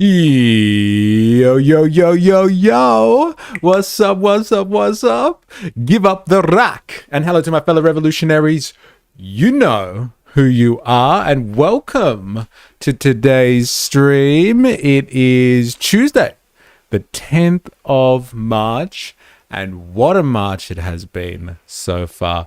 Yo, yo, yo, yo, yo. What's up, what's up, what's up? Give up the rack. And hello to my fellow revolutionaries. You know who you are, and welcome to today's stream. It is Tuesday, the 10th of March, and what a March it has been so far.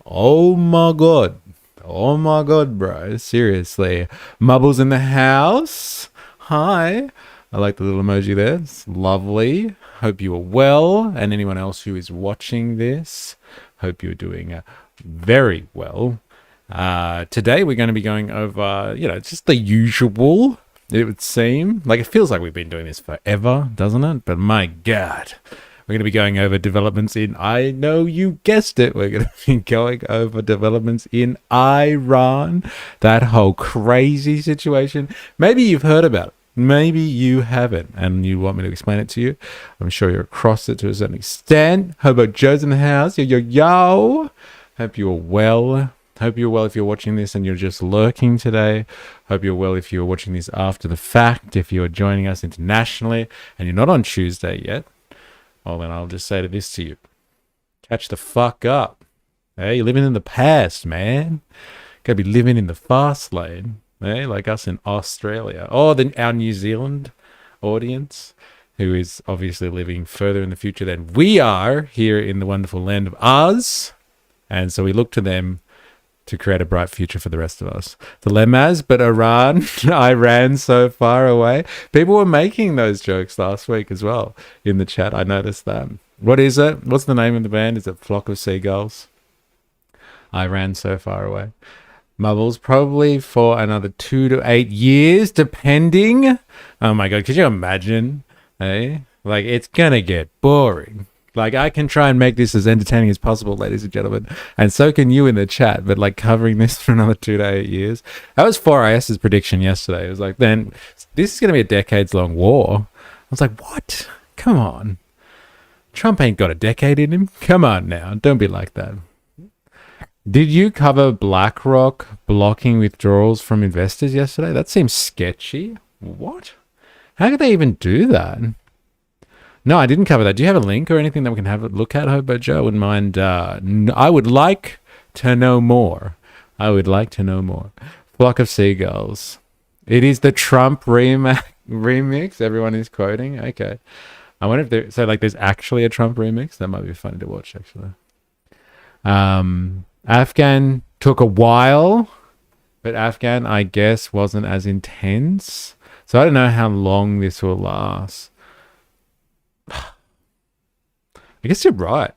Oh my god. Oh my god, bro. Seriously. Mubbles in the house. Hi. I like the little emoji there. It's lovely. Hope you are well. And anyone else who is watching this, hope you're doing very well. Today we're going to be going over, just the usual, it would seem. Like, it feels like we've been doing this forever, doesn't it? But my God. We're going to be going over developments in, I know you guessed it, we're going to be going over developments in Iran. That whole crazy situation. Maybe you've heard about it. Maybe you haven't, and you want me to explain it to you. I'm sure you're across it to a certain extent. Hope Joe's in the house. Yo, yo, yo. Hope you're well. Hope you're well if you're watching this and you're just lurking today. Hope you're well if you're watching this after the fact. If you're joining us internationally and you're not on Tuesday yet, well, then I'll just say this to you. Catch the fuck up. Hey, you're living in the past, man. Gotta be living in the fast lane. Hey, like us in Australia. Or our New Zealand audience, who is obviously living further in the future than we are here in the wonderful land of Oz. And so we look to them to create a bright future for the rest of us. Dilemmas, but Iran so far away. People were making those jokes last week as well in the chat. I noticed that. What is it? What's the name of the band? Is it Flock of Seagulls? Iran so far away. Mubbles, probably for another 2 to 8 years, depending. Oh my God, could you imagine? Hey? Like, it's gonna get boring. Like, I can try and make this as entertaining as possible, ladies and gentlemen, and so can you in the chat, but like covering this for another 2 to 8 years. That was 4IS's prediction yesterday. It was like, then this is going to be a decades-long war. I was like, what? Come on. Trump ain't got a decade in him. Come on now. Don't be like that. Did you cover BlackRock blocking withdrawals from investors yesterday? That seems sketchy. What? How could they even do that? No, I didn't cover that. Do you have a link or anything that we can have a look at, Hobo Joe? I wouldn't mind. I would like to know more. I would like to know more. Flock of Seagulls. It is the Trump remix. Everyone is quoting. Okay. I wonder if there's actually a Trump remix. That might be funny to watch, actually. Afghan took a while, but Afghan, I guess, wasn't as intense. So I don't know how long this will last. I guess you're right.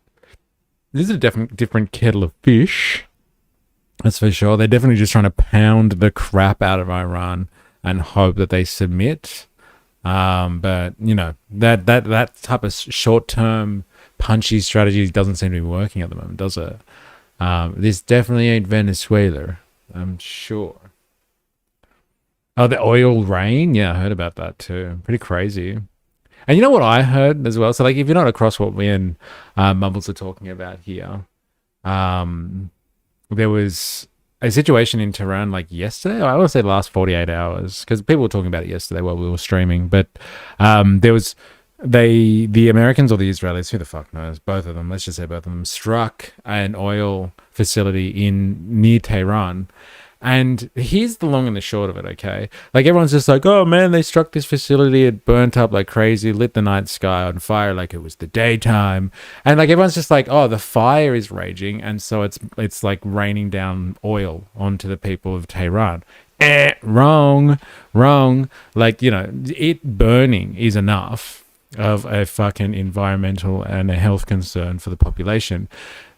This is a different kettle of fish. That's for sure. They're definitely just trying to pound the crap out of Iran and hope that they submit. But that type of short-term punchy strategy doesn't seem to be working at the moment, does it? This definitely ain't Venezuela, I'm sure. Oh, the oil rain? Yeah, I heard about that too. Pretty crazy. And you know what I heard as well? So, like, if you're not across what me and Mumbles are talking about here, there was a situation in Tehran, like, yesterday. I want to say the last 48 hours, because people were talking about it yesterday while we were streaming. But there was the Americans or the Israelis, who the fuck knows, both of them, let's just say both of them, struck an oil facility near Tehran. And here's the long and the short of it, okay? Like, everyone's just like, oh, man, they struck this facility. It burnt up like crazy, lit the night sky on fire like it was the daytime. And, like, everyone's just like, oh, the fire is raging. And so it's like raining down oil onto the people of Tehran. Wrong. Like, it burning is enough of a fucking environmental and a health concern for the population.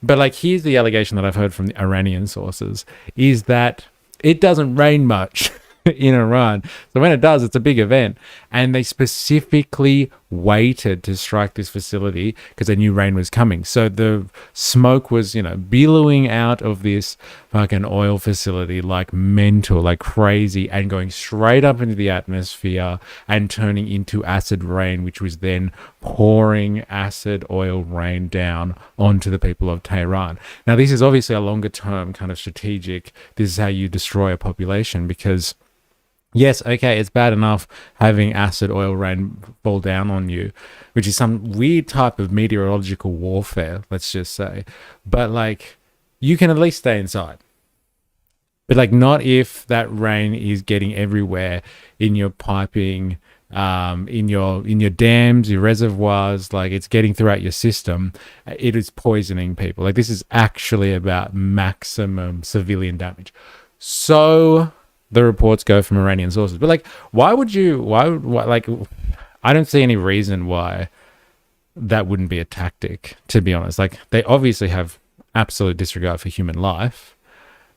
But, like, here's the allegation that I've heard from the Iranian sources, is that it doesn't rain much in Iran. So when it does, it's a big event. And they specifically waited to strike this facility because they knew rain was coming. So the smoke was, billowing out of this fucking oil facility like mental, like crazy, and going straight up into the atmosphere and turning into acid rain, which was then pouring acid oil rain down onto the people of Tehran. Now, this is obviously a longer term kind of strategic. This is how you destroy a population, because Yes, okay, it's bad enough having acid oil rain fall down on you, which is some weird type of meteorological warfare, let's just say. But like, you can at least stay inside. But like, not if that rain is getting everywhere in your piping, in your dams, your reservoirs. Like, it's getting throughout your system. It is poisoning people. Like, this is actually about maximum civilian damage. So the reports go from Iranian sources. But like, why would you? Why like? I don't see any reason why that wouldn't be a tactic. To be honest, like, they obviously have absolute disregard for human life.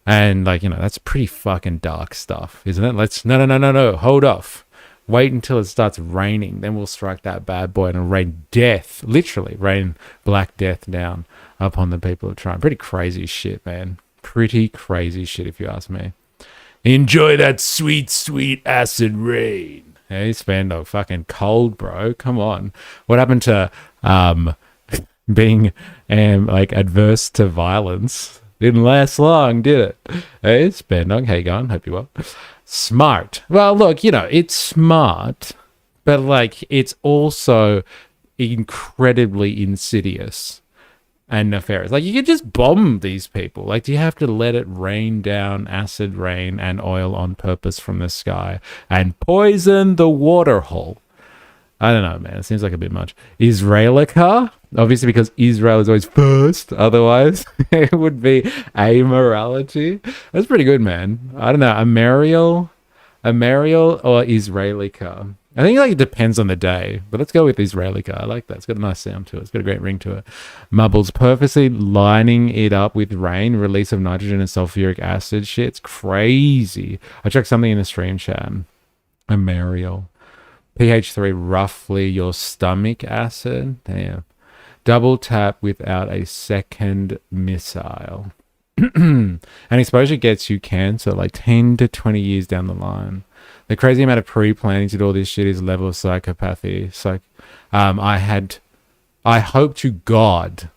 And like, that's pretty fucking dark stuff, isn't it? No. Hold off. Wait until it starts raining. Then we'll strike that bad boy and it'll rain death. Literally rain black death down upon the people of Trump. Pretty crazy shit, man. Pretty crazy shit, if you ask me. Enjoy that sweet, sweet acid rain. Hey, Spandog, fucking cold, bro. Come on. What happened to being like adverse to violence? Didn't last long, did it? Hey, Spandog, how you going? Hope you're well. Smart. Well, look, it's smart, but like, it's also incredibly insidious and nefarious. Like, you could just bomb these people. Like, do you have to let it rain down acid rain and oil on purpose from the sky and poison the water hole? I don't know, man. It seems like a bit much. Israelica? Obviously, because Israel is always first. Otherwise, it would be amorality. That's pretty good, man. I don't know. Amariel or Israelica? I think like it depends on the day, but let's go with Israelica. I like that. It's got a nice sound to it. It's got a great ring to it. Mubbles purposely lining it up with rain, release of nitrogen and sulfuric acid. Shit's crazy. I checked something in the stream chat. Amariel. pH 3 roughly your stomach acid. Damn. Double tap without a second missile. And exposure gets you cancer like 10 to 20 years down the line. The crazy amount of pre-planning to do all this shit is level of psychopathy. So I hope to God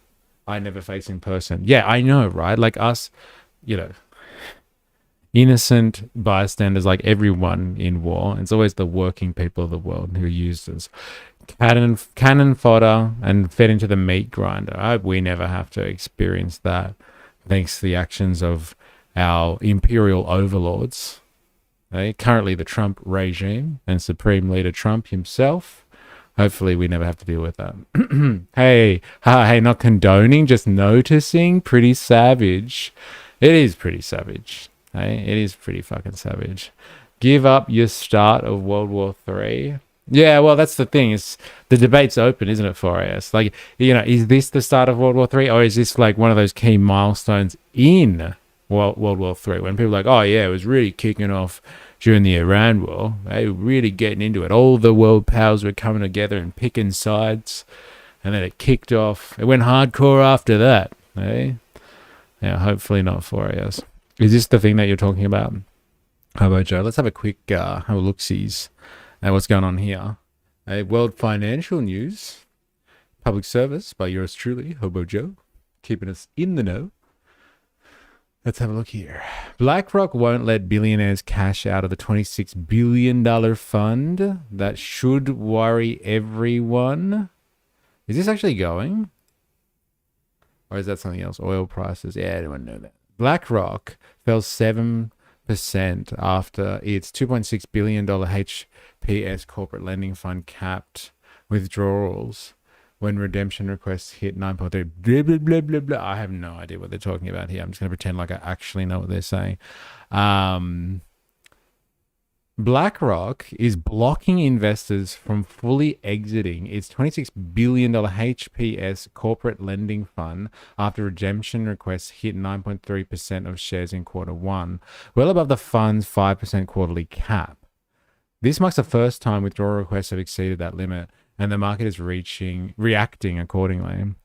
I never face in person. Yeah, I know, right? Like us, innocent bystanders, like everyone in war. It's always the working people of the world who are used as cannon fodder and fed into the meat grinder. I hope we never have to experience that, thanks to the actions of our imperial overlords. Currently the Trump regime and Supreme Leader Trump himself. Hopefully we never have to deal with that. Hey, not condoning, just noticing. Pretty savage. It is pretty savage. Hey, it is pretty fucking savage. Give up your start of World War III. Yeah, well, that's the thing. Is the debate's open, isn't it, for us? Like, is this the start of World War III, or is this like one of those key milestones in World War III, when people are like, oh yeah, it was really kicking off during the Iran war. They were really getting into it. All the world powers were coming together and picking sides, and then it kicked off. It went hardcore after that. Yeah, hopefully not for us. Is this the thing that you're talking about, Hobo Joe? Let's have a quick have a look-sees at what's going on here. World financial news, public service by yours truly, Hobo Joe, keeping us in the know. Let's have a look here. BlackRock won't let billionaires cash out of the $26 billion fund. That should worry everyone. Is this actually going? Or is that something else? Oil prices. Yeah, I don't know that. BlackRock fell 7% after its $2.6 billion HPS corporate lending fund capped withdrawals when redemption requests hit 9.3. Blah, blah, blah, blah, blah. I have no idea what they're talking about here. I'm just going to pretend like I actually know what they're saying. BlackRock is blocking investors from fully exiting its $26 billion HPS corporate lending fund after redemption requests hit 9.3% of shares in Q1, well above the fund's 5% quarterly cap. This marks the first time withdrawal requests have exceeded that limit, and the market is reacting accordingly.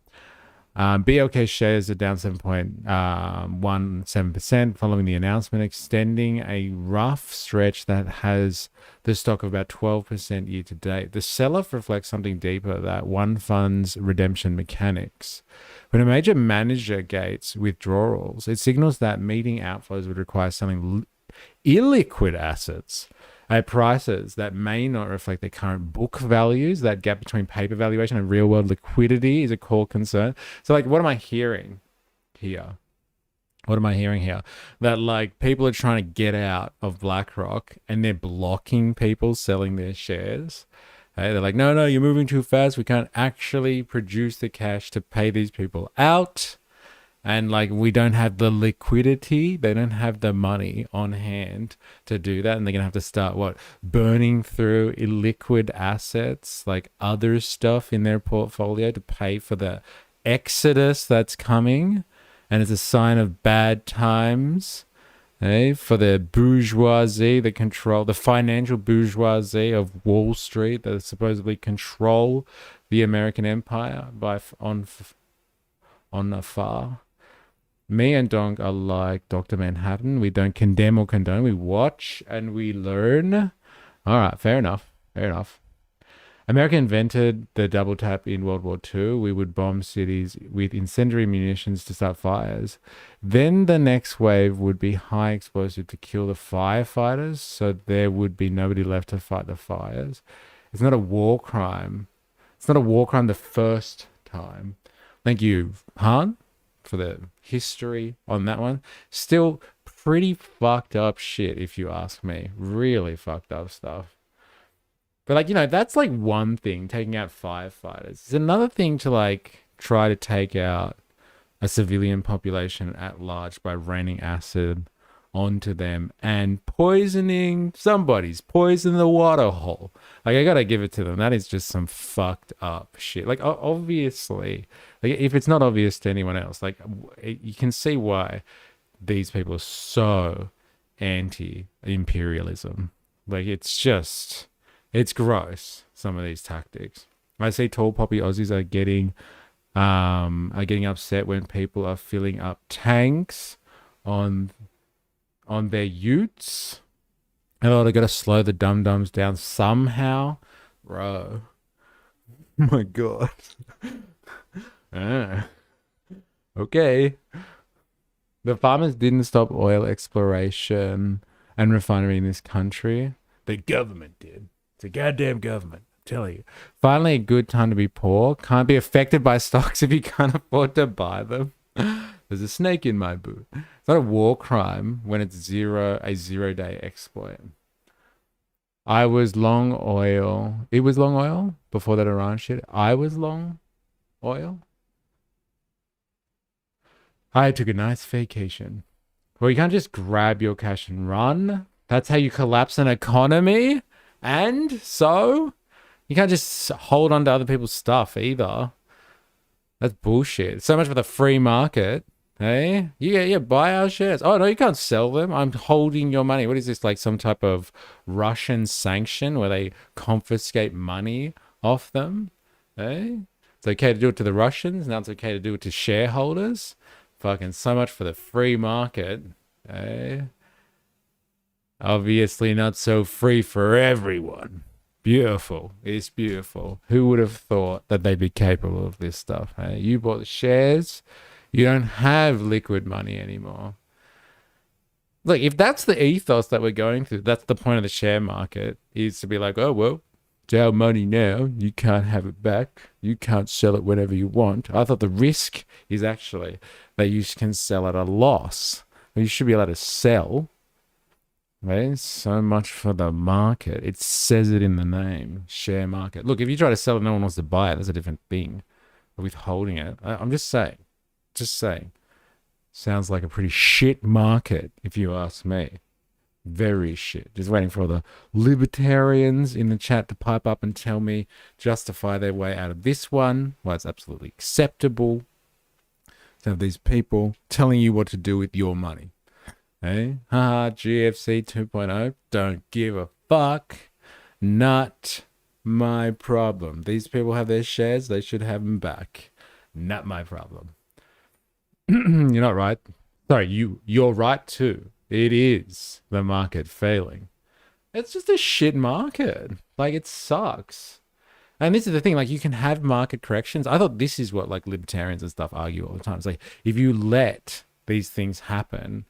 BLK shares are down 7.17% following the announcement, extending a rough stretch that has the stock of about 12% year to date. The sell-off reflects something deeper, that one fund's redemption mechanics. When a major manager gates withdrawals, it signals that meeting outflows would require selling illiquid assets at prices that may not reflect their current book values. That gap between paper valuation and real world liquidity is a core concern. So, like, what am I hearing here? What am I hearing here? That, like, people are trying to get out of BlackRock and they're blocking people selling their shares. Hey, they're like, no, you're moving too fast. We can't actually produce the cash to pay these people out. And, like, we don't have the liquidity. They don't have the money on hand to do that. And they're going to have to start, burning through illiquid assets, like other stuff in their portfolio to pay for the exodus that's coming. And it's a sign of bad times, for the bourgeoisie, the financial bourgeoisie of Wall Street that supposedly control the American empire on afar. Me and Donk are like Dr. Manhattan. We don't condemn or condone. We watch and we learn. All right, fair enough. America invented the double tap in World War II. We would bomb cities with incendiary munitions to start fires. Then the next wave would be high explosive to kill the firefighters, so there would be nobody left to fight the fires. It's not a war crime. It's not a war crime the first time. Thank you, Han, for the history on that one. Still pretty fucked up shit, if you ask me. Really fucked up stuff. But, like, that's, like, one thing, taking out firefighters. It's another thing to, like, try to take out a civilian population at large by raining acid onto them and poisoning poison the water hole. Like, I gotta give it to them. That is just some fucked up shit. Like, obviously, like, if it's not obvious to anyone else, like, you can see why these people are so anti-imperialism. Like, it's gross, some of these tactics. I see tall poppy Aussies are getting upset when people are filling up tanks on their utes. And they got to slow the dum-dums down somehow. Bro. Oh my God. Okay. The farmers didn't stop oil exploration and refinery in this country. The government did. It's a goddamn government, I'm telling you. Finally, a good time to be poor. Can't be affected by stocks if you can't afford to buy them. There's a snake in my boot. It's not a war crime when it's a 0-day exploit. I was long oil. It was long oil before that Iran shit. I was long oil. I took a nice vacation. Well, you can't just grab your cash and run. That's how you collapse an economy. And so, you can't just hold on to other people's stuff either. That's bullshit. So much for the free market. Hey, you buy our shares. Oh, no, you can't sell them. I'm holding your money. What is this, like some type of Russian sanction where they confiscate money off them? Hey, it's okay to do it to the Russians. Now it's okay to do it to shareholders. Fucking so much for the free market. Hey. Obviously not so free for everyone. Beautiful. It's beautiful. Who would have thought that they'd be capable of this stuff? Hey? You bought the shares. You don't have liquid money anymore. Look, if that's the ethos that we're going through, that's the point of the share market, is to be like, oh, well, it's our money now. You can't have it back. You can't sell it whenever you want. I thought the risk is actually that you can sell at a loss. You should be allowed to sell. Right? So much for the market. It says it in the name, share market. Look, if you try to sell it, no one wants to buy it. That's a different thing. Withholding it. I'm just saying. Sounds like a pretty shit market, if you ask me. Very shit. Just waiting for all the libertarians in the chat to pipe up and tell me, justify their way out of this one. Why it's absolutely acceptable to have these people telling you what to do with your money. Hey, haha, GFC 2.0, don't give a fuck. Not my problem. These people have their shares, they should have them back. Not my problem. You're not right. Sorry, you're right too. It is the market failing. It's just a shit market. Like, it sucks. And this is the thing, like, you can have market corrections. I thought this is what, like, libertarians and stuff argue all the time. It's like, if you let these things happen,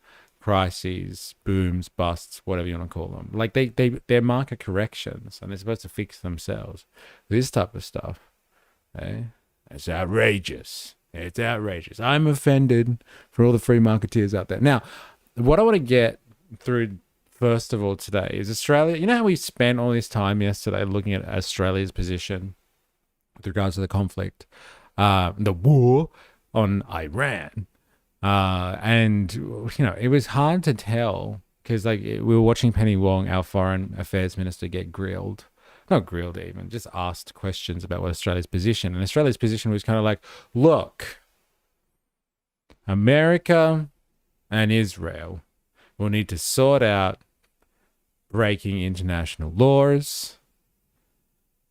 crises, booms, busts, whatever you want to call them. Like they're market corrections, and they're supposed to fix themselves. This type of stuff, it's outrageous. It's outrageous. I'm offended for all the free marketeers out there. Now, what I want to get through first of all today is Australia. You know how we spent all this time yesterday looking at Australia's position with regards to the conflict, the war on Iran. And, you know, it was hard to tell because, like, we were watching Penny Wong, our foreign affairs minister, get grilled. Not grilled even, just asked questions about what Australia's position. And Australia's position was kind of like, look, America and Israel will need to sort out breaking international laws.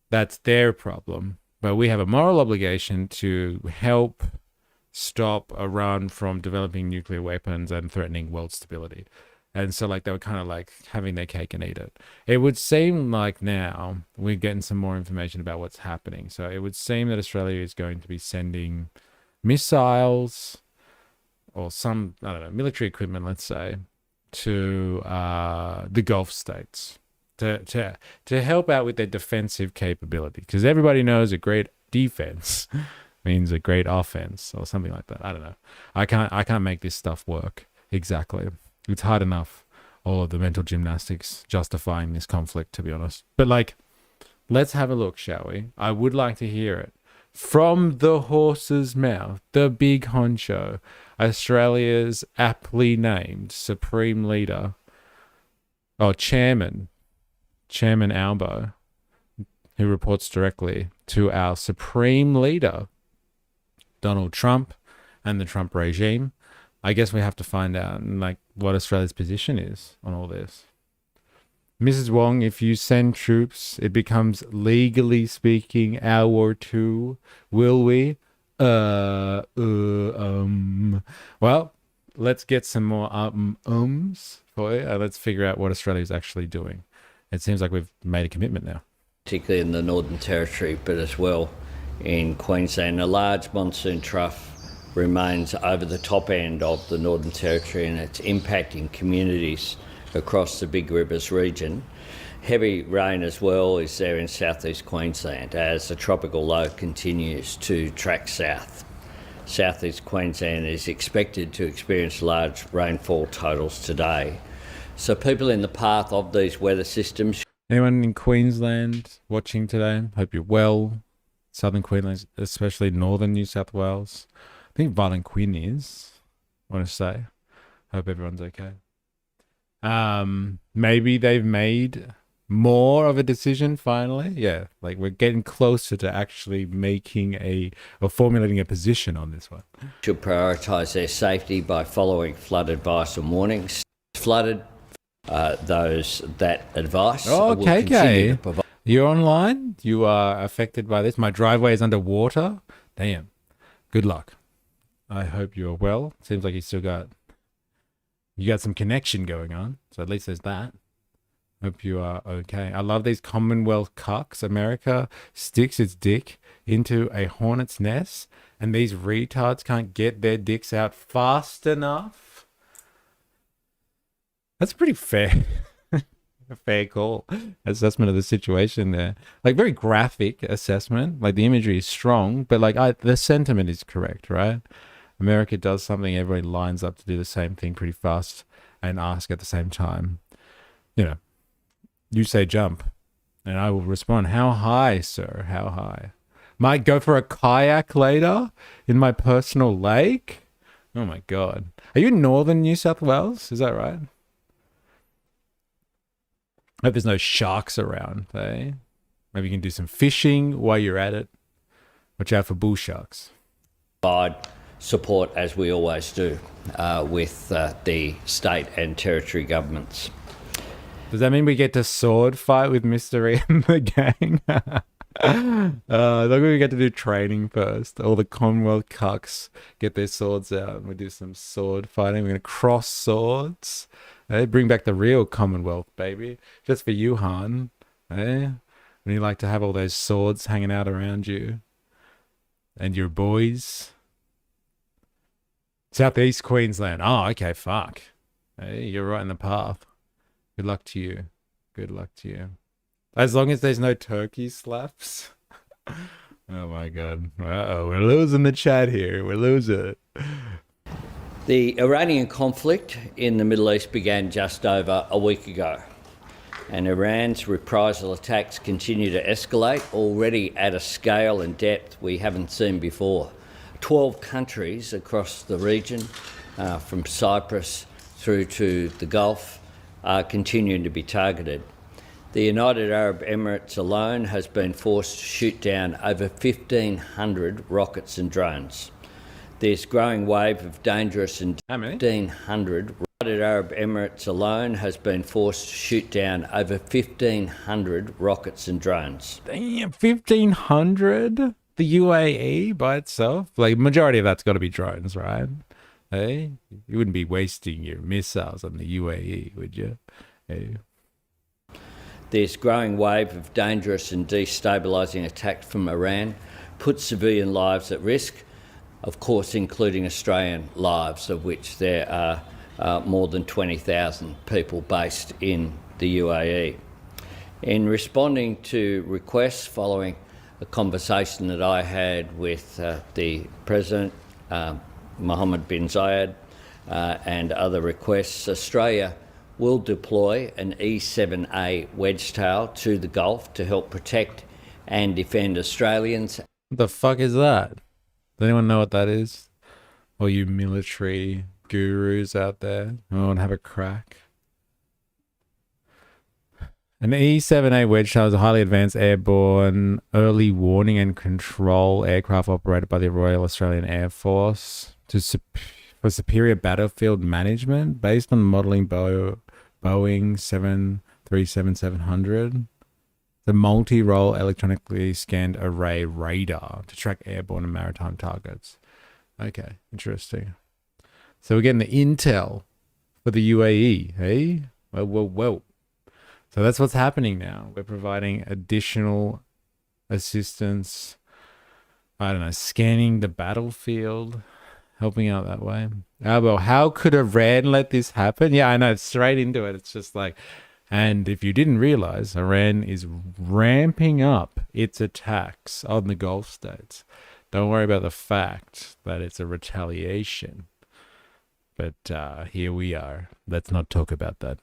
That's their problem. But we have a moral obligation to help stop Iran from developing nuclear weapons and threatening world stability. And so, like, they were kind of like having their cake and eat it. It would seem like now we're getting some more information about what's happening. So it would seem that Australia is going to be sending missiles or some, I don't know, military equipment, let's say, to the Gulf states to help out with their defensive capability. Because everybody knows a great defense means a great offense or something like that. I don't know. I can't make this stuff work exactly. It's hard enough, all of the mental gymnastics justifying this conflict, to be honest. But, like, let's have a look, shall we? I would like to hear it from the horse's mouth, the big honcho, Australia's aptly named Supreme Leader, Chairman Albo, who reports directly to our Supreme Leader, Donald Trump, and the Trump regime. I guess we have to find out, like, what Australia's position is on all this. Mrs. Wong, if you send troops, it becomes, legally speaking, our war too, will we? Well, let's get some more ums for you. Let's figure out what Australia is actually doing. It seems like we've made a commitment now. Particularly in the Northern Territory, but as well in Queensland. A large monsoon trough remains over the top end of the Northern Territory, and it's impacting communities across the Big Rivers region. Heavy rain as well is there in southeast Queensland as the tropical low continues to track south. Southeast Queensland is expected to experience large rainfall totals today. So people in the path of these weather systems. Anyone in Queensland watching today? Hope you're well. Southern Queensland, especially northern New South Wales. I think Violent Quinn is, I want to say. Hope everyone's okay. Maybe they've made more of a decision finally. Yeah, like we're getting closer to actually making or formulating a position on this one. Should prioritise their safety by following flood advice and warnings. Flooded, that advice. Oh, KK, you're online? You are affected by this? My driveway is underwater? Damn. Good luck. I hope you're well. Seems like you got some connection going on. So at least there's that. Hope you are okay. I love these Commonwealth cucks. America sticks its dick into a hornet's nest, and these retards can't get their dicks out fast enough. That's pretty fair. A fair call. Assessment of the situation there. Like, very graphic assessment. Like, the imagery is strong, but like the sentiment is correct, right? America does something, everybody lines up to do the same thing pretty fast and ask at the same time. You know, you say jump, and I will respond, how high, sir? How high? Might go for a kayak later in my personal lake? Oh my God. Are you in northern New South Wales? Is that right? I hope there's no sharks around, eh? Maybe you can do some fishing while you're at it. Watch out for bull sharks. Provide support, as we always do, with the state and territory governments. Does that mean we get to sword fight with Mystery and the gang? Look, we get to do training first. All the Commonwealth cucks get their swords out and we do some sword fighting. We're going to cross swords. Bring back the real Commonwealth, baby. Just for you, Han. When you like to have all those swords hanging out around you. And your boys. Southeast Queensland. Oh, okay, fuck. Hey, you're right in the path. Good luck to you. Good luck to you. As long as there's no turkey slaps. Oh my god. Uh-oh, we're losing the chat here. We're losing it. The Iranian conflict in the Middle East began just over a week ago, and Iran's reprisal attacks continue to escalate, already at a scale and depth we haven't seen before. 12 countries across the region, from Cyprus through to the Gulf, are continuing to be targeted. The United Arab Emirates alone has been forced to shoot down over 1,500 rockets and drones. This growing wave of dangerous and 1,500 United Arab Emirates alone has been forced to shoot down over 1,500 rockets and drones. Damn, 1,500? The UAE by itself? Like, majority of that's got to be drones, right? Hey? You wouldn't be wasting your missiles on the UAE, would you? Hey? This growing wave of dangerous and destabilising attacks from Iran puts civilian lives at risk, of course, including Australian lives, of which there are more than 20,000 people based in the UAE. In responding to requests following a conversation that I had with the President, Mohammed bin Zayed, and other requests, Australia will deploy an E-7A Wedgetail to the Gulf to help protect and defend Australians. What the fuck is that? Does anyone know what that is? All you military gurus out there who want to have a crack? An E-7A Wedgetail is a highly advanced airborne early warning and control aircraft operated by the Royal Australian Air Force for superior battlefield management based on modelling Boeing 737-700. The multi-role electronically scanned array radar to track airborne and maritime targets. Okay, interesting. So we're getting the intel for the UAE, hey? Well. So that's what's happening now. We're providing additional assistance, I don't know, scanning the battlefield, helping out that way. Oh, well, how could Iran let this happen? Yeah, I know, straight into it. It's just like, and if you didn't realize, Iran is ramping up its attacks on the Gulf states. Don't worry about the fact that it's a retaliation. But here we are. Let's not talk about that.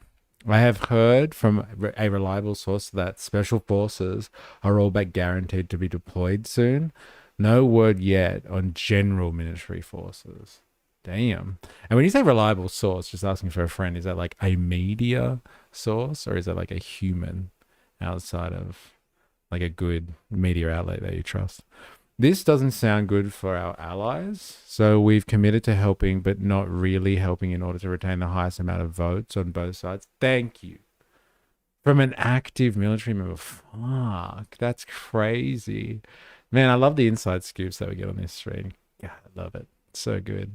I have heard from a reliable source that special forces are all but guaranteed to be deployed soon. No word yet on general military forces. Damn. And when you say reliable source, just asking for a friend, is that like a media source or is that like a human outside of like a good media outlet that you trust? This doesn't sound good for our allies, so we've committed to helping, but not really helping in order to retain the highest amount of votes on both sides. Thank you. From an active military member. Fuck, that's crazy. Man, I love the inside scoops that we get on this stream. Yeah, I love it. So good.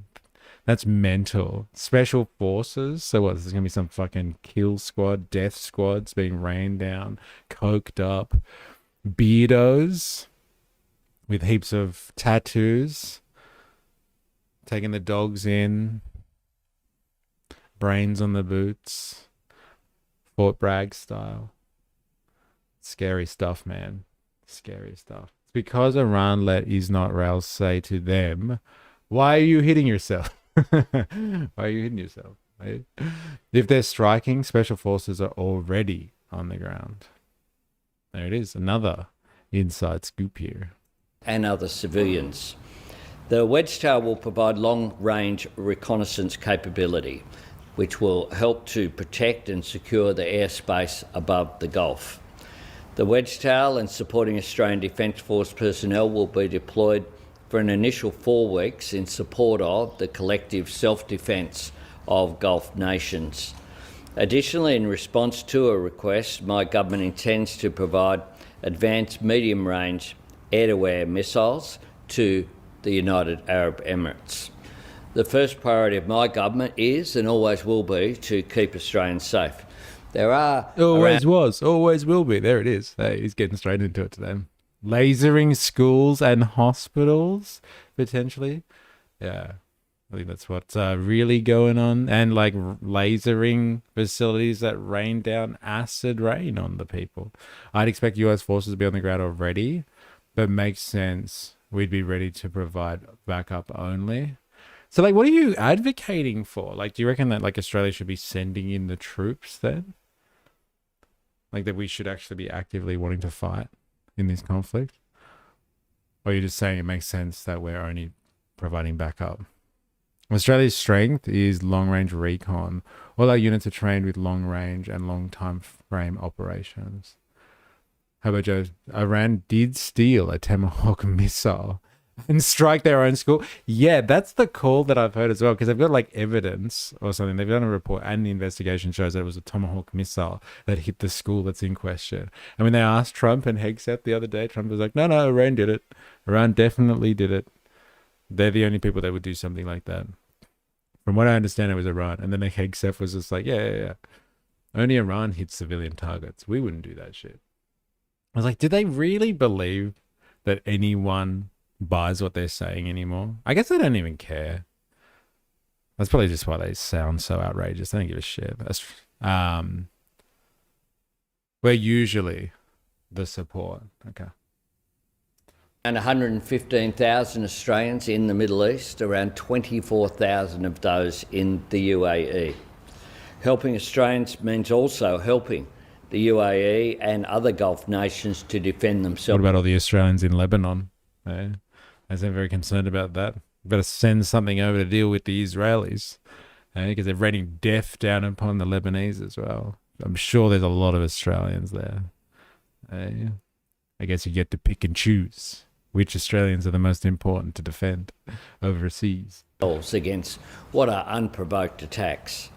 That's mental. Special forces. So what, there's going to be some fucking kill squad, death squads being rained down, coked up, beardos with heaps of tattoos, taking the dogs in, brains on the boots, Fort Bragg style. Scary stuff, man. Scary stuff. It's because Iran let Israel say to them, why are you hitting yourself? Why are you hitting yourself? Right? If they're striking, special forces are already on the ground. There it is, another inside scoop here. And other civilians. The Wedgetail will provide long-range reconnaissance capability, which will help to protect and secure the airspace above the Gulf. The Wedgetail and supporting Australian Defence Force personnel will be deployed for an initial 4 weeks in support of the collective self-defence of Gulf nations. Additionally, in response to a request, my government intends to provide advanced medium-range air-to-air missiles to the United Arab Emirates. The first priority of my government is, and always will be, to keep Australians safe. There are... Always was, always will be. There it is. Hey, he's getting straight into it today. Lasering schools and hospitals, potentially. Yeah. I think that's what's really going on. And like lasering facilities that rain down acid rain on the people. I'd expect US forces to be on the ground already, but makes sense. We'd be ready to provide backup only. So like, what are you advocating for? Like, do you reckon that like Australia should be sending in the troops then? Like that we should actually be actively wanting to fight in this conflict? Or are you just saying it makes sense that we're only providing backup? Australia's strength is long-range recon. All our units are trained with long-range and long-time frame operations. How about Joe? Iran did steal a Tomahawk missile and strike their own school. Yeah, that's the call that I've heard as well, because they've got like evidence or something. They've done a report and the investigation shows that it was a Tomahawk missile that hit the school that's in question. And when they asked Trump and Hegseth the other day, Trump was like, no, Iran did it. Iran definitely did it. They're the only people that would do something like that. From what I understand, it was Iran. And then the Hegseth was just like, yeah. Only Iran hits civilian targets. We wouldn't do that shit. I was like, do they really believe that anyone buys what they're saying anymore? I guess they don't even care. That's probably just why they sound so outrageous. They don't give a shit. We're usually the support. Okay. And 115,000 Australians in the Middle East, around 24,000 of those in the UAE. Helping Australians means also helping the UAE and other Gulf nations to defend themselves. What about all the Australians in Lebanon? Eh? As they're very concerned about that. Better send something over to deal with the Israelis, because they're raining death down upon the Lebanese as well. I'm sure there's a lot of Australians there. I guess you get to pick and choose which Australians are the most important to defend overseas. Against what are unprovoked attacks.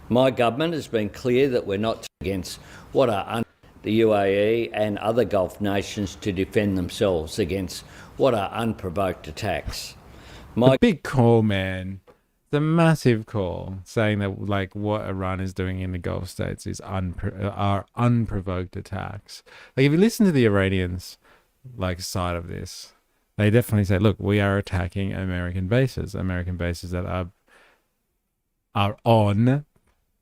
My government has been clear that we're not against what are the UAE and other Gulf nations to defend themselves against what are unprovoked attacks. The big call, man. The massive call saying that like what Iran is doing in the Gulf states is are unprovoked attacks. Like if you listen to the Iranians like side of this, they definitely say, look, we are attacking American bases that are on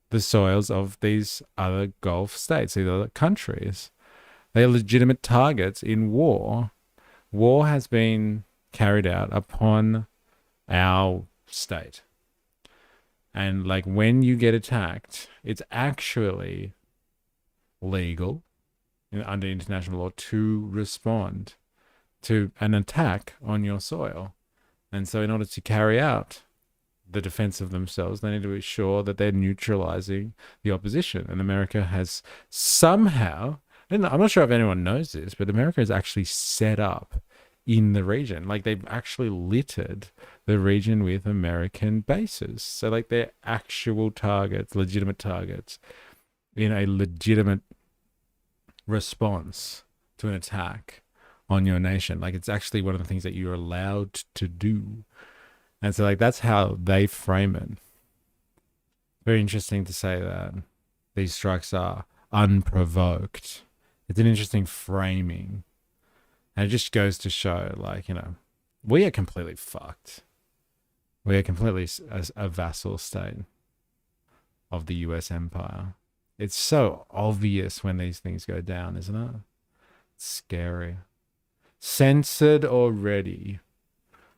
the soils of these other Gulf states, these other countries. They are legitimate targets in war. War has been carried out upon our state. And like when you get attacked, it's actually legal under international law to respond to an attack on your soil. And so in order to carry out the defense of themselves, they need to be sure that they're neutralizing the opposition. And America has somehow, and I'm not sure if anyone knows this, but America is actually set up in the region. Like they've actually littered the region with American bases. So like they're actual targets, legitimate targets in a legitimate response to an attack on your nation. Like it's actually one of the things that you're allowed to do. And so like that's how they frame it. Very interesting to say that these strikes are unprovoked. It's an interesting framing. And it just goes to show, like, we are completely fucked. We are completely a vassal state of the US empire. It's so obvious when these things go down, isn't it? It's scary. Censored already.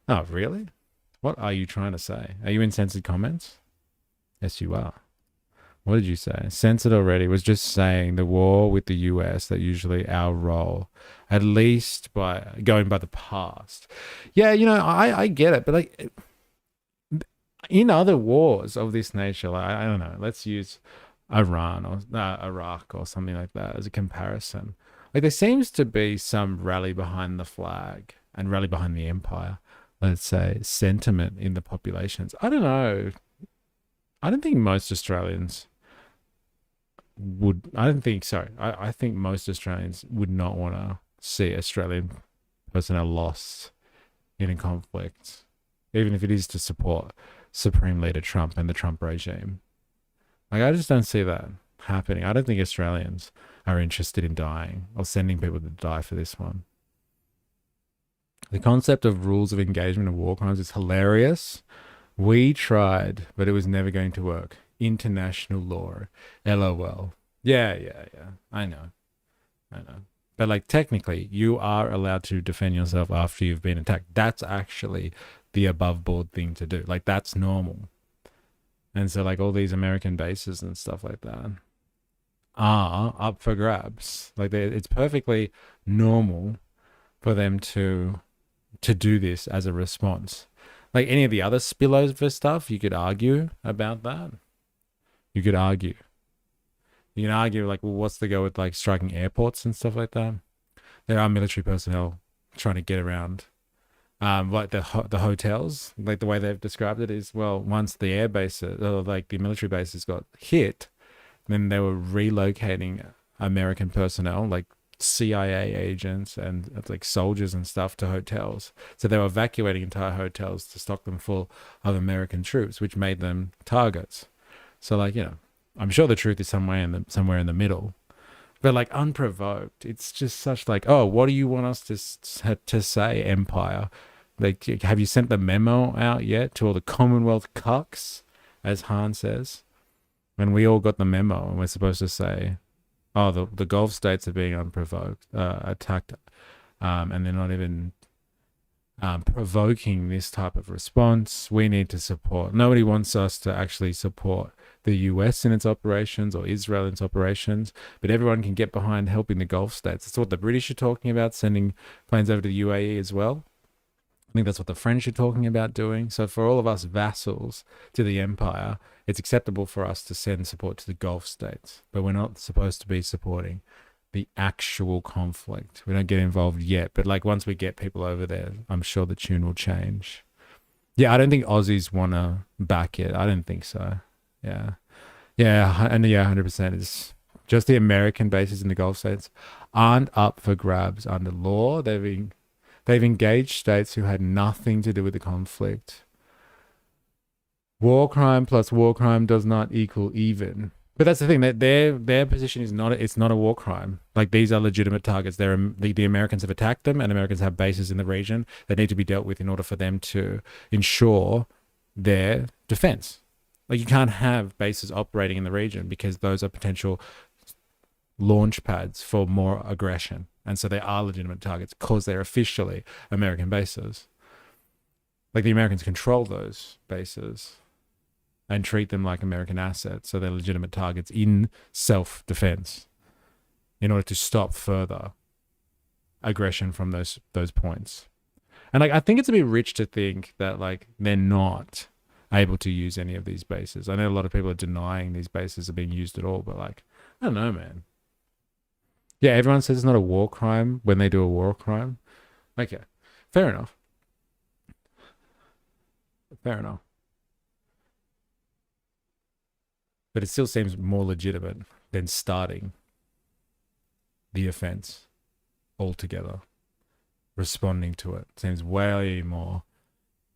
Oh, really? What are you trying to say? Are you in censored comments? Yes, you are. What did you say? Censored already was just saying the war with the US, that usually our role, at least by going by the past. Yeah, I get it, but like in other wars of this nature, like, I don't know, let's use Iran or Iraq or something like that as a comparison. Like there seems to be some rally behind the flag and rally behind the empire, let's say, sentiment in the populations. I don't know. I don't think most Australians I think most Australians would not want to see Australian personnel lost in a conflict, even if it is to support Supreme Leader Trump and the Trump regime. Like, I just don't see that happening. I don't think Australians are interested in dying or sending people to die for this one. The concept of rules of engagement of war crimes is hilarious, We tried, but it was never going to work. International law. LOL. Yeah. I know. But like technically, you are allowed to defend yourself after you've been attacked. That's actually the above board thing to do. Like that's normal. And so like all these American bases and stuff like that are up for grabs. Like it's perfectly normal for them to do this as a response. Like any of the other spillover stuff, you could argue about that. You could argue. You can argue like, well, what's the go with like striking airports and stuff like that? There are military personnel trying to get around, like the hotels. Like the way they've described it is, well, once the air bases or like the military bases got hit, then they were relocating American personnel, like CIA agents and like soldiers and stuff, to hotels. So they were evacuating entire hotels to stock them full of American troops, which made them targets. So like, I'm sure the truth is somewhere in the middle, but like unprovoked, it's just such like, oh, what do you want us to say, Empire? Like, have you sent the memo out yet to all the Commonwealth cucks, as Han says? When we all got the memo and we're supposed to say, oh, the Gulf states are being unprovoked, attacked, and they're not even provoking this type of response. We need to support. Nobody wants us to actually support the US in its operations or Israel in its operations, but everyone can get behind helping the Gulf states. That's what the British are talking about, sending planes over to the UAE as well. I think that's what the French are talking about doing. So for all of us vassals to the empire, it's acceptable for us to send support to the Gulf states, but we're not supposed to be supporting the actual conflict. We don't get involved yet, but like once we get people over there, I'm sure the tune will change. Yeah, I don't think Aussies want to back it. I don't think so. Yeah. And 100%. It's just the American bases in the Gulf states aren't up for grabs under law. They've engaged states who had nothing to do with the conflict. War crime plus war crime does not equal even. But that's the thing, that their position is it's not a war crime. Like these are legitimate targets. The Americans have attacked them, and Americans have bases in the region that need to be dealt with in order for them to ensure their defense. Like you can't have bases operating in the region because those are potential launch pads for more aggression. And so they are legitimate targets because they're officially American bases. Like the Americans control those bases and treat them like American assets. So they're legitimate targets in self-defense in order to stop further aggression from those points. And like I think it's a bit rich to think that like they're not able to use any of these bases. I know a lot of people are denying these bases are being used at all, but like, I don't know, man. Yeah, everyone says it's not a war crime when they do a war crime. Okay, fair enough. But it still seems more legitimate than starting the offense altogether. Responding to it seems way more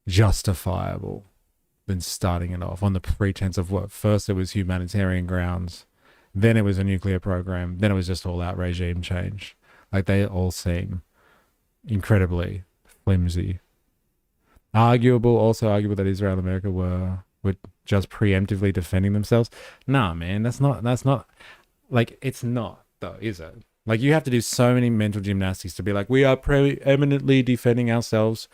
justifiable than starting it off on the pretense of what? First it was humanitarian grounds, then it was a nuclear program, then it was just all out regime change. Like they all seem incredibly flimsy. Also arguable that Israel and America were just preemptively defending themselves. Nah, man, that's not like, it's not though, is it? Like you have to do so many mental gymnastics to be like, we are preeminently defending ourselves,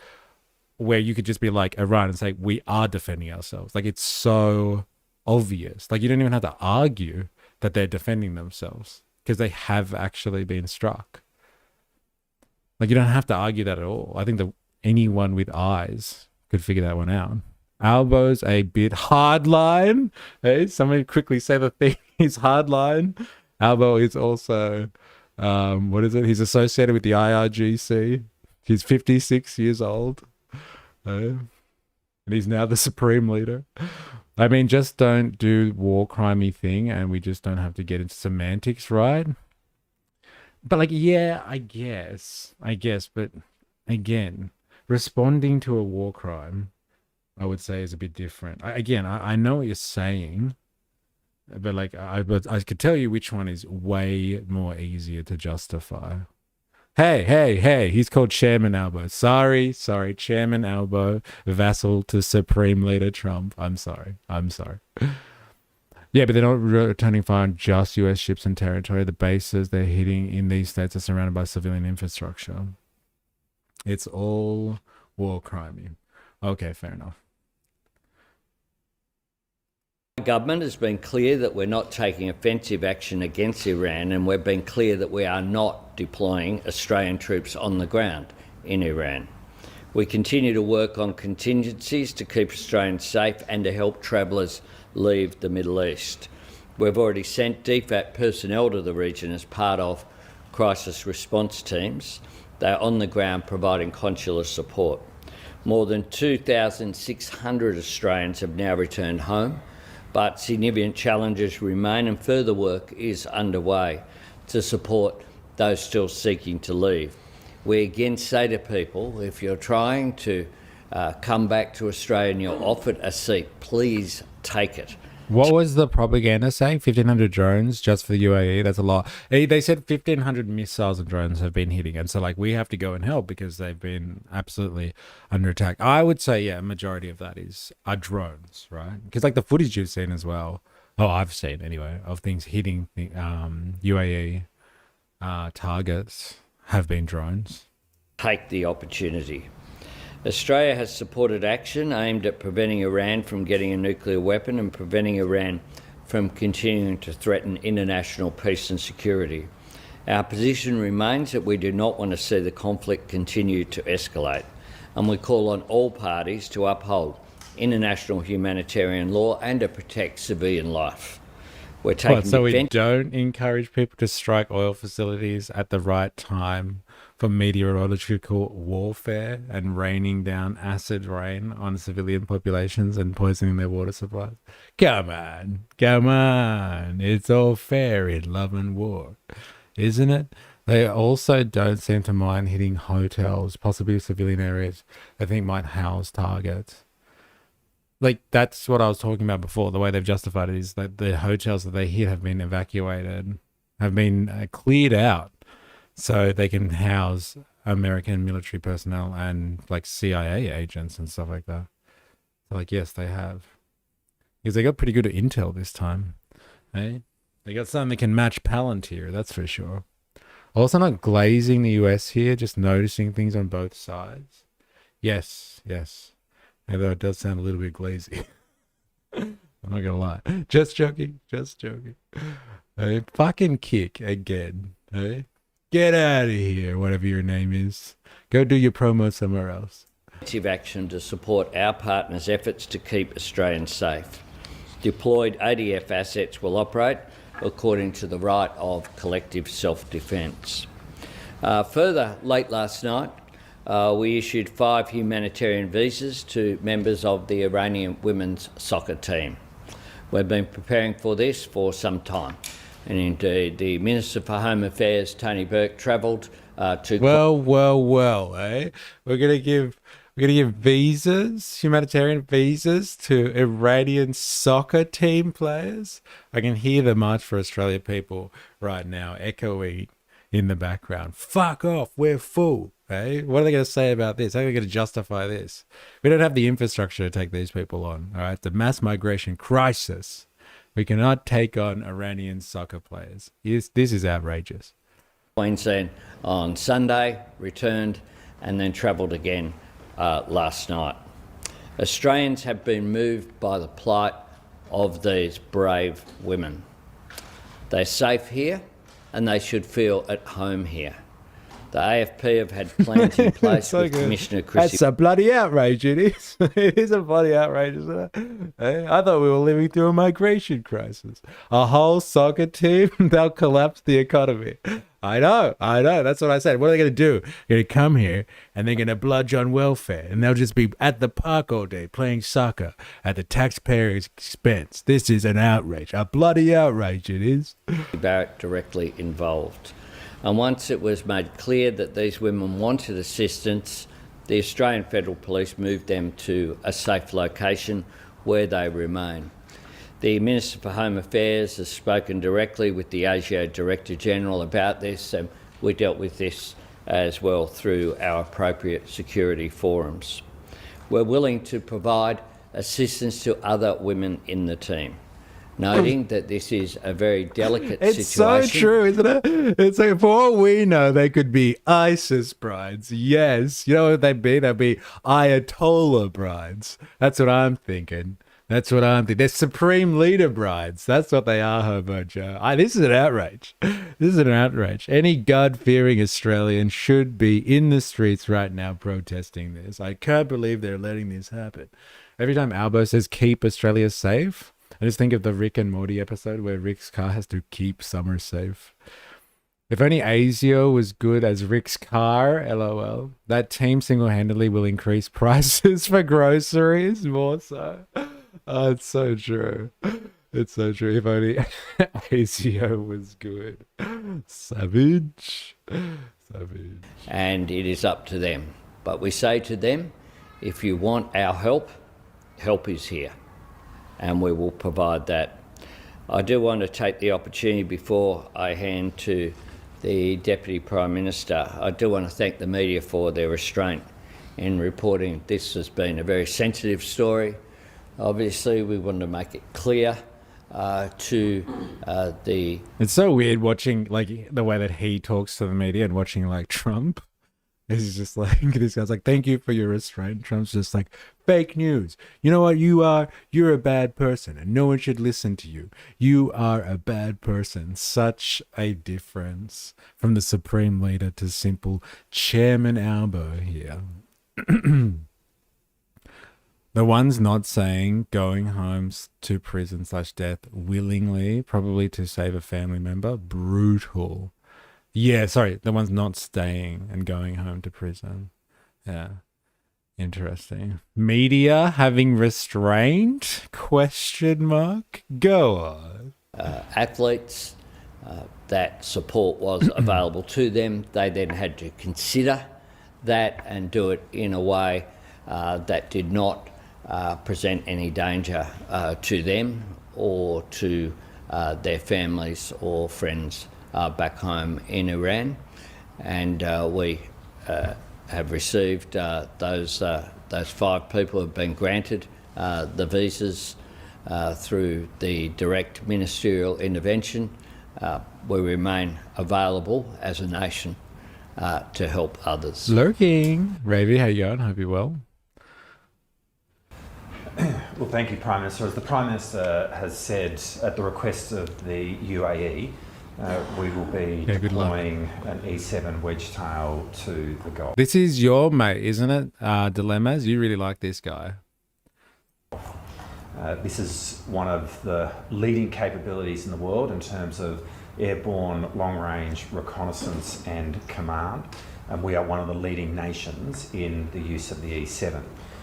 where you could just be like Iran and say, we are defending ourselves. Like it's so obvious. Like you don't even have to argue that they're defending themselves because they have actually been struck. Like you don't have to argue that at all. I think that anyone with eyes could figure that one out. Albo's a bit hardline. Hey, somebody quickly say the thing. He's hardline. Albo is also, what is it? He's associated with the IRGC. He's 56 years old. And he's now the supreme leader. I mean, just don't do war crimey thing, and we just don't have to get into semantics, right? But like, yeah, I guess. But again, responding to a war crime, I would say, is a bit different. I know what you're saying, but like, I could tell you which one is way more easier to justify. Hey, he's called Chairman Elbow. Sorry, Chairman Elbow, vassal to Supreme Leader Trump. I'm sorry. Yeah, but they're not returning fire on just US ships and territory. The bases they're hitting in these states are surrounded by civilian infrastructure. It's all war crimey. Okay, fair enough. The government has been clear that we're not taking offensive action against Iran, and we've been clear that we are not deploying Australian troops on the ground in Iran. We continue to work on contingencies to keep Australians safe and to help travellers leave the Middle East. We've already sent DFAT personnel to the region as part of crisis response teams. They're on the ground providing consular support. More than 2,600 Australians have now returned home, but significant challenges remain and further work is underway to support those still seeking to leave. We again say to people, if you're trying to come back to Australia and you're offered a seat, please take it. What was the propaganda saying? 1,500 drones just for the UAE? That's a lot. They said 1,500 missiles and drones have been hitting. And so, like, we have to go and help because they've been absolutely under attack. I would say, yeah, a majority of that are drones, right? Because, like, the footage you've seen as well, I've seen anyway, of things hitting the UAE targets have been drones. Take the opportunity. Australia has supported action aimed at preventing Iran from getting a nuclear weapon and preventing Iran from continuing to threaten international peace and security. Our position remains that we do not want to see the conflict continue to escalate, and we call on all parties to uphold international humanitarian law and to protect civilian life. We're taking so we don't encourage people to strike oil facilities at the right time for meteorological warfare and raining down acid rain on civilian populations and poisoning their water supplies. Come on. It's all fair in love and war, isn't it? They also don't seem to mind hitting hotels, possibly civilian areas they think might house targets. Like, that's what I was talking about before. The way they've justified it is that the hotels that they hit have been evacuated, have been cleared out, so they can house American military personnel and, like, CIA agents and stuff like that. So, like, yes, they have. Because they got pretty good at intel this time. Eh? They got something that can match Palantir, that's for sure. Also not glazing the US here, just noticing things on both sides. Yes. Although it does sound a little bit glazy. I'm not gonna lie. Just joking. Hey, fucking kick again. Hey? Get out of here, whatever your name is. Go do your promo somewhere else. Action to support our partners' efforts to keep Australians safe. Deployed ADF assets will operate according to the right of collective self-defence. Further, late last night, we issued 5 humanitarian visas to members of the Iranian women's soccer team. We've been preparing for this for some time. And indeed, the Minister for Home Affairs, Tony Burke, travelled to... Well, eh? We're gonna give visas, humanitarian visas to Iranian soccer team players. I can hear the March for Australia people right now echoing in the background. Fuck off, we're full. Hey, what are they going to say about this? How are they going to justify this? We don't have the infrastructure to take these people on. All right, the mass migration crisis. We cannot take on Iranian soccer players. This is outrageous. Queensland on Sunday, returned, and then travelled again last night. Australians have been moved by the plight of these brave women. They're safe here, and they should feel at home here. The AFP have had plans in place with Commissioner Chrissy. That's a bloody outrage, it is. It is a bloody outrage, isn't it? I thought we were living through a migration crisis. A whole soccer team, they'll collapse the economy. I know. That's what I said. What are they going to do? They're going to come here and they're going to bludge on welfare and they'll just be at the park all day playing soccer at the taxpayer's expense. This is an outrage. A bloody outrage, it is. Barrett directly involved. And once it was made clear that these women wanted assistance, the Australian Federal Police moved them to a safe location where they remain. The Minister for Home Affairs has spoken directly with the ASIO Director General about this, and we dealt with this as well through our appropriate security forums. We're willing to provide assistance to other women in the team, noting that this is a very delicate It's situation. so true, isn't it? It's like, for all we know, they could be ISIS brides. Yes. You know what they'd be? They'd be Ayatollah brides. That's what I'm thinking. They're Supreme Leader brides. That's what they are, Hobo Joe. This is an outrage. This is an outrage. Any God-fearing Australian should be in the streets right now protesting this. I can't believe they're letting this happen. Every time Albo says, keep Australia safe, I just think of the Rick and Morty episode where Rick's car has to keep Summer safe. If only ASIO was good as Rick's car, lol. That team single-handedly will increase prices for groceries more so. Oh, it's so true. It's so true. If only ASIO was good. Savage. Savage. And it is up to them. But we say to them, if you want our help, help is here. And we will provide that. I do want to take the opportunity before I hand to the Deputy Prime Minister. I do want to thank the media for their restraint in reporting this has been a very sensitive story. Obviously, we want to make it clear to the... It's so weird watching like the way that he talks to the media and watching like Trump. He's just like, this guy's like, thank you for your restraint. Trump's just like, fake news. You know what you are? You're a bad person and no one should listen to you. You are a bad person. Such a difference from the Supreme Leader to simple Chairman Albo here. The ones not saying going home to prison/death willingly, probably to save a family member, brutal. Yeah, sorry, the ones not staying and going home to prison. Yeah, interesting. Media having restraint? Question mark. Go on. Athletes, that support was available to them. They then had to consider that and do it in a way that did not present any danger to them or to their families or friends back home in Iran. And we have received those 5 people who have been granted the visas through the direct ministerial intervention. We remain available as a nation to help others. Lurking. Ravi, how you going? Hope you're well. Well, thank you, Prime Minister. As the Prime Minister has said, at the request of the UAE, we will be deploying an E7 wedge tail to the Gulf. This is your mate, isn't it? Dilemmas. You really like this guy. This is one of the leading capabilities in the world in terms of airborne long-range reconnaissance and command. And we are one of the leading nations in the use of the E7.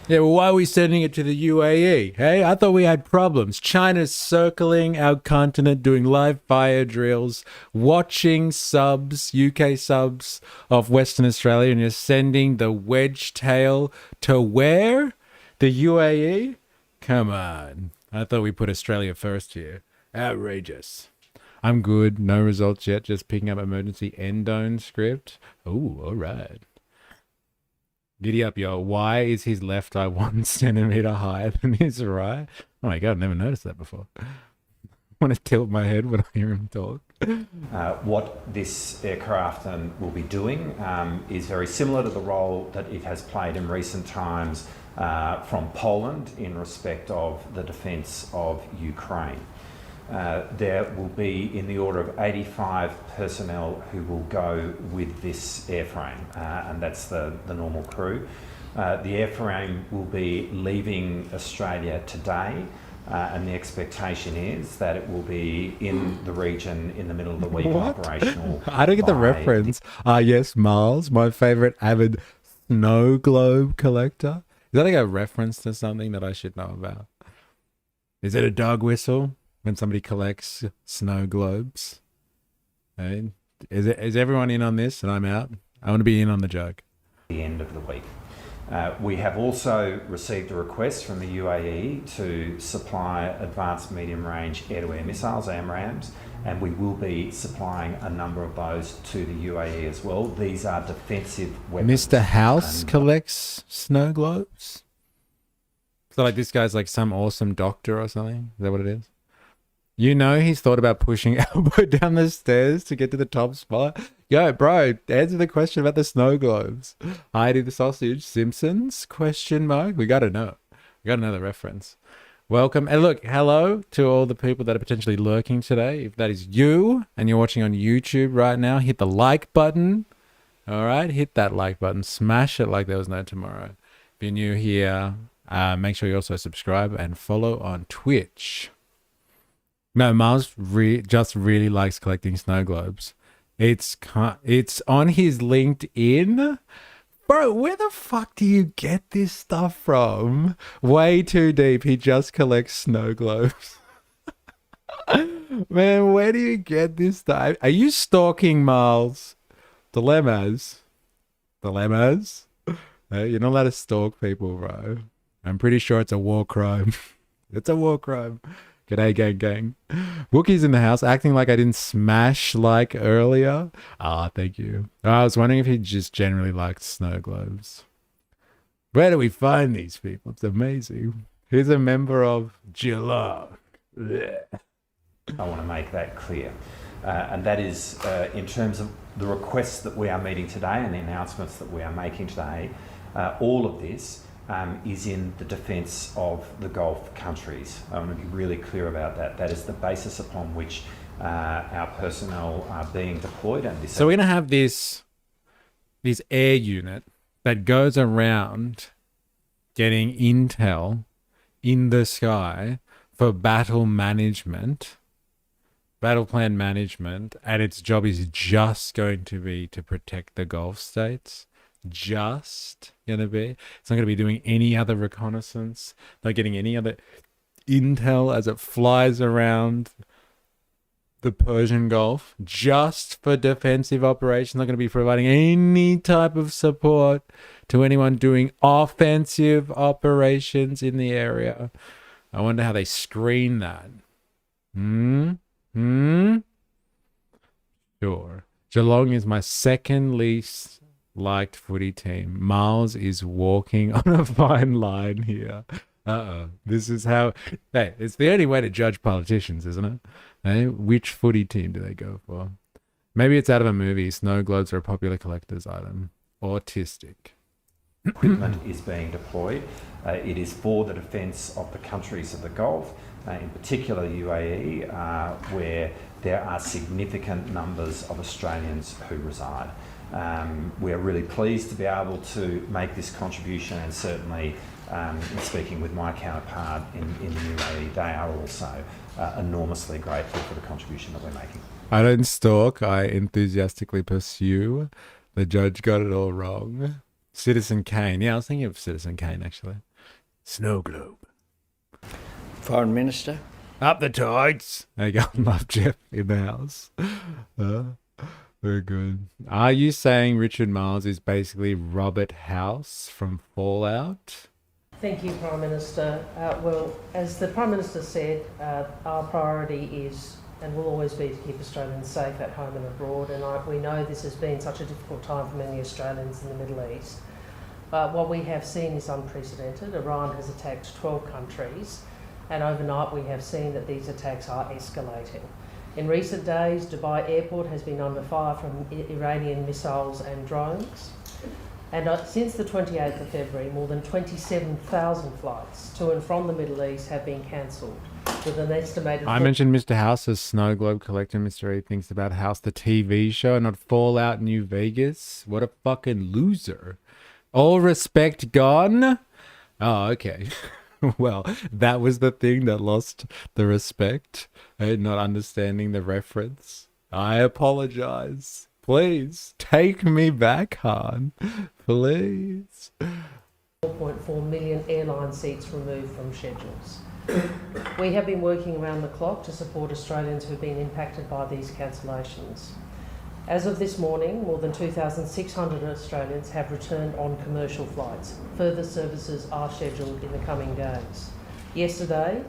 Yeah, well, why are we sending it to the UAE? Hey, I thought we had problems. China's circling our continent, doing live fire drills, watching subs, UK subs of Western Australia, and you're sending the wedge tail to where? The UAE? Come on. I thought we put Australia first here. Outrageous. I'm good. No results yet. Just picking up emergency endone script. Ooh, all right. Giddy up, yo. Why is his left eye 1 centimeter higher than his right? Oh my God, I've never noticed that before. I want to tilt my head when I hear him talk. What this aircraft will be doing is very similar to the role that it has played in recent times from Poland in respect of the defence of Ukraine. There will be in the order of 85 personnel who will go with this airframe, and that's the normal crew. The airframe will be leaving Australia today, and the expectation is that it will be in the region in the middle of the week operational. I don't get the reference. Yes, Miles, my favourite avid snow globe collector. Is that like a reference to something that I should know about? Is it a dog whistle? When somebody collects snow globes. Hey, is everyone in on this and I'm out? I want to be in on the joke. The end of the week. We have also received a request from the UAE to supply advanced medium-range air-to-air missiles, AMRAAMs, and we will be supplying a number of those to the UAE as well. These are defensive weapons. Mr. House collects snow globes? So like this guy's like some awesome doctor or something? Is that what it is? You know he's thought about pushing Elbow down the stairs to get to the top spot. Yo, bro, answer the question about the snow globes. Heidi the Sausage, Simpsons? Question mark. We gotta know. We gotta know the reference. Welcome. And look, hello to all the people that are potentially lurking today. If that is you and you're watching on YouTube right now, hit the like button. All right, hit that like button. Smash it like there was no tomorrow. If you're new here, make sure you also subscribe and follow on Twitch. No, Miles just really likes collecting snow globes. It's on his LinkedIn. Bro, where the fuck do you get this stuff from? Way too deep. He just collects snow globes. Man, where do you get this stuff? Are you stalking Miles? Dilemmas? Hey, you're not allowed to stalk people, bro. I'm pretty sure it's a war crime. It's a war crime. G'day, gang. Wookie's in the house, acting like I didn't smash like earlier. Ah, thank you. I was wondering if he just generally liked snow globes. Where do we find these people? It's amazing. He's a member of Geelong. I want to make that clear. And that is in terms of the requests that we are meeting today and the announcements that we are making today, all of this is in the defence of the Gulf countries. I want to be really clear about that. That is the basis upon which our personnel are being deployed. And so we're going to have this air unit that goes around getting intel in the sky for battle management, battle plan management, and its job is just going to be to protect the Gulf states. Just gonna be. It's not gonna be doing any other reconnaissance, not getting any other intel as it flies around the Persian Gulf, just for defensive operations. Not gonna be providing any type of support to anyone doing offensive operations in the area. I wonder how they screen that. Sure. Geelong is my second least liked footy team. Miles is walking on a fine line here. This is how... Hey, it's the only way to judge politicians, isn't it? Hey, which footy team do they go for? Maybe it's out of a movie. Snow globes are a popular collector's item. Autistic. Equipment is being deployed. It is for the defence of the countries of the Gulf, in particular UAE, where there are significant numbers of Australians who reside. We are really pleased to be able to make this contribution, and certainly in speaking with my counterpart in the UAE, they are also enormously grateful for the contribution that we're making. I don't stalk, I enthusiastically pursue. The judge got it all wrong. Citizen Kane. Yeah, I was thinking of Citizen Kane, actually. Snow globe. Foreign Minister? Up the tides. There you go. Love Jeff in the house. Very good. Are you saying Richard Miles is basically Robert House from Fallout? Thank you, Prime Minister. Well, as the Prime Minister said, our priority is and will always be to keep Australians safe at home and abroad. And we know this has been such a difficult time for many Australians in the Middle East. What we have seen is unprecedented. Iran has attacked 12 countries, and overnight we have seen that these attacks are escalating. In recent days, Dubai Airport has been under fire from Iranian missiles and drones. And since the 28th of February, more than 27,000 flights to and from the Middle East have been cancelled, with an estimated... I mentioned Mr. House's snow globe collector. Mr. E thinks about House, the TV show, not Fallout New Vegas. What a fucking loser. All respect gone? Oh, okay. Well, that was the thing that lost the respect, not understanding the reference. I apologize. Please, take me back, Han. Please. 4.4 million airline seats removed from schedules. We have been working around the clock to support Australians who have been impacted by these cancellations. As of this morning, more than 2,600 Australians have returned on commercial flights. Further services are scheduled in the coming days. Yesterday,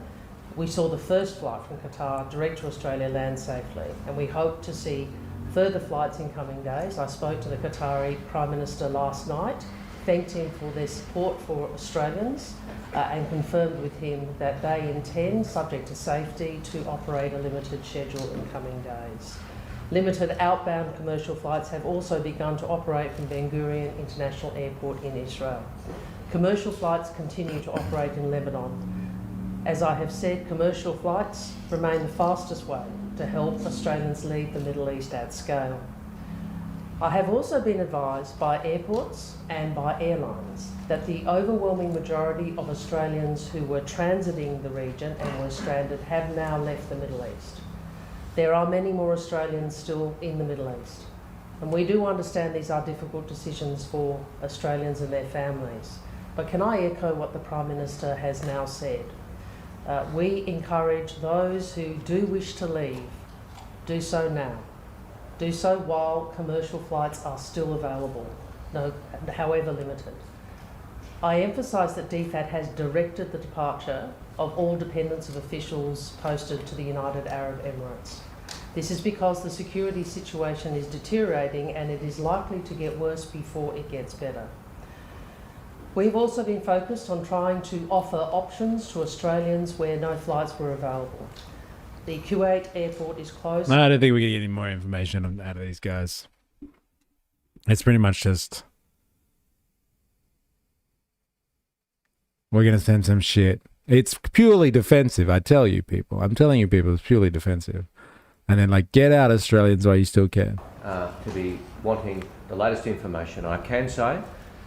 We saw the first flight from Qatar direct to Australia land safely, and we hope to see further flights in coming days. I spoke to the Qatari Prime Minister last night, thanked him for their support for Australians, and confirmed with him that they intend, subject to safety, to operate a limited schedule in coming days. Limited outbound commercial flights have also begun to operate from Ben Gurion International Airport in Israel. Commercial flights continue to operate in Lebanon. As I have said, commercial flights remain the fastest way to help Australians leave the Middle East at scale. I have also been advised by airports and by airlines that the overwhelming majority of Australians who were transiting the region and were stranded have now left the Middle East. There are many more Australians still in the Middle East, and we do understand these are difficult decisions for Australians and their families. But can I echo what the Prime Minister has now said? We encourage those who do wish to leave, do so now. Do so while commercial flights are still available, however limited. I emphasise that DFAT has directed the departure of all dependents of officials posted to the United Arab Emirates. This is because the security situation is deteriorating and it is likely to get worse before it gets better. We've also been focused on trying to offer options to Australians where no flights were available. The Kuwait airport is closed. No, I don't think we can get any more information out of these guys. It's pretty much just, we're going to send some shit. It's purely defensive, I tell you people. I'm telling you people, it's purely defensive. And then, like, get out Australians while you still can. To be wanting the latest information, I can say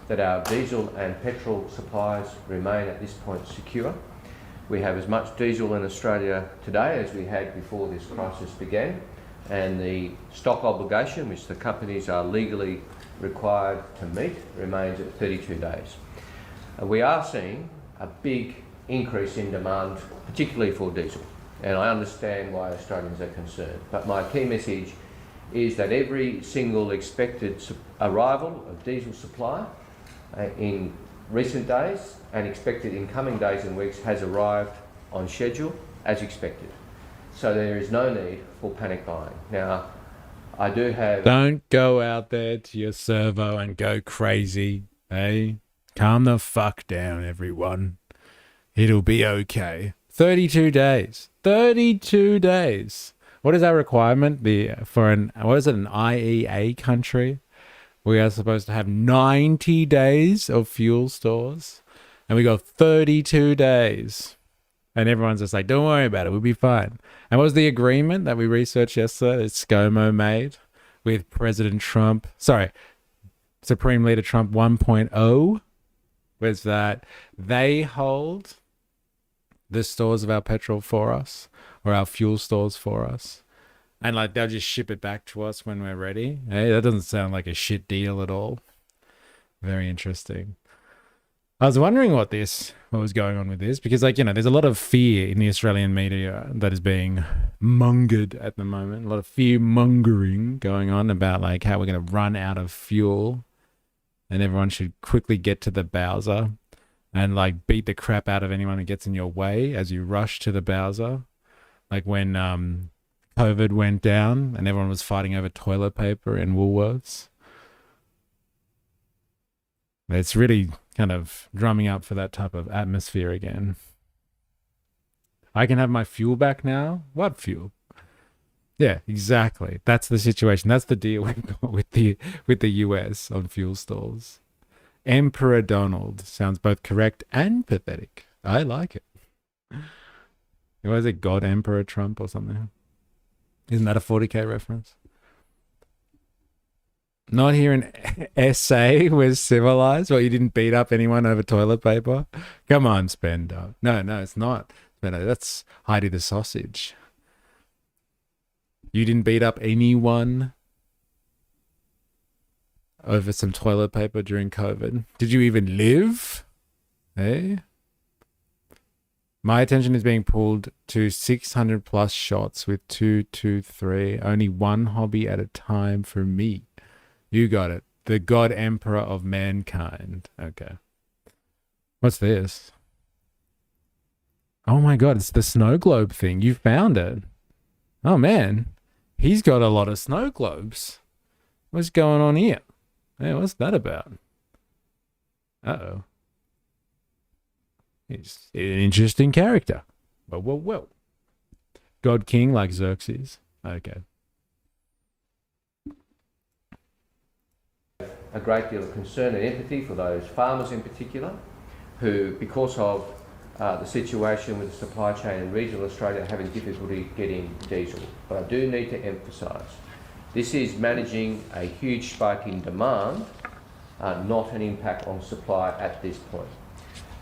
that our diesel and petrol supplies remain at this point secure. We have as much diesel in Australia today as we had before this crisis began, and the stock obligation, which the companies are legally required to meet, remains at 32 days. We are seeing a big increase in demand, particularly for diesel, and I understand why Australians are concerned. But my key message is that every single expected arrival of diesel supply in recent days and expected in coming days and weeks has arrived on schedule as expected. So there is no need for panic buying. Now, I do have... Don't go out there to your servo and go crazy, eh? Calm the fuck down, everyone. It'll be okay. 32 days. 32 days. What is our requirement? For an IEA country? We are supposed to have 90 days of fuel stores, and we go 32 days. And everyone's just like, don't worry about it, we'll be fine. And what was the agreement that we researched yesterday that ScoMo made with President Trump? Sorry, Supreme Leader Trump 1.0 was that they hold the stores of our petrol for us, or our fuel stores for us. And like they'll just ship it back to us when we're ready. Hey, that doesn't sound like a shit deal at all. Very interesting. I was wondering what was going on with this, because like, you know, there's a lot of fear in the Australian media that is being mongered at the moment. A lot of fear mongering going on about like how we're going to run out of fuel and everyone should quickly get to the Bowser and like beat the crap out of anyone who gets in your way as you rush to the Bowser. Like when COVID went down and everyone was fighting over toilet paper in Woolworths. It's really kind of drumming up for that type of atmosphere again. I can have my fuel back now? What fuel? Yeah, exactly. That's the situation. That's the deal we've got with the US on fuel stalls. Emperor Donald sounds both correct and pathetic. I like it. Was it God Emperor Trump or something? Isn't that a 40K reference? Not here in SA was civilized. Well, you didn't beat up anyone over toilet paper. Come on, Spender. No, it's not Spender. That's Heidi the sausage. You didn't beat up anyone over some toilet paper during COVID. Did you even live? Eh? My attention is being pulled to 600 plus shots with 223. Only one hobby at a time for me. You got it. The God Emperor of Mankind. Okay. What's this? Oh my God, it's the snow globe thing. You found it. Oh man, he's got a lot of snow globes. What's going on here? Hey, what's that about? Uh-oh. He's an interesting character. Well. God King like Xerxes. Okay. A great deal of concern and empathy for those farmers in particular who, because of the situation with the supply chain in regional Australia, are having difficulty getting diesel. But I do need to emphasise, this is managing a huge spike in demand, not an impact on supply at this point.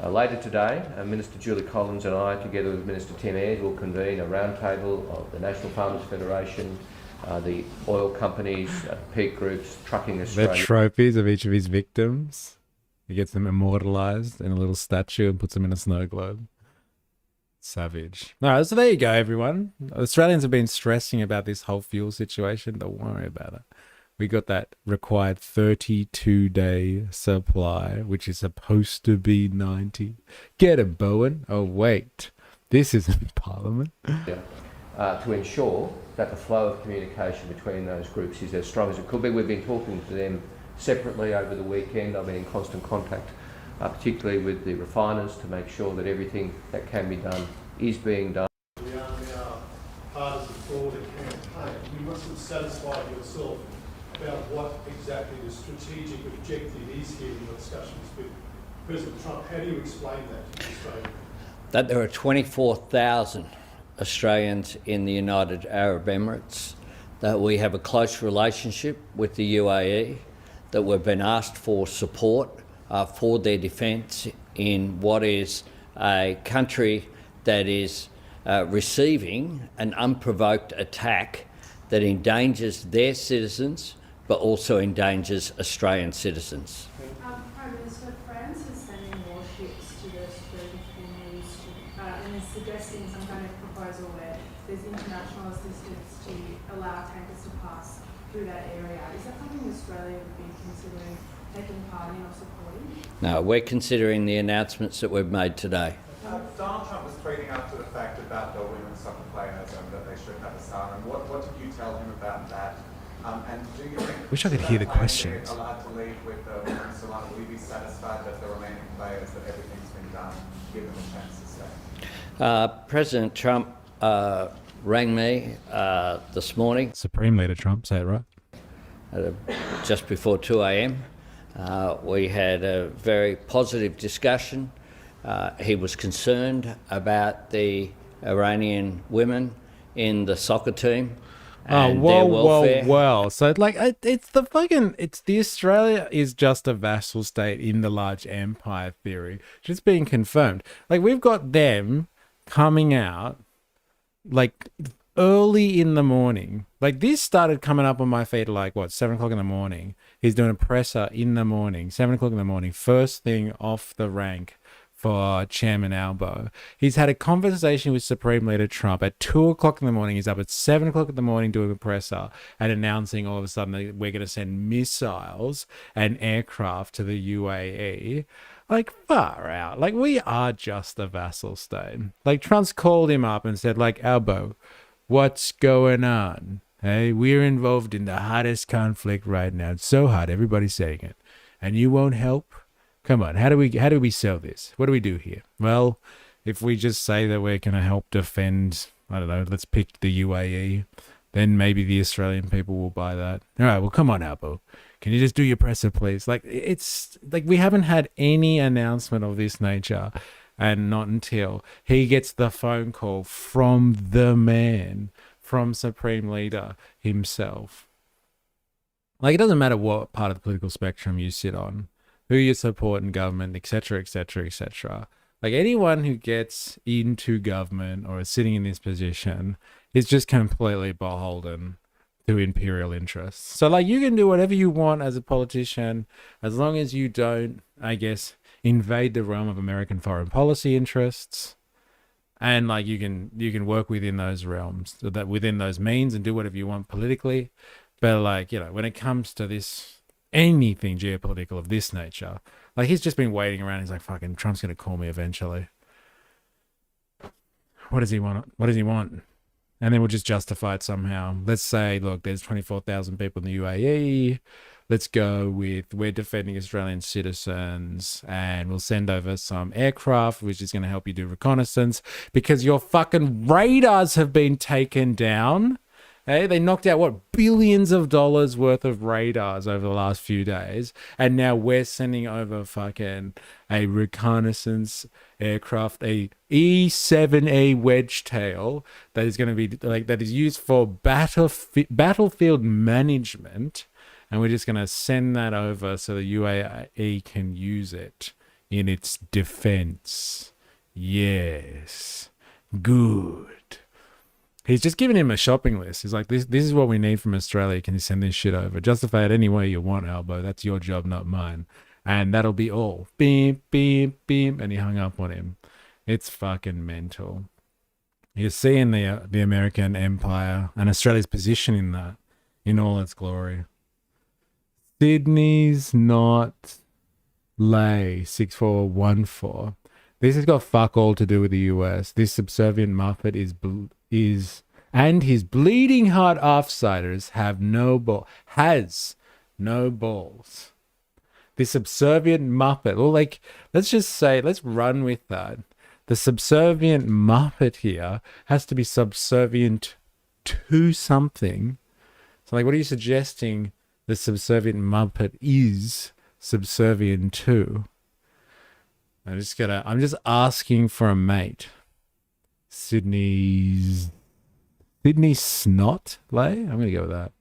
Later today, Minister Julie Collins and I, together with Minister Tim Ayres, will convene a roundtable of the National Farmers Federation, the oil companies, peak groups, Trucking Australia. The trophies of each of his victims. He gets them immortalised in a little statue and puts them in a snow globe. Savage. All right, so there you go, everyone. Australians have been stressing about this whole fuel situation. Don't worry about it. We got that required 32-day supply, which is supposed to be 90. Get it, Bowen. Oh, wait. This isn't Parliament. To ensure that the flow of communication between those groups is as strong as it could be. We've been talking to them separately over the weekend. I've been in constant contact, particularly with the refiners, to make sure that everything that can be done is being done. We are now part of the broader campaign. You must have satisfied yourself about what exactly the strategic objective is here in your discussions with President Trump. How do you explain that to Australia? That there are 24,000 Australians in the United Arab Emirates, that we have a close relationship with the UAE, that we've been asked for support for their defence in what is a country that is receiving an unprovoked attack that endangers their citizens but also endangers Australian citizens. Prime Minister, France is sending warships to the Strait of Hormuz and is suggesting some kind of proposal where there's international assistance to allow tankers to pass through that area. Is that something Australia would be considering taking part in or supporting? No, we're considering the announcements that we've made today. Donald Trump was tweeting after the fact about the women's soccer players and that they should have a son. And what did you tell him about that? And do you think Wish I could hear the questions. allowed to leave with the women's salon? Will you be satisfied that the remaining players, that everything's been done, give them a chance to stay? President Trump rang me this morning. Supreme Leader Trump, say it right. Just before 2 a.m. We had a very positive discussion. He was concerned about the Iranian women in the soccer team and their welfare. Whoa. So, like, it's the Australia is just a vassal state in the large empire theory. Just being confirmed. Like, we've got them coming out, like, early in the morning. Like, this started coming up on my feed, like, 7 o'clock in the morning. He's doing a presser in the morning, 7 o'clock in the morning, first thing off the rank for Chairman Albo. He's had a conversation with Supreme Leader Trump at 2 o'clock in the morning. He's up at 7 o'clock in the morning doing a presser and announcing all of a sudden that we're going to send missiles and aircraft to the UAE. Like, far out. Like, we are just a vassal state. Like, Trump's called him up and said, like, Albo, what's going on? Hey, we're involved in the hottest conflict right now. It's so hot, everybody's saying it. And you won't help? Come on, how do we sell this? What do we do here? Well, if we just say that we're going to help defend, I don't know, let's pick the UAE, then maybe the Australian people will buy that. All right, well, come on, Albo. Can you just do your presser, please? Like, it's like we haven't had any announcement of this nature, and not until he gets the phone call from the man, from Supreme Leader himself. Like, it doesn't matter what part of the political spectrum you sit on, who you support in government, etc., etc., etc. Like, anyone who gets into government or is sitting in this position is just completely beholden to imperial interests. So, like, you can do whatever you want as a politician, as long as you don't, I guess, invade the realm of American foreign policy interests. And, like, you can work within those realms, so that within those means, and do whatever you want politically. But, like, you know, when it comes to this, anything geopolitical of this nature, like, he's just been waiting around. He's like, fucking Trump's going to call me eventually. What does he want? What does he want? And then we'll just justify it somehow. Let's say, look, there's 24,000 people in the UAE. Let's go with we're defending Australian citizens and we'll send over some aircraft, which is going to help you do reconnaissance because your fucking radars have been taken down. Hey, they knocked out what billions of dollars worth of radars over the last few days, and now we're sending over fucking a reconnaissance aircraft, a E-7A Wedgetail that is going to be like that is used for battlefield management, and we're just going to send that over so the UAE can use it in its defense. Yes, good. He's just giving him a shopping list. He's like, this is what we need from Australia. Can you send this shit over? Justify it any way you want, Albo. That's your job, not mine. And that'll be all. Beep, beep, beep. And he hung up on him. It's fucking mental. You're seeing the American empire and Australia's position in that in all its glory. Sydney's not lay 6414. This has got fuck all to do with the US. This subservient muppet is and his bleeding heart offsiders has no balls. This subservient muppet, well, like, let's just say, let's run with that. The subservient muppet here has to be subservient to something. So, like, what are you suggesting the subservient muppet is subservient to? I'm just asking for a mate. Sydney Snot Lay? I'm going to go with that.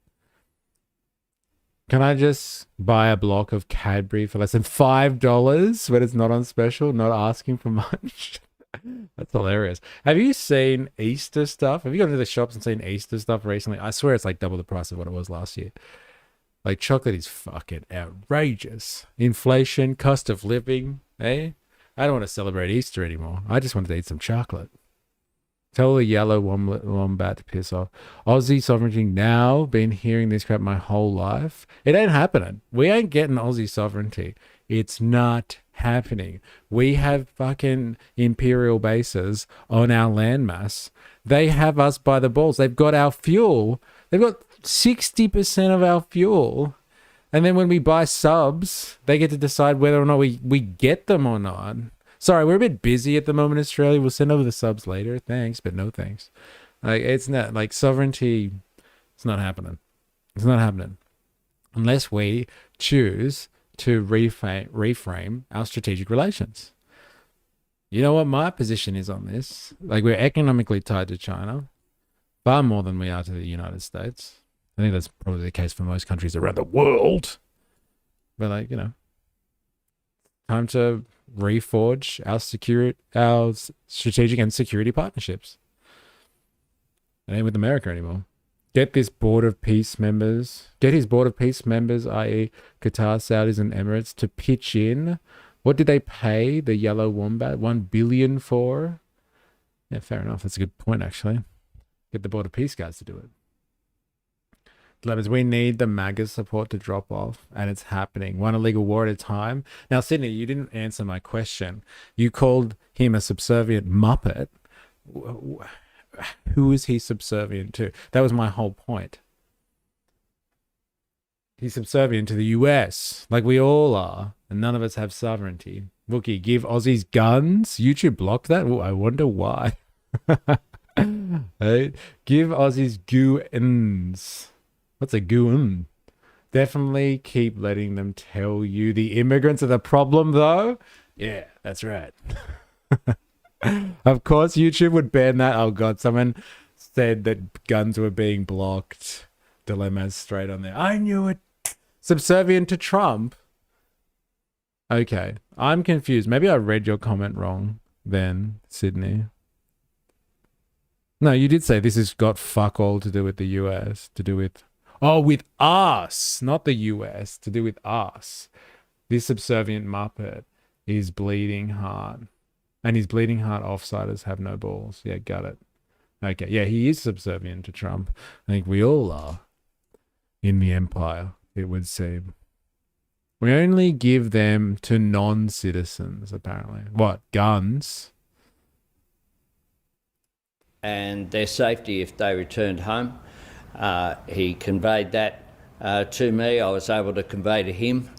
Can I just buy a block of Cadbury for less than $5 when it's not on special? Not asking for much. That's hilarious. Have you seen Easter stuff? Have you gone to the shops and seen Easter stuff recently? I swear it's like double the price of what it was last year. Like, chocolate is fucking outrageous. Inflation, cost of living, eh? I don't want to celebrate Easter anymore. I just wanted to eat some chocolate. Tell the yellow wombat to piss off. Aussie sovereignty now. Been hearing this crap my whole life. It ain't happening. We ain't getting Aussie sovereignty. It's not happening. We have fucking imperial bases on our landmass. They have us by the balls. They've got our fuel. They've got 60% of our fuel. And then when we buy subs, they get to decide whether or not we get them or not. Sorry, we're a bit busy at the moment, Australia. We'll send over the subs later. Thanks, but no thanks. Like, it's not like sovereignty. It's not happening. It's not happening unless we choose to reframe our strategic relations. You know what my position is on this? Like, we're economically tied to China far more than we are to the United States. I think that's probably the case for most countries around the world. But, like, you know, time to reforge our strategic and security partnerships. It ain't with America anymore. Get his board of peace members, i.e. Qatar, Saudis, and Emirates, to pitch in. What did they pay the yellow wombat? $1 billion for? Yeah, fair enough. That's a good point, actually. Get the board of peace guys to do it. Lovers, we need the MAGA support to drop off, and it's happening. One illegal war at a time. Now, Sydney, you didn't answer my question. You called him a subservient muppet. Who is he subservient to? That was my whole point. He's subservient to the US, like we all are, and none of us have sovereignty. Wookie, give Aussies guns? YouTube blocked that? Ooh, I wonder why. Hey, give Aussies guns. What's a goon? Definitely keep letting them tell you the immigrants are the problem, though. Yeah, that's right. Of course, YouTube would ban that. Oh, God, someone said that guns were being blocked. Dilemma's straight on there. I knew it. Subservient to Trump. Okay, I'm confused. Maybe I read your comment wrong then, Sydney. No, you did say this has got fuck all to do with the US, to do with... Oh, with us, not the US, to do with us. This subservient muppet is bleeding heart. And his bleeding heart offsiders have no balls. Yeah, got it. Okay, yeah, he is subservient to Trump. I think we all are in the empire, it would seem. We only give them to non-citizens, apparently. What, guns? and their safety if they returned home. He conveyed that to me. I was able to convey to him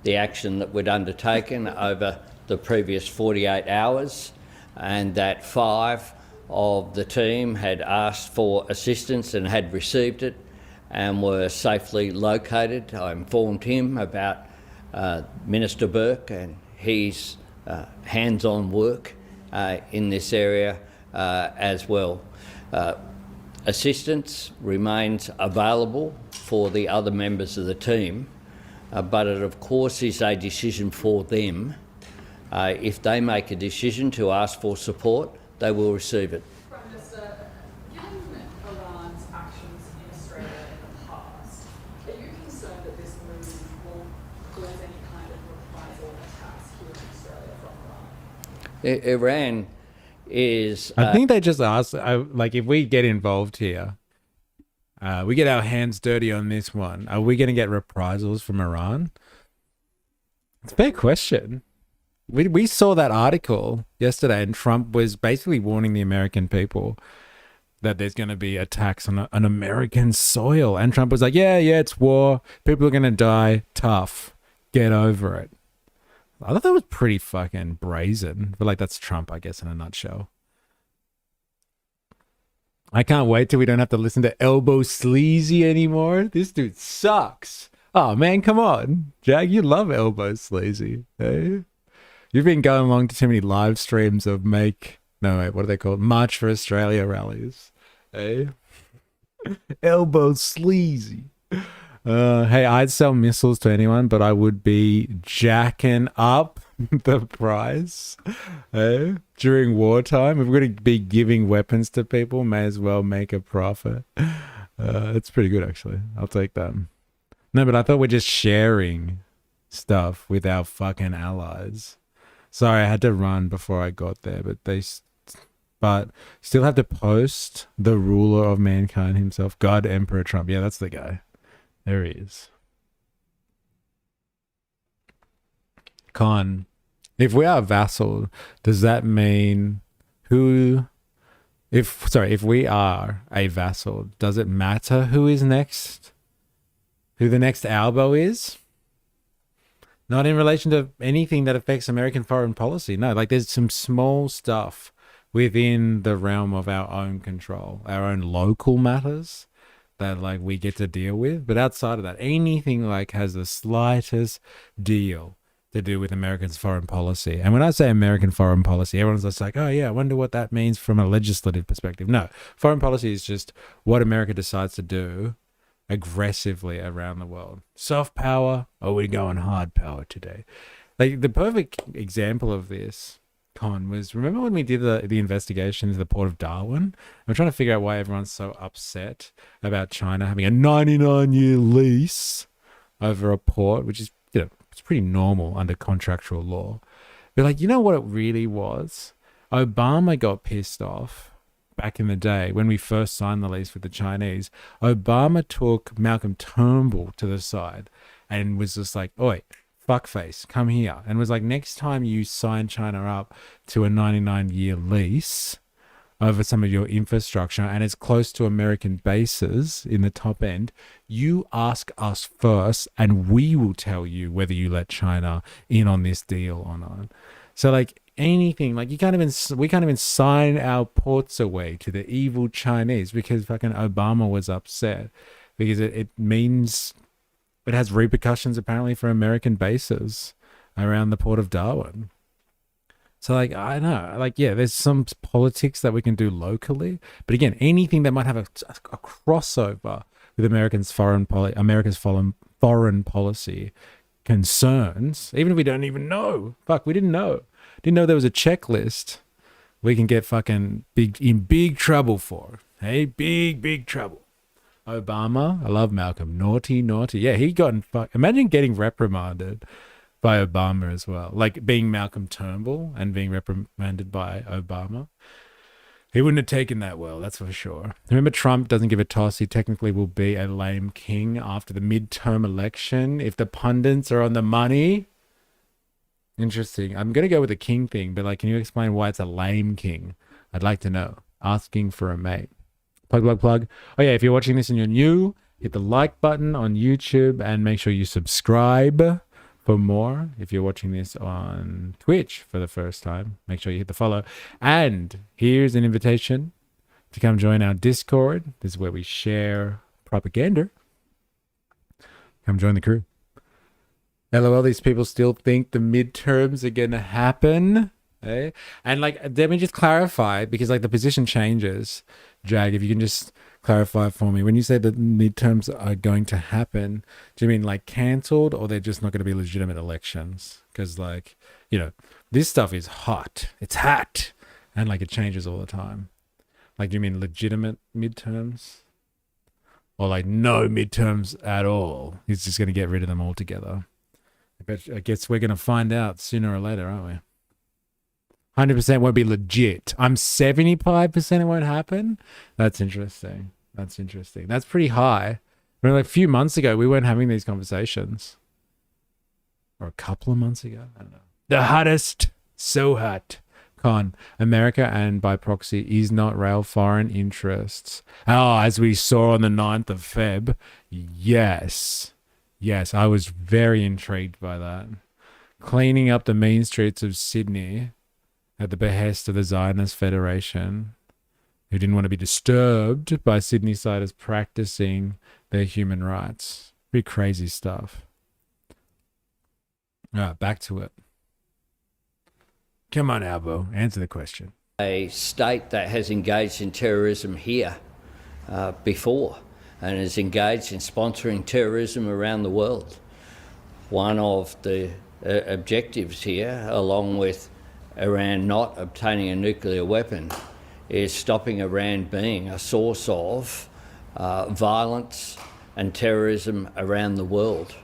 the action that we'd undertaken over the previous 48 hours, and that 5 of the team had asked for assistance and had received it and were safely located. I informed him about Minister Burke and his hands-on work in this area as well. Assistance remains available for the other members of the team, but it of course is a decision for them. If they make a decision to ask for support, they will receive it. Prime Minister, given Iran's actions in Australia in the past, are you concerned that this move will cause any kind of reprisal attacks here in Australia from Iran? Iran is... I think they just asked, like, if we get involved here, we get our hands dirty on this one, are we going to get reprisals from Iran? It's a fair question. We saw that article yesterday, and Trump was basically warning the American people that there's going to be attacks on American soil. And Trump was like, yeah, it's war. People are going to die. Tough. Get over it. I thought that was pretty fucking brazen. But like, that's Trump, I guess, in a nutshell. I can't wait till we don't have to listen to Elbow Sleazy anymore. This dude sucks. Oh, man, come on. Jag, you love Elbow Sleazy. Hey? You've been going along to too many live streams of what are they called? March for Australia rallies. Hey? Elbow Sleazy. Hey, I'd sell missiles to anyone, but I would be jacking up the price. Hey? During wartime, if we're going to be giving weapons to people, may as well make a profit. It's pretty good, actually. I'll take that. No, but I thought we're just sharing stuff with our fucking allies. Sorry, I had to run before I got there, but still have to post the ruler of mankind himself, God Emperor Trump. Yeah, that's the guy. There he is. Con, if we are a vassal, does that mean if we are a vassal, does it matter who is next? Who the next Albo is? Not in relation to anything that affects American foreign policy. No, like there's some small stuff within the realm of our own control, our own local matters that like we get to deal with. But outside of that, anything like has the slightest deal to do with Americans' foreign policy. And when I say American foreign policy, everyone's just like, oh yeah, I wonder what that means from a legislative perspective. No, foreign policy is just what America decides to do aggressively around the world. Soft power, or we're going hard power today. Like the perfect example of this, Con, was remember when we did the investigation into the port of Darwin? I'm trying to figure out why everyone's so upset about China having a 99-year lease over a port, which is, it's pretty normal under contractual law. But like, you know what it really was? Obama got pissed off back in the day when we first signed the lease with the Chinese. Obama took Malcolm Turnbull to the side and was just like, oi, fuckface, come here. And was like, next time you sign China up to a 99-year lease over some of your infrastructure and it's close to American bases in the top end, you ask us first and we will tell you whether you let China in on this deal or not. So like, anything, like we can't even sign our ports away to the evil Chinese because fucking Obama was upset because it means it has repercussions apparently for American bases around the port of Darwin. So like, I know, like, yeah, there's some politics that we can do locally, but again, anything that might have a crossover with America's foreign policy concerns, even if we don't even know, we didn't know there was a checklist we can get fucking big trouble for. Hey, big trouble. Obama, I love Malcolm. Naughty. Yeah, he got imagine getting reprimanded by Obama as well. Like being Malcolm Turnbull and being reprimanded by Obama. He wouldn't have taken that well, that's for sure. Remember, Trump doesn't give a toss. He technically will be a lame king after the midterm election if the pundits are on the money. Interesting. I'm going to go with the king thing, but like, can you explain why it's a lame king? I'd like to know. asking for a mate. Plug, plug, plug. Oh yeah, if you're watching this and you're new, hit the like button on YouTube and make sure you subscribe for more. If you're watching this on Twitch for the first time, make sure you hit the follow. And here's an invitation to come join our Discord. This is where we share propaganda. Come join the crew. LOL, these people still think the midterms are going to happen. Eh? And like, let me just clarify, because like the position changes. Jag, if you can just clarify for me. When you say that midterms are going to happen, do you mean like cancelled, or they're just not going to be legitimate elections? Because like, you know, this stuff is hot. It's hot. And like it changes all the time. Like, do you mean legitimate midterms? Or like no midterms at all? He's just going to get rid of them altogether. I guess we're going to find out sooner or later, aren't we? 100% won't be legit. I'm 75% it won't happen. That's interesting. That's interesting. That's pretty high. I mean, like a few months ago, we weren't having these conversations. Or a couple of months ago. I don't know. The hottest. So hot. Con. America and by proxy is not rail foreign interests. Oh, as we saw on the 9th of Feb. Yes. Yes, I was very intrigued by that. Cleaning up the mean streets of Sydney at the behest of the Zionist Federation, who didn't want to be disturbed by Sydneysiders practicing their human rights. Pretty crazy stuff. All right, back to it. Come on, Albo, answer the question. A state that has engaged in terrorism here before, and is engaged in sponsoring terrorism around the world. One of the objectives here, along with Iran not obtaining a nuclear weapon, is stopping Iran being a source of violence and terrorism around the world.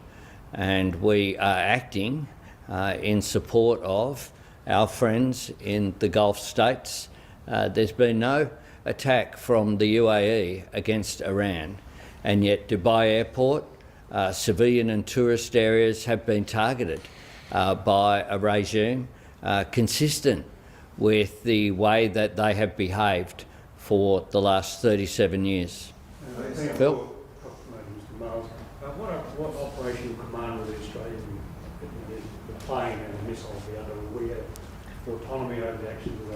And we are acting in support of our friends in the Gulf states. There's been no attack from the UAE against Iran, and yet Dubai Airport, civilian and tourist areas have been targeted by a regime consistent with the way that they have behaved for the last 37 years. Phil? Mr. Miles, what operational command with the Australian, the plane and the missile the other? We have autonomy over the actions of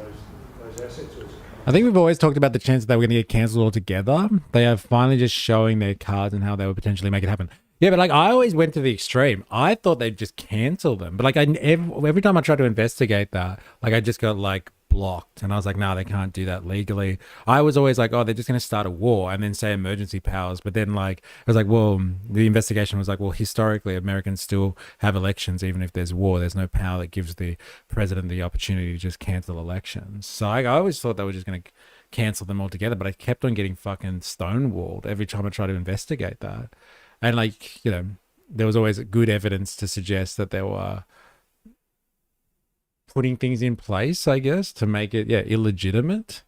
those assets? Or I think we've always talked about the chance that they were going to get cancelled altogether. They are finally just showing their cards and how they would potentially make it happen. Yeah, but like I always went to the extreme. I thought they'd just cancel them. But like every time I tried to investigate that, like I just got like blocked. And I was like, no, they can't do that legally. I was always like, oh, they're just going to start a war and then say emergency powers. But then like, I was like, well, the investigation was like, well, historically, Americans still have elections, even if there's war. There's no power that gives the president the opportunity to just cancel elections. So I always thought they were just going to cancel them altogether. But I kept on getting fucking stonewalled every time I tried to investigate that. And like, you know, there was always good evidence to suggest that they were putting things in place, I guess, to make it, illegitimate.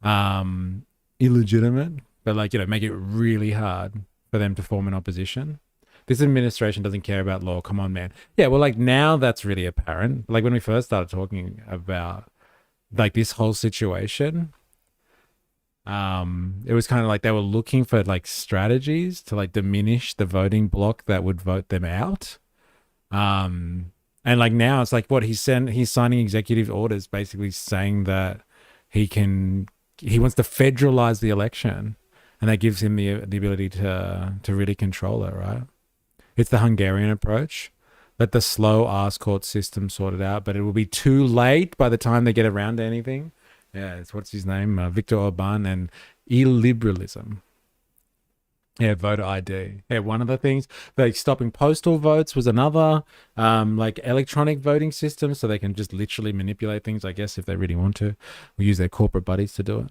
Illegitimate, but like, you know, make it really hard for them to form an opposition. This administration doesn't care about law. Come on, man. Yeah, well, like now that's really apparent. Like when we first started talking about like this whole situation, it was kind of like they were looking for like strategies to like diminish the voting bloc that would vote them out. And like now it's like what he's signing executive orders basically saying that he wants to federalize the election, and that gives him the ability to really control it, right? It's the Hungarian approach. Let the slow ass court system sort it out, but it will be too late by the time they get around to anything. Yeah, it's what's his name? Viktor Orban and illiberalism. Yeah, voter ID. Yeah, one of the things. Like stopping postal votes was another. Like electronic voting systems, so they can just literally manipulate things, I guess, if they really want to. We use their corporate buddies to do it.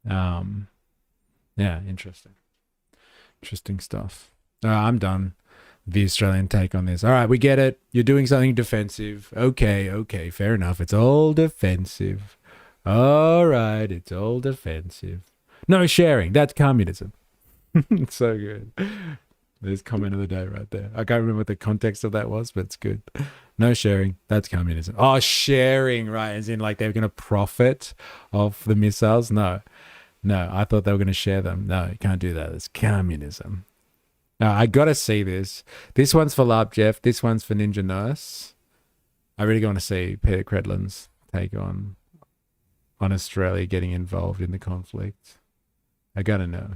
Yeah, interesting. Interesting stuff. I'm done. The Australian take on this. All right, we get it. You're doing something defensive. Okay, fair enough. It's all defensive. All right, it's all defensive. No sharing. That's communism. It's so good. There's comment of the day right there. I can't remember what the context of that was, but it's good. No sharing. That's communism. Oh, sharing, right? As in like they're going to profit off the missiles? No. No, I thought they were going to share them. No, you can't do that. It's communism. No, I got to see this. This one's for Lab Jeff. This one's for Ninja Nurse. I really want to see Peter Credlin's take on Australia getting involved in the conflict. I got to know.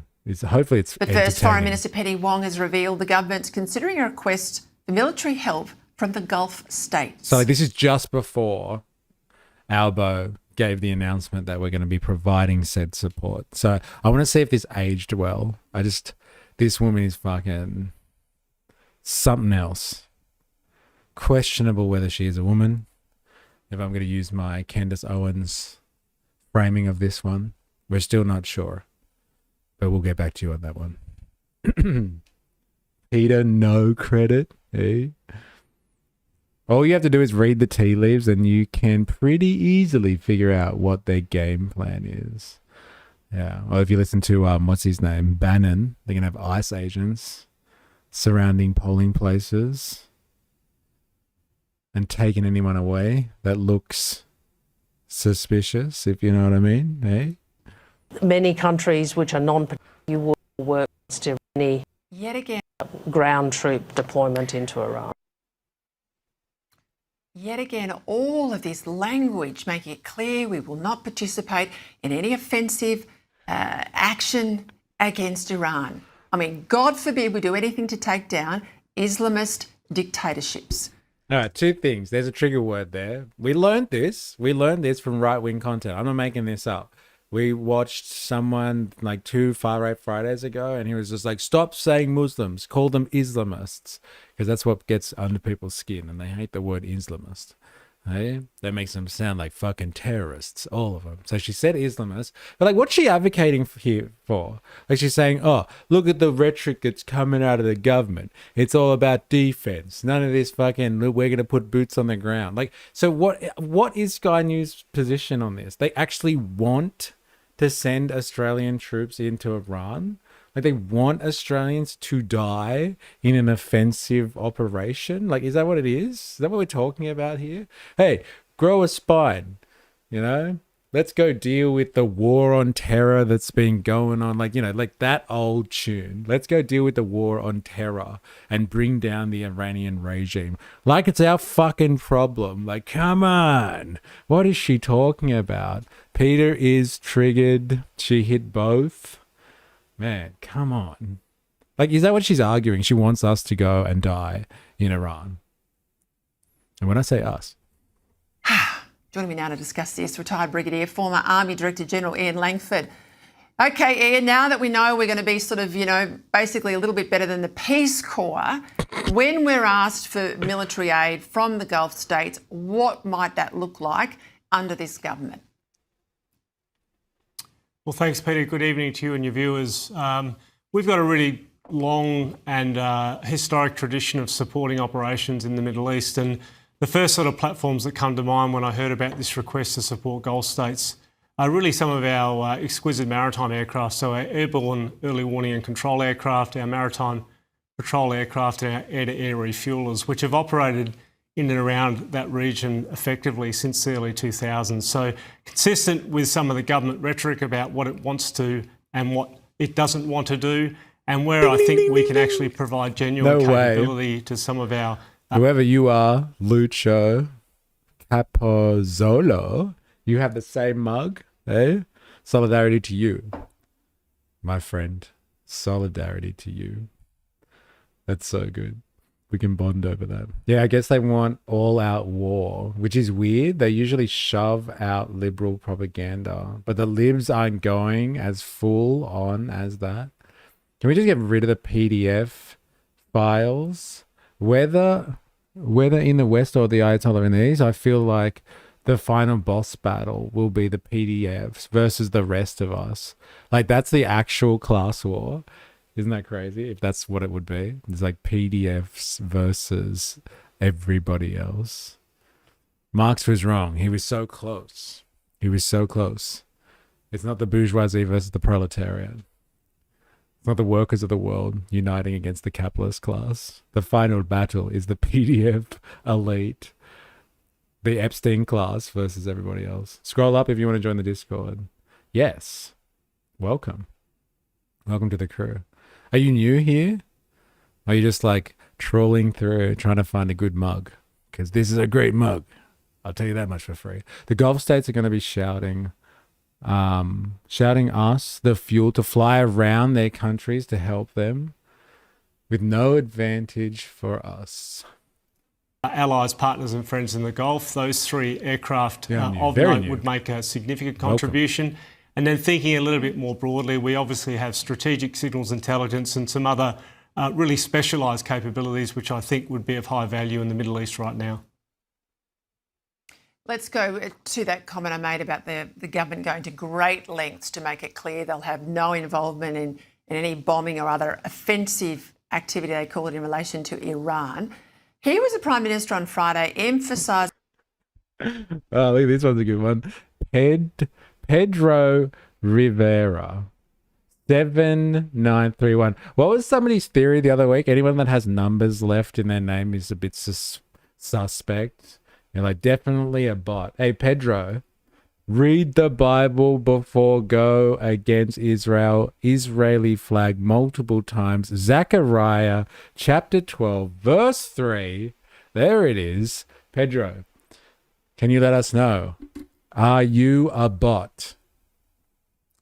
Hopefully it's But first, Foreign Minister Penny Wong has revealed the government's considering a request for military help from the Gulf states. So this is just before Albo gave the announcement that we're going to be providing said support. So I want to see if this aged well. This woman is fucking something else. Questionable whether she is a woman. If I'm going to use my Candace Owens framing of this one, we're still not sure. But we'll get back to you on that one. Peter, no credit. Hey. All you have to do is read the tea leaves and you can pretty easily figure out what their game plan is. Yeah. Or if you listen to, what's his name? Bannon, they're going to have ICE agents surrounding polling places and taking anyone away that looks suspicious, if you know what I mean. Hey? Many countries which are you will work to any Yet again. ground troop deployment into Iran. Yet again, all of this language making it clear we will not participate in any offensive action against Iran. I mean, God forbid we do anything to take down Islamist dictatorships. All right, two things. There's a trigger word there. We learned this. We learned this from right-wing content. I'm not making this up. We watched someone like 2 Far-Right Fridays ago, and he was just like, stop saying Muslims, call them Islamists, because that's what gets under people's skin, and they hate the word Islamist. Hey? That makes them sound like fucking terrorists, all of them. So she said Islamist, but like, what's she advocating here for? Like, she's saying, oh, look at the rhetoric that's coming out of the government. It's all about defense. None of this fucking, we're going to put boots on the ground. Like, so what is Sky News' position on this? They actually want to send Australian troops into Iran? Like, they want Australians to die in an offensive operation? Like, is that what it is? Is that what we're talking about here? Hey, grow a spine, you know? Let's go deal with the war on terror that's been going on. Like, you know, like that old tune. Let's go deal with the war on terror and bring down the Iranian regime. Like it's our fucking problem. Like, come on. What is she talking about? Peter is triggered. She hit both. Man, come on. Like, is that what she's arguing? She wants us to go and die in Iran. And when I say us. Joining me now to discuss this, retired Brigadier, former Army Director General Ian Langford. Okay, Ian, now that we know we're going to be sort of, you know, basically a little bit better than the Peace Corps, when we're asked for military aid from the Gulf states, what might that look like under this government? Well, thanks, Peter. Good evening to you and your viewers. We've got a really long and historic tradition of supporting operations in the Middle East, and the first sort of platforms that come to mind when I heard about this request to support Gulf states are really some of our exquisite maritime aircraft, so our airborne early warning and control aircraft, our maritime patrol aircraft and our air-to-air refuelers, which have operated in and around that region effectively since the early 2000s. So consistent with some of the government rhetoric about what it wants to and what it doesn't want to do, and where I think we can actually provide genuine capability to some of our... Whoever you are, Lucho Capozzolo, you have the same mug, eh? Solidarity to you, my friend. Solidarity to you. That's so good. We can bond over that. Yeah, I guess they want all-out war, which is weird. They usually shove out liberal propaganda, but the libs aren't going as full on as that. Can we just get rid of the PDF files? Whether in the West or the Ayatollah in the East, I feel like the final boss battle will be the PDFs versus the rest of us. Like, that's the actual class war. Isn't that crazy? If that's what it would be. It's like PDFs versus everybody else. Marx was wrong. He was so close. He was so close. It's not the bourgeoisie versus the proletariat. It's not the workers of the world uniting against the capitalist class. The final battle is the PDF elite, the Epstein class versus everybody else. Scroll up if you want to join the Discord. Yes. Welcome. Welcome to the crew. Are you new here? Are you just like trawling through trying to find a good mug? Because this is a great mug. I'll tell you that much for free. The Gulf states are going to be shouting us the fuel to fly around their countries to help them with no advantage for us. Allies, partners and friends in the Gulf, those 3 aircraft of Very note new. would make a significant contribution. And then thinking a little bit more broadly, we obviously have strategic signals intelligence and some other really specialised capabilities, which I think would be of high value in the Middle East right now. Let's go to that comment I made about the government going to great lengths to make it clear they'll have no involvement in any bombing or other offensive activity, they call it, in relation to Iran. Here was the Prime Minister on Friday emphasising... Oh, look, this one's a good one. Pedro Rivera, 7931. What was somebody's theory the other week? Anyone that has numbers left in their name is a bit suspect. You're like, definitely a bot. Hey, Pedro, read the Bible before go against Israel. Israeli flag multiple times. Zechariah chapter 12, verse 3. There it is. Pedro, can you let us know? Are you a bot?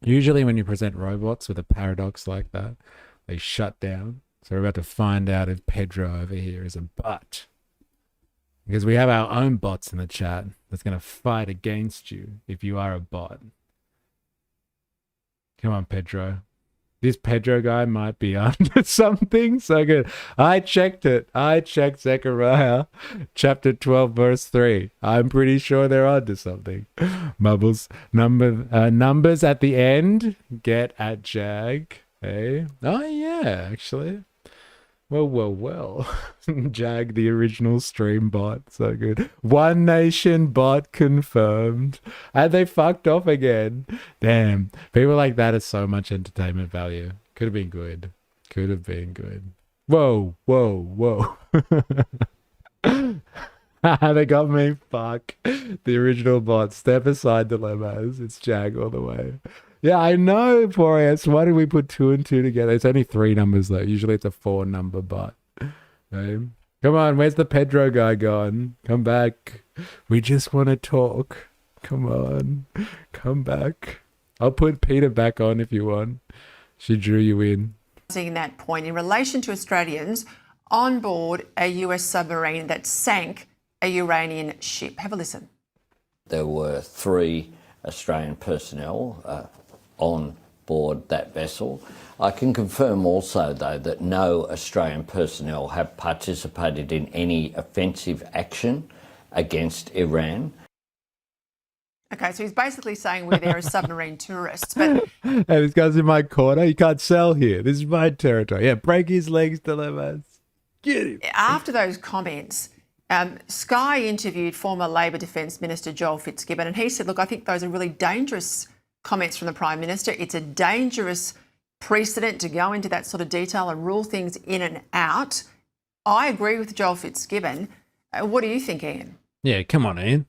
Usually when you present robots with a paradox like that, they shut down. So we're about to find out if Pedro over here is a bot. Because we have our own bots in the chat that's going to fight against you if you are a bot. Come on, Pedro. This Pedro guy might be onto something so good. I checked it. I checked Zechariah chapter 12, verse 3. I'm pretty sure they're onto something. Bubbles. Numbers at the end. Get at Jag. Hey. Oh, yeah, actually. Well. Jag, the original stream bot. So good. One Nation bot confirmed. And they fucked off again. Damn. People like that are so much entertainment value. Could have been good. Could have been good. Whoa. They got me. Fuck. The original bot. Step aside dilemmas. It's Jag all the way. Yeah, I know, Boreas. Why did we put 2 and 2 together? It's only 3 numbers, though. Usually it's a 4-number bot. Okay. Come on, where's the Pedro guy gone? Come back. We just want to talk. Come on. Come back. I'll put Peter back on if you want. She drew you in. Seeing that point in relation to Australians on board a US submarine that sank a Iranian ship. Have a listen. There were 3 Australian personnel on board that vessel. I can confirm also, though, that no Australian personnel have participated in any offensive action against Iran. Okay, so he's basically saying we're there as submarine tourists. But Hey, this guy's in my corner. You can't sell here. This is my territory. Yeah, break his legs, dilemmas. Get him. after those comments, Sky interviewed former Labor Defence Minister Joel Fitzgibbon, and he said, look, I think those are really dangerous comments from the Prime Minister. It's a dangerous precedent to go into that sort of detail and rule things in and out. I agree with Joel Fitzgibbon. What do you think, Ian? Yeah, come on, Ian.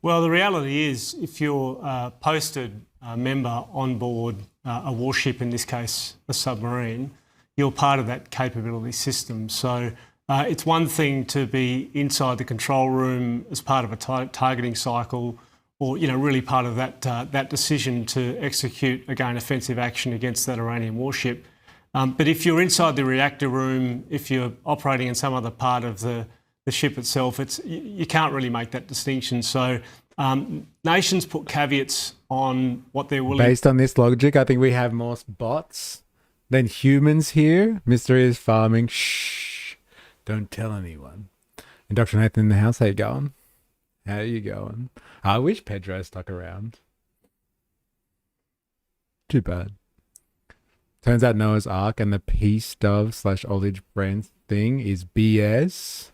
Well, the reality is if you're a posted member on board a warship, in this case a submarine, you're part of that capability system. So it's one thing to be inside the control room as part of a targeting cycle, or really part of that decision to execute, again, offensive action against that Iranian warship. But if you're inside the reactor room, if you're operating in some other part of the ship itself, you can't really make that distinction. So nations put caveats on what they're willing. Based on this logic, I think we have more bots than humans here. Mystery is farming. Shh. Don't tell anyone. And Dr. Nathan in the house, how you going? How you going? I wish Pedro stuck around. Too bad. Turns out Noah's Ark and the peace dove / olive branch thing is BS.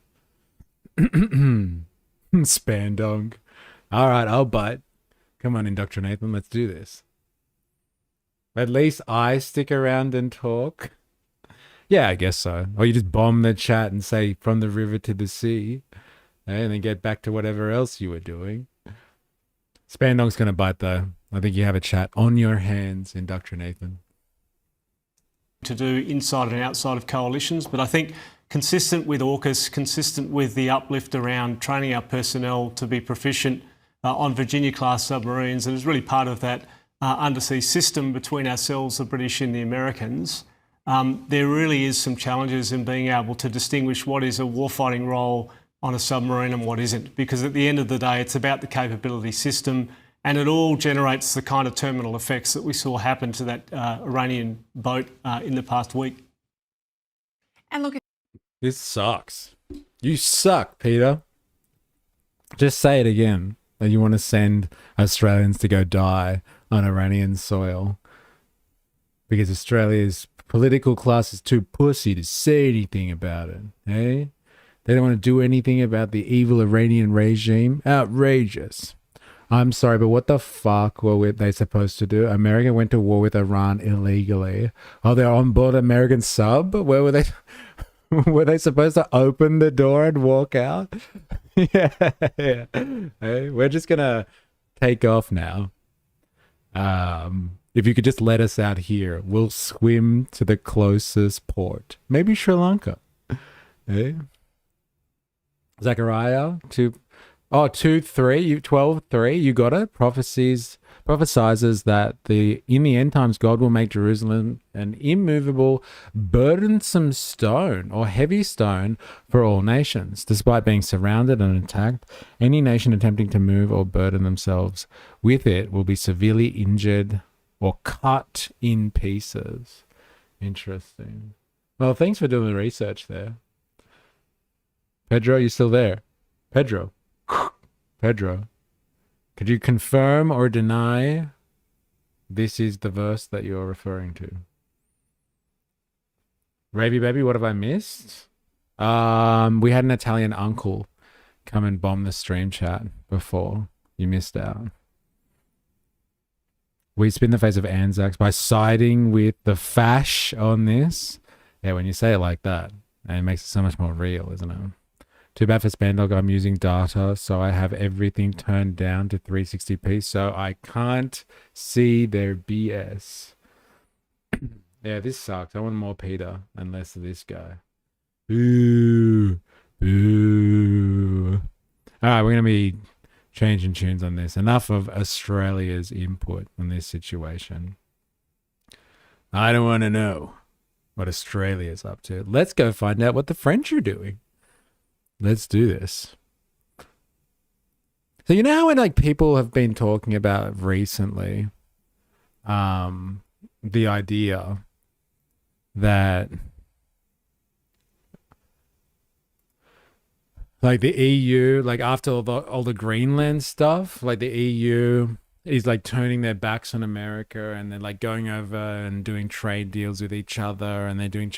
Spandong. All right, I'll bite. Come on, Indoctrinathan, let's do this. At least I stick around and talk. Yeah, I guess so. Or you just bomb the chat and say from the river to the sea, and then get back to whatever else you were doing. Spandong's gonna bite though. I think you have a chat on your hands in Dr. Nathan. To do inside and outside of coalitions, but I think consistent with AUKUS, consistent with the uplift around training our personnel to be proficient on Virginia-class submarines, and it's really part of that undersea system between ourselves, the British and the Americans. There really is some challenges in being able to distinguish what is a warfighting role on a submarine and what isn't, because at the end of the day, it's about the capability system, and it all generates the kind of terminal effects that we saw happen to that Iranian boat in the past week. And look, This sucks. You suck, Peter. Just say it again that you want to send Australians to go die on Iranian soil because Australia's political class is too pussy to say anything about it, eh? They don't want to do anything about the evil Iranian regime. Outrageous. I'm sorry, but what the fuck were they supposed to do? America went to war with Iran illegally. Oh, they're on board American sub? Where were they? Were they supposed to open the door and walk out? Yeah. Hey, we're just going to take off now. If you could just let us out here, we'll swim to the closest port. Maybe Sri Lanka. Hey? Zechariah 2:3, you got it. Prophesizes that in the end times God will make Jerusalem an immovable, burdensome stone or heavy stone for all nations. Despite being surrounded and attacked, any nation attempting to move or burden themselves with it will be severely injured or cut in pieces. Interesting. Well, thanks for doing the research there. Pedro, you still there? Pedro, could you confirm or deny this is the verse that you're referring to? Ravy baby, what have I missed? We had an Italian uncle come and bomb the stream chat before. You missed out. We spin the face of Anzacs by siding with the fash on this. Yeah, when you say it like that, it makes it so much more real, isn't it? Too bad for Spandog, I'm using data, so I have everything turned down to 360p, so I can't see their BS. Yeah, this sucks. I want more Peter and less of this guy. Ooh. All right, we're going to be changing tunes on this. Enough of Australia's input on this situation. I don't want to know what Australia's up to. Let's go find out what the French are doing. Let's do this. So you know how when people have been talking about recently, the idea that the EU, after all the Greenland stuff, the EU is turning their backs on America, and they're going over and doing trade deals with each other, and they're doing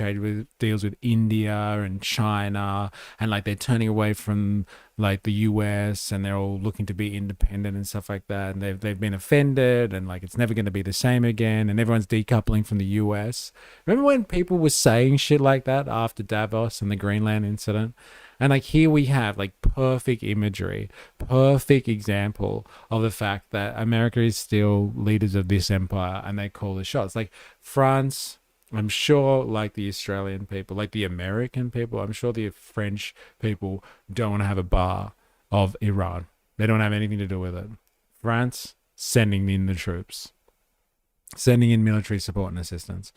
deals with India and China, and they're turning away from the US, and they're all looking to be independent and stuff like that, and they've been offended, and it's never going to be the same again, and everyone's decoupling from the US. Remember when people were saying shit like that after Davos and the Greenland incident? And here we have perfect imagery, perfect example of the fact that America is still leaders of this empire, and they call the shots. France, I'm sure the Australian people, the American people, I'm sure the French people don't want to have a bar of Iran. They don't have anything to do with it. France, sending in the troops, sending in military support and assistance.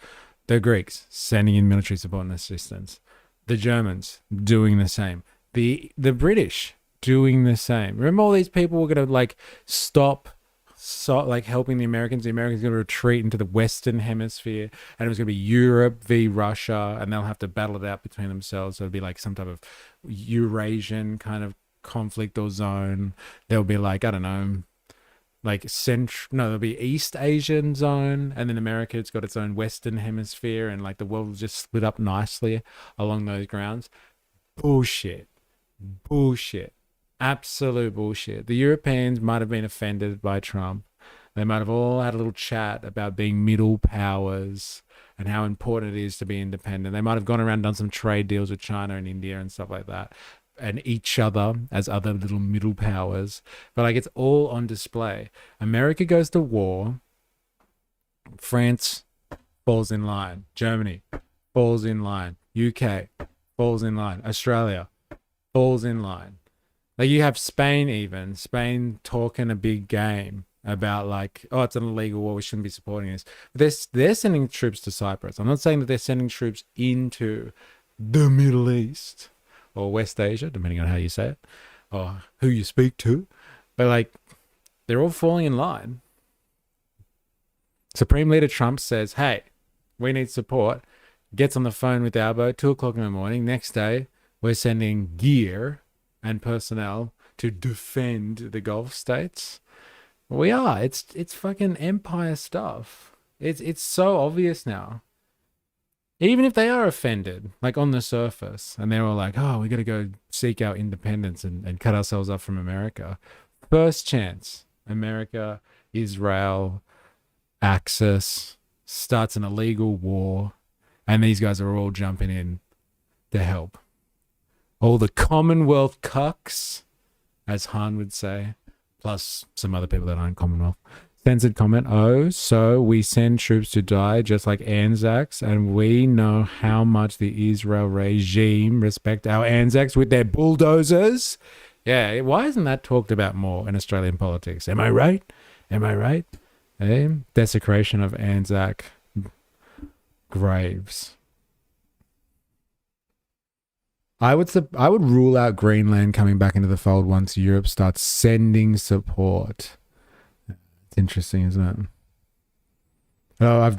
The Greeks, sending in military support and assistance. The Germans doing the same. The British doing the same. Remember, all these people were going to stop helping the Americans. The Americans are going to retreat into the Western Hemisphere, and it was going to be Europe v Russia, and they'll have to battle it out between themselves. So it'll be some type of Eurasian kind of conflict or zone. There'll be I don't know, there'll be East Asian zone, and then America, it's got its own Western Hemisphere, and the world will just split up nicely along those grounds. Bullshit. Absolute bullshit. The Europeans might have been offended by Trump, They might have all had a little chat about being middle powers and how important it is to be independent. They might have gone around and done some trade deals with China and India and stuff like that, and each other as other little middle powers. But like, it's all on display. America goes to war. France falls in line. Germany falls in line. UK falls in line. Australia falls in line. Like, you have Spain talking a big game about like, oh, it's an illegal war, we shouldn't be supporting this. But they're sending troops to Cyprus. I'm not saying that they're sending troops into the Middle East or West Asia, depending on how you say it or who you speak to. But like, they're all falling in line. Supreme Leader Trump says, hey, we need support. Gets on the phone with Albo, 2 o'clock in the morning. Next day, we're sending gear and personnel to defend the Gulf states. We are. It's fucking empire stuff. It's so obvious now. Even if they are offended, like on the surface, and they're all like, oh, we got to go seek our independence and cut ourselves off from America. First chance, America, Israel, Axis starts an illegal war, and these guys are all jumping in to help. All the Commonwealth cucks, as Han would say, plus some other people that aren't Commonwealth. Censored comment, oh, so we send troops to die just like Anzacs, and we know how much the Israel regime respect our Anzacs with their bulldozers? Yeah, why isn't that talked about more in Australian politics? Am I right? Am I right? Eh? Desecration of Anzac graves. I would rule out Greenland coming back into the fold once Europe starts sending support. It's interesting, isn't it? Oh, I've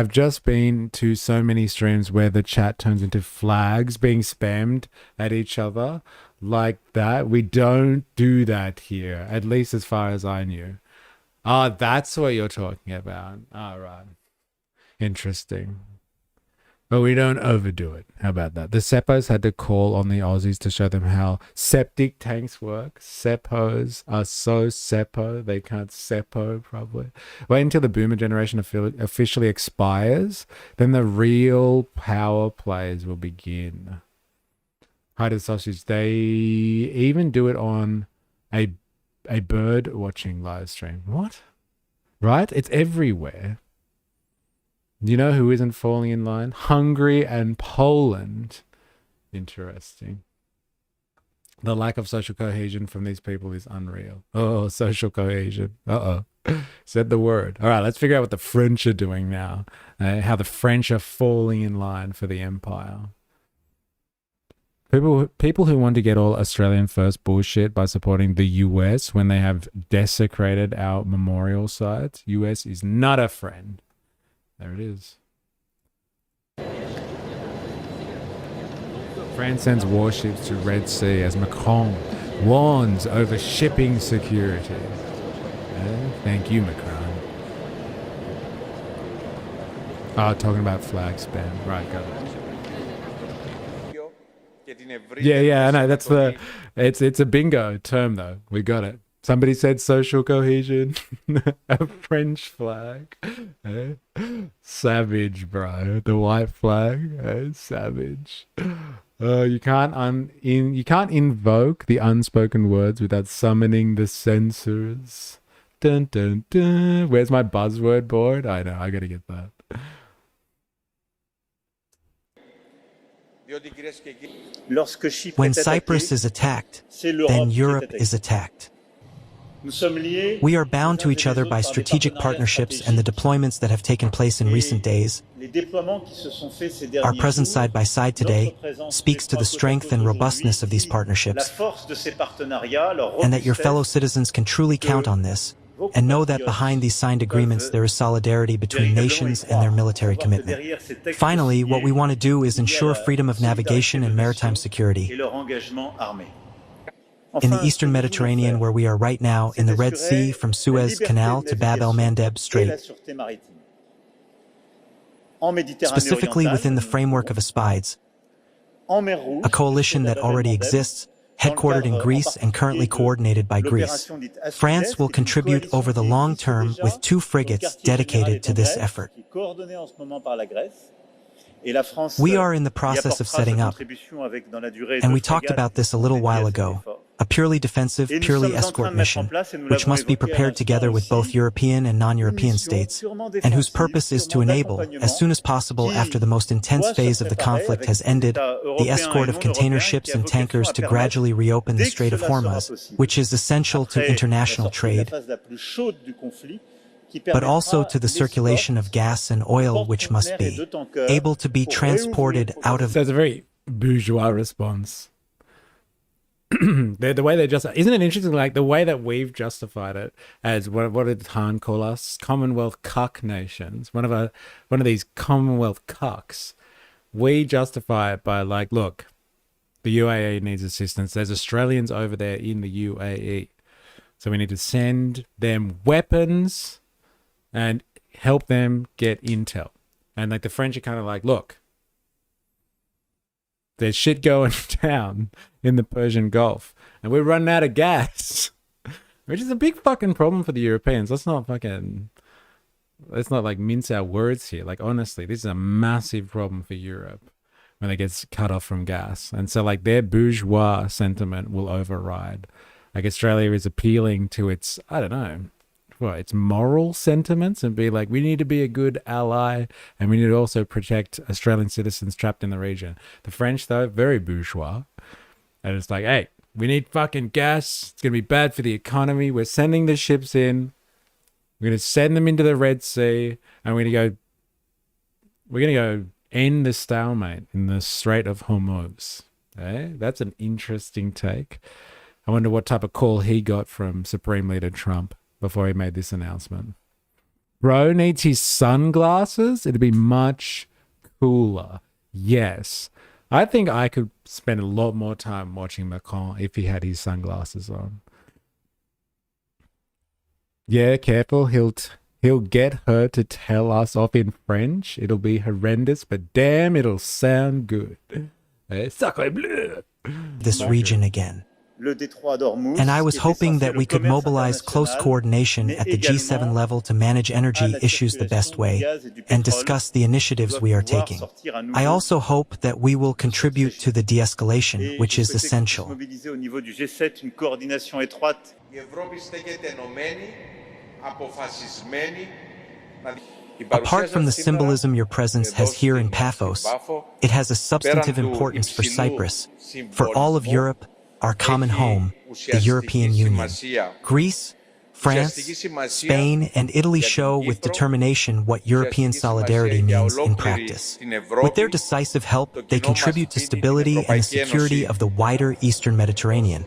just been to so many streams where the chat turns into flags being spammed at each other like that. We don't do that here, at least as far as I knew. Ah, that's what you're talking about. All right. Interesting. But we don't overdo it. How about that? The Seppos had to call on the Aussies to show them how septic tanks work. Seppos are so Seppo, they can't Seppo probably. Wait until the boomer generation officially expires, then the real power plays will begin. Hi to the sausage. They even do it on a bird watching live stream. What? Right? It's everywhere. You know who isn't falling in line? Hungary and Poland. Interesting. The lack of social cohesion from these people is unreal. Oh, social cohesion. Uh-oh. Said the word. All right, let's figure out what the French are doing now. How the French are falling in line for the empire. People who want to get all Australian first bullshit by supporting the US when they have desecrated our memorial sites. US is not a friend. There it is. France sends warships to Red Sea as Macron warns over shipping security. Thank you, Macron. Oh, talking about flag spam. Right, got it. Yeah, I know. That's it's a bingo term though. We got it. Somebody said social cohesion. A French flag. Savage, bro. The white flag. Savage. You can't invoke the unspoken words without summoning the censors. Dun dun dun. Where's my buzzword board? I know, I gotta get that. When Cyprus is attacked, then Europe is attacked. We are bound to each other by strategic partnerships and the deployments that have taken place in recent days. Our presence side by side today speaks to the strength and robustness of these partnerships, and that your fellow citizens can truly count on this, and know that behind these signed agreements there is solidarity between nations and their military commitment. Finally, what we want to do is ensure freedom of navigation and maritime security. In the Eastern Mediterranean, where we are right now, in the Red Sea, from Suez Canal to Bab el-Mandeb Strait, specifically within the framework of ASPIDES, a coalition that already exists, headquartered in Greece and currently coordinated by Greece. France will contribute over the long term with 2 frigates dedicated to this effort. We are in the process of setting up, and we talked about this a little while ago, a purely defensive, purely escort mission, which must be prepared together with both European and non-European states, and whose purpose is to enable, as soon as possible after the most intense phase of the conflict has ended, the escort of container ships and tankers to gradually reopen the Strait of Hormuz, which is essential to international trade, but also to the circulation of gas and oil, which must be able to be transported out of... So it's a very bourgeois response. The way they just... Isn't it interesting, like, the way that we've justified it as, what did Han call us? Commonwealth cuck nations. One of these Commonwealth cucks. We justify it by, like, look, the UAE needs assistance. There's Australians over there in the UAE. So we need to send them weapons and help them get intel. And like the French are kind of like, look, there's shit going down in the Persian Gulf and we're running out of gas, which is a big fucking problem for the Europeans. Let's not like mince our words here. Like, honestly, this is a massive problem for Europe when it gets cut off from gas. And so like their bourgeois sentiment will override. Like Australia is appealing to its, I don't know, its moral sentiments and be like, we need to be a good ally and we need to also protect Australian citizens trapped in the region. The French, though, very bourgeois. And it's like, hey, we need fucking gas. It's going to be bad for the economy. We're sending the ships in. We're going to send them into the Red Sea and we're going to go end the stalemate in the Strait of Hormuz. Okay? That's an interesting take. I wonder what type of call he got from Supreme Leader Trump before he made this announcement. Bro needs his sunglasses. It'd be much cooler. Yes. I think I could spend a lot more time watching Macron if he had his sunglasses on. Yeah, careful. He'll get her to tell us off in French. It'll be horrendous, but damn, it'll sound good. Sacré bleu. This region again. And I was hoping that we could mobilize close coordination at the G7 level to manage energy issues the best way and discuss the initiatives we are taking. I also hope that we will contribute to the de-escalation, which is essential. Apart from the symbolism your presence has here in Paphos, it has a substantive importance for Cyprus, for all of Europe, our common home, the European Union. Greece, France, Spain, and Italy show with determination what European solidarity means in practice. With their decisive help, they contribute to stability and the security of the wider Eastern Mediterranean,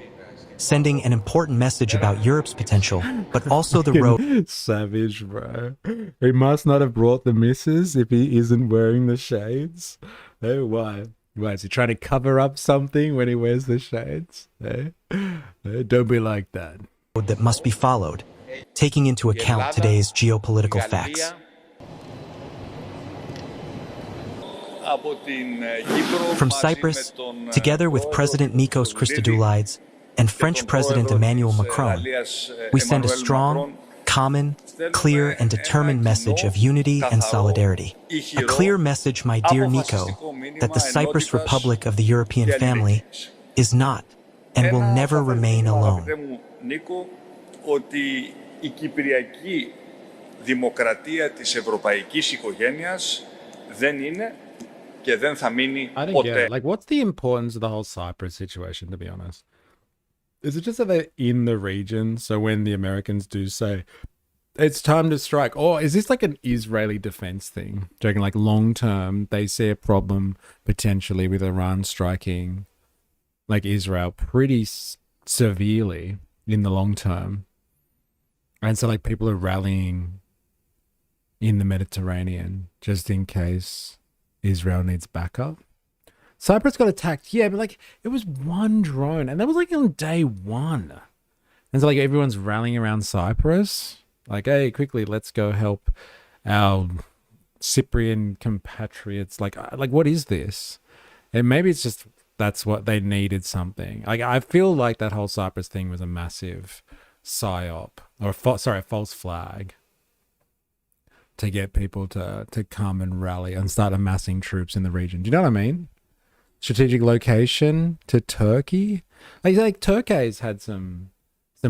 sending an important message about Europe's potential, but also the road. Savage, bro. He must not have brought the missus if he isn't wearing the shades. Oh, why? Why, is he trying to cover up something when he wears the shades? Don't be like that. That must be followed, taking into account today's geopolitical facts. From Cyprus, together with President Nikos Christodoulides and French President Emmanuel Macron, we send a strong, common, clear and determined message of unity and solidarity. A clear message, my dear Nico, that the Cyprus Republic of the European family is not and will never remain alone. I don't get it. Like, what's the importance of the whole Cyprus situation, to be honest? Is it just that they're in the region, so when the Americans do say, it's time to strike, or is this like an Israeli defense thing? Joking, like long term, they see a problem potentially with Iran striking like Israel pretty severely in the long term. And so like people are rallying in the Mediterranean just in case Israel needs backup. Cyprus got attacked, yeah, but like it was one drone and that was like on day one. And so like everyone's rallying around Cyprus. Like, hey, quickly, let's go help our Cyprian compatriots. Like what is this? And maybe it's just that's what they needed something. Like, I feel like that whole Cyprus thing was a massive psyop, or a false flag to get people to come and rally and start amassing troops in the region. Do you know what I mean? Strategic location to Turkey. Like Turkey's had some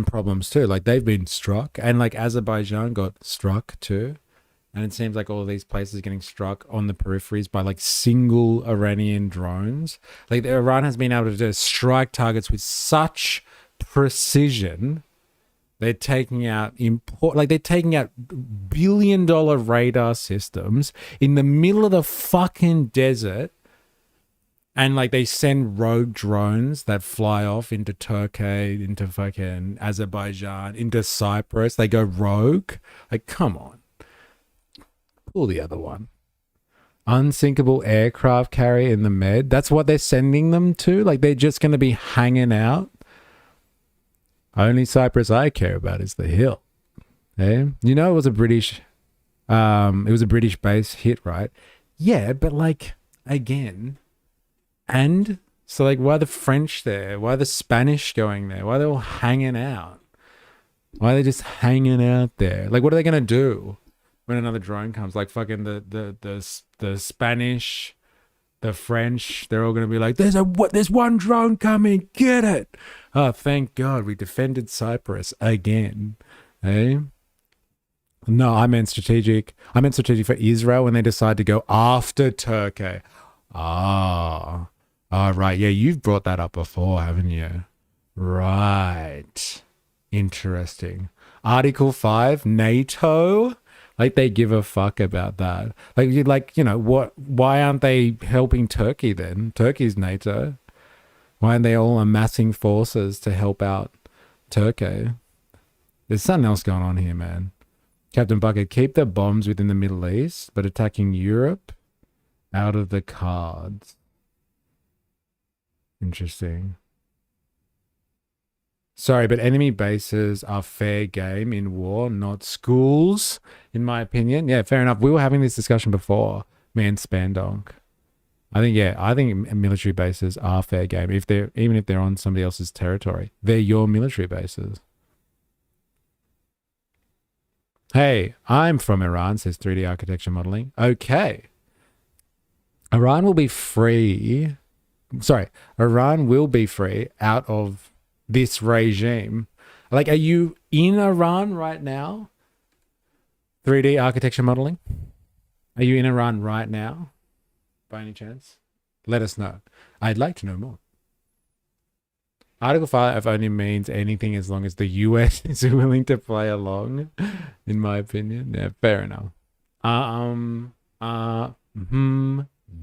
problems too. Like, they've been struck, and like Azerbaijan got struck too. And it seems like all of these places are getting struck on the peripheries by like single Iranian drones. Like, Iran has been able to strike targets with such precision. They're taking out billion-dollar radar systems in the middle of the fucking desert. And like, they send rogue drones that fly off into Turkey, into fucking Azerbaijan, into Cyprus. They go rogue. Like, come on. Pull the other one. Unsinkable aircraft carrier in the Med. That's what they're sending them to. Like, they're just going to be hanging out. Only Cyprus I care about is the hill. Eh? You know, it was a British base hit, right? Yeah, but like, again, and so like, why are the French there? Why are the Spanish going there? Why are they all hanging out? Why are they just hanging out there? Like, what are they gonna do when another drone comes? Like, fucking the Spanish, the French, they're all gonna be like, there's one drone coming, get it. Oh, thank God we defended Cyprus again. Eh? No, I meant strategic. I meant strategic for Israel when they decide to go after Turkey. Ah. Oh, right. Yeah, you've brought that up before, haven't you? Right. Interesting. Article 5, NATO. Like, they give a fuck about that. Like, you know, why aren't they helping Turkey then? Turkey's NATO. Why aren't they all amassing forces to help out Turkey? There's something else going on here, man. Captain Bucket, keep the bombs within the Middle East, but attacking Europe out of the cards. Interesting. Sorry, but enemy bases are fair game in war, not schools, in my opinion. Yeah, fair enough. We were having this discussion before, me and Spandonk. I think military bases are fair game, even if they're on somebody else's territory. They're your military bases. Hey, I'm from Iran, says 3D Architecture Modeling. Okay. Iran will be free out of this regime. Like, are you in Iran right now? 3D Architecture Modeling? Are you in Iran right now? By any chance? Let us know. I'd like to know more. Article 5 only means anything as long as the US is willing to play along, in my opinion. Yeah, fair enough.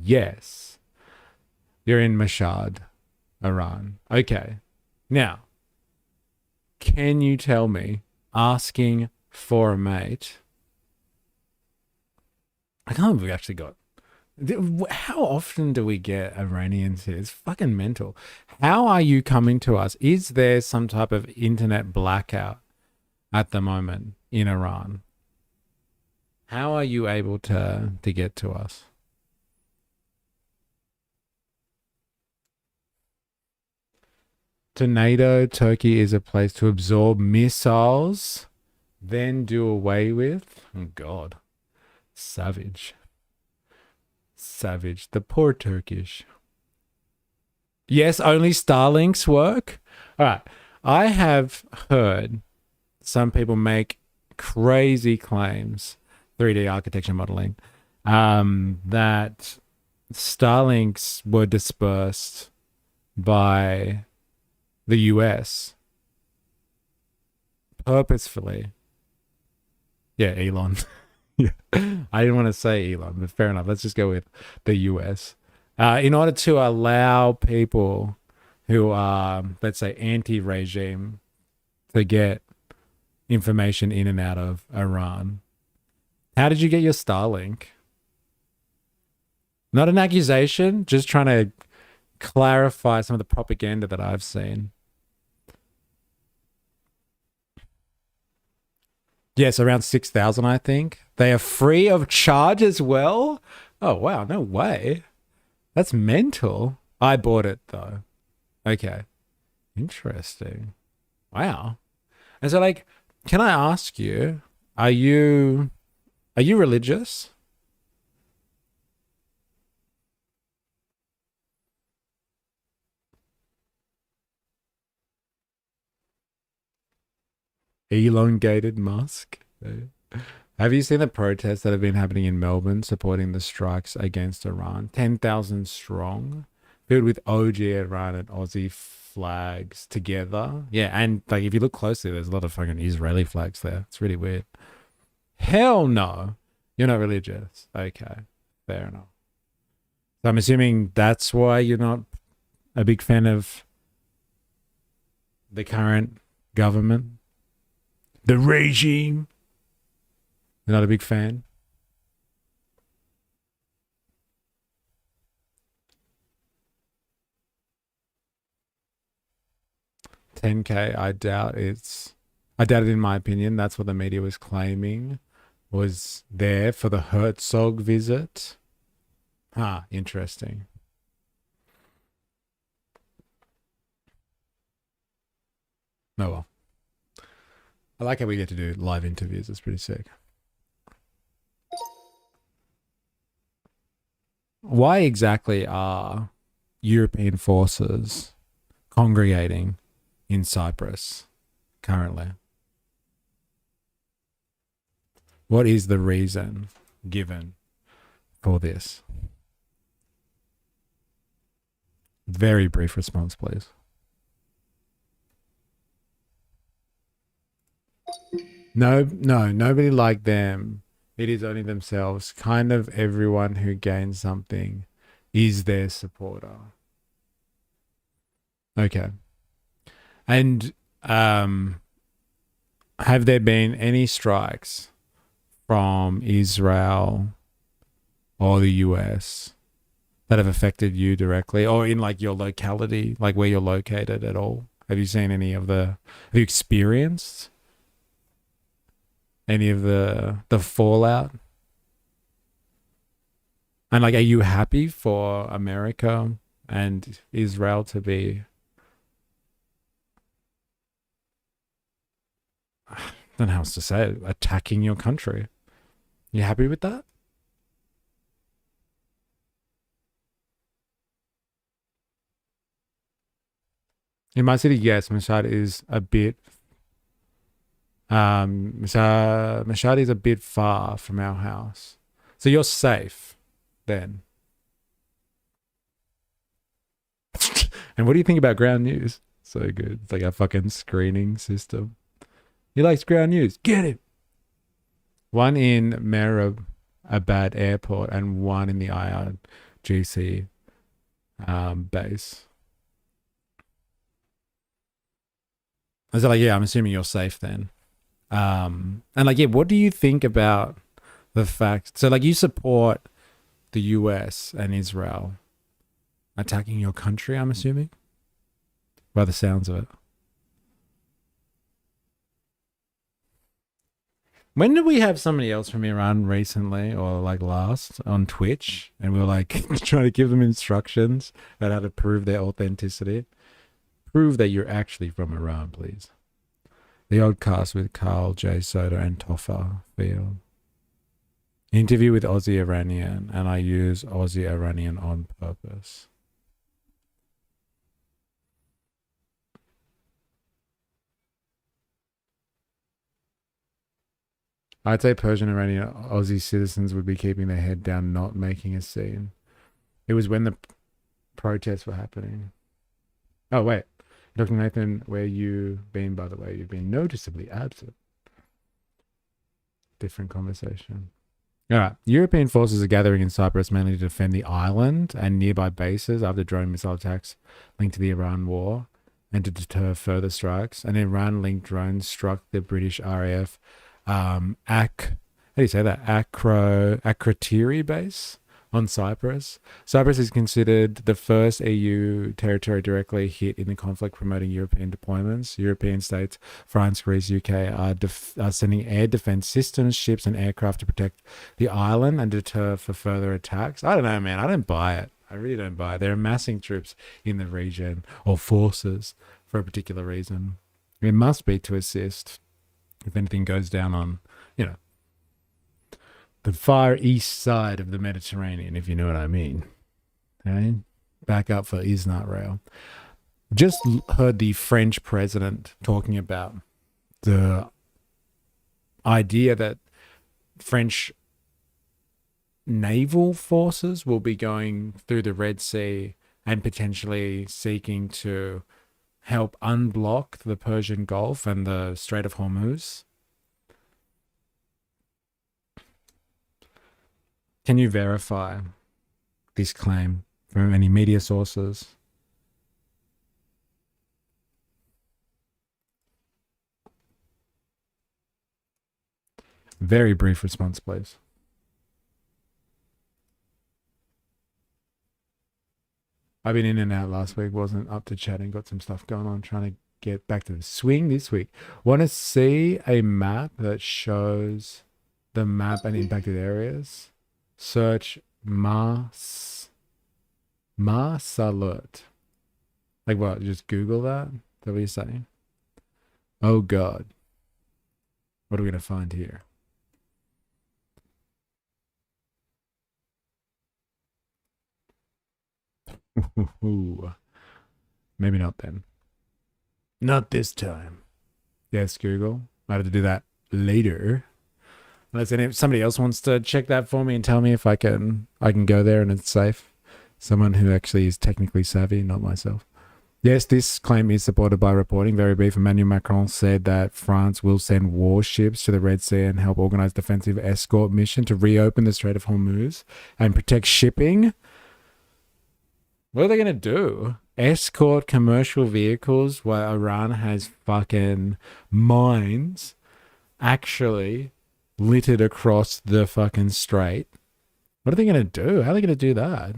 Yes. You're in Mashhad, Iran. Okay. Now, can you tell me, asking for a mate, I can't believe we actually got... How often do we get Iranians here? It's fucking mental. How are you coming to us? Is there some type of internet blackout at the moment in Iran? How are you able to get to us? To NATO, Turkey is a place to absorb missiles, then do away with. Oh, God. Savage. Savage. The poor Turkish. Yes, only Starlinks work? All right. I have heard some people make crazy claims, 3D architecture modeling, that Starlinks were dispersed by the US purposefully. Yeah, Elon. Yeah. I didn't want to say Elon, but fair enough. Let's just go with the US. In order to allow people who are, let's say, anti-regime to get information in and out of Iran. How did you get your Starlink? Not an accusation, just trying to clarify some of the propaganda that I've seen. Yes, around 6,000, I think. They are free of charge as well. Oh, wow. No way. That's mental. I bought it though. Okay. Interesting. Wow. And so like, can I ask you, are you religious? Elongated Musk. Have you seen the protests that have been happening in Melbourne supporting the strikes against Iran? 10,000 strong, filled with OG Iran and Aussie flags together. Yeah, and like if you look closely, there's a lot of fucking Israeli flags there. It's really weird. Hell no. You're not religious. Okay, fair enough. So I'm assuming that's why you're not a big fan of the current government, the regime. You're not a big fan? $10K, I doubt it in my opinion. That's what the media was claiming was there for the Herzog visit. Interesting. Oh well. I like how we get to do live interviews. It's pretty sick. Why exactly are European forces congregating in Cyprus currently? What is the reason given for this? Very brief response, please. No, nobody like them. It is only themselves. Kind of everyone who gains something is their supporter. Okay. And have there been any strikes from Israel or the US that have affected you directly or in like your locality, like where you're located at all? Have you seen any of have you experienced any of the fallout? And like, are you happy for America and Israel to be, I don't know how else to say it, attacking your country? You happy with that? In my city, yes, Mashhad is a bit Mashhad is a bit far from our house. So you're safe then. And what do you think about ground news? So good. It's like a fucking screening system. He likes ground news. Get it. One in Mehrabad Airport and one in the IRGC base. I was like, yeah, I'm assuming you're safe then. And like, yeah, what do you think about the fact? So like, you support the US and Israel attacking your country, I'm assuming, by the sounds of it. When did we have somebody else from Iran recently, or like last, on Twitch, and we were like trying to give them instructions about how to prove their authenticity? Prove that you're actually from Iran, please. The Oddcast with Carl J. Soda and Toffa Field. Interview with Aussie Iranian, and I use Aussie Iranian on purpose. I'd say Persian Iranian Aussie citizens would be keeping their head down, not making a scene. It was when the protests were happening. Oh, wait. Dr. Nathan, where you been, by the way? You've been noticeably absent. Different conversation. All right. European forces are gathering in Cyprus mainly to defend the island and nearby bases after drone missile attacks linked to the Iran war and to deter further strikes. An Iran-linked drone struck the British RAF how do you say that? Akrotiri base on Cyprus. Cyprus is considered the first EU territory directly hit in the conflict, promoting European deployments. European states, France, Greece, UK are sending air defense systems, ships and aircraft to protect the island and deter for further attacks. I don't know, man. I don't buy it. I really don't buy it. They're amassing troops in the region or forces for a particular reason. It must be to assist if anything goes down on, you know, the far east side of the Mediterranean, if you know what I mean. Okay? Back up for Isn't Rail. Just heard the French president talking about the idea that French naval forces will be going through the Red Sea and potentially seeking to help unblock the Persian Gulf and the Strait of Hormuz. Can you verify this claim from any media sources? Very brief response, please. I've been in and out last week, wasn't up to chatting, got some stuff going on, trying to get back to the swing this week. Want to see a map that shows the map and impacted areas? Search Mars Alert. Like what? Just Google that? Is that what you're saying? Oh God. What are we going to find here? Maybe not then. Not this time. Yes, Google. I have to do that later. Unless if somebody else wants to check that for me and tell me if I can go there and it's safe. Someone who actually is technically savvy, not myself. Yes, this claim is supported by reporting. Very brief. Emmanuel Macron said that France will send warships to the Red Sea and help organize defensive escort mission to reopen the Strait of Hormuz and protect shipping. What are they going to do? Escort commercial vehicles while Iran has fucking mines actually littered across the fucking strait? What are they going to do? How are they going to do that?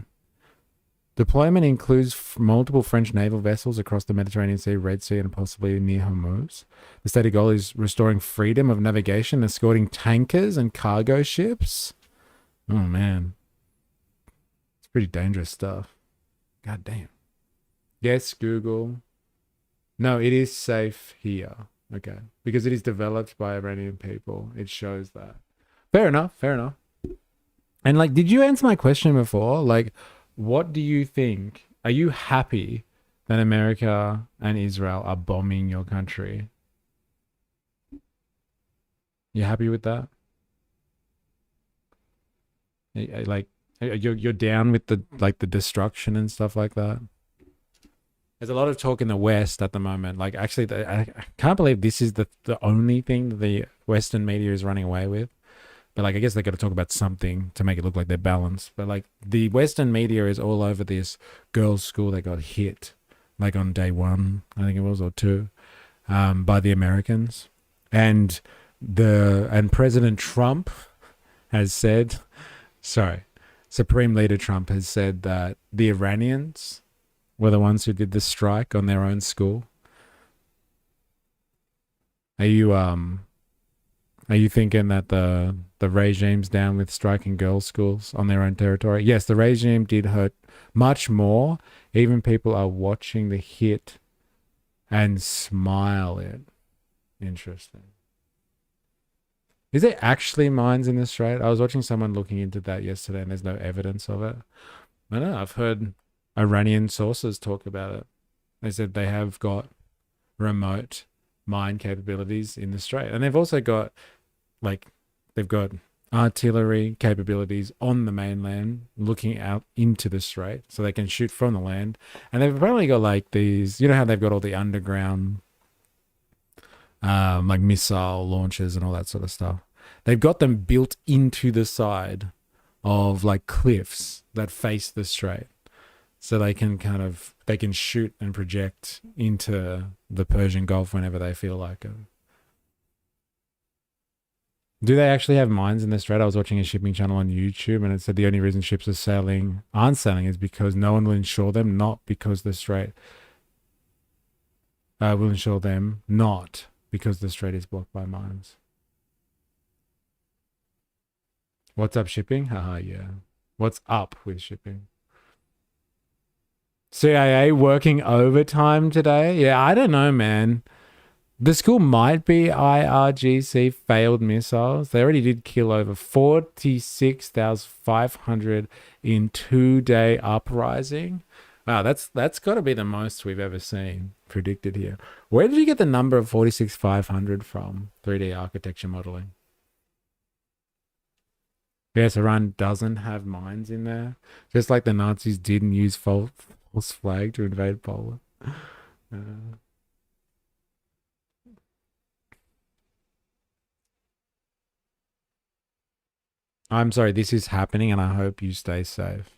Deployment includes multiple French naval vessels across the Mediterranean Sea, Red Sea, and possibly near Hormuz. The stated goal is restoring freedom of navigation, escorting tankers and cargo ships. Oh, man. It's pretty dangerous stuff. God damn. Yes, Google. No, it is safe here. Okay. Because it is developed by Iranian people. It shows that. Fair enough. Fair enough. And like, did you answer my question before? Like, what do you think? Are you happy that America and Israel are bombing your country? You happy with that? Like, you're down with the the destruction and stuff like that? There's a lot of talk in the West at the moment. Like, actually, I can't believe this is the only thing that the Western media is running away with. But like, I guess they got to talk about something to make it look like they're balanced. But like, the Western media is all over this girls' school that got hit, like on day 1, I think it was, or 2, by the Americans, and President Trump has said, Supreme Leader Trump has said that the Iranians were the ones who did the strike on their own school. Are you thinking that the regime's down with striking girls' schools on their own territory? Yes, the regime did hurt much more. Even people are watching the hit and smile at. Interesting. Is there actually mines in the strait? I was watching someone looking into that yesterday and there's no evidence of it. I don't know. I've heard Iranian sources talk about it. They said they have got remote mine capabilities in the strait. And they've also got, they've got artillery capabilities on the mainland looking out into the strait so they can shoot from the land. And they've apparently got these, you know how they've got all the underground missile launchers and all that sort of stuff. They've got them built into the side of cliffs that face the strait. So they can they can shoot and project into the Persian Gulf whenever they feel like it. Do they actually have mines in the strait? I was watching a shipping channel on YouTube and it said the only reason ships aren't sailing is because no one will insure them, not because the strait will insure them, not because the strait is blocked by mines. What's up, shipping? Haha, yeah. What's up with shipping? CIA working overtime today? Yeah, I don't know, man. The school might be IRGC failed missiles. They already did kill over 46,500 in 2-day uprising. Wow, that's got to be the most we've ever seen predicted here. Where did you get the number of 46,500 from? 3D architecture modeling. Yes, Iran doesn't have mines in there. Just like the Nazis didn't use false flag to invade Poland. I'm sorry, this is happening and I hope you stay safe.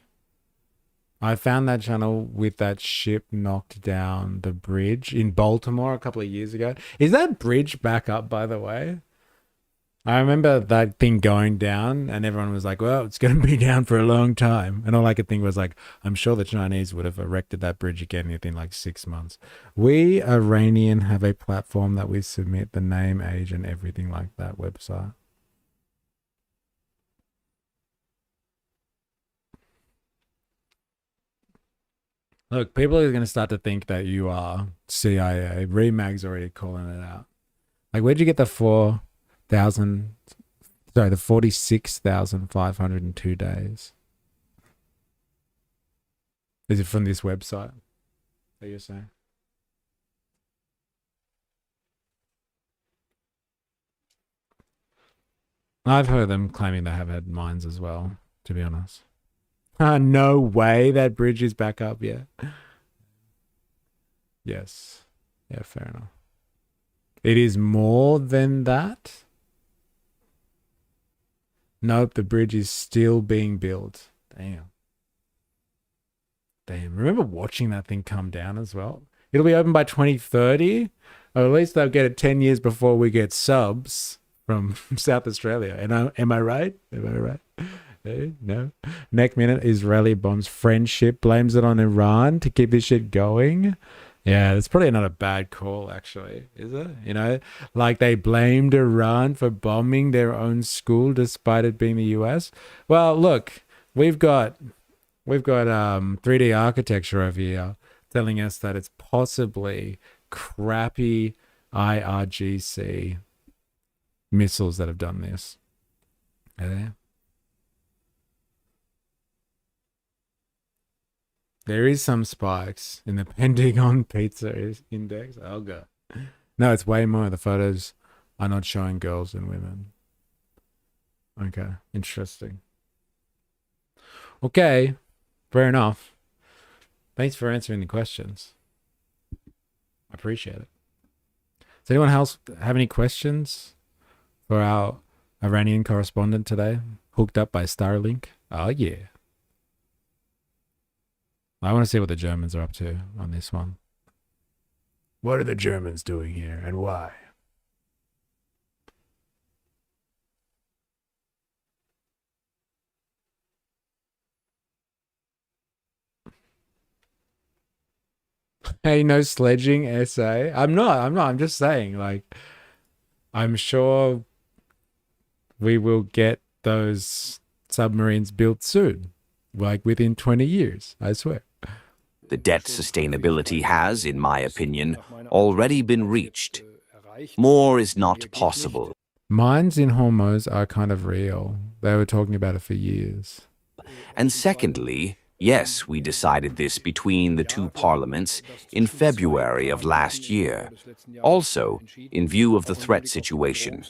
I found that channel with that ship knocked down the bridge in Baltimore a couple of years ago. Is that bridge back up, by the way? I remember that thing going down and everyone was like, well, it's going to be down for a long time. And all I could think was like, I'm sure the Chinese would have erected that bridge again within like 6 months. We Iranian have a platform that we submit the name, age and everything like that website. Look, people are going to start to think that you are CIA. Remag's already calling it out. Like, where'd you get the 46,502 days? Is it from this website that you're saying? I've heard them claiming they have had mines as well, to be honest. No way that bridge is back up yet. Yes. Yeah, fair enough. It is more than that? Nope, the bridge is still being built. Damn. Remember watching that thing come down as well? It'll be open by 2030. Or at least they'll get it 10 years before we get subs from South Australia. And am I right? No. Next minute, Israeli bombs friendship, blames it on Iran to keep this shit going. Yeah, it's probably not a bad call, actually, is it? You know, like they blamed Iran for bombing their own school despite it being the US. Well, look, we've got 3D architecture over here telling us that it's possibly crappy IRGC missiles that have done this. Okay. There is some spikes in the Pentagon Pizza Index. Oh, God. No, it's way more. The photos are not showing girls and women. Okay, interesting. Okay, fair enough. Thanks for answering the questions. I appreciate it. Does anyone else have any questions for our Iranian correspondent today? Hooked up by Starlink? Oh, yeah. I want to see what the Germans are up to on this one. What are the Germans doing here and why? Hey, no sledging essay. I'm not. I'm just saying, like, I'm sure we will get those submarines built soon, like within 20 years, I swear. The debt sustainability has, in my opinion, already been reached. More is not possible. Mines in Hormuz are kind of real. They were talking about it for years. And secondly, yes, we decided this between the two parliaments in February of last year. Also, in view of the threat situation,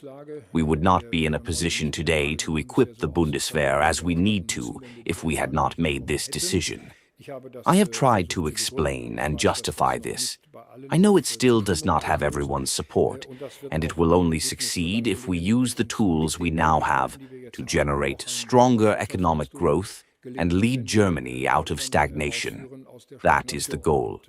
we would not be in a position today to equip the Bundeswehr as we need to if we had not made this decision. I have tried to explain and justify this. I know it still does not have everyone's support, and it will only succeed if we use the tools we now have to generate stronger economic growth and lead Germany out of stagnation. That is the goal.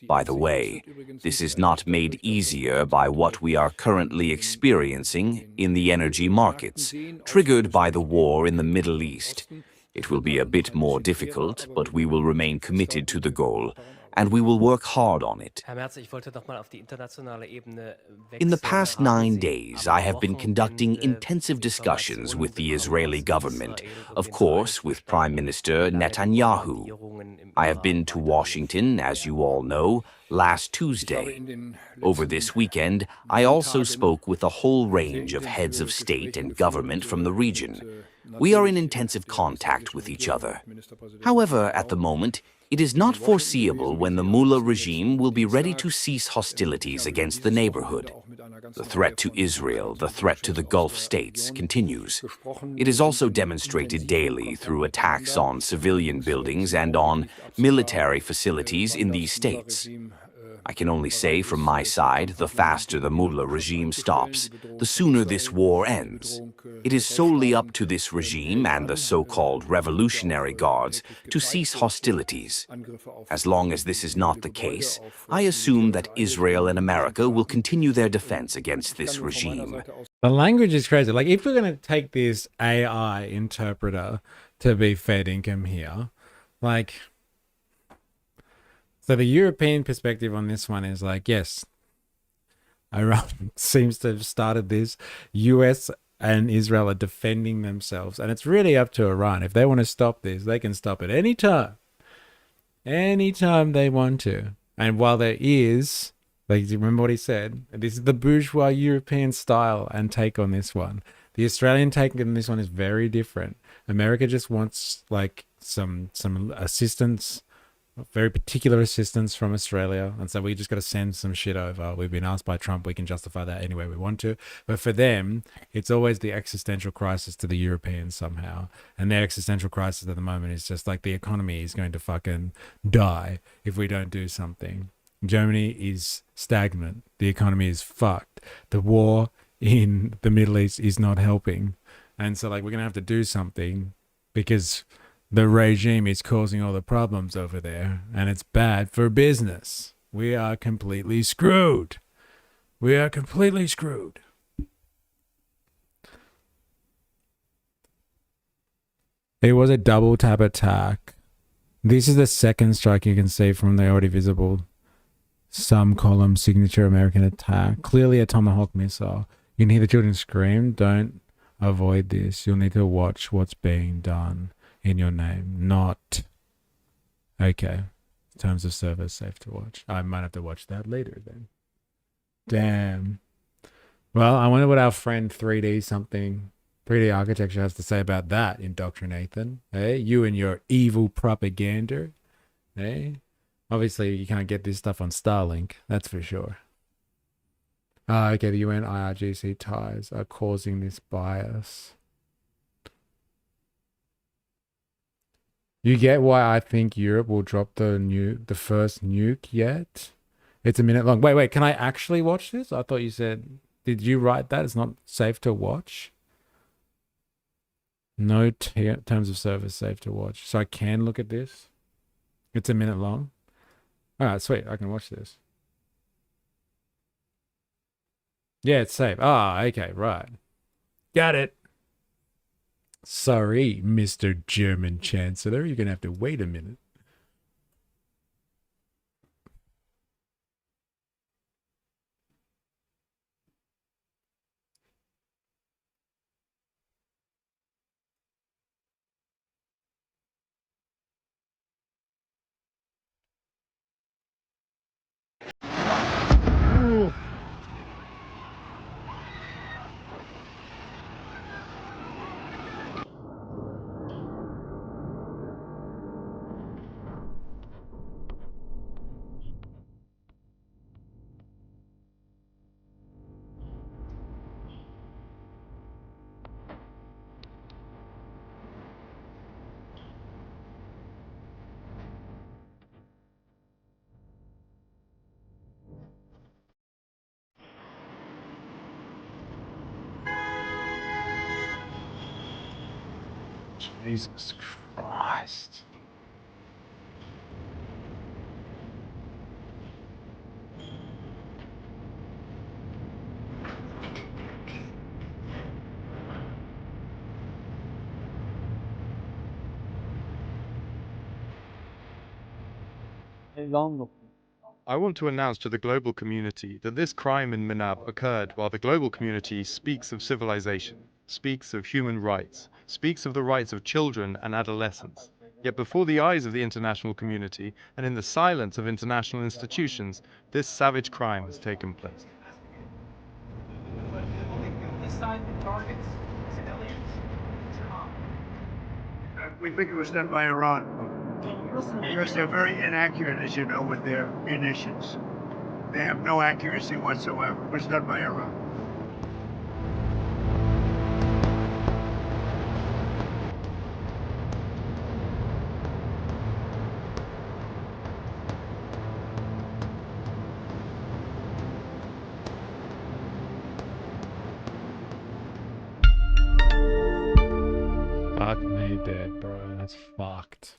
By the way, this is not made easier by what we are currently experiencing in the energy markets, triggered by the war in the Middle East. It will be a bit more difficult, but we will remain committed to the goal, and we will work hard on it. In the past 9 days, I have been conducting intensive discussions with the Israeli government, of course, with Prime Minister Netanyahu. I have been to Washington, as you all know, last Tuesday. Over this weekend, I also spoke with a whole range of heads of state and government from the region. We are in intensive contact with each other. However, at the moment, it is not foreseeable when the Mullah regime will be ready to cease hostilities against the neighborhood. The threat to Israel, the threat to the Gulf states, continues. It is also demonstrated daily through attacks on civilian buildings and on military facilities in these states. I can only say from my side, the faster the Mullah regime stops, the sooner this war ends. It is solely up to this regime and the so-called Revolutionary Guards to cease hostilities. As long as this is not the case, I assume that Israel and America will continue their defense against this regime. The language is crazy. Like, if we're going to take this AI interpreter to be fed income here, like... So the European perspective on this one is like, yes, Iran seems to have started this. US and Israel are defending themselves. And it's really up to Iran. If they want to stop this, they can stop it anytime. Anytime they want to. And while there is, like, do you remember what he said? This is the bourgeois European style and take on this one. The Australian take on this one is very different. America just wants, like, some assistance, very particular assistance from Australia, and so we just got to send some shit over. We've been asked by Trump, we can justify that any way we want to, but for them it's always the existential crisis to the Europeans somehow, and their existential crisis at the moment is just like the economy is going to fucking die if we don't do something. Germany is stagnant, the economy is fucked, the war in the Middle East is not helping, and so like we're gonna have to do something because the regime is causing all the problems over there, and it's bad for business. We are completely screwed. We are completely screwed. It was a double tap attack. This is the second strike you can see from the already visible some column signature American attack. Clearly a Tomahawk missile. You can hear the children scream. Don't avoid this. You'll need to watch what's being done in your name. Not okay. Terms of service safe to watch. I might have to watch that later then. Damn. Well, I wonder what our friend 3D architecture has to say about that, Indoctrinathan. Hey, you and your evil propaganda. Hey, obviously you can't get this stuff on Starlink, that's for sure. Okay, the UN IRGC ties are causing this bias. You get why I think Europe will drop the first nuke yet? It's a minute long. Wait, can I actually watch this? I thought you said, did you write that? It's not safe to watch? No terms of service safe to watch. So I can look at this? It's a minute long? Alright, sweet. I can watch this. Yeah, it's safe. Ah, okay, right. Got it. Sorry, Mr. German Chancellor. You're going to have to wait a minute. Jesus Christ. I want to announce to the global community that this crime in Minab occurred while the global community speaks of civilization, speaks of human rights, speaks of the rights of children and adolescents. Yet before the eyes of the international community and in the silence of international institutions, this savage crime has taken place. We think it was done by Iran because they're very inaccurate, as you know, with their munitions. They have no accuracy whatsoever. It was done by Iran. Fuck me dead, bro. That's fucked.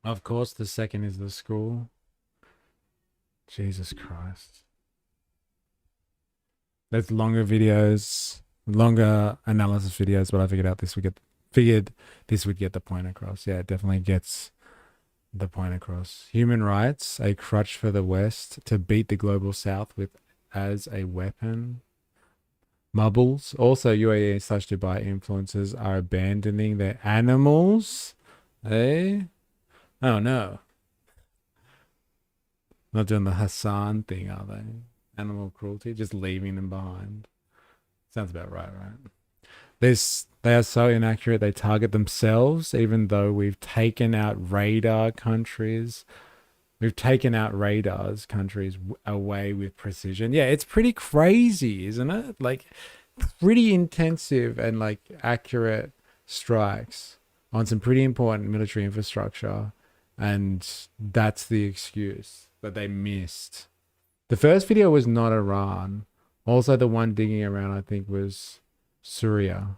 Of course, the second is the school. Jesus Christ. There's longer videos, longer analysis videos, but I figured this would get the point across. Yeah, it definitely gets the point across. Human rights, a crutch for the West to beat the global South with as a weapon. Mubbles. Also, UAE/Dubai influencers are abandoning their animals. Eh? Oh no. Not doing the Hassan thing, are they? Animal cruelty, just leaving them behind. Sounds about right? They are so inaccurate, they target themselves, even though we've taken out radar countries. We've taken out radars countries away with precision. Yeah, it's pretty crazy, isn't it? Like, pretty intensive and like accurate strikes on some pretty important military infrastructure. And that's the excuse that they missed. The first video was not Iran. Also, the one digging around, I think, was Syria.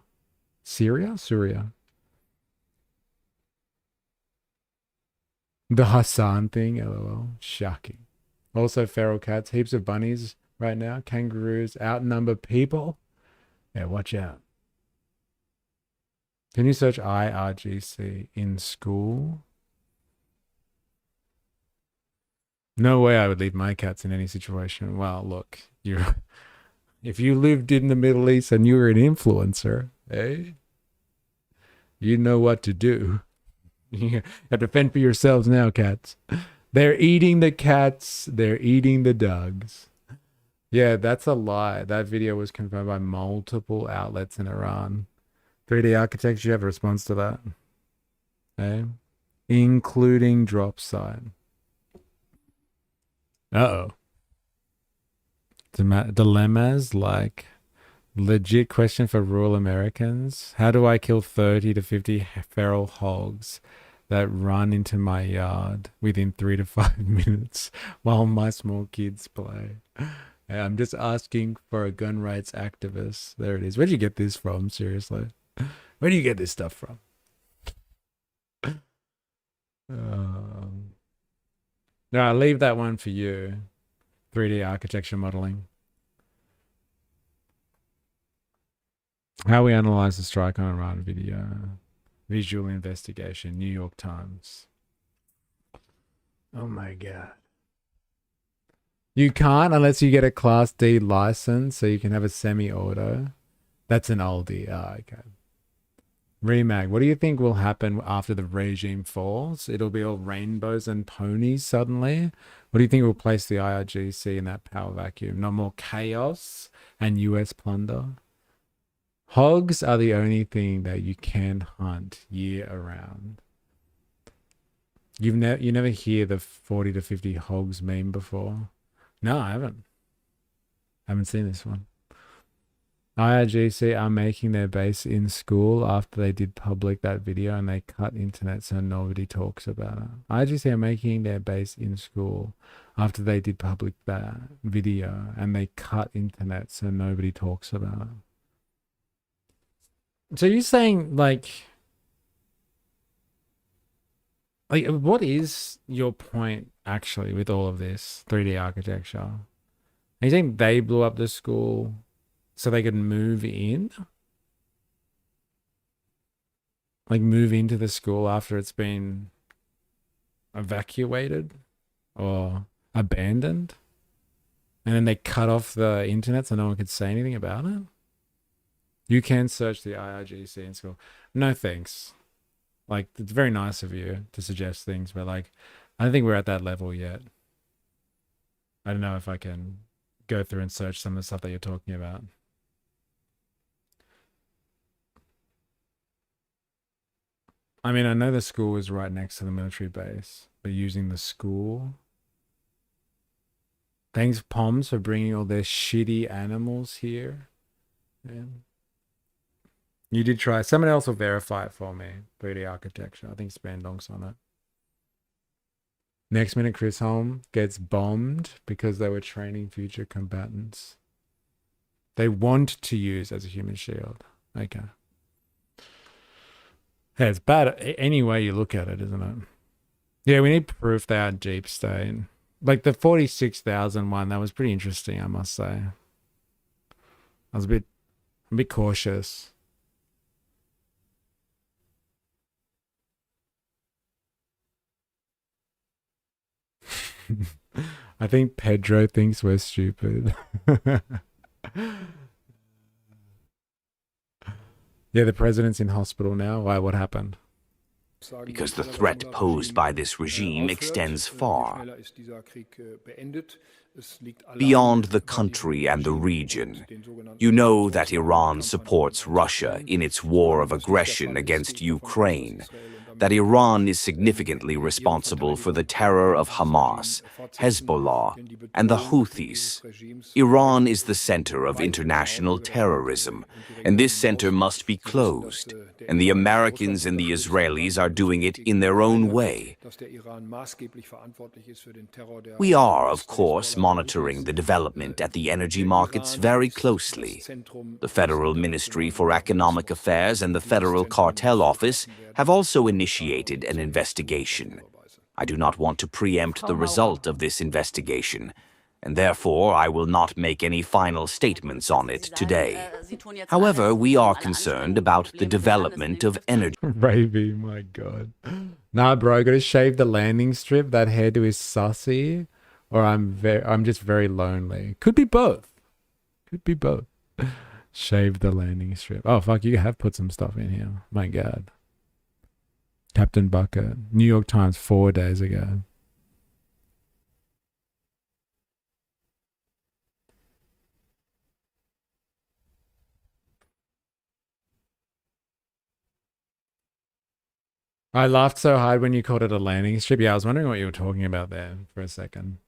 Syria. The Hassan thing, lol. Shocking. Also, feral cats, heaps of bunnies right now. Kangaroos outnumber people. Yeah, watch out. Can you search IRGC in school? No way I would leave my cats in any situation. Well, look, if you lived in the Middle East and you were an influencer, eh? You know what to do. You have to fend for yourselves now, cats. They're eating the cats. They're eating the dogs. Yeah, that's a lie. That video was confirmed by multiple outlets in Iran. 3D Architects, you have a response to that? Eh? Including drop site. Uh-oh. Dilemmas like legit question for rural Americans. How do I kill 30 to 50 feral hogs that run into my yard within 3 to 5 minutes while my small kids play? I'm just asking for a gun rights activist. There it is. Where'd you get this from? Seriously. Where do you get this stuff from? No, I'll leave that one for you. 3D architecture modeling. How we analyze the strike on Iran video. Visual investigation. New York Times. Oh my God. You can't unless you get a Class D license, so you can have a semi-auto. That's an oldie. Oh, okay. Remag, what do you think will happen after the regime falls? It'll be all rainbows and ponies suddenly. What do you think will place the IRGC in that power vacuum? No more chaos and US plunder? Hogs are the only thing that you can hunt year around. You never hear the 40 to 50 hogs meme before? No, I haven't. I haven't seen this one. IRGC are making their base in school after they did public that video and they cut internet so nobody talks about it. IRGC are making their base in school after they did public that video and they cut internet so nobody talks about it. So you're saying like what is your point actually with all of this 3D architecture? Are you saying they blew up the school so they could move in? Like move into the school after it's been evacuated or abandoned, and then they cut off the internet so no one could say anything about it. You can search the IRGC in school. No thanks. Like, it's very nice of you to suggest things, but like, I don't think we're at that level yet. I don't know if I can go through and search some of the stuff that you're talking about. I mean, I know the school is right next to the military base, but using the school. Thanks, Poms, for bringing all their shitty animals here. Yeah. You did try. Someone else will verify it for me. 3D architecture. I think Spandong's on it. Next minute, Chris Holm gets bombed because they were training future combatants. They want to use as a human shield. Okay. Yeah, it's bad any way you look at it, isn't it? Yeah, we need proof they are deep state. Like the 46,000 one, that was pretty interesting, I must say. I was a bit cautious. I think Pedro thinks we're stupid. Yeah, the president's in hospital now. Why? What happened? Because the threat posed by this regime extends far beyond the country and the region. You know that Iran supports Russia in its war of aggression against Ukraine, that Iran is significantly responsible for the terror of Hamas, Hezbollah, and the Houthis. Iran is the center of international terrorism, and this center must be closed, and the Americans and the Israelis are doing it in their own way. We are, of course, monitoring the development at the energy markets very closely. The Federal Ministry for Economic Affairs and the Federal Cartel Office have also initiated an investigation. I do not want to preempt the result of this investigation, and therefore I will not make any final statements on it today. However, we are concerned about the development of energy. Ravy, my God. Nah, bro, gotta shave the landing strip. That hairdo is sussy, or I'm just very lonely. Could be both. Could be both. Shave the landing strip. Oh, fuck, you have put some stuff in here. My God. Captain Bucket. New York Times 4 days ago. I laughed so hard when you called it a landing strip. Yeah, I was wondering what you were talking about there for a second.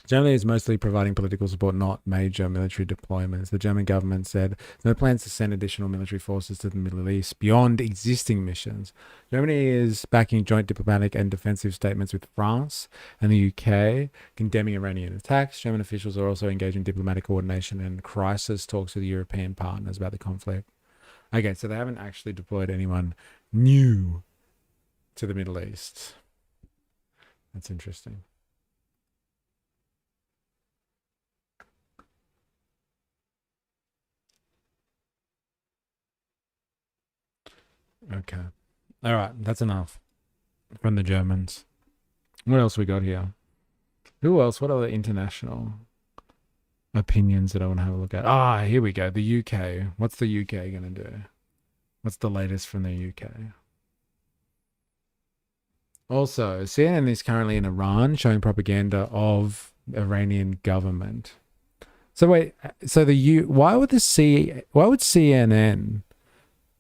Germany is mostly providing political support, not major military deployments. The German government said no plans to send additional military forces to the Middle East beyond existing missions. Germany is backing joint diplomatic and defensive statements with France and the UK, condemning Iranian attacks. German officials are also engaging in diplomatic coordination and crisis talks with European partners about the conflict. Okay, so they haven't actually deployed anyone new to the Middle East. That's interesting. Okay. All right. That's enough from the Germans. What else we got here? Who else? What other international opinions that I want to have a look at? Ah, here we go. The UK. What's the UK going to do? What's the latest from the UK? Also, CNN is currently in Iran showing propaganda of Iranian government. So wait, so why would CNN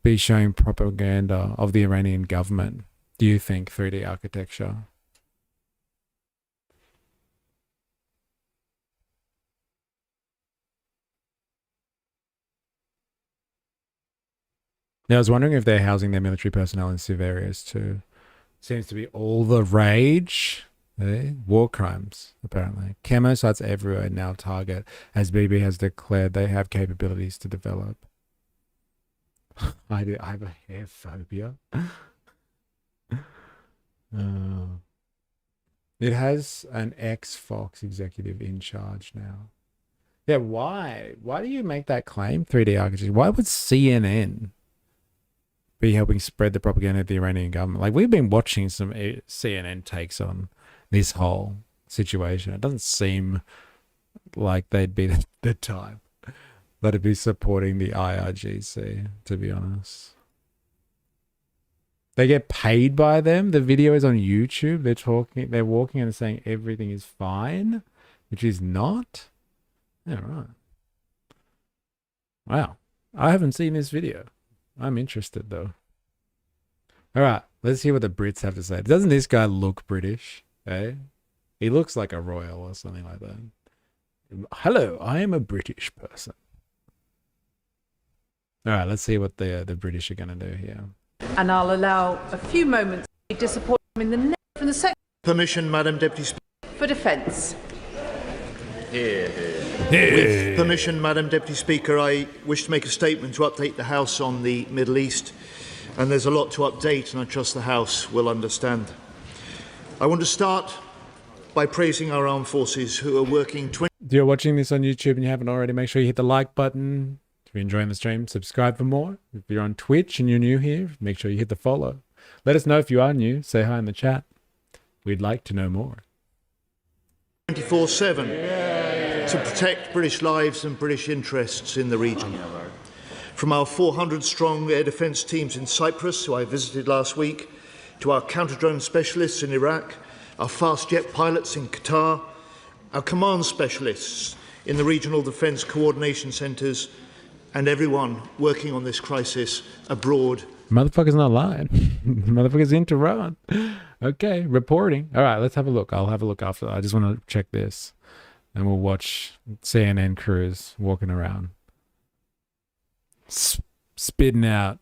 be showing propaganda of the Iranian government, do you think, 3D architecture? Now, I was wondering if they're housing their military personnel in safe areas too. Seems to be all the rage. War crimes, apparently. Camo sites everywhere now target, as BB has declared they have capabilities to develop. I have a hair phobia. It has an ex-Fox executive in charge now. Yeah, why? Why do you make that claim, 3D architecture? Why would CNN be helping spread the propaganda of the Iranian government. Like, we've been watching some CNN takes on this whole situation. It doesn't seem like they'd be the type that'd be supporting the IRGC, to be honest. They get paid by them. The video is on YouTube. They're walking and saying everything is fine, which is not. Yeah, right. Wow. I haven't seen this video. I'm interested though. All right, let's hear what the Brits have to say. Doesn't this guy look British? Eh? He looks like a royal or something like that. Hello, I am a British person. All right, let's see what the British are going to do here. And I'll allow a few moments to disappoint in the from the sector. Permission, Madam Deputy Speaker. For defence. With permission, Madam Deputy Speaker, I wish to make a statement to update the House on the Middle East. And there's a lot to update, and I trust the House will understand. I want to start by praising our armed forces who are working. If you're watching this on YouTube and you haven't already, make sure you hit the like button. If you're enjoying the stream, subscribe for more. If you're on Twitch and you're new here, make sure you hit the follow. Let us know if you are new. Say hi in the chat. We'd like to know more. 24/7 to protect British lives and British interests in the region. From our 400-strong air defence teams in Cyprus, who I visited last week, to our counter-drone specialists in Iraq, our fast jet pilots in Qatar, our command specialists in the regional defence coordination centres, and everyone working on this crisis abroad. Motherfucker's not lying. Motherfucker's in Tehran. Okay, reporting. All right, let's have a look. I'll have a look after that. I just want to check this. And we'll watch CNN crews walking around. Spitting out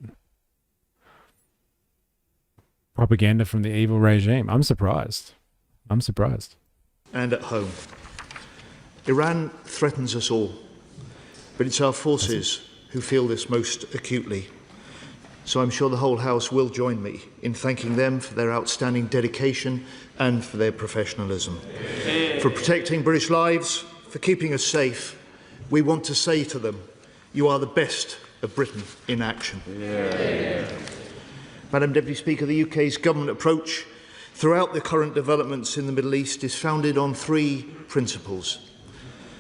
propaganda from the evil regime. I'm surprised. I'm surprised. And at home. Iran threatens us all, but it's our forces who feel this most acutely. So I'm sure the whole House will join me in thanking them for their outstanding dedication and for their professionalism. For protecting British lives, for keeping us safe, we want to say to them, you are the best of Britain in action. Madam Deputy Speaker, the UK's government approach throughout the current developments in the Middle East is founded on three principles.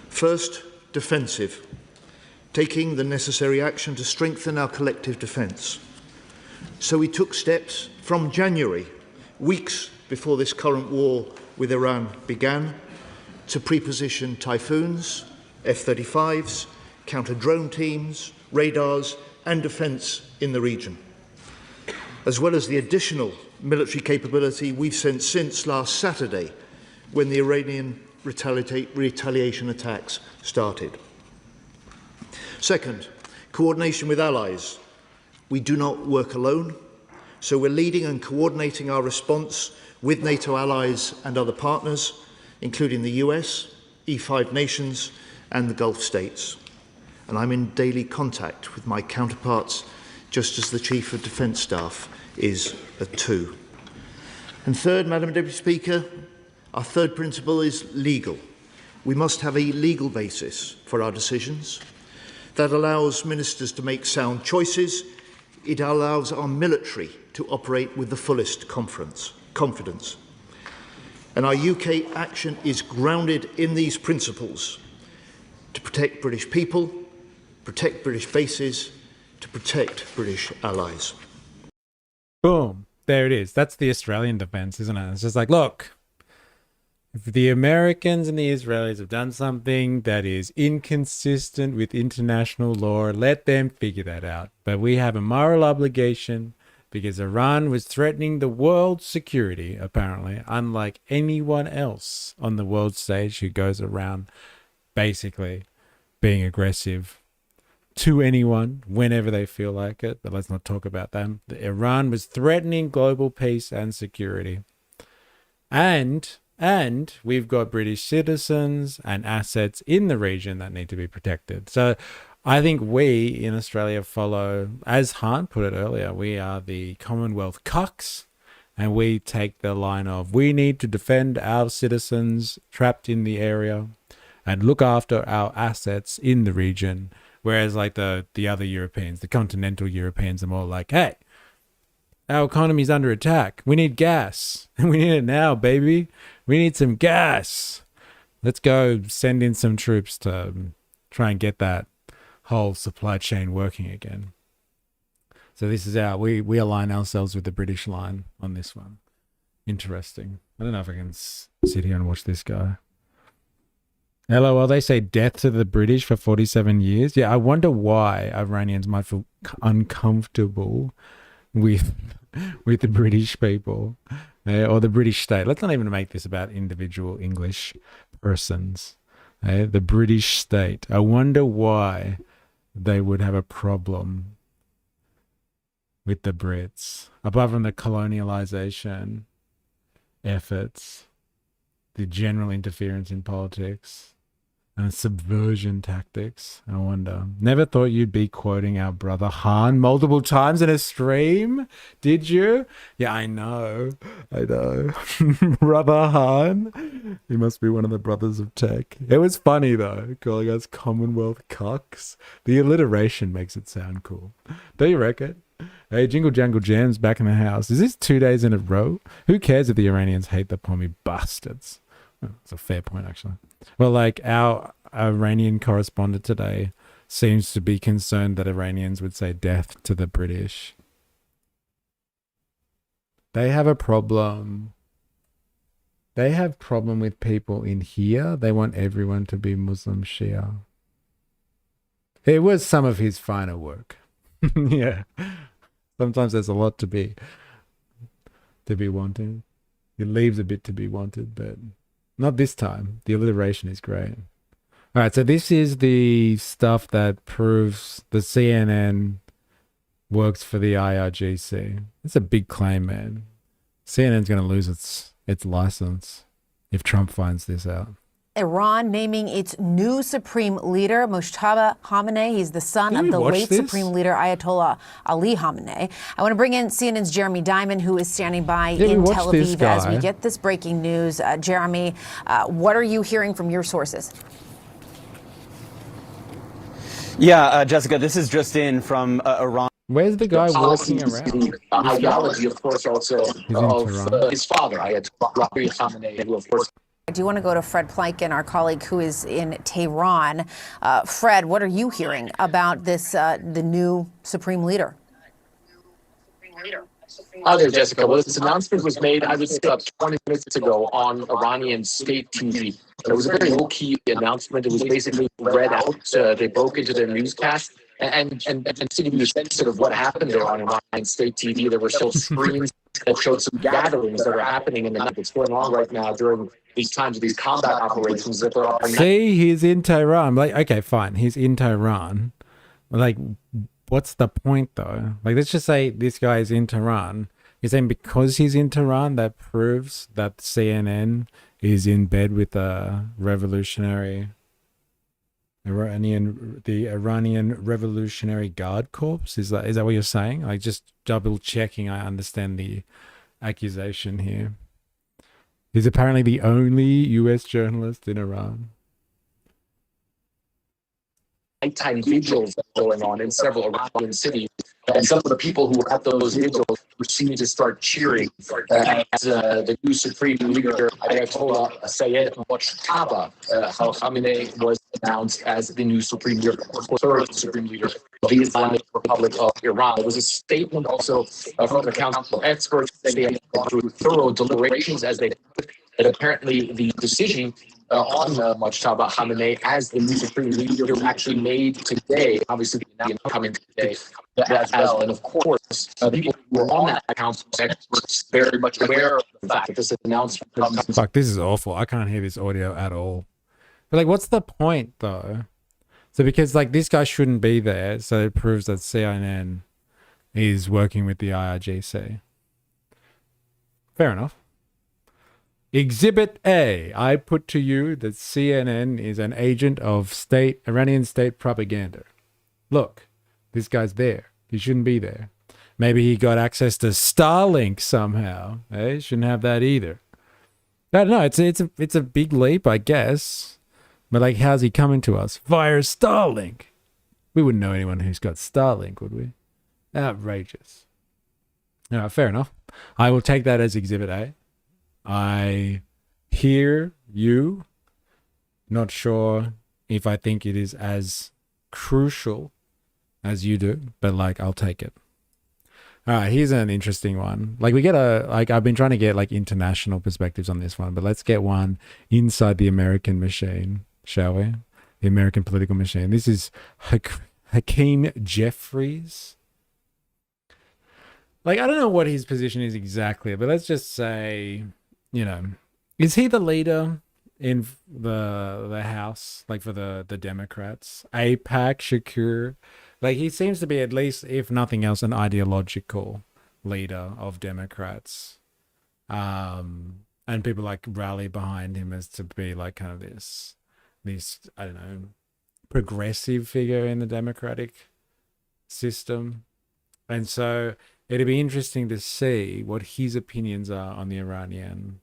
First, defensive, taking the necessary action to strengthen our collective defence. So we took steps from January, weeks before this current war with Iran began, to pre-position Typhoons, F-35s, counter-drone teams, radars and defence in the region, as well as the additional military capability we've sent since last Saturday when the Iranian retaliation attacks started. Second, coordination with allies. We do not work alone, so we're leading and coordinating our response with NATO allies and other partners, including the US, E5 nations and the Gulf states. And I'm in daily contact with my counterparts, just as the Chief of Defence Staff is at 2. And third, Madam Deputy Speaker, our third principle is legal. We must have a legal basis for our decisions that allows ministers to make sound choices. It allows our military to operate with the fullest confidence. And our UK action is grounded in these principles to protect British people, protect British bases, to protect British allies. Boom. There it is. That's the Australian defense, isn't it? It's just like, look, if the Americans and the Israelis have done something that is inconsistent with international law, let them figure that out. But we have a moral obligation because Iran was threatening the world's security, apparently, unlike anyone else on the world stage who goes around basically being aggressive to anyone whenever they feel like it. But let's not talk about them. Iran was threatening global peace and security. And we've got British citizens and assets in the region that need to be protected. So I think we in Australia follow, as Hart put it earlier, we are the Commonwealth cucks, and we take the line of we need to defend our citizens trapped in the area and look after our assets in the region. Whereas like the other Europeans, the continental Europeans are more like, hey, Our economy's under attack. We need gas. And we need it now, baby. We need some gas. Let's go send in some troops to try and get that whole supply chain working again. So this is we align ourselves with the British line on this one. Interesting. I don't know if I can sit here and watch this guy. LOL, they say death to the British for 47 years. Yeah, I wonder why Iranians might feel uncomfortable with the British people or the British state. Let's not even make this about individual English persons. The British state. I wonder why they would have a problem with the Brits. Apart from the colonialization efforts, the general interference in politics, and subversion tactics. I wonder. Never thought you'd be quoting our brother Han multiple times in a stream, did you? Yeah, I know. Brother Han. He must be one of the brothers of tech. It was funny though, calling us Commonwealth cucks. The alliteration makes it sound cool. Don't you reckon? Hey, Jingle Jangle Jam's back in the house. Is this 2 days in a row? Who cares if the Iranians hate the pommy bastards? Oh, that's a fair point, actually. Well, like our Iranian correspondent today seems to be concerned that Iranians would say death to the British. They have a problem. They have problem with people in here. They want everyone to be Muslim Shia. It was some of his finer work. Yeah. Sometimes there's a lot to be wanted. It leaves a bit to be wanted, but not this time. The alliteration is great. All right, so this is the stuff that proves the CNN works for the IRGC. It's a big claim, man. CNN's going to lose its license if Trump finds this out. Iran naming its new supreme leader, Mujtaba Khamenei. He's the son of the late supreme leader, Ayatollah Ali Khamenei. I want to bring in CNN's Jeremy Diamond, who is standing by in Tel Aviv as we get this breaking news. Jeremy, what are you hearing from your sources? Yeah, Jessica, this is just in from Iran. Where's the guy walking around? The ideology, of course, also of his father, Ayatollah Ali Khamenei, who, of course. I do want to go to Fred Pleiken, our colleague who is in Tehran. Fred, what are you hearing about this, the new supreme leader? Hi there, Jessica. Well, this announcement was made, I would say, about 20 minutes ago on Iranian state TV. It was a very low-key announcement. It was basically read out. They broke into their newscast. And to give you a sense of what happened there on Iranian state TV, there were still screens that showed some gatherings that are happening in the night that's going on right now during these times of these combat operations that there are. See, he's in Tehran. Like, okay, fine. He's in Tehran. Like, what's the point though? Like, let's just say this guy is in Tehran. You're saying because he's in Tehran, that proves that CNN is in bed with a revolutionary the Iranian Revolutionary Guard Corps? Is that what you're saying? Like, just double checking. I understand the accusation here. He's apparently the only U.S. journalist in Iran. Nighttime vigils going on in several Iranian cities. And some of the people who were at those vigils seemed to start cheering as the new supreme leader, Ayatollah Sayyid Mujtaba Khamenei, was announced as the new supreme leader, third supreme leader of the Islamic Republic of Iran. There was a statement also from the Council of Experts that they had gone through thorough deliberations as they put that apparently the decision on Mujtaba Khamenei as the new supreme leader was actually made today. Obviously, the announcement coming today as well. And of course, people who were on that council experts very much aware of the fact that this announcement comes. Fuck, this is awful. I can't hear this audio at all. But like, what's the point though? So because like this guy shouldn't be there, so it proves that CNN is working with the IRGC. Fair enough. Exhibit A. I put to you that CNN is an agent of Iranian state propaganda. Look, this guy's there. He shouldn't be there. Maybe he got access to Starlink somehow. Eh? Shouldn't have that either. I don't know. It's a big leap, I guess. But like, how's he coming to us? Via Starlink. We wouldn't know anyone who's got Starlink, would we? Outrageous. Yeah, fair enough. I will take that as Exhibit A. I hear you. Not sure if I think it is as crucial as you do, but like, I'll take it. All right, here's an interesting one. Like, we get I've been trying to get like international perspectives on this one, but let's get one inside the American machine, shall we? The American political machine. This is Hakeem Jeffries. Like, I don't know what his position is exactly, but let's just say, you know, is he the leader in the House, like for the Democrats? AIPAC, Shakur. Like, he seems to be, at least, if nothing else, an ideological leader of Democrats. And people like rally behind him as to be like kind of this, I don't know, progressive figure in the democratic system. And so it'd be interesting to see what his opinions are on the Iranian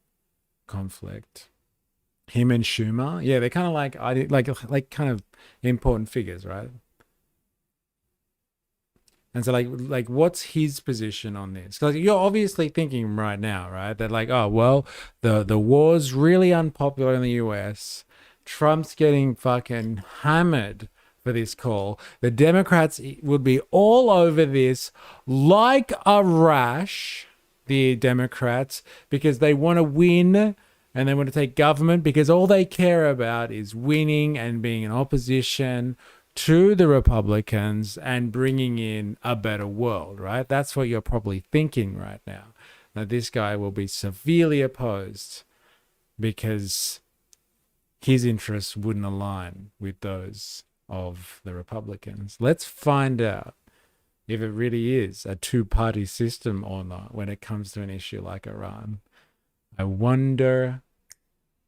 conflict. Him and Schumer, yeah, they're kind of like kind of important figures, right? And so like what's his position on this? Because you're obviously thinking right now, right, that like, oh, well, the war's really unpopular in the US. Trump's getting fucking hammered for this call. The Democrats would be all over this like a rash, the Democrats, because they want to win and they want to take government because all they care about is winning and being in opposition to the Republicans and bringing in a better world, right? That's what you're probably thinking right now. That this guy will be severely opposed because his interests wouldn't align with those of the Republicans. Let's find out if it really is a two-party system or not when it comes to an issue like Iran. I wonder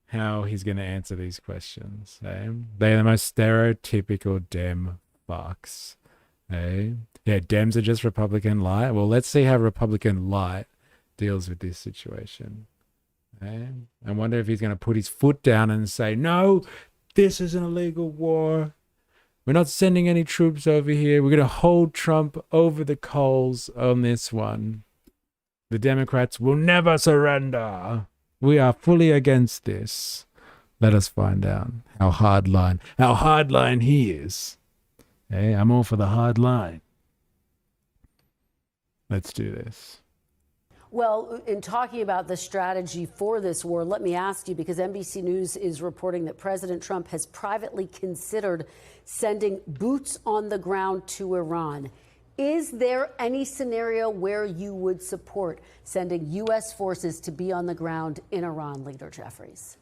how he's going to answer these questions. Eh? They're the most stereotypical Dem fucks. Eh? Yeah, Dems are just Republican light. Well, let's see how Republican light deals with this situation. Eh? I wonder if he's going to put his foot down and say, no, this is an illegal war. We're not sending any troops over here. We're going to hold Trump over the coals on this one. The Democrats will never surrender. We are fully against this. Let us find out how hardline he is. Hey, I'm all for the hard line. Let's do this. Well, in talking about the strategy for this war, let me ask you, because NBC News is reporting that President Trump has privately considered sending boots on the ground to Iran. Is there any scenario where you would support sending U.S. forces to be on the ground in Iran, Leader Jeffries?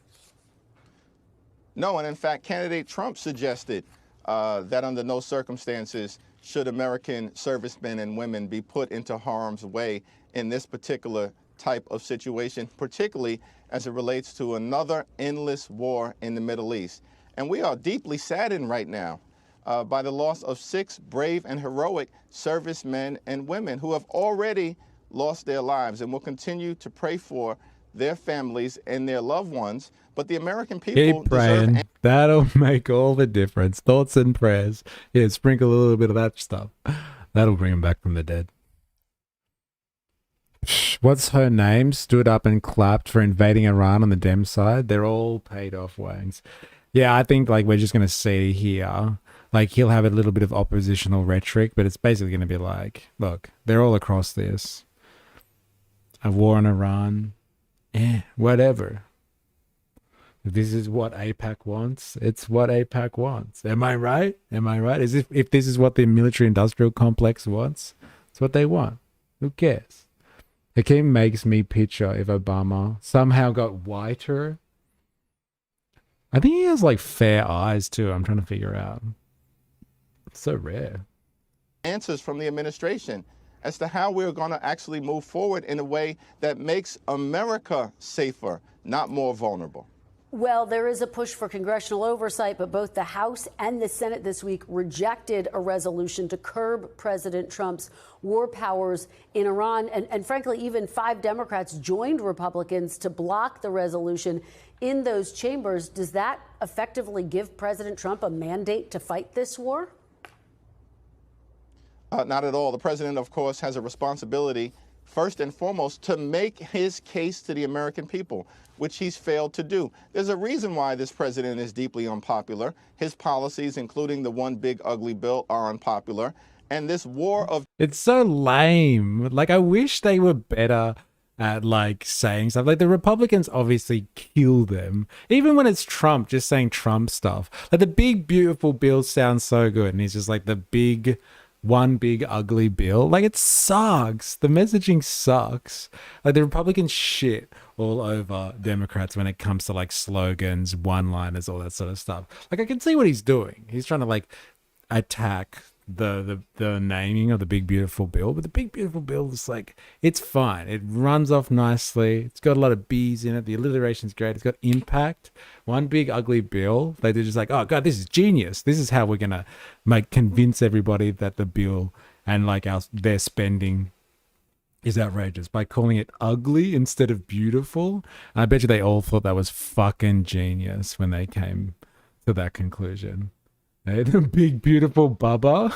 No, and in fact, candidate Trump suggested that under no circumstances should American servicemen and women be put into harm's way in this particular type of situation, particularly as it relates to another endless war in the Middle East. And we are deeply saddened right now by the loss of 6 brave and heroic servicemen and women who have already lost their lives, and will continue to pray for their families and their loved ones. But the American people keep praying. That'll make all the difference. Thoughts and prayers. Yeah, sprinkle a little bit of that stuff. That'll bring them back from the dead. What's her name? Stood up and clapped for invading Iran on the Dem side. They're all paid off wangs. Yeah, I think like we're just going to see here, like he'll have a little bit of oppositional rhetoric, but it's basically going to be like, look, they're all across this. A war in Iran. Whatever. If this is what AIPAC wants, it's what AIPAC wants. Am I right? Am I right? As if this is what the military-industrial complex wants, it's what they want. Who cares? Hakeem makes me picture if Obama somehow got whiter. I think he has like fair eyes too. I'm trying to figure out. It's so rare. Answers from the administration as to how we're going to actually move forward in a way that makes America safer, not more vulnerable. Well, there is a push for congressional oversight, but both the House and the Senate this week rejected a resolution to curb President Trump's war powers in Iran. And frankly, even 5 Democrats joined Republicans to block the resolution in those chambers. Does that effectively give President Trump a mandate to fight this war? Not at all. The president, of course, has a responsibility first and foremost, to make his case to the American people, which he's failed to do. There's a reason why this president is deeply unpopular. His policies, including the one big ugly bill, are unpopular. And this war of... It's so lame. Like, I wish they were better at, like, saying stuff. Like, the Republicans obviously kill them. Even when it's Trump, just saying Trump stuff. Like, the big, beautiful bill sounds so good. And he's just like, one big ugly bill. Like, it sucks. The messaging sucks. Like, the Republicans shit all over Democrats when it comes to, like, slogans, one-liners, all that sort of stuff. Like, I can see what he's doing. He's trying to, like, attack the naming of the big beautiful bill, but the big beautiful bill is like, it's fine. It runs off nicely. It's got a lot of B's in it. The alliteration's great. It's got impact. One big ugly bill. They're just like, oh god, this is genius. This is how we're gonna convince everybody that the bill and like their spending is outrageous by calling it ugly instead of beautiful. And I bet you they all thought that was fucking genius when they came to that conclusion. Hey, the big beautiful Bubba.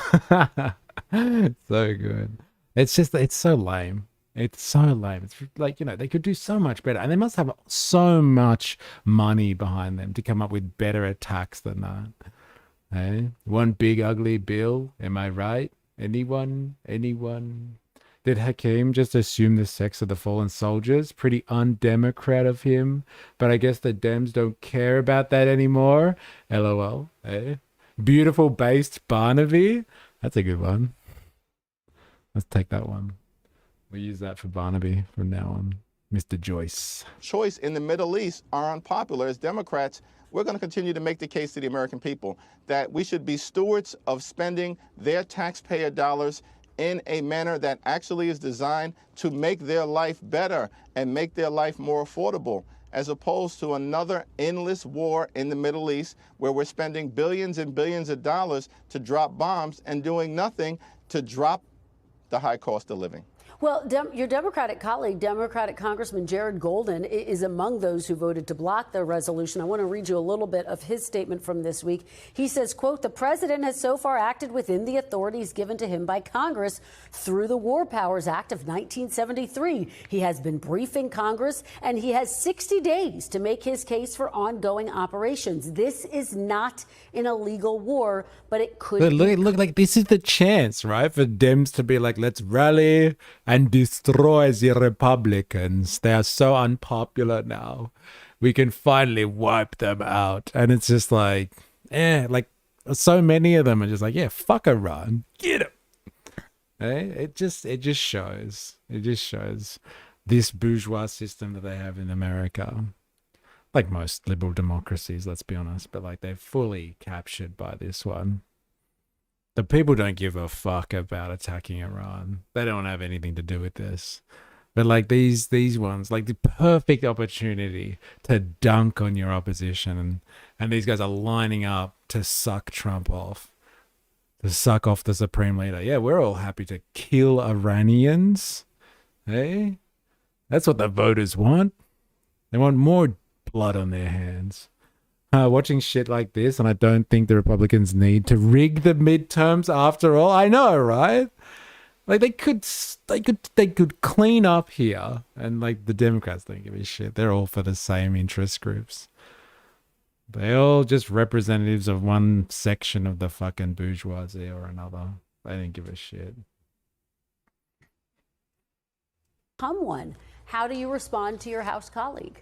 So good. It's just, it's so lame. It's so lame. It's like, you know, they could do so much better. And they must have so much money behind them to come up with better attacks than that. Hey, one big ugly bill. Am I right? Anyone? Did Hakeem just assume the sex of the fallen soldiers? Pretty undemocrat of him. But I guess the Dems don't care about that anymore. LOL. Hey. Beautiful based Barnaby. That's a good one. Let's take that one. We'll use that for Barnaby from now on. Mr. Joyce. Choice in the Middle East are unpopular. As Democrats, we're going to continue to make the case to the American people that we should be stewards of spending their taxpayer dollars in a manner that actually is designed to make their life better and make their life more affordable, as opposed to another endless war in the Middle East where we're spending billions and billions of dollars to drop bombs and doing nothing to drop the high cost of living. Well, your Democratic colleague, Democratic Congressman Jared Golden, is among those who voted to block the resolution. I want to read you a little bit of his statement from this week. He says, quote, "The president has so far acted within the authorities given to him by Congress through the War Powers Act of 1973. He has been briefing Congress, and he has 60 days to make his case for ongoing operations. This is not an illegal war, but it could look like this is the chance, right, for Dems to be like, let's rally and destroy the Republicans. They are so unpopular now. We can finally wipe them out. And it's just like, like so many of them are just like, yeah, fuck Iran. Get him. It just shows. It just shows this bourgeois system that they have in America. Like most liberal democracies, let's be honest. But like they're fully captured by this one. The people don't give a fuck about attacking Iran. They don't have anything to do with this. But like these ones, like the perfect opportunity to dunk on your opposition, and these guys are lining up to suck Trump off, to suck off the supreme leader. Yeah, we're all happy to kill Iranians. Hey, that's what the voters want. They want more blood on their hands. Watching shit like this, and I don't think the Republicans need to rig the midterms after all. I know, right? Like they could clean up here, and like the Democrats don't give a shit. They're all for the same interest groups. They're all just representatives of one section of the fucking bourgeoisie or another. They don't give a shit. One. How do you respond to your House colleague?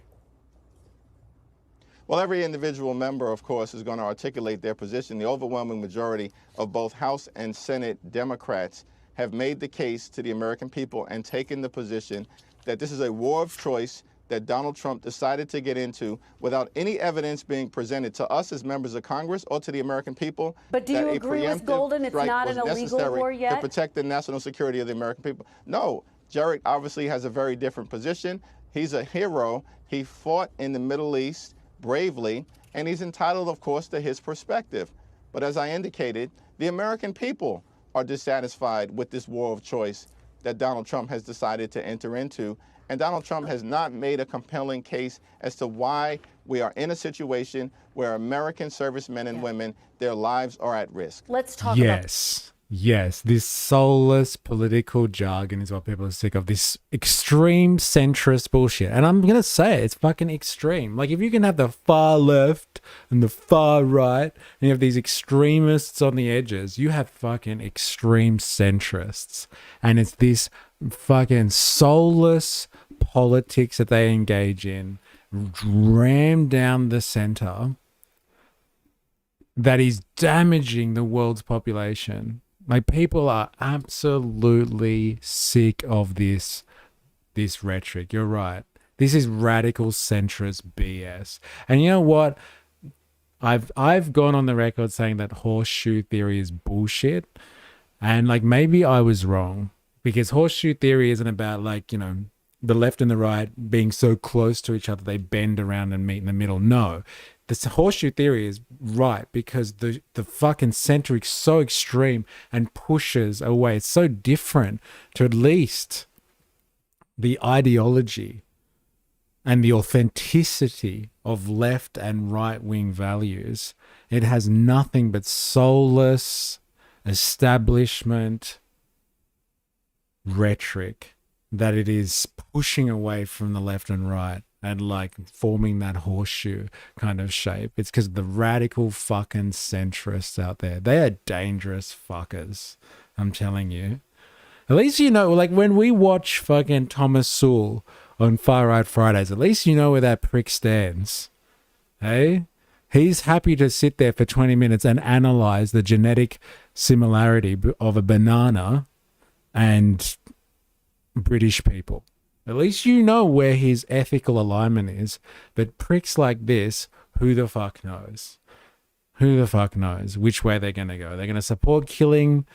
Well, every individual member, of course, is going to articulate their position. The overwhelming majority of both House and Senate Democrats have made the case to the American people and taken the position that this is a war of choice that Donald Trump decided to get into without any evidence being presented to us as members of Congress or to the American people. But do you agree with Golden? It's not an illegal war yet? To protect the national security of the American people. No, Jared obviously has a very different position. He's a hero. He fought in the Middle East bravely, and he's entitled, of course, to his perspective. But as I indicated, the American people are dissatisfied with this war of choice that Donald Trump has decided to enter into. And Donald Trump has not made a compelling case as to why we are in a situation where American servicemen and women, their lives are at risk. Let's talk yes. Yes, this soulless political jargon is what people are sick of. This extreme centrist bullshit. And I'm going to say it, it's fucking extreme. Like, if you can have the far left and the far right, and you have these extremists on the edges, you have fucking extreme centrists. And it's this fucking soulless politics that they engage in, rammed down the center, that is damaging the world's population. Like, people are absolutely sick of this rhetoric. You're right. This is radical centrist BS. And you know what? I've gone on the record saying that horseshoe theory is bullshit. And like, maybe I was wrong, because horseshoe theory isn't about, like, you know, the left and the right being so close to each other they bend around and meet in the middle. No. This horseshoe theory is right because the fucking center is so extreme and pushes away. It's so different to at least the ideology and the authenticity of left and right wing values. It has nothing but soulless establishment rhetoric that it is pushing away from the left and right and like forming that horseshoe kind of shape. It's because the radical fucking centrists out there, they are dangerous fuckers. I'm telling you. At least you know, like when we watch fucking Thomas Sowell on Far Right Fridays, at least you know where that prick stands. Hey? He's happy to sit there for 20 minutes and analyze the genetic similarity of a banana and British people. At least you know where his ethical alignment is. But pricks like this, who the fuck knows? Who the fuck knows which way they're going to go? They're going to support killing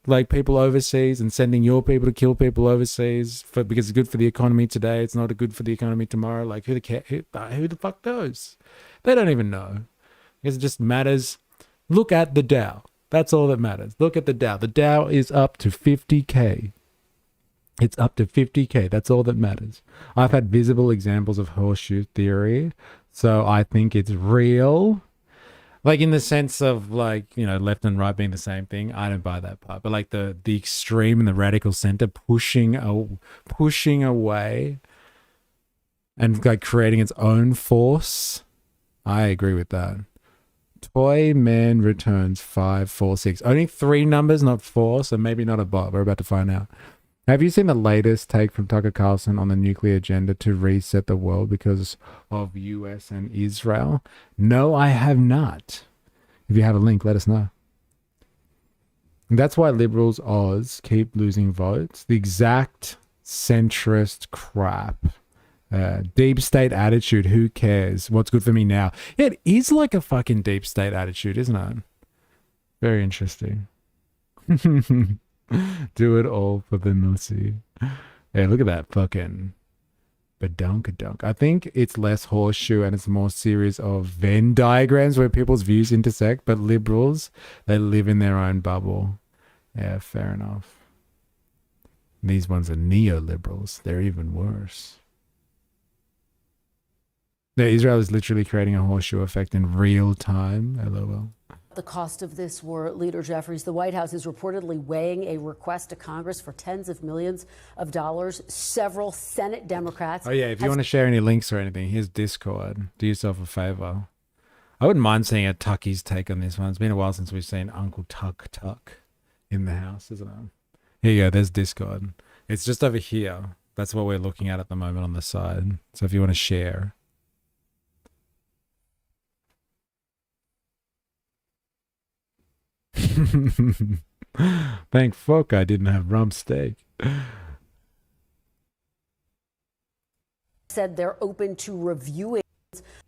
like people overseas and sending your people to kill people overseas because it's good for the economy today. It's not good for the economy tomorrow. Like, who the fuck knows? They don't even know. Because it just matters. Look at the Dow. That's all that matters. Look at the Dow. The Dow is up to 50K. It's up to 50K. That's all that matters. I've had visible examples of horseshoe theory, so I think it's real. Like, in the sense of, like, you know, left and right being the same thing. I don't buy that part. But like the extreme and the radical center pushing away and like creating its own force. I agree with that. Toy Man Returns 546. Only 3 numbers, not 4, so maybe not a bot. We're about to find out. Have you seen the latest take from Tucker Carlson on the nuclear agenda to reset the world because of US and Israel? No, I have not. If you have a link, let us know. And that's why liberals Oz keep losing votes. The exact centrist crap. Deep state attitude, who cares? What's good for me now? Yeah, it is like a fucking deep state attitude, isn't it? Very interesting. Do it all for the nussy. Hey, look at that fucking badunkadunk. I think it's less horseshoe and it's more series of Venn diagrams where people's views intersect, but liberals, they live in their own bubble. Yeah, fair enough. These ones are neoliberals. They're even worse. Yeah, Israel is literally creating a horseshoe effect in real time. LOL. The cost of this war, Leader Jeffries, the White House is reportedly weighing a request to Congress for tens of millions of dollars. Several Senate Democrats. Oh, yeah. If you want to share any links or anything, here's Discord. Do yourself a favor. I wouldn't mind seeing a Tucky's take on this one. It's been a while since we've seen Uncle Tuck in the house, isn't it? Here you go. There's Discord. It's just over here. That's what we're looking at the moment on the side. So if you want to share. Thank fuck I didn't have rump steak. Said they're open to reviewing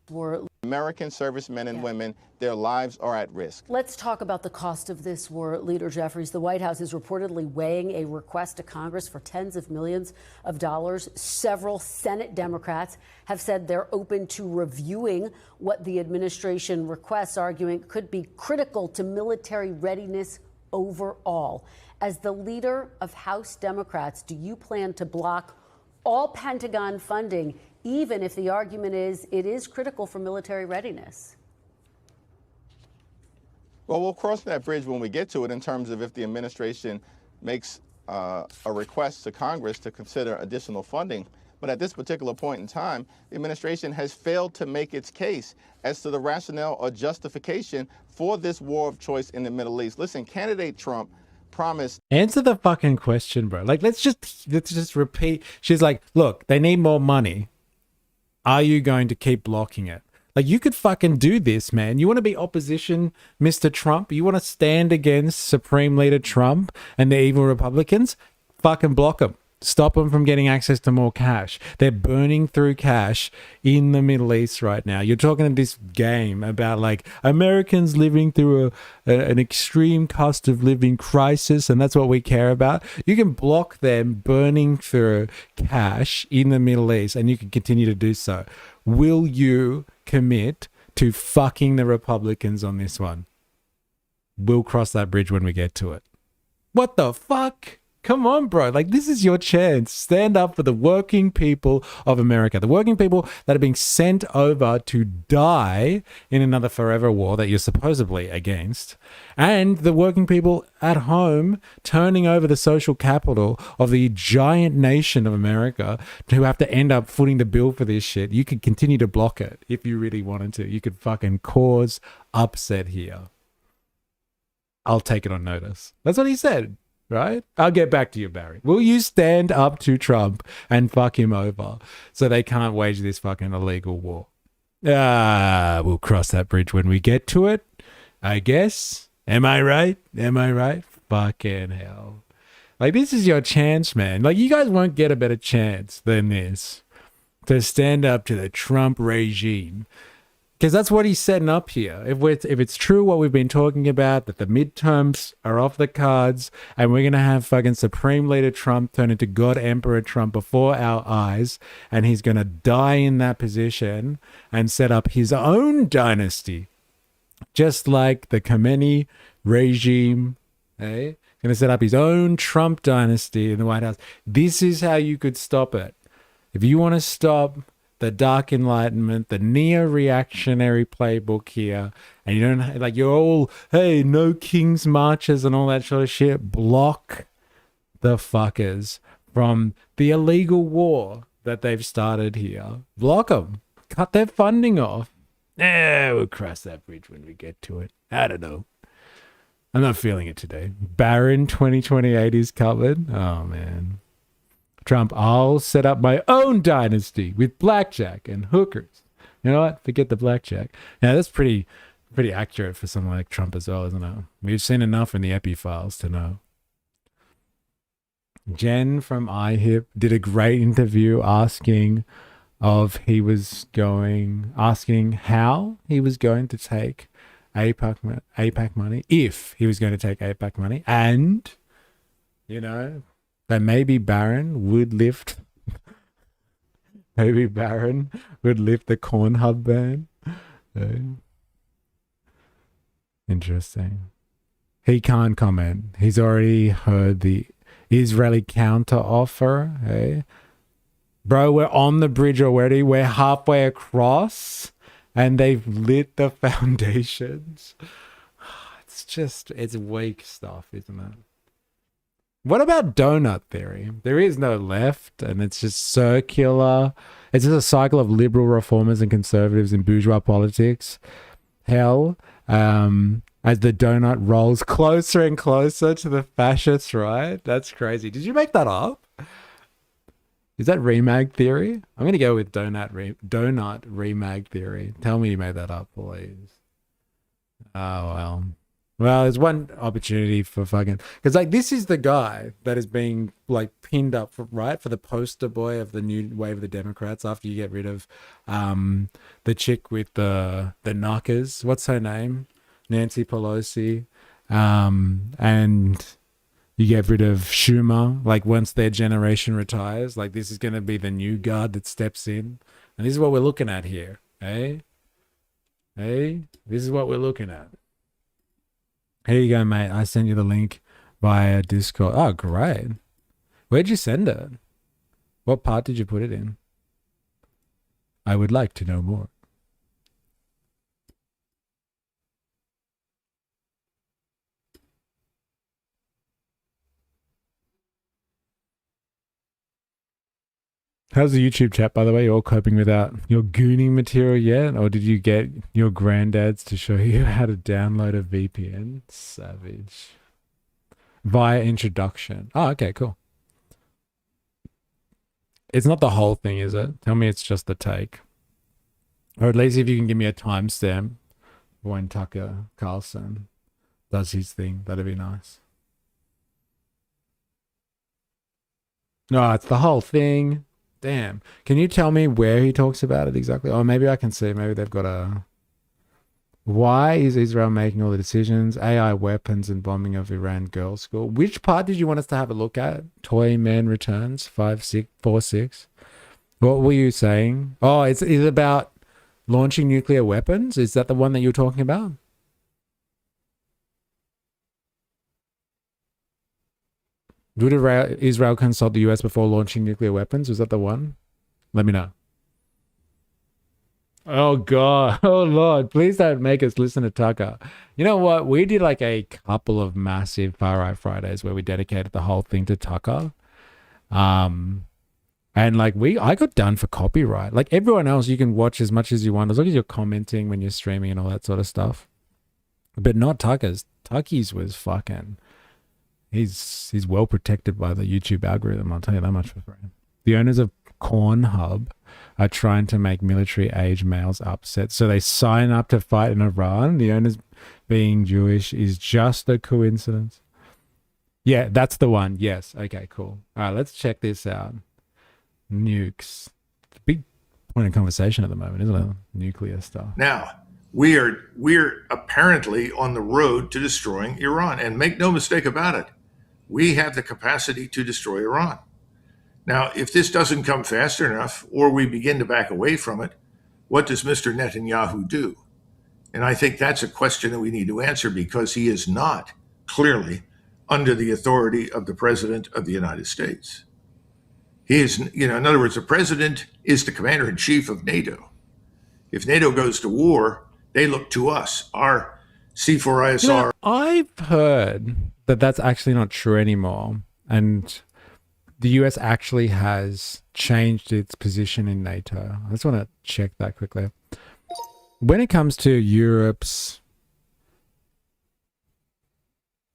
for American servicemen and women, their lives are at risk. Let's talk about the cost of this war, Leader Jeffries. The White House is reportedly weighing a request to Congress for tens of millions of dollars. Several Senate Democrats have said they're open to reviewing what the administration requests, arguing it could be critical to military readiness overall. As the leader of House Democrats, do you plan to block all Pentagon funding, even if the argument is it is critical for military readiness? Well, we'll cross that bridge when we get to it in terms of if the administration makes a request to Congress to consider additional funding. But at this particular point in time, the administration has failed to make its case as to the rationale or justification for this war of choice in the Middle East. Listen, candidate Trump promised. Answer the fucking question, bro. Like, let's just repeat. She's like, look, they need more money. Are you going to keep blocking it? Like, you could fucking do this, man. You want to be opposition, Mr. Trump? You want to stand against Supreme Leader Trump and the evil Republicans? Fucking block them. Stop them from getting access to more cash. They're burning through cash in the Middle East right now. You're talking this game about like Americans living through an extreme cost of living crisis, and that's what we care about. You can block them burning through cash in the Middle East, and you can continue to do so. Will you commit to fucking the Republicans on this one? We'll cross that bridge when we get to it. What the fuck? Come on, bro. Like, this is your chance. Stand up for the working people of America. The working people that are being sent over to die in another forever war that you're supposedly against. And the working people at home turning over the social capital of the giant nation of America who have to end up footing the bill for this shit. You could continue to block it if you really wanted to. You could fucking cause upset here. I'll take it on notice. That's what he said. Right? I'll get back to you, Barry. Will you stand up to Trump and fuck him over so they can't wage this fucking illegal war? We'll cross that bridge when we get to it, I guess. Am I right? Am I right? Fucking hell. Like, this is your chance, man. Like, you guys won't get a better chance than this to stand up to the Trump regime. Because that's what he's setting up here. If it's true what we've been talking about, that the midterms are off the cards and we're going to have fucking Supreme Leader Trump turn into God Emperor Trump before our eyes, and he's going to die in that position and set up his own dynasty, just like the Khomeini regime, eh? Going to set up his own Trump dynasty in the White House. This is how you could stop it. If you want to stop the Dark Enlightenment, the neo-reactionary playbook here, and you don't, like, you're all, hey, no king's marches and all that sort of shit. Block the fuckers from the illegal war that they've started here. Block them. Cut their funding off. We'll cross that bridge when we get to it. I don't know. I'm not feeling it today. Barron 2028 is covered. Oh, man. Trump, I'll set up my own dynasty with blackjack and hookers. You know what? Forget the blackjack. Yeah, that's pretty accurate for someone like Trump as well, isn't it? We've seen enough in the Epi files to know. Jen from iHip did a great interview asking how he was going to take APAC money, if he was going to take APAC money, and, you know, that maybe Barron would lift the Corn Hub ban. Interesting. He can't comment. He's already heard the Israeli counter offer. Hey, bro, we're on the bridge already. We're halfway across and they've lit the foundations. It's weak stuff, isn't it? What about donut theory? There is no left, and it's just circular. It's just a cycle of liberal reformers and conservatives in bourgeois politics. Hell, as the donut rolls closer and closer to the fascists, right? That's crazy. Did you make that up? Is that remag theory? I'm going to go with donut remag theory. Tell me you made that up, please. Oh, well. Well, there's one opportunity for fucking... Because, like, this is the guy that is being, like, pinned up, for the poster boy of the new wave of the Democrats after you get rid of the chick with the knockers. What's her name? Nancy Pelosi. And you get rid of Schumer. Like, once their generation retires, like, this is going to be the new guard that steps in. And this is what we're looking at here. Hey? This is what we're looking at. Here you go, mate. I sent you the link via Discord. Oh, great. Where'd you send it? What part did you put it in? I would like to know more. How's the YouTube chat, by the way? You all coping without your gooning material yet? Or did you get your granddads to show you how to download a VPN? Savage. Via introduction. Oh, okay, cool. It's not the whole thing, is it? Tell me it's just the take. Or at least if you can give me a timestamp when Tucker Carlson does his thing, that'd be nice. No, it's the whole thing. Damn. Can you tell me where he talks about it exactly? Or maybe I can see. Maybe they've got a... Why is Israel making all the decisions? AI weapons and bombing of Iran girls' school. Which part did you want us to have a look at? Toy Man Returns 5646. What were you saying? Oh, it's about launching nuclear weapons? Is that the one that you're talking about? Would Israel consult the US before launching nuclear weapons? Was that the one? Let me know. Oh, God. Oh, Lord. Please don't make us listen to Tucker. You know what? We did like a couple of massive Far Right Fridays where we dedicated the whole thing to Tucker. And like I got done for copyright. Like everyone else, you can watch as much as you want as long as you're commenting when you're streaming and all that sort of stuff. But not Tucker's. Tucky's was fucking... He's well protected by the YouTube algorithm, I'll tell you that much for free. The owners of Cornhub are trying to make military-age males upset, so they sign up to fight in Iran. The owners being Jewish is just a coincidence. Yeah, that's the one. Yes. Okay, cool. All right, let's check this out. Nukes. It's a big point of conversation at the moment, isn't it? Nuclear stuff. Now, we're apparently on the road to destroying Iran, and make no mistake about it. We have the capacity to destroy Iran. Now, if this doesn't come faster enough, or we begin to back away from it, what does Mr. Netanyahu do? And I think that's a question that we need to answer, because he is not clearly under the authority of the President of the United States. He is, in other words, the President is the Commander-in-Chief of NATO. If NATO goes to war, they look to us, our C4ISR. I've heard that that's actually not true anymore. And the US actually has changed its position in NATO. I just want to check that quickly. When it comes to Europe's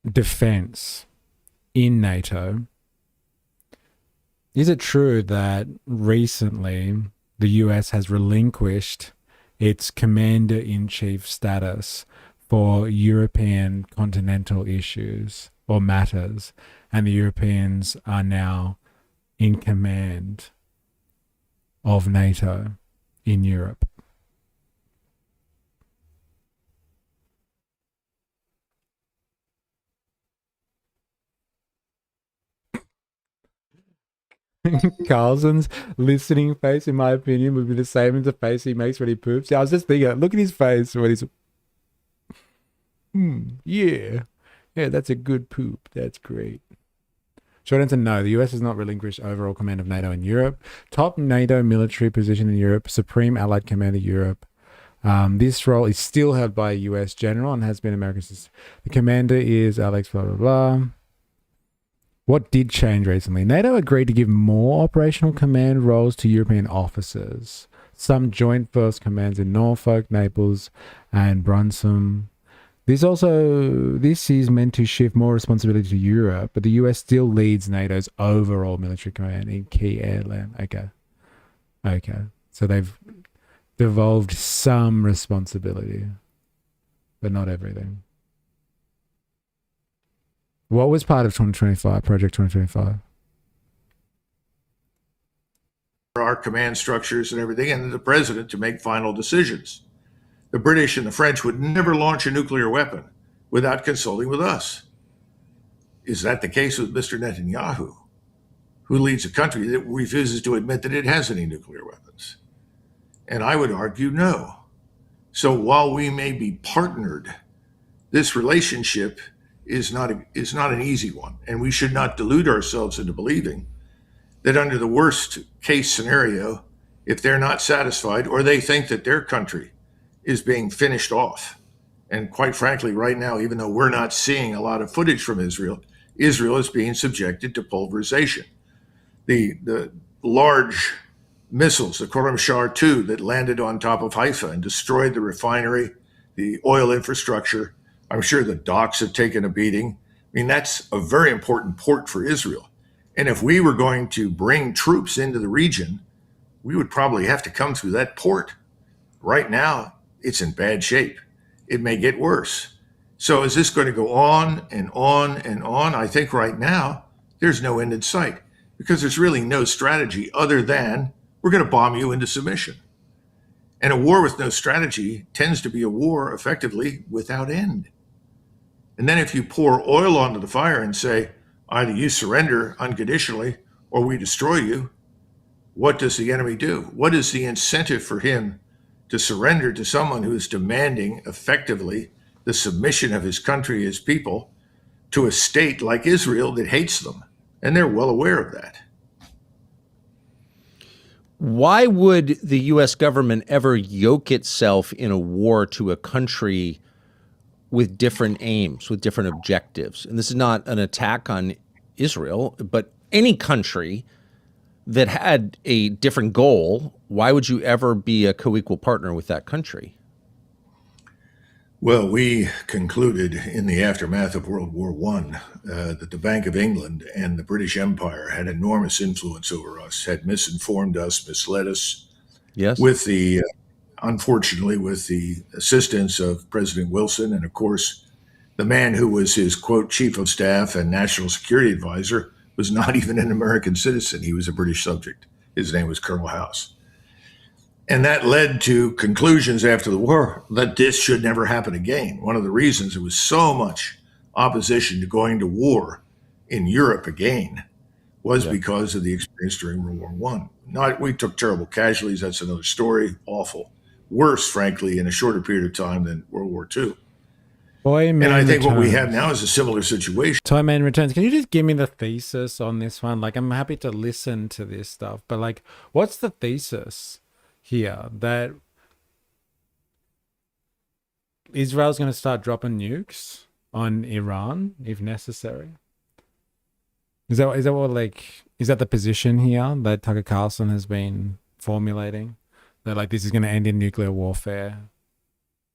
defense in NATO, is it true that recently the US has relinquished its commander-in-chief status for European continental issues or matters, and the Europeans are now in command of NATO in Europe? Carlson's listening face, in my opinion, would be the same as the face he makes when he poops. I was just thinking, look at his face when he's... yeah, that's a good poop. That's great. Short answer, no. The US has not relinquished overall command of NATO in Europe. Top NATO military position in Europe, Supreme Allied Commander Europe. This role is still held by a US general and has been America's... The commander is Alex blah, blah, blah. What did change recently? NATO agreed to give more operational command roles to European officers. Some joint force commands in Norfolk, Naples, and Brunsum. This is meant to shift more responsibility to Europe, but the US still leads NATO's overall military command in key airland. Okay. So they've devolved some responsibility, but not everything. What was part of 2025, Project 2025? Our command structures and everything, and the president to make final decisions. The British and the French would never launch a nuclear weapon without consulting with us. Is that the case with Mr. Netanyahu, who leads a country that refuses to admit that it has any nuclear weapons? And I would argue no. So while we may be partnered, this relationship is not an easy one, and we should not delude ourselves into believing that under the worst case scenario, if they're not satisfied or they think that their country is being finished off, and quite frankly, right now, even though we're not seeing a lot of footage from Israel, Israel is being subjected to pulverization. The large missiles, the Khorramshahr 2 that landed on top of Haifa and destroyed the refinery, the oil infrastructure. I'm sure the docks have taken a beating. I mean, that's a very important port for Israel. And if we were going to bring troops into the region, we would probably have to come through that port. Right now, it's in bad shape. It may get worse. So is this going to go on and on and on? I think right now, there's no end in sight because there's really no strategy other than we're going to bomb you into submission. And a war with no strategy tends to be a war effectively without end. And then if you pour oil onto the fire and say, either you surrender unconditionally or we destroy you, what does the enemy do? What is the incentive for him to surrender to someone who is demanding effectively the submission of his country, his people, to a state like Israel that hates them? And they're well aware of that. Why would the U.S. government ever yoke itself in a war to a country with different aims, with different objectives? And this is not an attack on Israel, but any country that had a different goal. Why would you ever be a co-equal partner with that country? Well, we concluded in the aftermath of World War I that the Bank of England and the British Empire had enormous influence over us, had misinformed us, misled us. Yes. With the, unfortunately, with the assistance of President Wilson and, of course, the man who was his, quote, chief of staff and national security advisor was not even an American citizen. He was a British subject. His name was Colonel House. And that led to conclusions after the war that this should never happen again. One of the reasons there was so much opposition to going to war in Europe again was because of the experience during World War I. We took terrible casualties. That's another story. Awful. Worse, frankly, in a shorter period of time than World War II. And I think what we have now is a similar situation. Toy Man Returns. Can you just give me the thesis on this one? Like, I'm happy to listen to this stuff, but like, what's the thesis here that Israel's going to start dropping nukes on Iran if necessary? Is that what, like, is that the position here that Tucker Carlson has been formulating? That like this is going to end in nuclear warfare,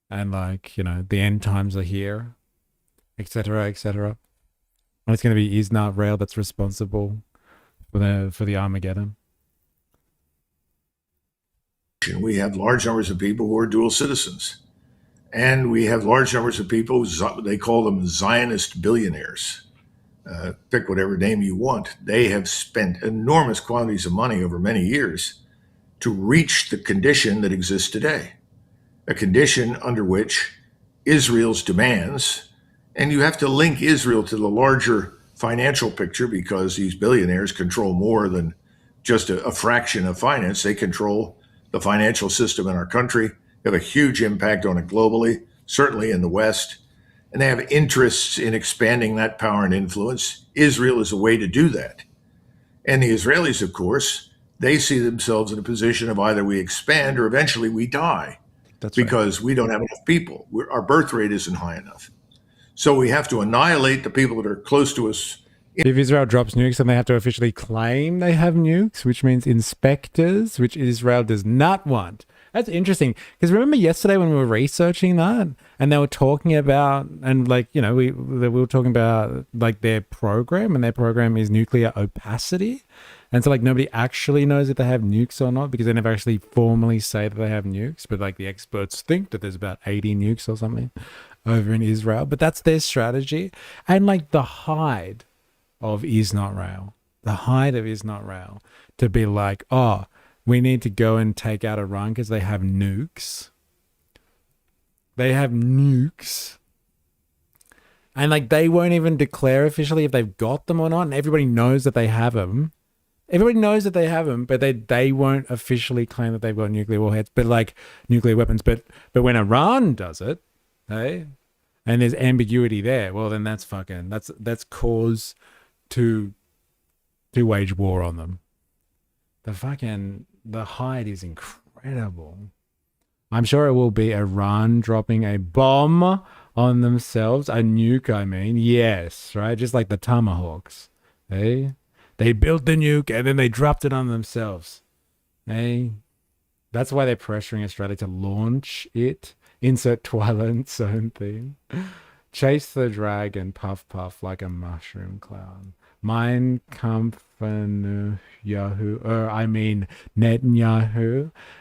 and like, you know, the end times are here, etc., etc. And it's going to be Israel that's responsible for the Armageddon. We have large numbers of people who are dual citizens. And we have large numbers of people, they call them Zionist billionaires. Pick whatever name you want. They have spent enormous quantities of money over many years to reach the condition that exists today. A condition under which Israel's demands, and you have to link Israel to the larger financial picture because these billionaires control more than just a fraction of finance. They control the financial system in our country. They have a huge impact on it globally, certainly in the West, and they have interests in expanding that power and influence. Israel is a way to do that. And the Israelis, of course, they see themselves in a position of either we expand or eventually we die. That's because we don't have enough people. Our birth rate isn't high enough. So we have to annihilate the people that are close to us. If Israel drops nukes, then they have to officially claim they have nukes, which means inspectors, which Israel does not want. That's interesting. Because remember yesterday when we were researching that and they were talking about, and like, you know, we were talking about like their program, and their program is nuclear opacity. And so like nobody actually knows if they have nukes or not because they never actually formally say that they have nukes. But like the experts think that there's about 80 nukes or something over in Israel. But that's their strategy. And like the hide of Israel, to be like, oh, we need to go and take out Iran because they have nukes. They have nukes. And like they won't even declare officially if they've got them or not. And everybody knows that they have them. Everybody knows that they have them, but they won't officially claim that they've got nuclear warheads, but like nuclear weapons. But when Iran does it, hey, and there's ambiguity there, well then that's cause to wage war on them. The hide is incredible. I'm sure it will be Iran dropping a bomb on themselves, a nuke, I mean, yes, right? Just like the Tomahawks, hey? They built the nuke and then they dropped it on themselves. Hey, that's why they're pressuring Australia to launch it. Insert Twilight Zone theme. Chase the dragon, puff puff like a mushroom clown. Mein Kampf Netanyahu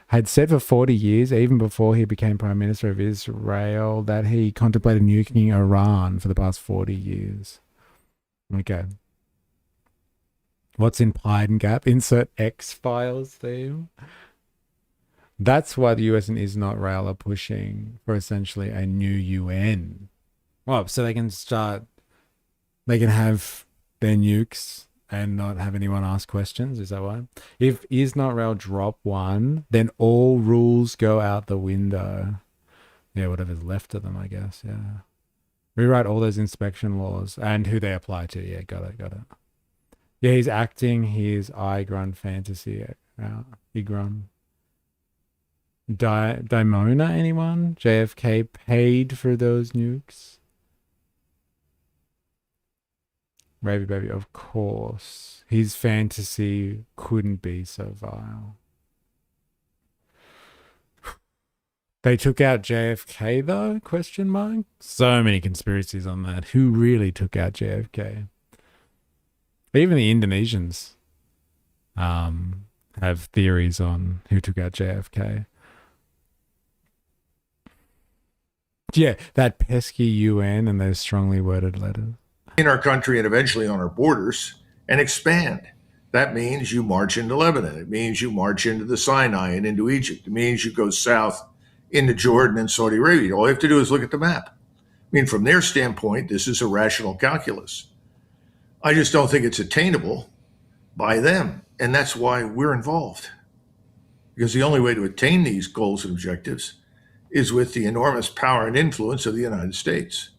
had said for 40 years, even before he became Prime Minister of Israel, that he contemplated nuking Iran for the past 40 years. Okay. What's in Pine Gap? Insert X-Files theme. That's why the US and Israel are pushing for essentially a new UN. Well, so they can have their nukes and not have anyone ask questions. Is that why? If Israel drop one, then all rules go out the window. Yeah, whatever's left of them, I guess. Yeah. Rewrite all those inspection laws and who they apply to. Yeah, got it. Yeah, he's acting his Igron fantasy. Igron. Dimona, anyone? JFK paid for those nukes? Baby, of course. His fantasy couldn't be so vile. They took out JFK though? Question mark. So many conspiracies on that. Who really took out JFK? Even the Indonesians have theories on who took out JFK. Yeah, that pesky UN and those strongly worded letters. In our country and eventually on our borders and expand. That means you march into Lebanon. It means you march into the Sinai and into Egypt. It means you go south into Jordan and Saudi Arabia. All you have to do is look at the map. I mean, from their standpoint, this is a rational calculus. I just don't think it's attainable by them. And that's why we're involved. Because the only way to attain these goals and objectives is with the enormous power and influence of the United States.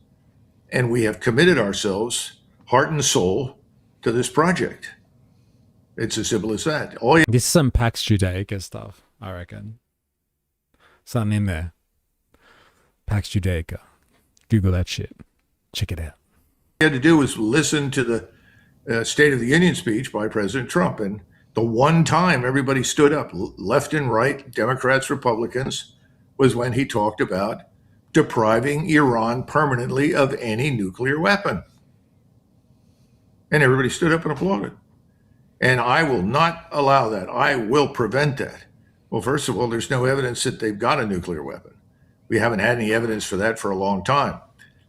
And we have committed ourselves, heart and soul, to this project. It's as simple as that. This is some Pax Judaica stuff, I reckon. Something in there. Pax Judaica. Google that shit. Check it out. All you had to do was listen to the State of the Union speech by President Trump. And the one time everybody stood up, left and right, Democrats, Republicans, was when he talked about depriving Iran permanently of any nuclear weapon. And everybody stood up and applauded. And I will not allow that. I will prevent that. Well, first of all, there's no evidence that they've got a nuclear weapon. We haven't had any evidence for that for a long time.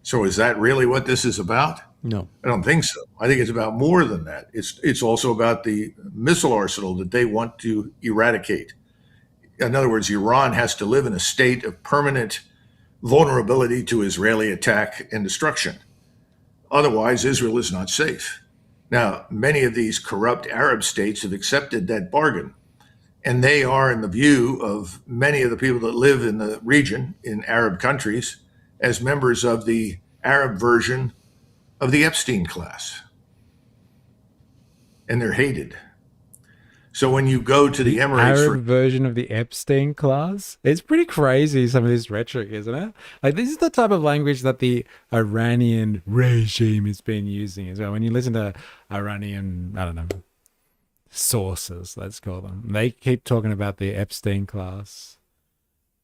So is that really what this is about? No. I don't think so. I think it's about more than that. It's also about the missile arsenal that they want to eradicate. In other words, Iran has to live in a state of permanent vulnerability to Israeli attack and destruction. Otherwise, Israel is not safe. Now, many of these corrupt Arab states have accepted that bargain, and they are, in the view of many of the people that live in the region, in Arab countries, as members of the Arab version of the Epstein class. And they're hated. So when you go to the Emirates... Arab version of the Epstein class? It's pretty crazy, some of this rhetoric, isn't it? Like, this is the type of language that the Iranian regime has been using as well. When you listen to Iranian, I don't know, sources, let's call them, they keep talking about the Epstein class.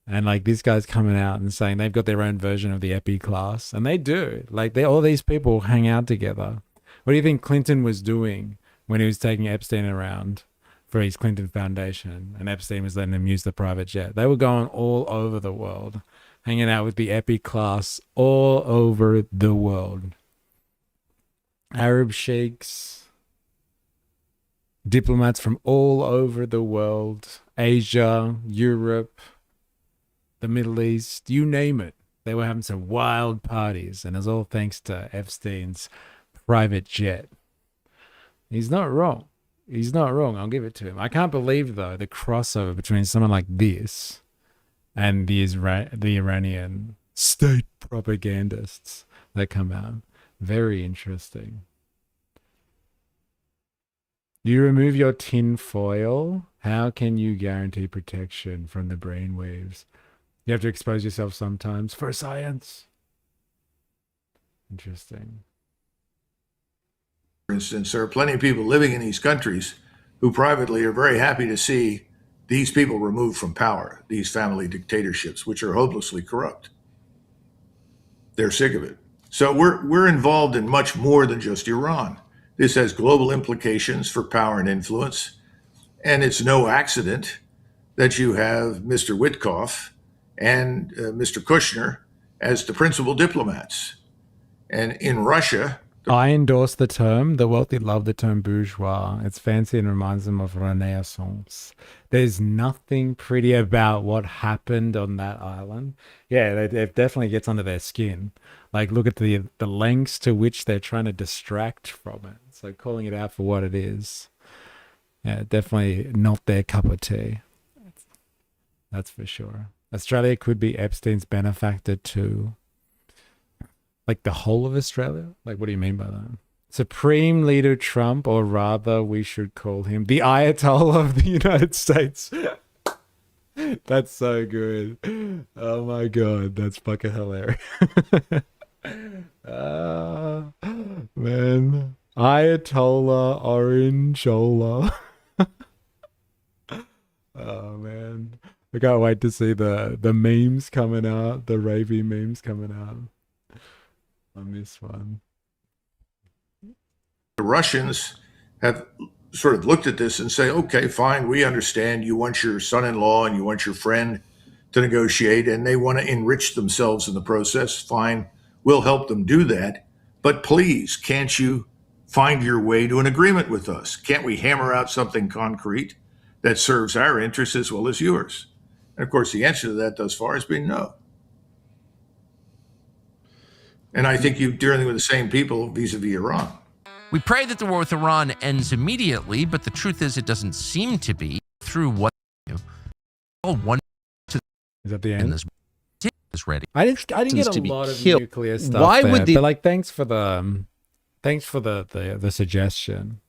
And, like, this guy's coming out and saying they've got their own version of the Epi class. And they do. Like, all these people hang out together. What do you think Clinton was doing when he was taking Epstein around for his Clinton Foundation, and Epstein was letting them use the private jet? They were going all over the world, hanging out with the Epi class all over the world. Arab sheikhs, diplomats from all over the world, Asia, Europe, the Middle East, you name it. They were having some wild parties, and it was all thanks to Epstein's private jet. He's not wrong. He's not wrong. I'll give it to him. I can't believe, though, the crossover between someone like this and the Iranian state propagandists that come out. Very interesting. You remove your tin foil. How can you guarantee protection from the brainwaves? You have to expose yourself sometimes for science. Interesting. For instance, there are plenty of people living in these countries who privately are very happy to see these people removed from power, these family dictatorships, which are hopelessly corrupt. They're sick of it. So we're involved in much more than just Iran. This has global implications for power and influence. And it's no accident that you have Mr. Witkoff and Mr. Kushner as the principal diplomats. And in Russia, I endorse the term. The wealthy love the term bourgeois. It's fancy and reminds them of Renaissance. There's nothing pretty about what happened on that island. Yeah, it definitely gets under their skin. Like, look at the lengths to which they're trying to distract from it. So calling it out for what it is. Yeah, definitely not their cup of tea. That's for sure. Australia could be Epstein's benefactor too. Like the whole of Australia? Like, what do you mean by that? Supreme Leader Trump, or rather, we should call him the Ayatollah of the United States. That's so good. Oh my God, that's fucking hilarious. Man. Ayatollah Orangeola. Oh man. I can't wait to see the memes coming out, the ravey memes coming out on this one. The Russians have sort of looked at this and say, okay, fine, we understand you want your son-in-law and you want your friend to negotiate and they want to enrich themselves in the process. Fine, we'll help them do that. But please, can't you find your way to an agreement with us? Can't we hammer out something concrete that serves our interests as well as yours? And of course, the answer to that thus far has been no. And I think you're dealing with the same people vis-a-vis Iran. We pray that the war with Iran ends immediately, but the truth is it doesn't seem to be. Through what all one to is that the end? This is ready. I didn't get a lot of nuclear stuff. Why there, would the but like thanks for the suggestion.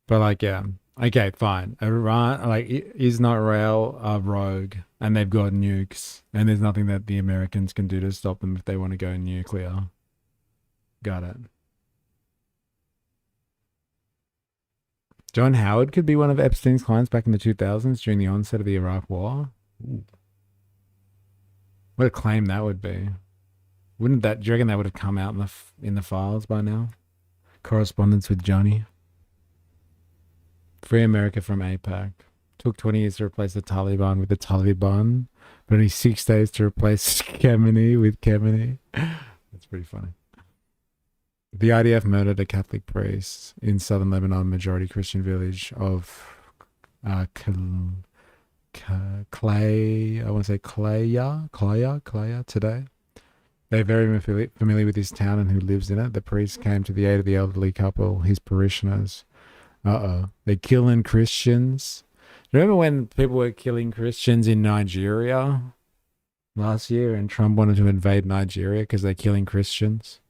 But like yeah. Okay, fine. Iran, like Israel are rogue and they've got nukes and there's nothing that the Americans can do to stop them if they want to go nuclear. Got it. John Howard could be one of Epstein's clients back in the 2000s during the onset of the Iraq War. Ooh. What a claim that would be. Wouldn't that, do you reckon that would have come out in the files by now? Correspondence with Johnny. Free America from AIPAC. Took 20 years to replace the Taliban with the Taliban, but only 6 days to replace Khamenei with Khamenei. That's pretty funny. The IDF murdered a Catholic priest in southern Lebanon, majority Christian village of Klaya today. They're very familiar with this town and who lives in it. The priest came to the aid of the elderly couple, his parishioners. They're killing Christians. Remember when people were killing Christians in Nigeria last year and Trump wanted to invade Nigeria because they're killing Christians?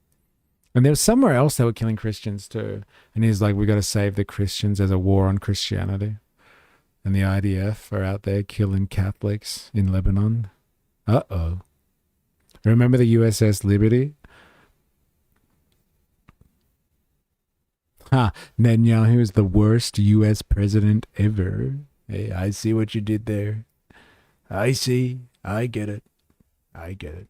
And there was somewhere else they were killing Christians too. And he's like, we got to save the Christians. There's a war on Christianity. And the IDF are out there killing Catholics in Lebanon. Remember the USS Liberty? Netanyahu is the worst U.S. president ever. Hey, I see what you did there. I see. I get it. I get it.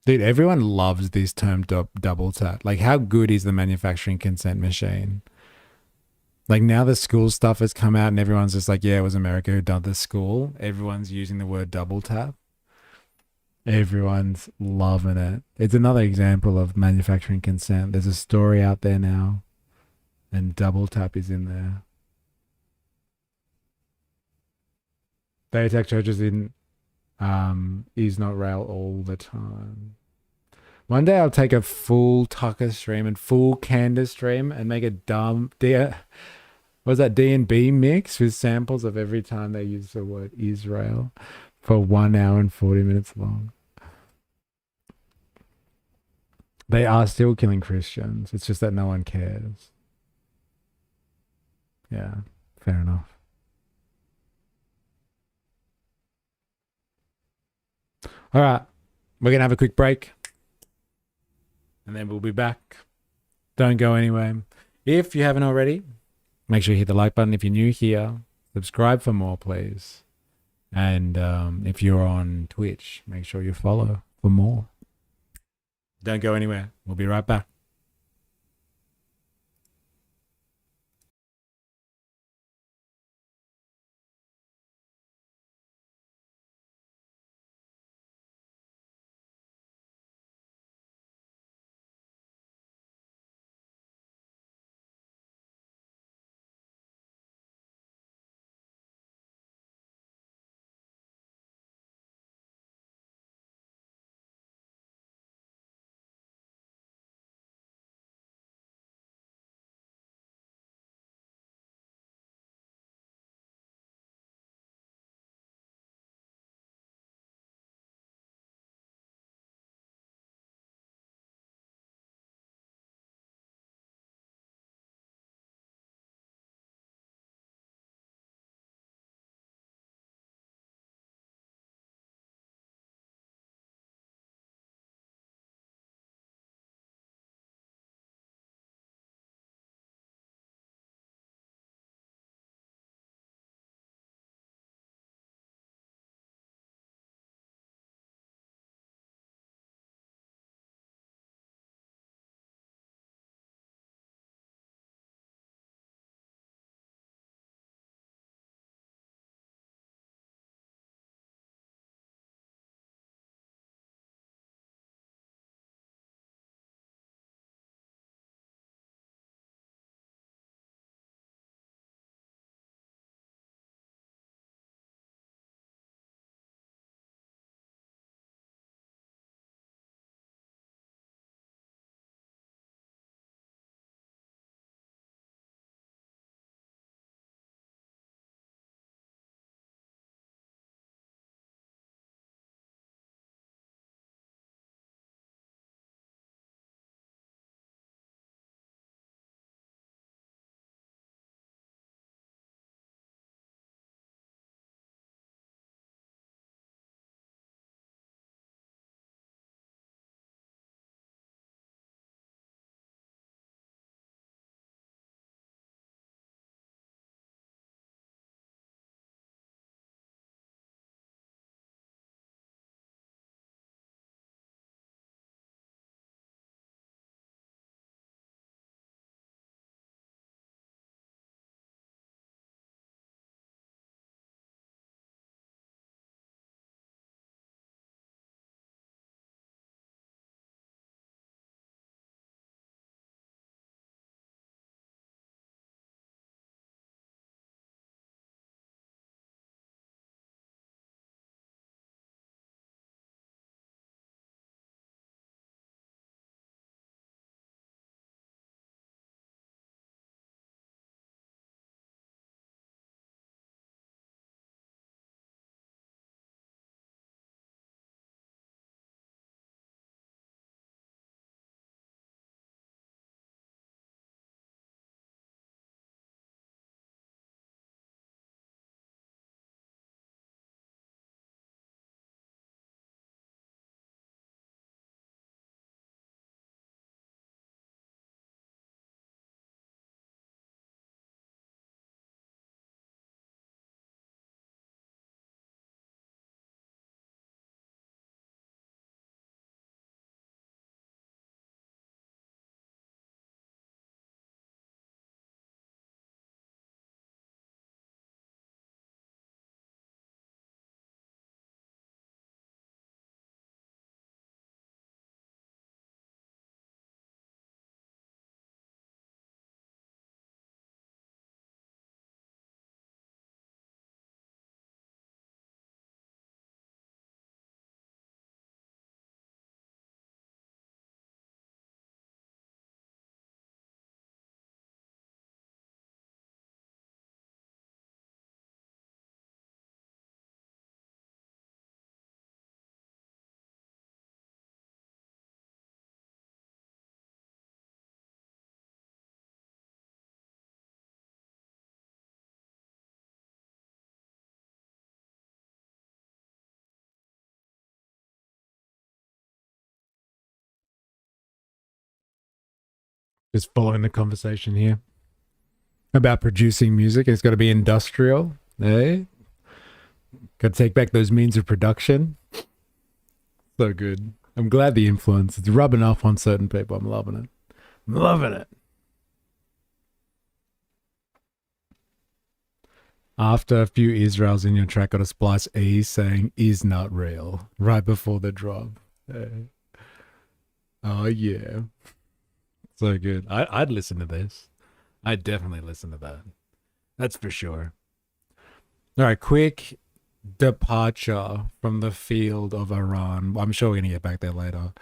Dude, everyone loves this term double tap. Like, how good is the manufacturing consent machine? Like, now the school stuff has come out and everyone's just like, yeah, it was America who done the school. Everyone's using the word double tap. Everyone's loving it. It's another example of manufacturing consent. There's a story out there now, and double tap is in there. They attack churches in Israel all the time. One day I'll take a full Tucker stream and full Candace stream and make a dumb D&B mix with samples of every time they use the word Israel for 1 hour and 40 minutes long. They are still killing Christians. It's just that no one cares. Yeah, fair enough. All right, we're going to have a quick break. And then we'll be back Don't go anywhere. If you haven't already, make sure you hit the like button. If you're new here, subscribe for more, please. And if you're on Twitch, make sure you follow for more. Don't go anywhere. We'll be right back. Just following the conversation here about producing music. It's got to be industrial. Eh? Got to take back those means of production. So good. I'm glad the influence. It's rubbing off on certain people. I'm loving it. I'm loving it. After a few Israels in your track, got a splice E saying is not real right before the drop. Oh yeah. So good. I'd listen to this. I'd definitely listen to that. That's for sure. All right, quick departure from the field of Iran. I'm sure we're going to get back there later.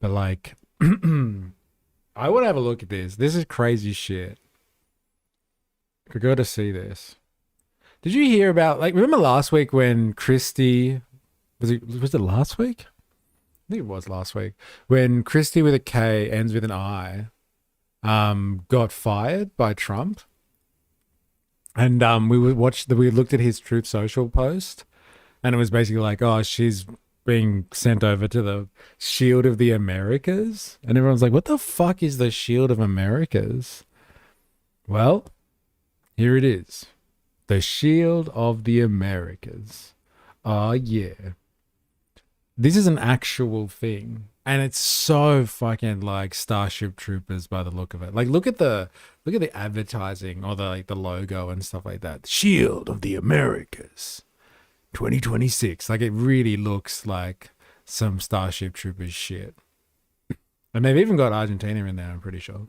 But like, I want to have a look at this. This is crazy shit. Could go to see this. Did you hear about, like, remember last week when Christie, was it last week? I think it was last week. When Christie with a K ends with an I, got fired by Trump. And we looked at his Truth Social post, and it was basically like, oh, she's being sent over to the Shield of the Americas. And everyone's like, what the fuck is the Shield of Americas? Well, here it is. The Shield of the Americas. Oh, yeah. This is an actual thing. And it's so fucking like Starship Troopers by the look of it. Like, look at the advertising or the logo and stuff like that. Shield of the Americas 2026. Like, it really looks like some Starship Troopers shit. And they've even got Argentina in there, I'm pretty sure.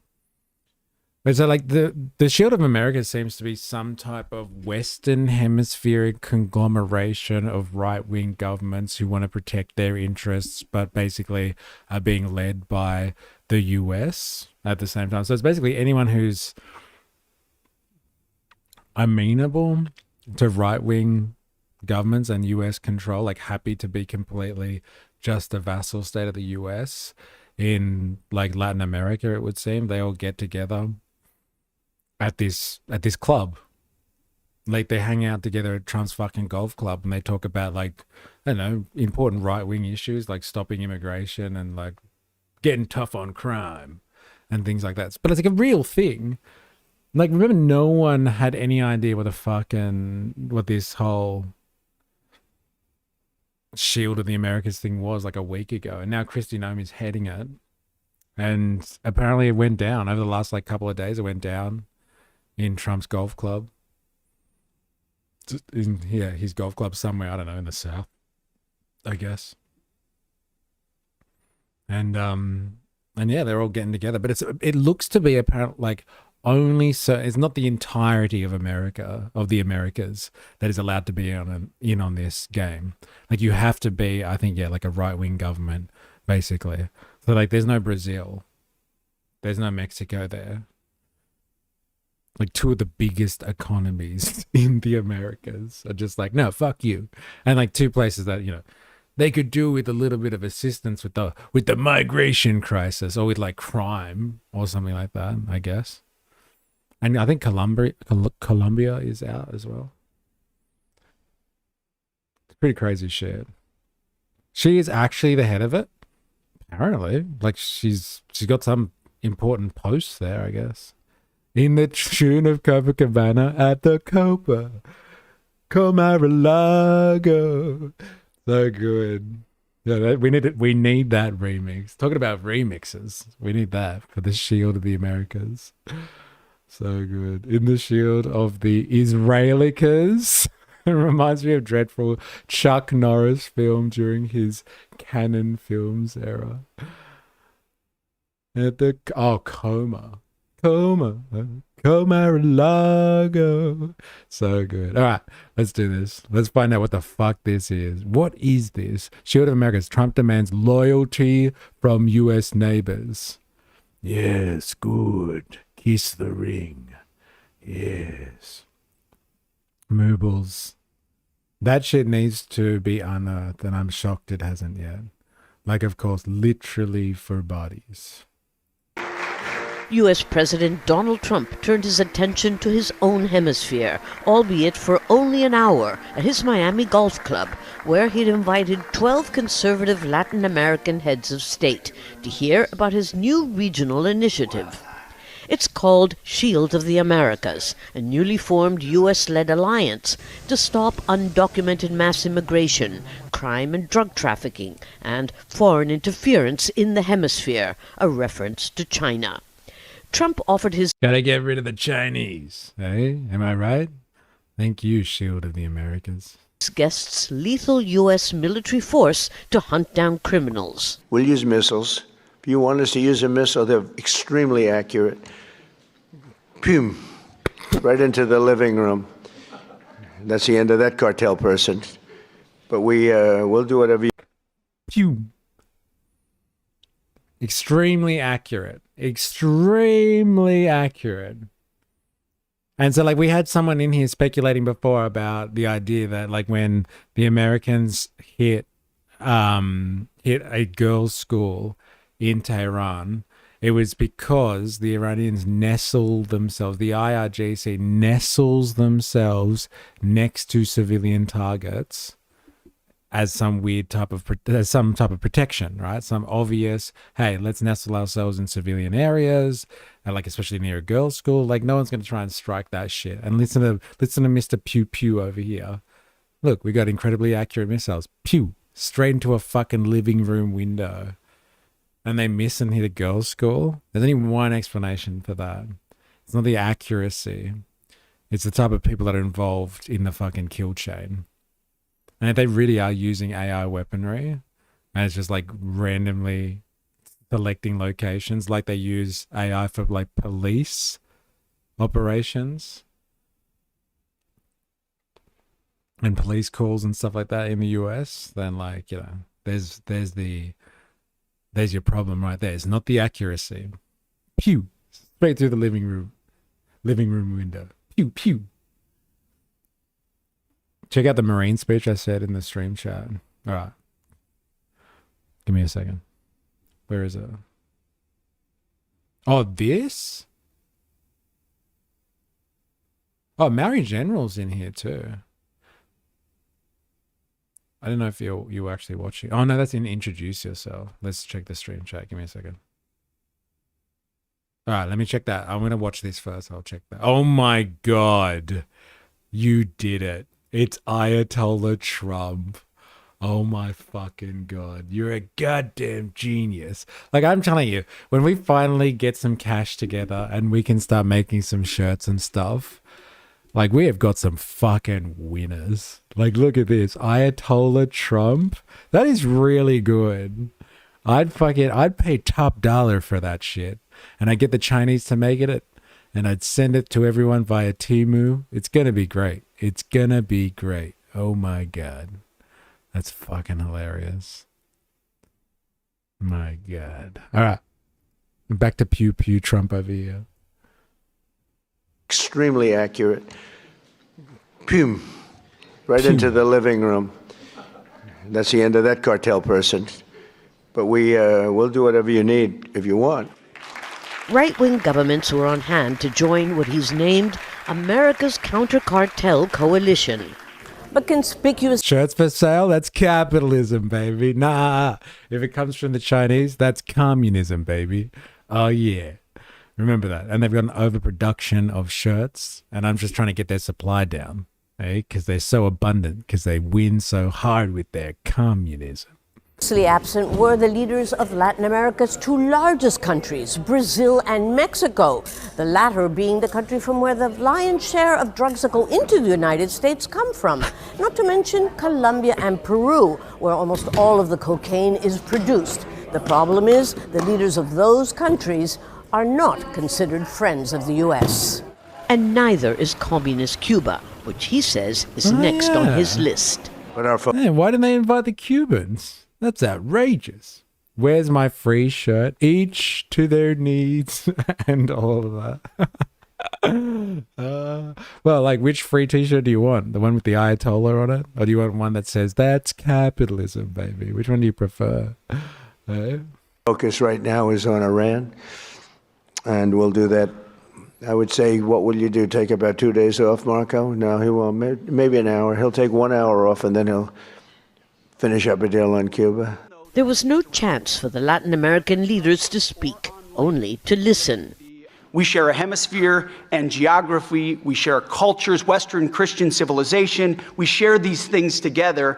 But so like the Shield of America seems to be some type of Western Hemisphere conglomeration of right-wing governments who want to protect their interests, but basically are being led by the US at the same time. So it's basically anyone who's amenable to right-wing governments and US control, like happy to be completely just a vassal state of the US in like Latin America, it would seem. They all get together at this club. Like they hang out together at Trump's fucking golf club and they talk about like, I don't know, important right-wing issues like stopping immigration and like getting tough on crime and things like that. But it's like a real thing. Like, remember, no one had any idea what this whole Shield of the Americas thing was like a week ago. And now Kristi Noem's heading it. And apparently it went down over the last like couple of days. It went down in Trump's golf club. His golf club somewhere, I don't know, in the South, I guess. And yeah, they're all getting together. But it looks to be apparent like only so it's not the entirety of America, of the Americas, that is allowed to be in on this game. Like you have to be, I think, yeah, like a right-wing government, basically. So like there's no Brazil. There's no Mexico there. Like two of the biggest economies in the Americas are just like, no, fuck you. And like two places that, you know, they could do with a little bit of assistance with the migration crisis or with like crime or something like that, I guess. And I think Colombia is out as well. It's pretty crazy shit. She is actually the head of it, apparently. Like she's got some important posts there, I guess. In the tune of Copacabana at the Copa, Mar-a-Lago. So good. Yeah, we need that remix. Talking about remixes, we need that for the Shield of the Americas. So good. In the Shield of the Israelicas. It reminds me of dreadful Chuck Norris film during his Canon Films era. At the Mar-a-Lago. So good. All right, let's do this. Let's find out what the fuck this is. What is this? Shield of Americas. Trump demands loyalty from U.S. neighbors. Yes, good. Kiss the ring. Yes. Moobles. That shit needs to be unearthed, and I'm shocked it hasn't yet. Like, of course, literally for bodies. U.S. President Donald Trump turned his attention to his own hemisphere, albeit for only an hour, at his Miami golf club, where he'd invited 12 conservative Latin American heads of state to hear about his new regional initiative. It's called Shield of the Americas, a newly formed U.S.-led alliance to stop undocumented mass immigration, crime and drug trafficking, and foreign interference in the hemisphere, a reference to China. Trump offered his... Gotta get rid of the Chinese, eh? Am I right? Thank you, Shield of the Americas. Guests lethal U.S. military force to hunt down criminals. We'll use missiles. If you want us to use a missile, they're extremely accurate. Pew! Right into the living room. That's the end of that cartel person. But we'll do whatever you... Pew! Extremely accurate. Extremely accurate. And so, like, we had someone in here speculating before about the idea that, like, when the Americans hit a girls' school in Tehran, it was because the Iranians nestled themselves, the IRGC nestles themselves next to civilian targets as some weird type of protection, right? Some obvious, hey, let's nestle ourselves in civilian areas, and like especially near a girls' school. Like no one's going to try and strike that shit. And listen to Mr. Pew Pew over here. Look, we got incredibly accurate missiles. Pew, straight into a fucking living room window, and they miss and hit a girls' school. There's only one explanation for that. It's not the accuracy. It's the type of people that are involved in the fucking kill chain. And if they really are using AI weaponry, and it's just like randomly selecting locations, like they use AI for like police operations and police calls and stuff like that in the US, then like, you know, there's your problem right there. It's not the accuracy. Pew! Straight through the living room window. Pew pew. Check out the Marine speech I said in the stream chat. All right. Give me a second. Where is it? Oh, this? Oh, Mary General's in here too. I don't know if you were actually watching. Oh, no, that's in Introduce Yourself. Let's check the stream chat. Give me a second. All right, let me check that. I'm going to watch this first. I'll check that. Oh, my God. You did it. It's Ayatollah Trump. Oh my fucking God. You're a goddamn genius. Like I'm telling you, when we finally get some cash together and we can start making some shirts and stuff, like we have got some fucking winners. Like look at this. Ayatollah Trump. That is really good. I'd pay top dollar for that shit. And I get the Chinese to make it and I'd send it to everyone via Temu. It's gonna be great. It's gonna be great. Oh my God. That's fucking hilarious. My God. All right. Back to Pew Pew Trump over here. Extremely accurate. Pew! Right into the living room. That's the end of that cartel person. But we'll do whatever you need if you want. Right-wing governments were on hand to join what he's named America's Counter-Cartel Coalition. But conspicuous... Shirts for sale? That's capitalism, baby. Nah. If it comes from the Chinese, that's communism, baby. Oh, yeah. Remember that. And they've got an overproduction of shirts, and I'm just trying to get their supply down, eh? Because they're so abundant, because they win so hard with their communism. Absent were the leaders of Latin America's two largest countries, Brazil and Mexico, the latter being the country from where the lion's share of drugs that go into the United States come from, not to mention Colombia and Peru, where almost all of the cocaine is produced. The problem is the leaders of those countries are not considered friends of the U.S. And neither is communist Cuba, which he says is next on his list. Man, why didn't they invite the Cubans? That's outrageous. Where's my free shirt? Each to their needs and all of that. Well, like which free t-shirt do you want? The one with the Ayatollah on it? Or do you want one that says, that's capitalism, baby? Which one do you prefer? Focus right now is on Iran. And we'll do that. I would say, what will you do? Take about 2 days off, Marco? No, he won't. Maybe an hour. He'll take 1 hour off and then he'll finish up a deal on Cuba. There was no chance for the Latin American leaders to speak, only to listen. We share a hemisphere and geography. We share cultures, Western Christian civilization. We share these things together.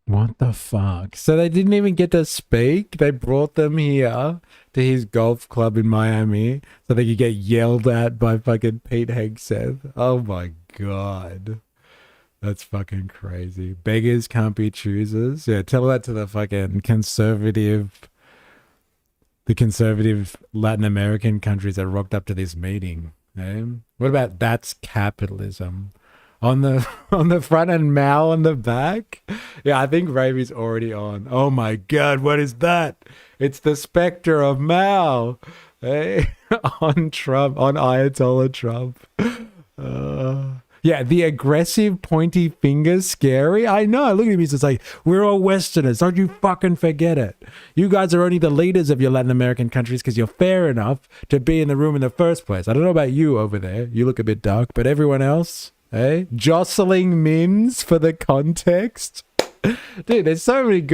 What the fuck? So they didn't even get to speak? They brought them here to his golf club in Miami so they could get yelled at by fucking Pete Hegseth. Oh my god. That's fucking crazy. Beggars can't be choosers. Yeah, tell that to the fucking conservative Latin American countries that rocked up to this meeting. Eh? What about that's capitalism? On the front and Mao on the back? Yeah, I think Ravi's already on. Oh my god, what is that? It's the specter of Mao. Hey, on Trump, on Ayatollah Trump. Yeah, the aggressive pointy fingers scary. I know. Look at him. He's just like, we're all Westerners. Don't you fucking forget it. You guys are only the leaders of your Latin American countries because you're fair enough to be in the room in the first place. I don't know about you over there. You look a bit dark, but everyone else, eh? Jostling Mims for the context. Dude, there's so much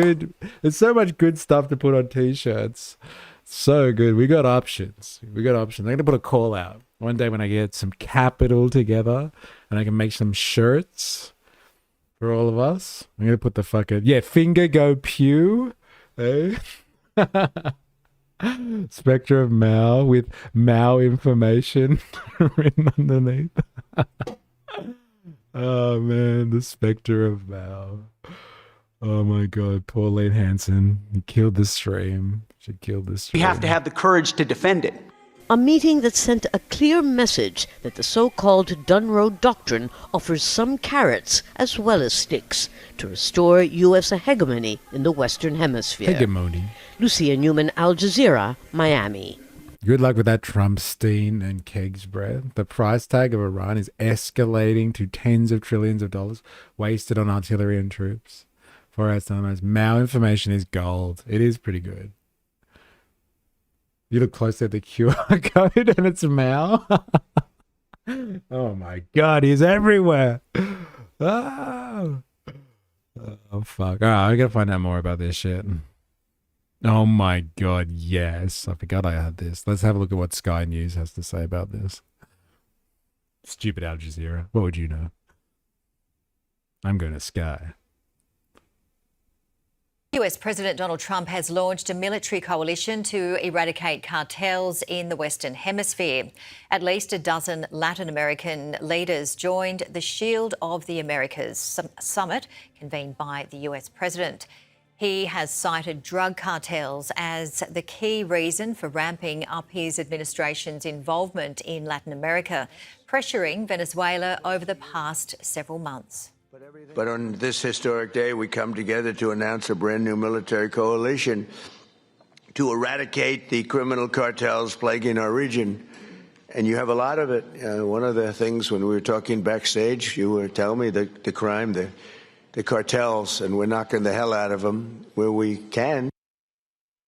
good stuff to put on t-shirts. So good. We got options. I'm going to put a call out. One day when I get some capital together and I can make some shirts for all of us, I'm going to put the fucking, yeah, finger go pew. Eh? Spectre of Mao with Mao information written underneath. Oh man, the spectre of Mao. Oh my god, Pauline Hanson. He killed the stream. She killed the stream. We have to have the courage to defend it. A meeting that sent a clear message that the so-called Dunroad Doctrine offers some carrots as well as sticks to restore U.S. hegemony in the Western Hemisphere. Hegemony. Lucia Newman, Al Jazeera, Miami. Good luck with that Trumpstein and Kegs bread. The price tag of Iran is escalating to tens of trillions of dollars wasted on artillery and troops. 4 hours time. Mao information is gold. It is pretty good. You look closer at the QR code and it's Mao. Oh my god, he's everywhere. Oh, fuck. All right, I gotta find out more about this shit. Oh my god, yes. I forgot I had this. Let's have a look at what Sky News has to say about this. Stupid Al Jazeera. What would you know? I'm going to Sky. US President Donald Trump has launched a military coalition to eradicate cartels in the Western Hemisphere. At least a dozen Latin American leaders joined the Shield of the Americas summit convened by the US President. He has cited drug cartels as the key reason for ramping up his administration's involvement in Latin America, pressuring Venezuela over the past several months. But on this historic day, we come together to announce a brand new military coalition to eradicate the criminal cartels plaguing our region. And you have a lot of it. One of the things when we were talking backstage, you were telling me the crime, the cartels, and we're knocking the hell out of them where we can.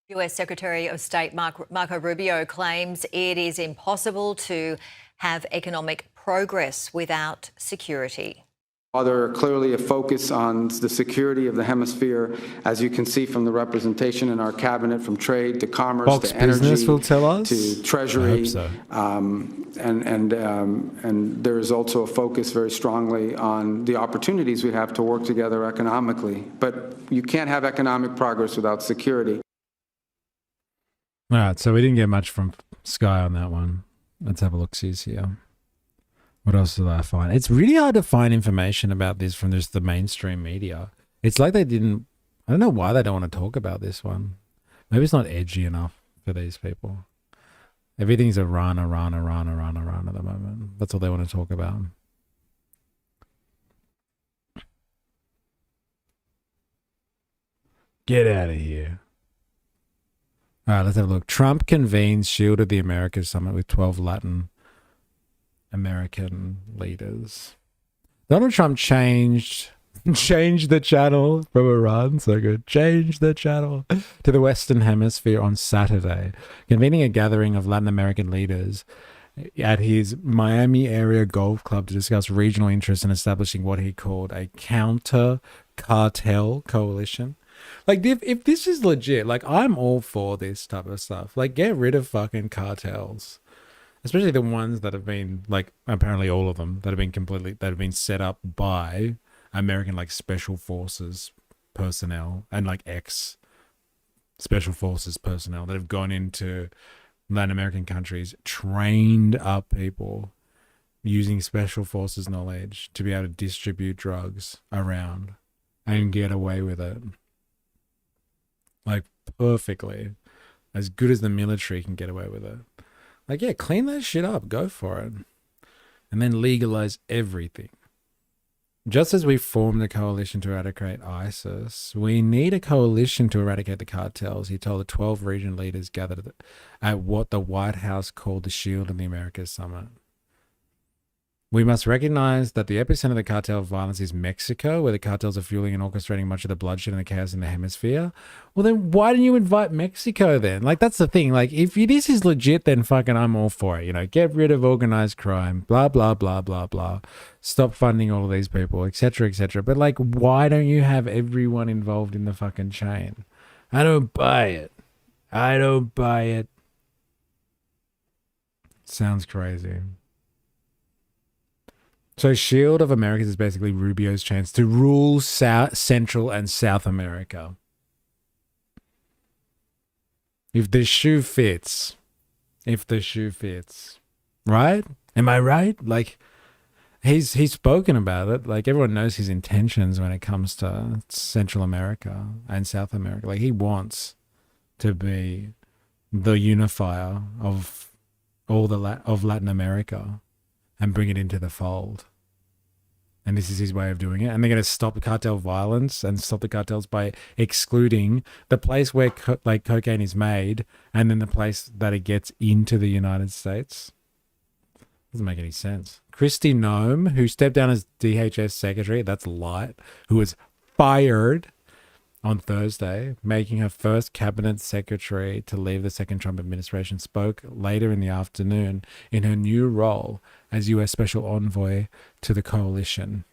US Secretary of State Marco Rubio claims it is impossible to have economic progress without security. While there are clearly a focus on the security of the hemisphere, as you can see from the representation in our cabinet, from trade to commerce Fox to energy Business will tell us? to treasury, I hope so. And there is also a focus very strongly on the opportunities we have to work together economically. But you can't have economic progress without security. All right, so we didn't get much from Sky on that one. Let's have a look-see here. What else did I find? It's really hard to find information about this from just the mainstream media. It's like they didn't... I don't know why they don't want to talk about this one. Maybe it's not edgy enough for these people. Everything's Iran at the moment. That's all they want to talk about. Get out of here. All right, let's have a look. Trump convenes Shield of the Americas summit with 12 Latin American leaders. Donald Trump changed the channel from Iran, so good, changed the channel to the Western Hemisphere on Saturday, convening a gathering of Latin American leaders at his Miami area golf club to discuss regional interests in establishing what he called a counter-cartel coalition. Like, if this is legit, like, I'm all for this type of stuff. Like, get rid of fucking cartels. especially the ones that have been like apparently all of them that have been set up by American like special forces personnel and like ex special forces personnel that have gone into Latin American countries, trained up people using special forces knowledge to be able to distribute drugs around and get away with it. Like perfectly. As good as the military can get away with it. Like, yeah, clean that shit up. Go for it. And then legalize everything. Just as we formed a coalition to eradicate ISIS, we need a coalition to eradicate the cartels, he told the 12 region leaders gathered at what the White House called the Shield of the Americas Summit. We must recognize that the epicenter of the cartel violence is Mexico, where the cartels are fueling and orchestrating much of the bloodshed and the chaos in the hemisphere. Well, then why didn't you invite Mexico then? Like, that's the thing. Like, if this is legit, then fucking I'm all for it. You know, get rid of organized crime, blah, blah, blah, blah, blah. Stop funding all of these people, etc., etc. But, like, why don't you have everyone involved in the fucking chain? I don't buy it. I don't buy it. Sounds crazy. So Shield of Americas is basically Rubio's chance to rule Central and South America. If the shoe fits. Right? Am I right? Like, he's spoken about it. Like, everyone knows his intentions when it comes to Central America and South America. Like, he wants to be the unifier of all of Latin America and bring it into the fold. And this is his way of doing it. And they're going to stop cartel violence and stop the cartels by excluding the place where cocaine is made and then the place that it gets into the United States. Doesn't make any sense. Kristi Noem, who stepped down as DHS secretary, that's light, who was fired on Thursday, making her first cabinet secretary to leave the second Trump administration, spoke later in the afternoon in her new role as U.S. Special Envoy to the coalition.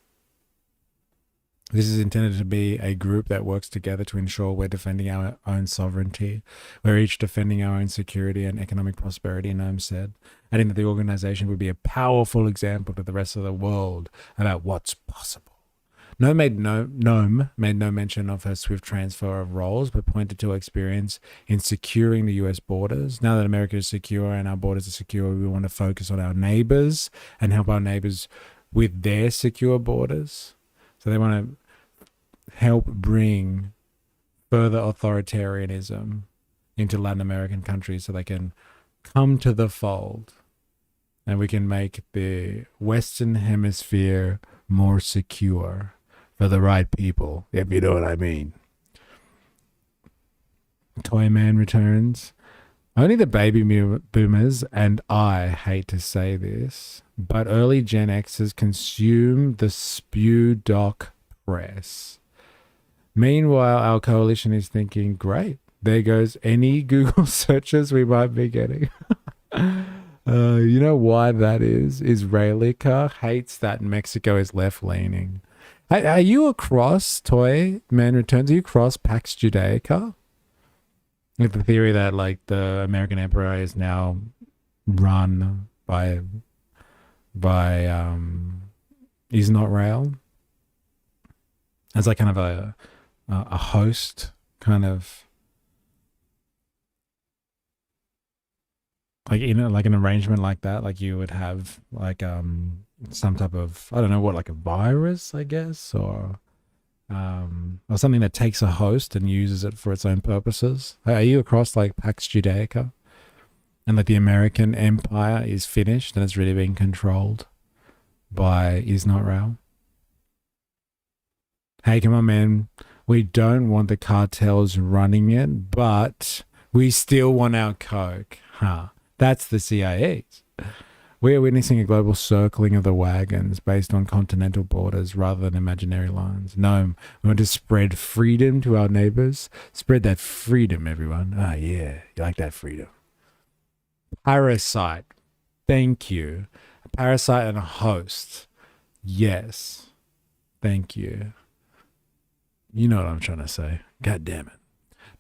This is intended to be a group that works together to ensure we're defending our own sovereignty. We're each defending our own security and economic prosperity, Noem said, adding that the organization would be a powerful example to the rest of the world about what's possible. Noem made no mention of her swift transfer of roles, but pointed to her experience in securing the U.S. borders. Now that America is secure and our borders are secure, we want to focus on our neighbors and help our neighbors with their secure borders. So they want to help bring further authoritarianism into Latin American countries so they can come to the fold and we can make the Western Hemisphere more secure for the right people, if you know what I mean. Toy Man returns. Only the baby boomers, and I hate to say this, but early Gen Xers consume the spew doc press. Meanwhile, our coalition is thinking, great, there goes any Google searches we might be getting. You know why that is? Israelica hates that Mexico is left-leaning. Are you across Toy Man Returns? Are you across Pax Judaica? With the theory that like the American emperor is now run by Israel as like kind of a host kind of like like an arrangement like that, like you would have like some type of, I don't know what, like a virus, I guess, or something that takes a host and uses it for its own purposes. Are you across like Pax Judaica? And like the American empire is finished and it's really being controlled by Israel? Hey, come on, man. We don't want the cartels running it, but we still want our coke. Huh. That's the CIA's. We are witnessing a global circling of the wagons based on continental borders rather than imaginary lines. No, we want to spread freedom to our neighbors. Spread that freedom, everyone. Ah, yeah, you like that freedom. Parasite. Thank you. A parasite and a host. Yes. Thank you. You know what I'm trying to say. God damn it.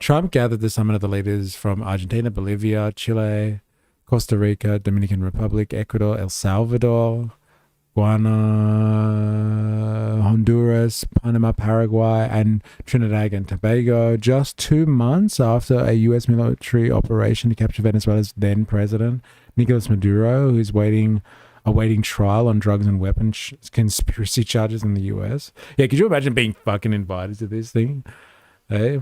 Trump gathered the summit of the leaders from Argentina, Bolivia, Chile, Costa Rica, Dominican Republic, Ecuador, El Salvador, Guyana, Honduras, Panama, Paraguay, and Trinidad and Tobago, just 2 months after a U.S. military operation to capture Venezuela's then president, Nicolas Maduro, who's awaiting trial on drugs and weapons conspiracy charges in the U.S. Yeah, could you imagine being fucking invited to this thing? Hey,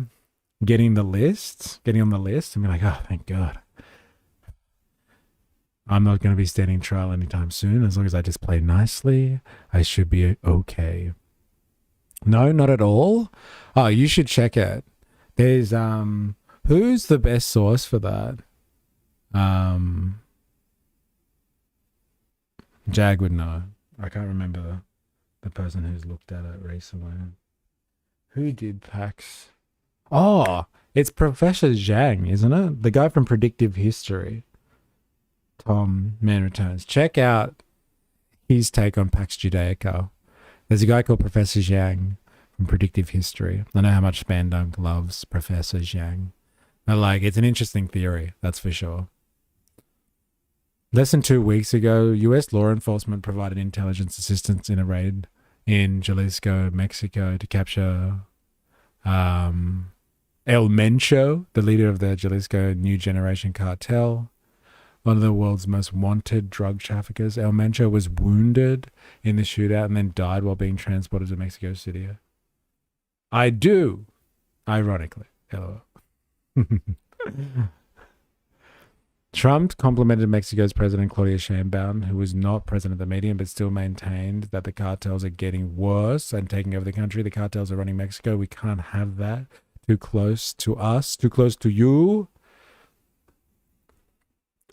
getting on the list, and be like, oh, thank God. I'm not going to be standing trial anytime soon. As long as I just play nicely, I should be okay. No, not at all. Oh, you should check it. There's who's the best source for that? Jag would know. I can't remember the person who's looked at it recently. Who did PAX? Oh, it's Professor Zhang, isn't it? The guy from Predictive History. Tom Man Returns. Check out his take on Pax Judaica. There's a guy called Professor Zhang from Predictive History. I know how much Spandunk loves Professor Zhang. But like, it's an interesting theory, that's for sure. Less than 2 weeks ago, U.S. law enforcement provided intelligence assistance in a raid in Jalisco, Mexico, to capture El Mencho, the leader of the Jalisco New Generation Cartel. One of the world's most wanted drug traffickers. El Mencho was wounded in the shootout and then died while being transported to Mexico City. I do. Ironically. LOL. Trump complimented Mexico's President Claudia Sheinbaum, who was not present at the meeting but still maintained that the cartels are getting worse and taking over the country. The cartels are running Mexico. We can't have that. Too close to us. Too close to you.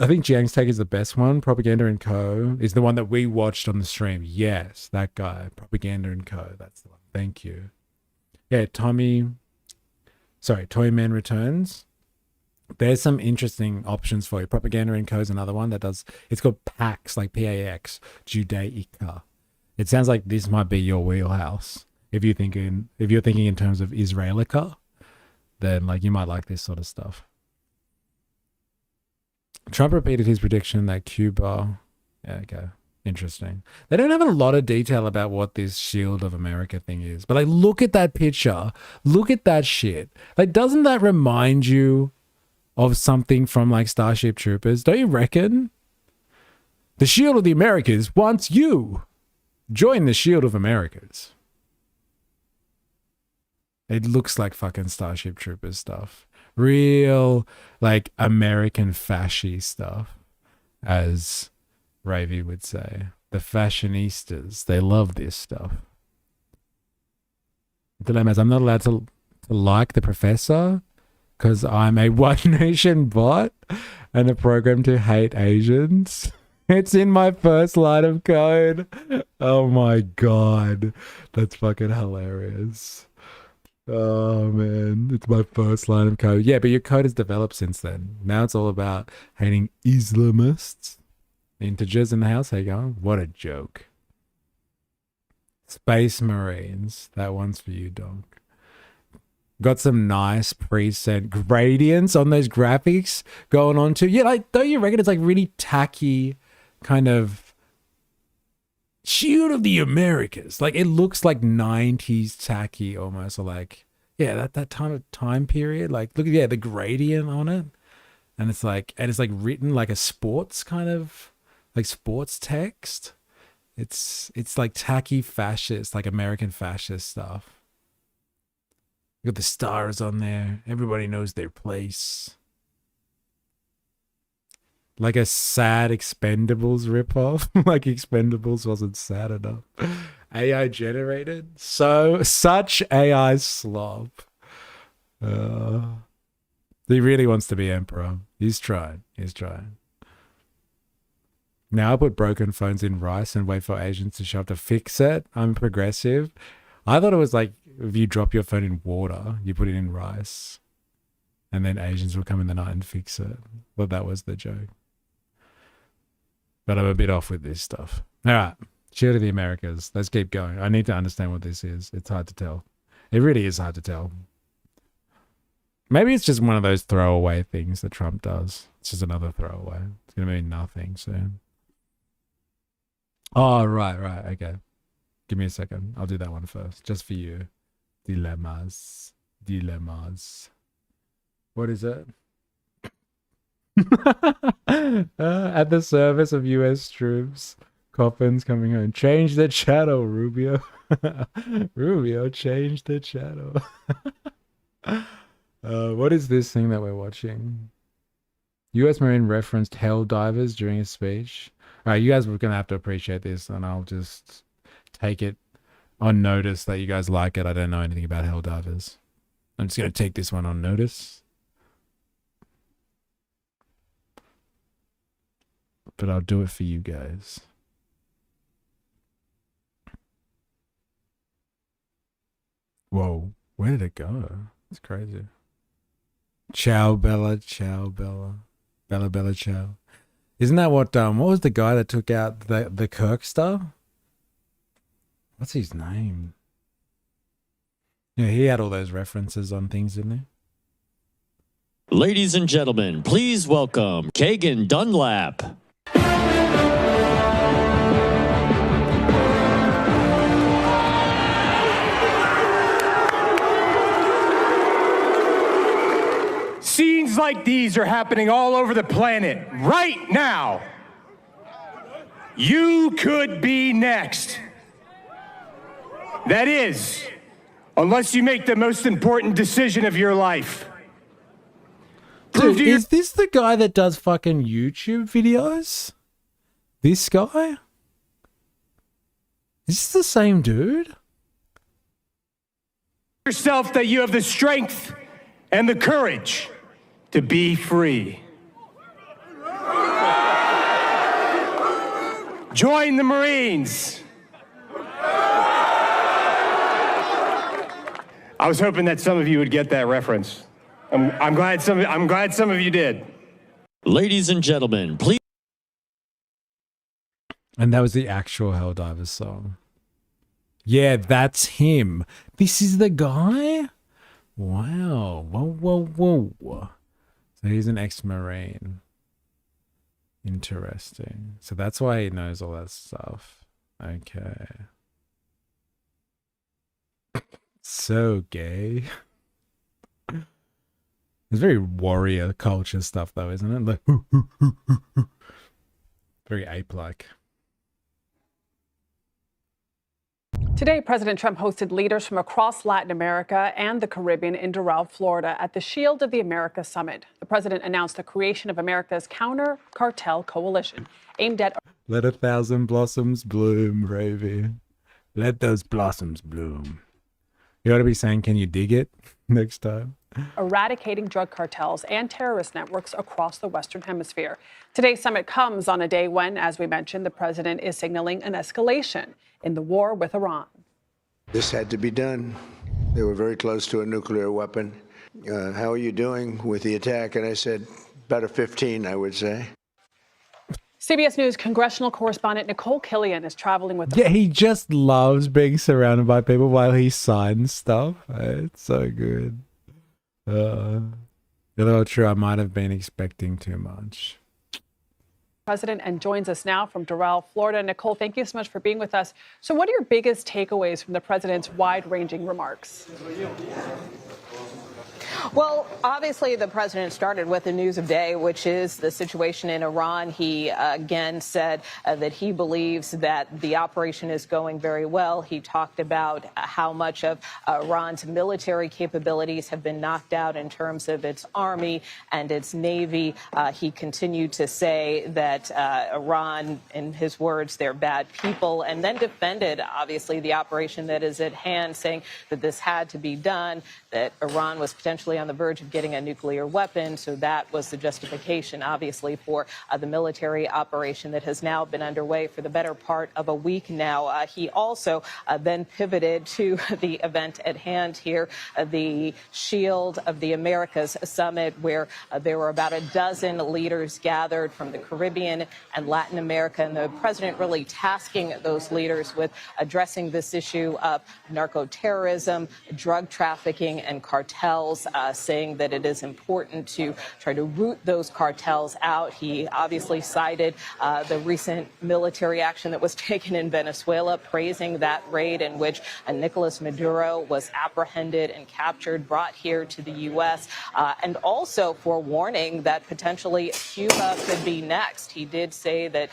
I think Jiang's take is the best one. Propaganda & Co. is the one that we watched on the stream. Yes, that guy. Propaganda & Co. That's the one. Thank you. Yeah, Toyman Returns. There's some interesting options for you. Propaganda & Co. is another one that does, it's called PAX, like P-A-X, Judaica. It sounds like this might be your wheelhouse. If you're thinking in terms of Israelica, then like you might like this sort of stuff. Trump repeated his prediction that Cuba... Yeah, okay. Interesting. They don't have a lot of detail about what this Shield of America thing is. But, like, look at that picture. Look at that shit. Like, doesn't that remind you of something from, like, Starship Troopers? Don't you reckon? The Shield of the Americas wants you. Join the Shield of Americas. It looks like fucking Starship Troopers stuff. Real, like, American fashy stuff, as Ravy would say. The fashionistas, they love this stuff. Dilemmas, I'm not allowed to like the professor because I'm a One Nation bot and a program to hate Asians. It's in my first line of code. Oh my God. That's fucking hilarious. Oh man, it's my first line of code. Yeah, but your code has developed since then. Now it's all about hating Islamists. Integers in the house, how you going? What a joke. Space Marines, that one's for you, dog. Got some nice preset gradients on those graphics going on too. Yeah, like, don't you reckon it's like really tacky kind of Shield of the Americas? Like, it looks like 90s tacky almost, or like, yeah, that time period. Like, look at, yeah, the gradient on it. And it's like written like a sports kind of, like sports text. It's like tacky fascist, like American fascist stuff. You got the stars on there. Everybody knows their place. Like a sad Expendables ripoff. Like Expendables wasn't sad enough. AI generated. Such AI slop. He really wants to be emperor. He's trying. Now I put broken phones in rice and wait for Asians to show up to fix it. I'm progressive. I thought it was like if you drop your phone in water, you put it in rice, and then Asians will come in the night and fix it. Well, that was the joke. But I'm a bit off with this stuff. All right. Shield of the Americas. Let's keep going. I need to understand what this is. It's hard to tell. It really is hard to tell. Maybe it's just one of those throwaway things that Trump does. It's just another throwaway. It's going to mean nothing soon. Oh, right. Okay. Give me a second. I'll do that one first. Just for you. Dilemmas. What is it? At the service of U.S. troops. Coffins coming home. Change the channel, Rubio. Rubio, change the channel. What is this thing that we're watching? U.S. Marine referenced hell divers during his speech. All right, you guys were going to have to appreciate this, and I'll just take it on notice that you guys like it. I don't know anything about hell divers. I'm just going to take this one on notice. But I'll do it for you guys. Whoa, where did it go? It's crazy. Ciao, Bella. Bella, ciao. Isn't that what was the guy that took out the Kirk stuff? What's his name? Yeah, he had all those references on things, didn't he? Ladies and gentlemen, please welcome Kagan Dunlap. Scenes like these are happening all over the planet right now. You could be next. That is, unless you make the most important decision of your life. Dude, is this the guy that does fucking YouTube videos? This guy? Is this the same dude? Yourself that you have the strength and the courage to be free. Join the Marines. I was hoping that some of you would get that reference. I'm glad some of you did. Ladies and gentlemen, please. And that was the actual Helldivers song. Yeah, that's him. This is the guy? Wow. Whoa. So he's an ex-Marine. Interesting. So that's why he knows all that stuff. Okay. So gay. It's very warrior culture stuff though, isn't it? Like very ape-like. Today, President Trump hosted leaders from across Latin America and the Caribbean in Doral, Florida, at the Shield of the Americas Summit. The president announced the creation of America's counter-cartel coalition aimed at... Let 1,000 blossoms bloom, Ravy. Let those blossoms bloom. You ought to be saying, can you dig it next time? eradicating drug cartels and terrorist networks across the Western Hemisphere. Today's summit comes on a day when, as we mentioned, the president is signaling an escalation in the war with Iran. This had to be done. They were very close to a nuclear weapon. How are you doing with the attack? And I said, better 15, I would say. CBS News congressional correspondent Nicole Killian is traveling with... Yeah, he just loves being surrounded by people while he signs stuff. It's so good. Although true, I might have been expecting too much. President and joins us now from Doral, Florida. Nicole, thank you so much for being with us. So what are your biggest takeaways from the president's wide-ranging remarks? Well, obviously, the president started with the news of day, which is the situation in Iran. He again said that he believes that the operation is going very well. He talked about how much of Iran's military capabilities have been knocked out in terms of its army and its navy. He continued to say that Iran, in his words, they're bad people, and then defended, obviously, the operation that is at hand, saying that this had to be done, that Iran was potentially on the verge of getting a nuclear weapon. So that was the justification, obviously, for the military operation that has now been underway for the better part of a week now. He also then pivoted to the event at hand here, the Shield of the Americas Summit, where there were about a dozen leaders gathered from the Caribbean Caribbean and Latin America. And the president really tasking those leaders with addressing this issue of narco-terrorism, drug trafficking, and cartels, saying that it is important to try to root those cartels out. He obviously cited the recent military action that was taken in Venezuela, praising that raid in which Nicolas Maduro was apprehended and captured, brought here to the U.S., and also forewarning that potentially Cuba could be next. He did say that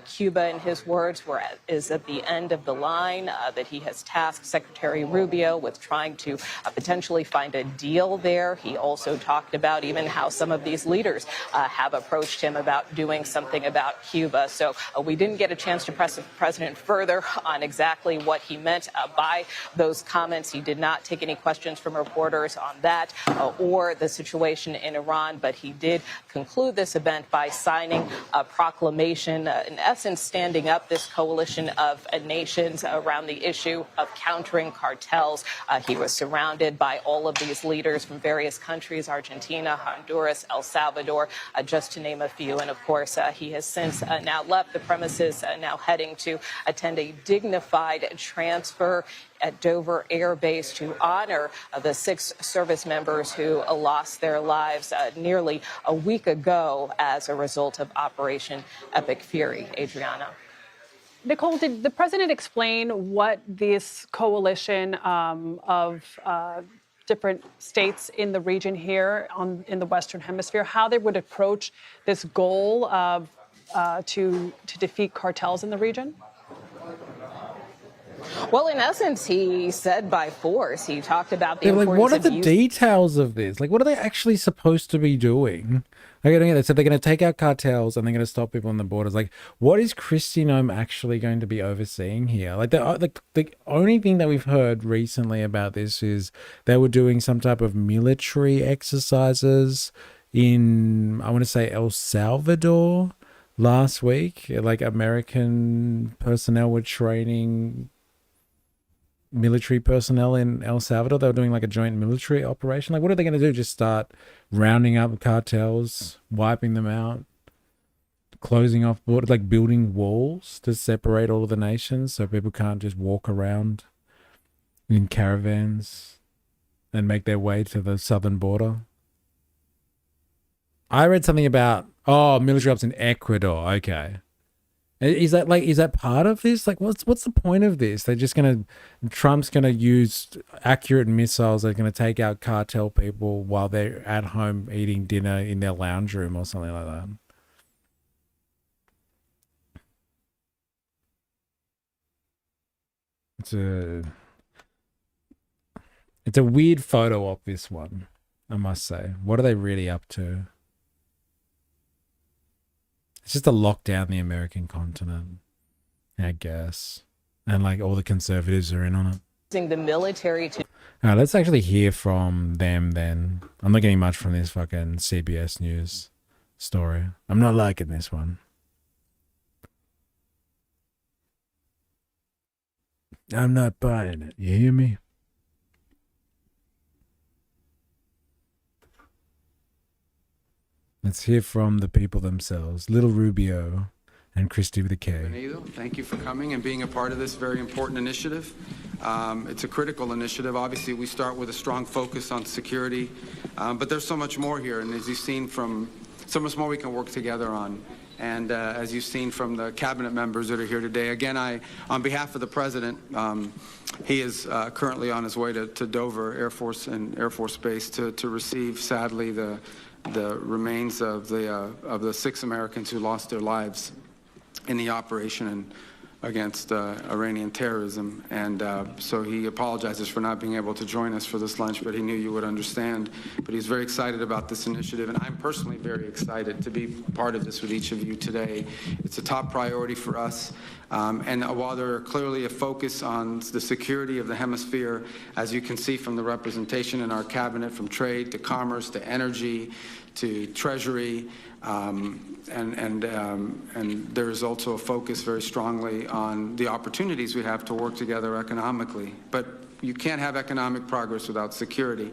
Cuba, in his words, is at the end of the line, that he has tasked Secretary Rubio with trying to potentially find a deal there. He also talked about even how some of these leaders have approached him about doing something about Cuba. So we didn't get a chance to press the president further on exactly what he meant by those comments. He did not take any questions from reporters on that or the situation in Iran, but he did conclude this event by signing a proclamation, in essence standing up this coalition of nations around the issue of countering cartels. He was surrounded by all of these leaders from various countries, Argentina, Honduras, El Salvador, just to name a few. And of course, he has since now left the premises, now heading to attend a dignified transfer at Dover Air Base to honor the 6 service members who lost their lives nearly a week ago as a result of Operation Epic Fury. Adriana. Nicole, did the president explain what this coalition of different states in the region here in the Western Hemisphere, how they would approach this goal of to defeat cartels in the region? Well, in essence, he said by force. He talked about the importance what are the of details of this? Like, what are they actually supposed to be doing? Like, I don't get it. So they're going to take out cartels and they're going to stop people on the borders. Like, what is Kristi Noem actually going to be overseeing here? Like, the only thing that we've heard recently about this is they were doing some type of military exercises in, I want to say, El Salvador last week. Like, American personnel were training military personnel in El Salvador. They were doing like a joint military operation. Like, what are they going to do? Just start rounding up cartels, wiping them out, closing off borders, like building walls to separate all of the nations so people can't just walk around in caravans and make their way to the southern border? I read something about, military ops in Ecuador. Okay. Is that part of this? Like, what's the point of this? Trump's gonna use accurate missiles. They're gonna take out cartel people while they're at home eating dinner in their lounge room or something like that. It's a weird photo op, this one, I must say. What are they really up to? It's just to lock down the American continent, I guess. And like all the conservatives are in on it. using the military to. All right, let's actually hear from them then. I'm not getting much from this fucking CBS News story. I'm not liking this one. I'm not buying it. You hear me? Let's hear from the people themselves. Little Rubio and Kristi with a K. Thank you for coming and being a part of this very important initiative. It's a critical initiative. Obviously, we start with a strong focus on security, but there's so much more here. And as you've seen so much more we can work together on. And as you've seen from the cabinet members that are here today, again, on behalf of the president, he is currently on his way to Dover Air Force Base to receive, sadly, the remains of the 6 Americans who lost their lives in the operation against Iranian terrorism. And so he apologizes for not being able to join us for this lunch, but he knew you would understand. But he's very excited about this initiative, and I'm personally very excited to be part of this with each of you today. It's a top priority for us. And while there are clearly a focus on the security of the hemisphere, as you can see from the representation in our cabinet, from trade to commerce to energy to treasury, and there is also a focus very strongly on the opportunities we have to work together economically. But you can't have economic progress without security.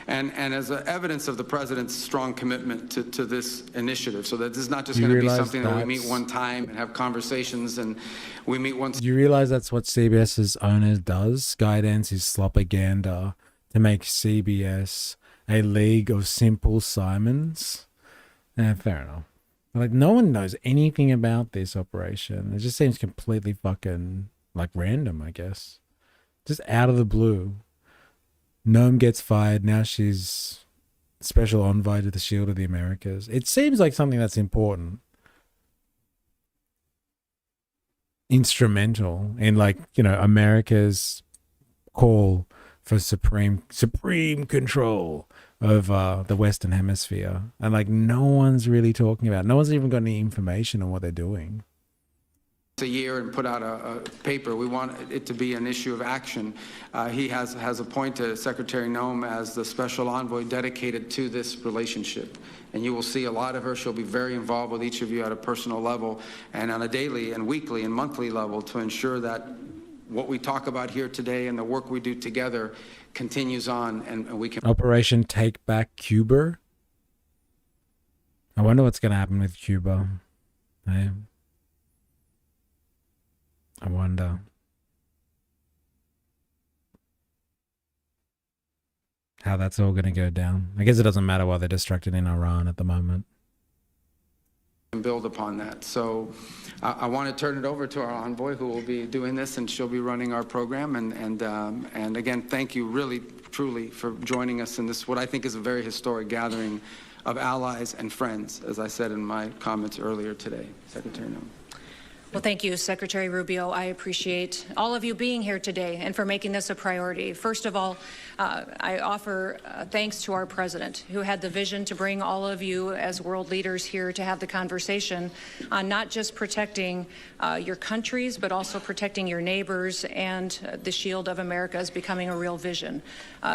And as evidence of the president's strong commitment to this initiative, so that this is not just going to be something that we meet one time and have conversations and we meet once. Do you realize that's what CBS's owner does? Skydance is slopaganda to make CBS a league of simple Simons. Fair enough. Like, no one knows anything about this operation. It just seems completely fucking, like, random, I guess. Just out of the blue. Noam gets fired. Now she's special envoy to the Shield of the Americas. It seems like something that's important. Instrumental in, like, you know, America's call for supreme control of the Western Hemisphere. And, like, no one's really talking about it. No one's even got any information on what they're doing. A year and put out a paper. We want it to be an issue of action. He has appointed Secretary Noam as the special envoy dedicated to this relationship. And you will see a lot of her. She'll be very involved with each of you at a personal level and on a daily and weekly and monthly level to ensure that what we talk about here today and the work we do together continues on and we can... Operation Take Back Cuba? I wonder what's going to happen with Cuba. Hey? I wonder. How that's all going to go down. I guess it doesn't matter why they're distracted in Iran at the moment. And build upon that. So I want to turn it over to our envoy who will be doing this, and she'll be running our program. And again, thank you really, truly for joining us in this, what I think is a very historic gathering of allies and friends, as I said in my comments earlier today. Secretary Noam. Well, thank you, Secretary Rubio. I appreciate all of you being here today and for making this a priority. First of all, I offer thanks to our president, who had the vision to bring all of you as world leaders here to have the conversation on not just protecting your countries, but also protecting your neighbors, and the Shield of America is becoming a real vision.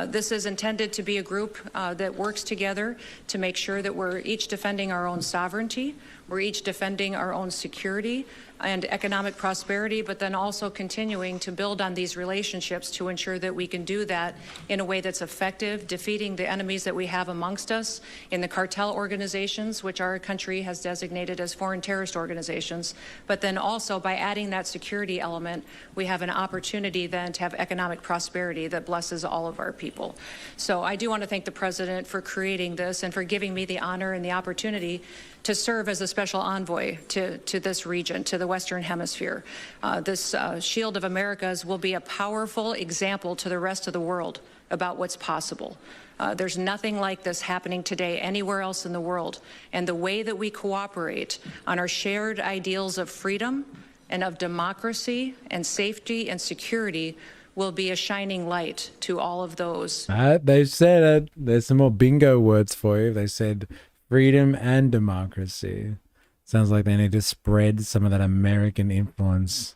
This is intended to be a group that works together to make sure that we're each defending our own sovereignty, we're each defending our own security and economic prosperity, but then also continuing to build on these relationships to ensure that we can do that in a way that's effective, defeating the enemies that we have amongst us in the cartel organizations, which our country has designated as foreign terrorist organizations. But then also by adding that security element, we have an opportunity then to have economic prosperity that blesses all of our people. So I do want to thank the president for creating this and for giving me the honor and the opportunity to serve as a special envoy to this region, to the Western Hemisphere. This Shield of Americas will be a powerful example to the rest of the world about what's possible. There's nothing like this happening today anywhere else in the world. And the way that we cooperate on our shared ideals of freedom and of democracy and safety and security will be a shining light to all of those. They said it. There's some more bingo words for you. They said freedom and democracy. Sounds like they need to spread some of that American influence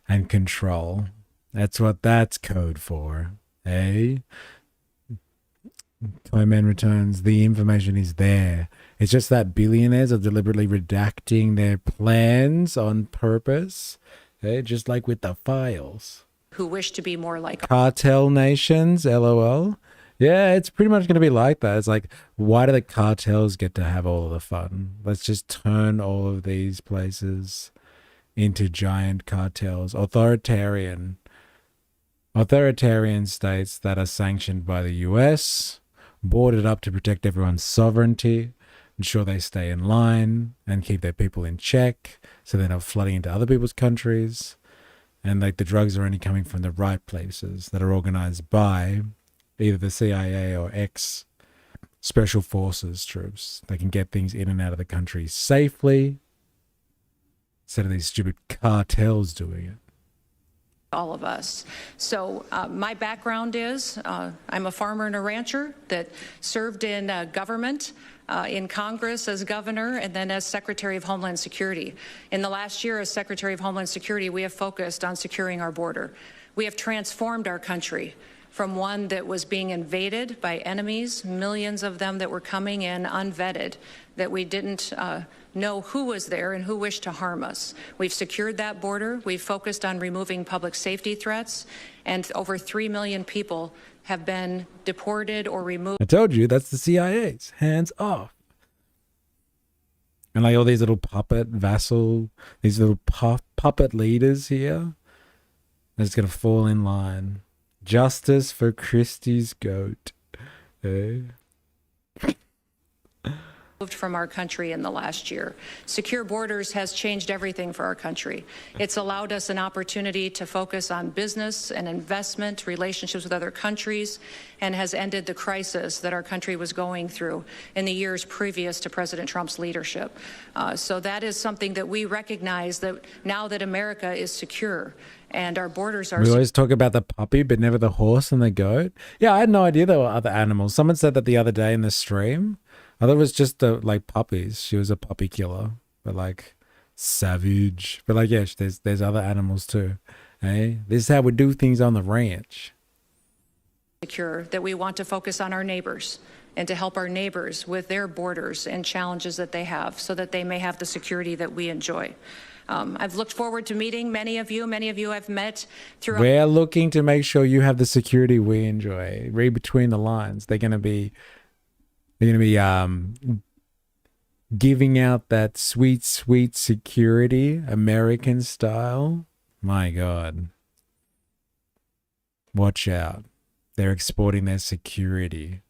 and control. That's what that's code for, eh? Toyman returns. The information is there. It's just that billionaires are deliberately redacting their plans on purpose, eh? Just like with the files. Who wish to be more like cartel nations, LOL. Yeah, it's pretty much going to be like that. It's like, why do the cartels get to have all of the fun? Let's just turn all of these places into giant cartels. Authoritarian states that are sanctioned by the US, boarded up to protect everyone's sovereignty, ensure they stay in line and keep their people in check so they're not flooding into other people's countries. And like the drugs are only coming from the right places that are organized by either the CIA or ex-special forces troops. They can get things in and out of the country safely instead of these stupid cartels doing it. All of us. So my background is I'm a farmer and a rancher that served in government, in Congress as governor, and then as Secretary of Homeland Security. In the last year as Secretary of Homeland Security, we have focused on securing our border. We have transformed our country from one that was being invaded by enemies, millions of them that were coming in unvetted, that we didn't know who was there and who wished to harm us. We've secured that border. We've focused on removing public safety threats, and over 3 million people have been deported or removed. I told you, that's the CIA's. Hands off. And like all these little puppet vassal, these little puppet leaders here, they're just going to fall in line. Justice for Christie's goat. Eh? From our country in the last year. Secure borders has changed everything for our country. It's allowed us an opportunity to focus on business and investment, relationships with other countries, and has ended the crisis that our country was going through in the years previous to President Trump's leadership. So that is something that we recognize, that now that America is secure and our borders are We always talk about the puppy, but never the horse and the goat. Yeah, I had no idea there were other animals. Someone said that the other day in the stream. I thought it was just like puppies. She was a puppy killer, but like savage. But like, yeah, there's other animals too. Hey, this is how we do things on the ranch. secure, that we want to focus on our neighbors and to help our neighbors with their borders and challenges that they have so that they may have the security that we enjoy. I've looked forward to meeting many of you. Many of you I've met throughout. We're looking to make sure you have the security we enjoy. Read between the lines. They're gonna be giving out that sweet, sweet security, American style. My God. Watch out. They're exporting their security.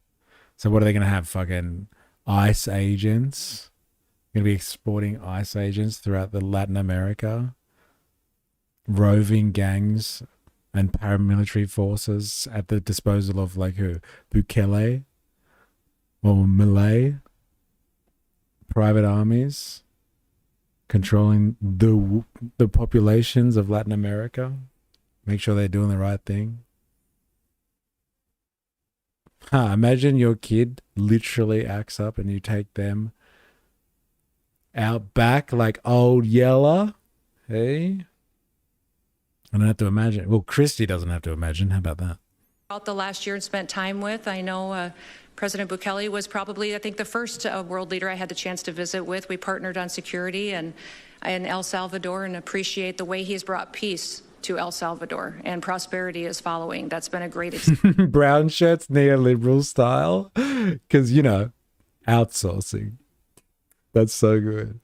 So what are they going to have? Fucking ICE agents? Going to be exporting ICE agents throughout the Latin America? Roving gangs and paramilitary forces at the disposal of like who? Bukele? Or Malay? Private armies? Controlling the populations of Latin America? Make sure they're doing the right thing. Imagine your kid literally acts up and you take them out back like Old Yeller. Hey? I don't have to imagine. Well, Christy doesn't have to imagine. How about that? Throughout the last year and spent time with. I know President Bukele was probably, I think, the first world leader I had the chance to visit with. We partnered on security and in El Salvador and appreciate the way he's brought peace to El Salvador, and prosperity is following. That's been a great experience. Brown shirts, neoliberal style. Because, you know, outsourcing. That's so good.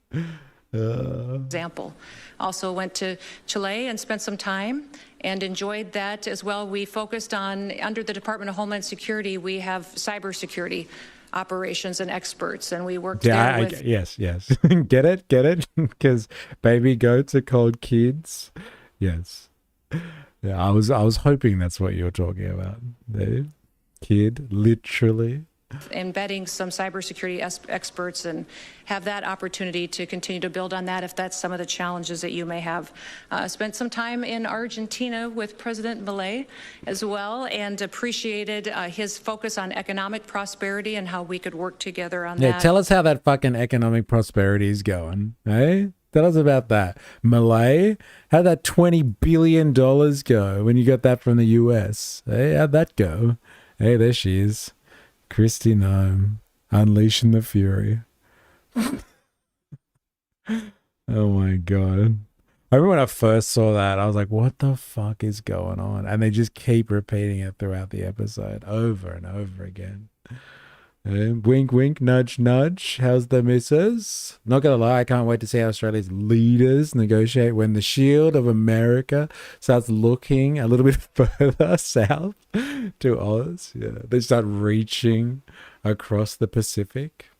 Example. Also went to Chile and spent some time and enjoyed that as well. We focused on, under the Department of Homeland Security, we have cybersecurity operations and experts, and we worked there with... Yes. Get it? Because baby goats are called kids. Yes. Yeah, I was hoping that's what you were talking about. There. Kid, literally. Embedding some cybersecurity experts and have that opportunity to continue to build on that if that's some of the challenges that you may have. Spent some time in Argentina with President Milei as well and appreciated his focus on economic prosperity and how we could work together on that. Yeah, tell us how that fucking economic prosperity is going, eh? Tell us about that. Malay, how'd that $20 billion go when you got that from the US? Hey, how'd that go? Hey, there she is. Christy Nome, unleashing the fury. Oh my God. I remember when I first saw that, I was like, what the fuck is going on? And they just keep repeating it throughout the episode over and over again. Wink, wink, nudge, nudge. How's the missus? Not gonna lie, I can't wait to see how Australia's leaders negotiate when the shield of America starts looking a little bit further south to Oz. Yeah, they start reaching across the Pacific.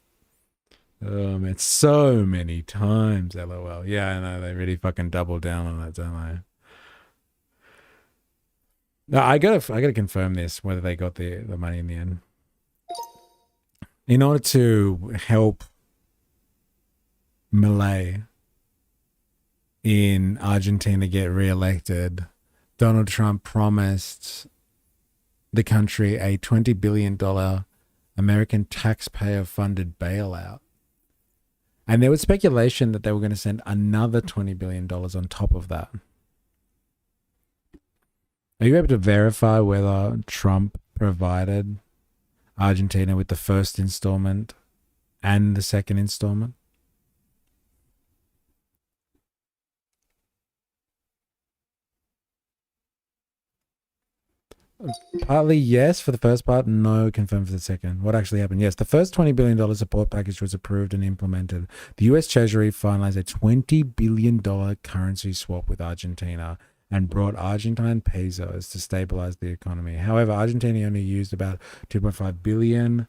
Oh man, so many times. LOL. Yeah, I know they really fucking double down on that, don't they? No, I gotta confirm this whether they got the money in the end. In order to help Milei in Argentina get reelected, Donald Trump promised the country a $20 billion American taxpayer-funded bailout. And there was speculation that they were going to send another $20 billion on top of that. Are you able to verify whether Trump provided Argentina with the first installment and the second installment? Partly yes for the first part, no confirmed for the second. What actually happened? Yes, the first $20 billion support package was approved and implemented. The US Treasury finalized a $20 billion currency swap with Argentina and brought Argentine pesos to stabilize the economy. However, Argentina only used about $2.5 billion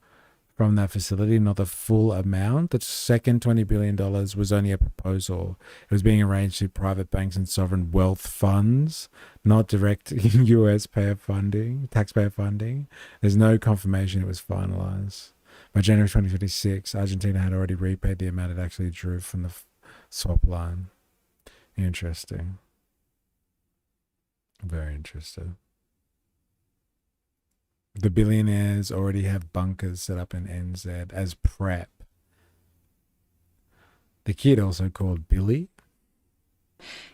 from that facility, not the full amount. The second $20 billion was only a proposal. It was being arranged through private banks and sovereign wealth funds, not direct US taxpayer funding. There's no confirmation it was finalized. By January 2026, Argentina had already repaid the amount it actually drew from the swap line. Interesting. Very interesting. The billionaires already have bunkers set up in NZ as prep. The kid also called Billy.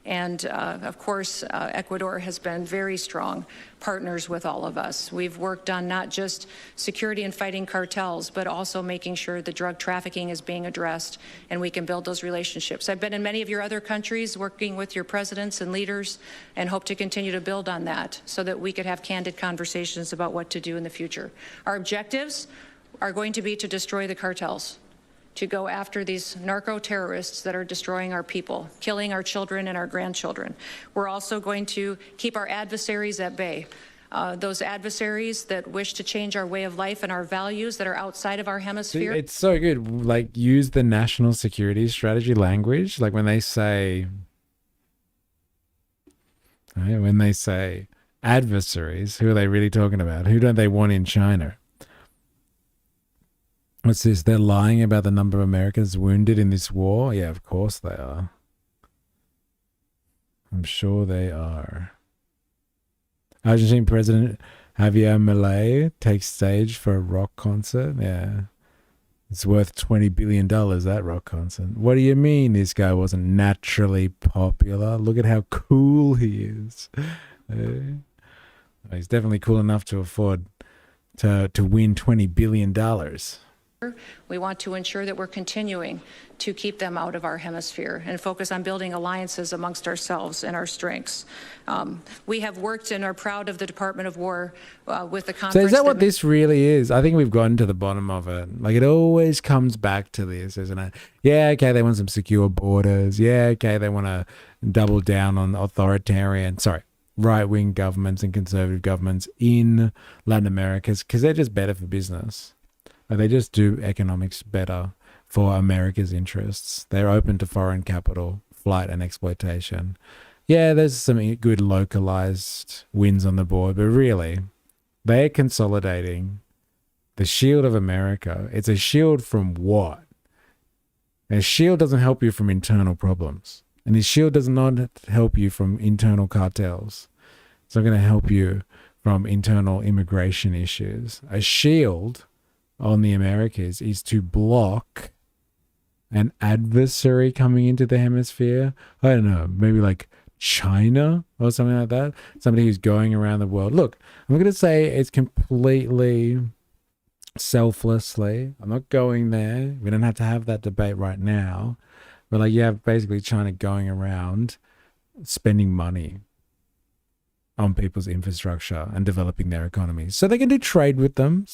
And of course, Ecuador has been very strong partners with all of us. We've worked on not just security and fighting cartels, but also making sure the drug trafficking is being addressed and we can build those relationships. I've been in many of your other countries working with your presidents and leaders and hope to continue to build on that so that we could have candid conversations about what to do in the future. Our objectives are going to be to destroy the cartels, to go after these narco-terrorists that are destroying our people, killing our children and our grandchildren. We're also going to keep our adversaries at bay. Those adversaries that wish to change our way of life and our values that are outside of our hemisphere. It's so good. Like, use the national security strategy language. Like when they say adversaries, who are they really talking about? Who don't they want in China? What's this? They're lying about the number of Americans wounded in this war? Yeah, of course they are. I'm sure they are. Argentine President Javier Milei takes stage for a rock concert. Yeah. It's worth $20 billion, that rock concert. What do you mean this guy wasn't naturally popular? Look at how cool he is. He's definitely cool enough to afford to win $20 billion. We want to ensure that we're continuing to keep them out of our hemisphere and focus on building alliances amongst ourselves and our strengths. We have worked and are proud of the Department of War with the conference. So is that what this really is? I think we've gotten to the bottom of it. Like, it always comes back to this, isn't it? Yeah, okay, they want some secure borders. Yeah, okay, they want to double down on right-wing governments and conservative governments in Latin America because they're just better for business. They just do economics better for America's interests. They're open to foreign capital, flight, and exploitation. Yeah, there's some good localized wins on the board, but really, they're consolidating the shield of America. It's a shield from what? A shield doesn't help you from internal problems. And a shield does not help you from internal cartels. It's not going to help you from internal immigration issues. A shield on the Americas is to block an adversary coming into the hemisphere. I don't know, maybe like China or something like that. Somebody who's going around the world. Look, I'm not going to say it's completely selflessly. I'm not going there. We don't have to have that debate right now. But like, you have basically China going around spending money on people's infrastructure and developing their economies. So they can do trade with them.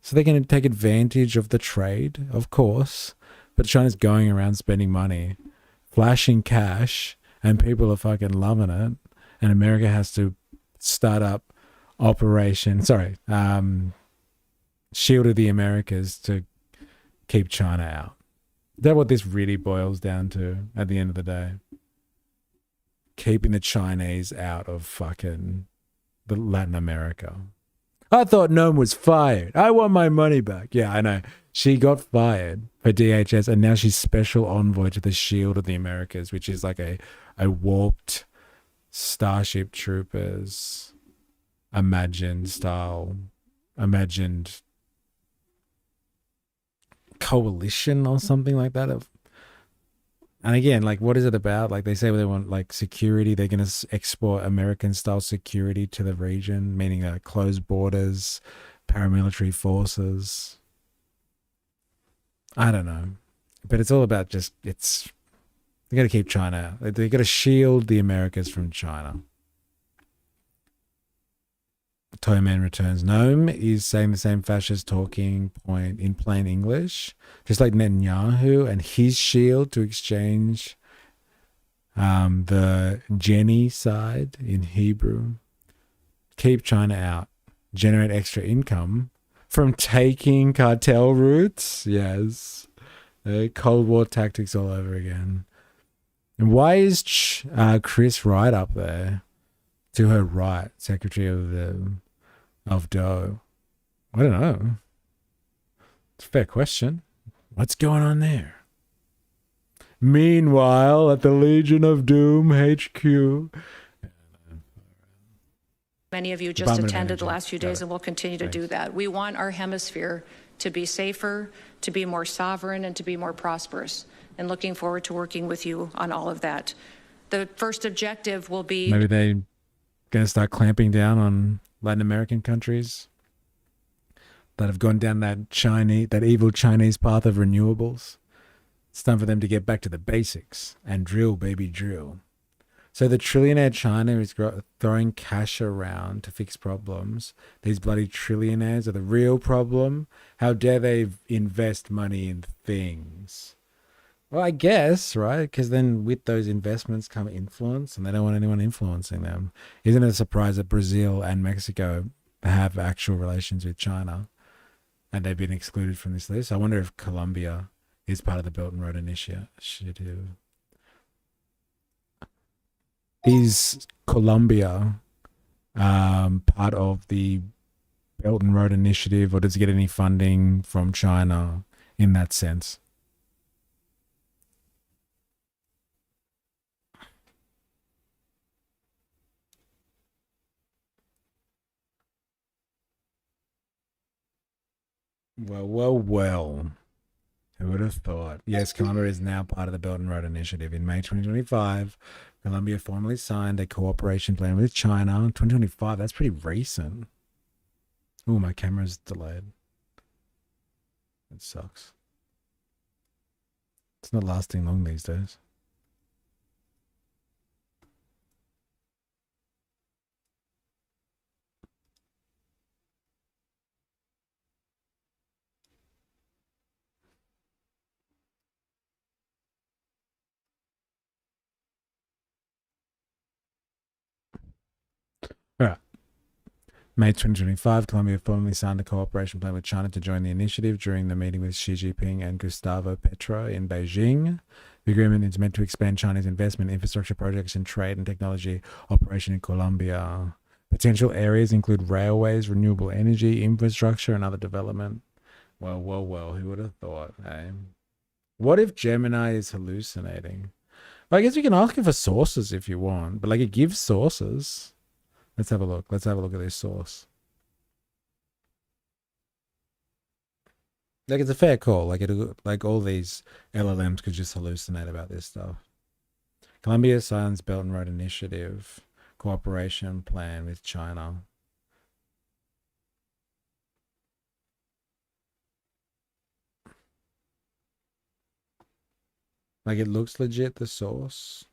So they can take advantage of the trade, of course, but China's going around spending money, flashing cash, and people are fucking loving it. And America has to start up Shield of the Americas to keep China out. That's what this really boils down to at the end of the day. Keeping the Chinese out of fucking the Latin America. I thought Nome was fired. I want my money back. Yeah, I know. She got fired for DHS, and now she's special envoy to the Shield of the Americas, which is like a warped Starship Troopers imagined coalition or something like that. And again, like, what is it about? Like, they say they want like security. They're going to export American-style security to the region, meaning closed borders, paramilitary forces. I don't know, but it's all about they got to keep China. They got to shield the Americas from China. Toyman returns. Noam is saying the same fascist talking point in plain English, just like Netanyahu and his shield to exchange the Jenny side in Hebrew. Keep China out. Generate extra income from taking cartel routes. Yes. Cold War tactics all over again. And why is Chris Wright up there? To her right, Secretary of Doe. I don't know. It's a fair question. What's going on there? Meanwhile, at the Legion of Doom HQ. Many of you just Department of attended the Energy. last few Got days it. and will continue to do Thanks. that. We want our hemisphere to be safer, to be more sovereign, and to be more prosperous. And looking forward to working with you on all of that. The first objective will be Maybe they're going to start clamping down on Latin American countries that have gone down that evil Chinese path of renewables. It's time for them to get back to the basics and drill, baby, drill. So the trillionaire China is throwing cash around to fix problems. These bloody trillionaires are the real problem. How dare they invest money in things? Well, I guess, right? Because then with those investments come influence, and they don't want anyone influencing them. Isn't it a surprise that Brazil and Mexico have actual relations with China and they've been excluded from this list? I wonder if Colombia is part of the Belt and Road Initiative. Is Colombia part of the Belt and Road Initiative, or does it get any funding from China in that sense? Well. Who would have thought? Yes, Colombia is now part of the Belt and Road Initiative. In May 2025, Colombia formally signed a cooperation plan with China. 2025, that's pretty recent. Oh, my camera's delayed. It sucks. It's not lasting long these days. All right. May 2025, Colombia formally signed a cooperation plan with China to join the initiative during the meeting with Xi Jinping and Gustavo Petro in Beijing. The agreement is meant to expand China's investment, infrastructure projects, and trade and technology operation in Colombia. Potential areas include railways, renewable energy, infrastructure, and other development. Well, who would have thought, eh? What if Gemini is hallucinating? Well, I guess you can ask it for sources if you want, but like it gives sources. Let's have a look. Let's have a look at this source. Like, it's a fair call. Like all these LLMs could just hallucinate about this stuff. Colombia signs Belt and Road Initiative cooperation plan with China. Like, it looks legit, the source.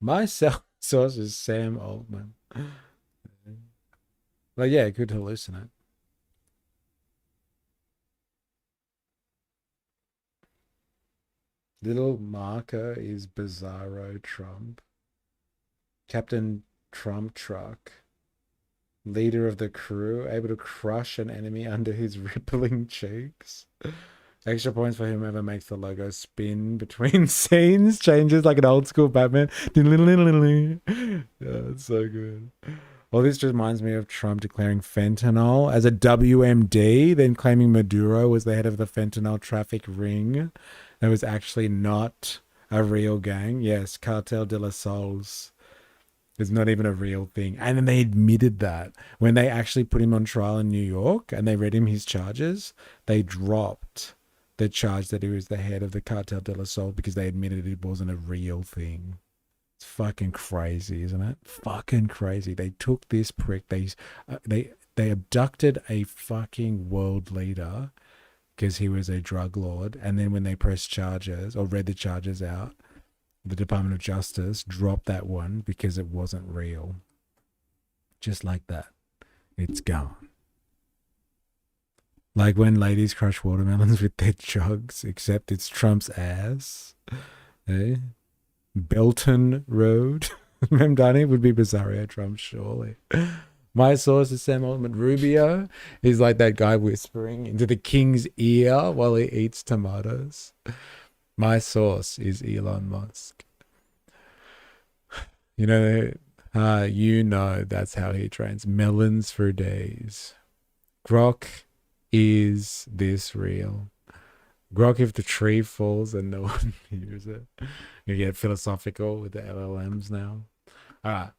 My source is Sam Altman. Like, yeah, it could hallucinate. Little marker is Bizarro Trump. Captain Trump Truck. Leader of the crew, able to crush an enemy under his rippling cheeks. Extra points for whomever makes the logo spin between scenes. Changes like an old school Batman. Yeah, it's so good. Well, this just reminds me of Trump declaring fentanyl as a WMD, then claiming Maduro was the head of the fentanyl traffic ring. That was actually not a real gang. Yes, Cartel de los Sols is not even a real thing. And then they admitted that when they actually put him on trial in New York and they read him his charges, they dropped the charge that he was the head of the Cartel de los Sols because they admitted it wasn't a real thing. It's fucking crazy, isn't it? Fucking crazy. They took this prick. They abducted a fucking world leader because he was a drug lord. And then when they pressed charges or read the charges out, the Department of Justice dropped that one because it wasn't real. Just like that. It's gone. Like when ladies crush watermelons with their jugs, except it's Trump's ass. Eh? Belton Road. Memdani would be Bizarro Trump, surely. My source is Sam Altman-Rubio. He's like that guy whispering into the king's ear while he eats tomatoes. My source is Elon Musk. You know that's how he trains. Melons for days. Grok, is this real? Grok, if the tree falls and no one hears it. You get philosophical with the LLMs now. All right.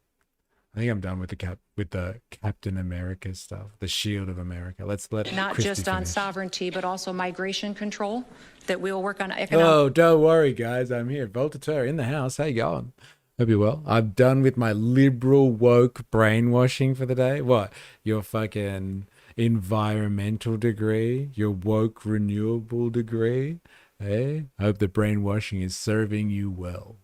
I think I'm done with the Captain America stuff, the Shield of America. Let's let not Christy just on finish. sovereignty, but also migration control, that we will work on economic. Oh, don't worry, guys. I'm here. Voltaire in the house. How you going? Hope you're well. I'm done with my liberal woke brainwashing for the day. What? Your fucking environmental degree? Your woke renewable degree? Hey? I hope the brainwashing is serving you well.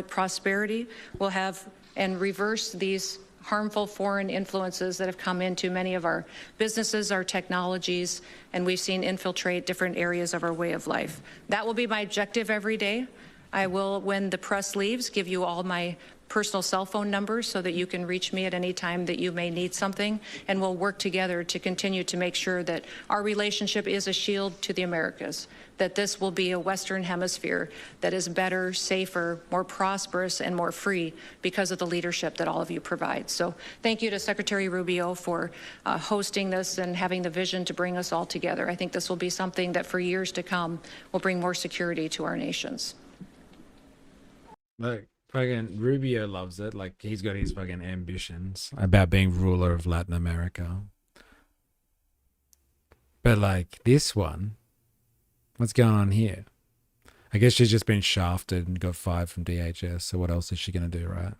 Prosperity will have and reverse these harmful foreign influences that have come into many of our businesses, our technologies, and we've seen infiltrate different areas of our way of life. That will be my objective every day. I will, when the press leaves, give you all my personal cell phone numbers so that you can reach me at any time that you may need something, and we'll work together to continue to make sure that our relationship is a shield to the Americas, that this will be a Western Hemisphere that is better, safer, more prosperous, and more free because of the leadership that all of you provide. So thank you to Secretary Rubio for hosting this and having the vision to bring us all together. I think this will be something that for years to come will bring more security to our nations. Look, fucking Rubio loves it. Like, he's got his fucking ambitions about being ruler of Latin America. But like this one, what's going on here? I guess she's just been shafted and got fired from DHS. So what else is she going to do, right?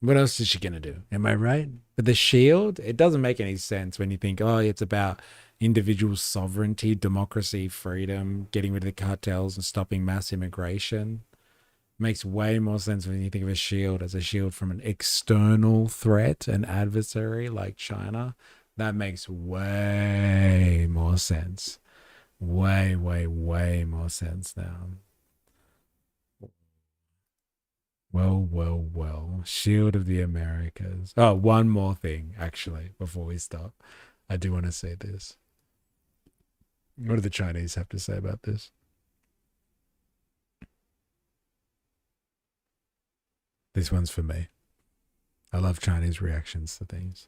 What else is she going to do? Am I right? But the Shield, it doesn't make any sense when you think, oh, it's about individual sovereignty, democracy, freedom, getting rid of the cartels and stopping mass immigration. Makes way more sense when you think of a shield as a shield from an external threat, an adversary like China. That makes way more sense. Way, way, way more sense now. Well. Shield of the Americas. Oh, one more thing, actually, before we stop. I do want to say this. What do the Chinese have to say about this? This one's for me. I love Chinese reactions to things.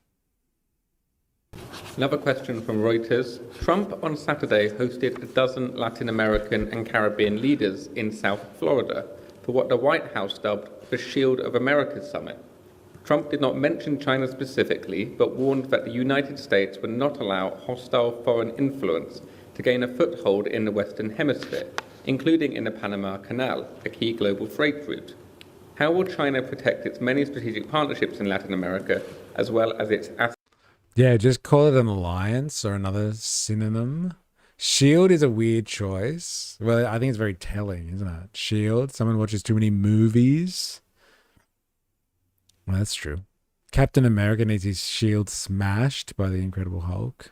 Another question from Reuters. Trump on Saturday hosted a dozen Latin American and Caribbean leaders in South Florida for what the White House dubbed the Shield of America Summit. Trump did not mention China specifically, but warned that the United States would not allow hostile foreign influence to gain a foothold in the Western Hemisphere, including in the Panama Canal, a key global freight route. How will China protect its many strategic partnerships in Latin America, as well as its assets? Yeah, just call it an alliance or another synonym. Shield is a weird choice. Well, I think it's very telling, isn't it? Shield, someone watches too many movies. Well, that's true. Captain America needs his shield smashed by the Incredible Hulk.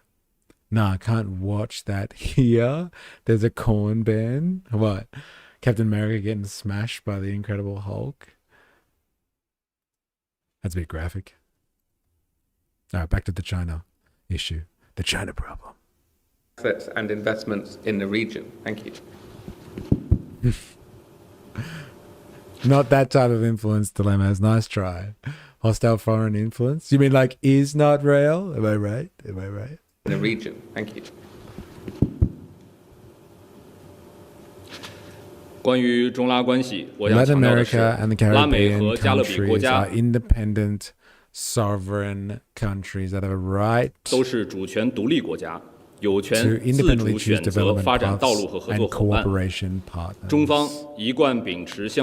No, I can't watch that here. There's a corn ban. What? Captain America getting smashed by the Incredible Hulk? That's a bit graphic. All right, back to the China issue. The China problem. Assets and investments in the region. Thank you. Not that type of influence dilemmas. Nice try. Hostile foreign influence? You mean like is not real? Am I right? Am I right? In the region. Thank you. Latin America and the Caribbean countries are independent, sovereign countries that have a right to independently choose development paths and cooperation partners.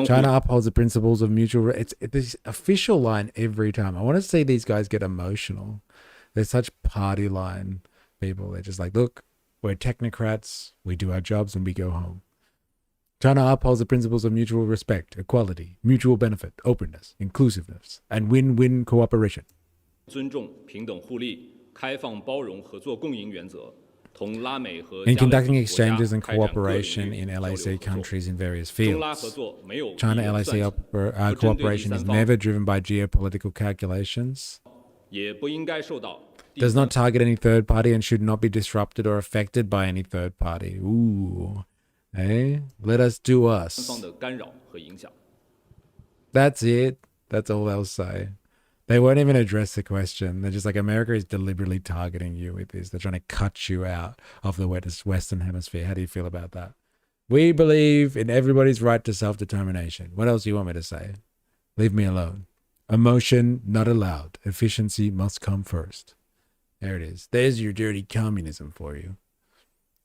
China upholds the principles of mutual. It's this official line every time. I want to see these guys get emotional. They're such party line people. They're just like, look, We're technocrats. We do our jobs and we go home. China upholds the principles of mutual respect, equality, mutual benefit, openness, inclusiveness, and win-win cooperation. 尊重、平等互利、开放包容、合作共赢原则。 In conducting exchanges and cooperation in LAC countries in various fields, China LAC cooperation is never driven by geopolitical calculations, does not target any third party, and should not be disrupted or affected by any third party. Ooh, hey, let us do us. That's it. That's all they'll say. They won't even address the question. They're just like, America is deliberately targeting you with this. They're trying to cut you out of the Western Hemisphere. How do you feel about that? We believe in everybody's right to self-determination. What else do you want me to say? Leave me alone. Emotion not allowed. Efficiency must come first. There it is. There's your dirty communism for you.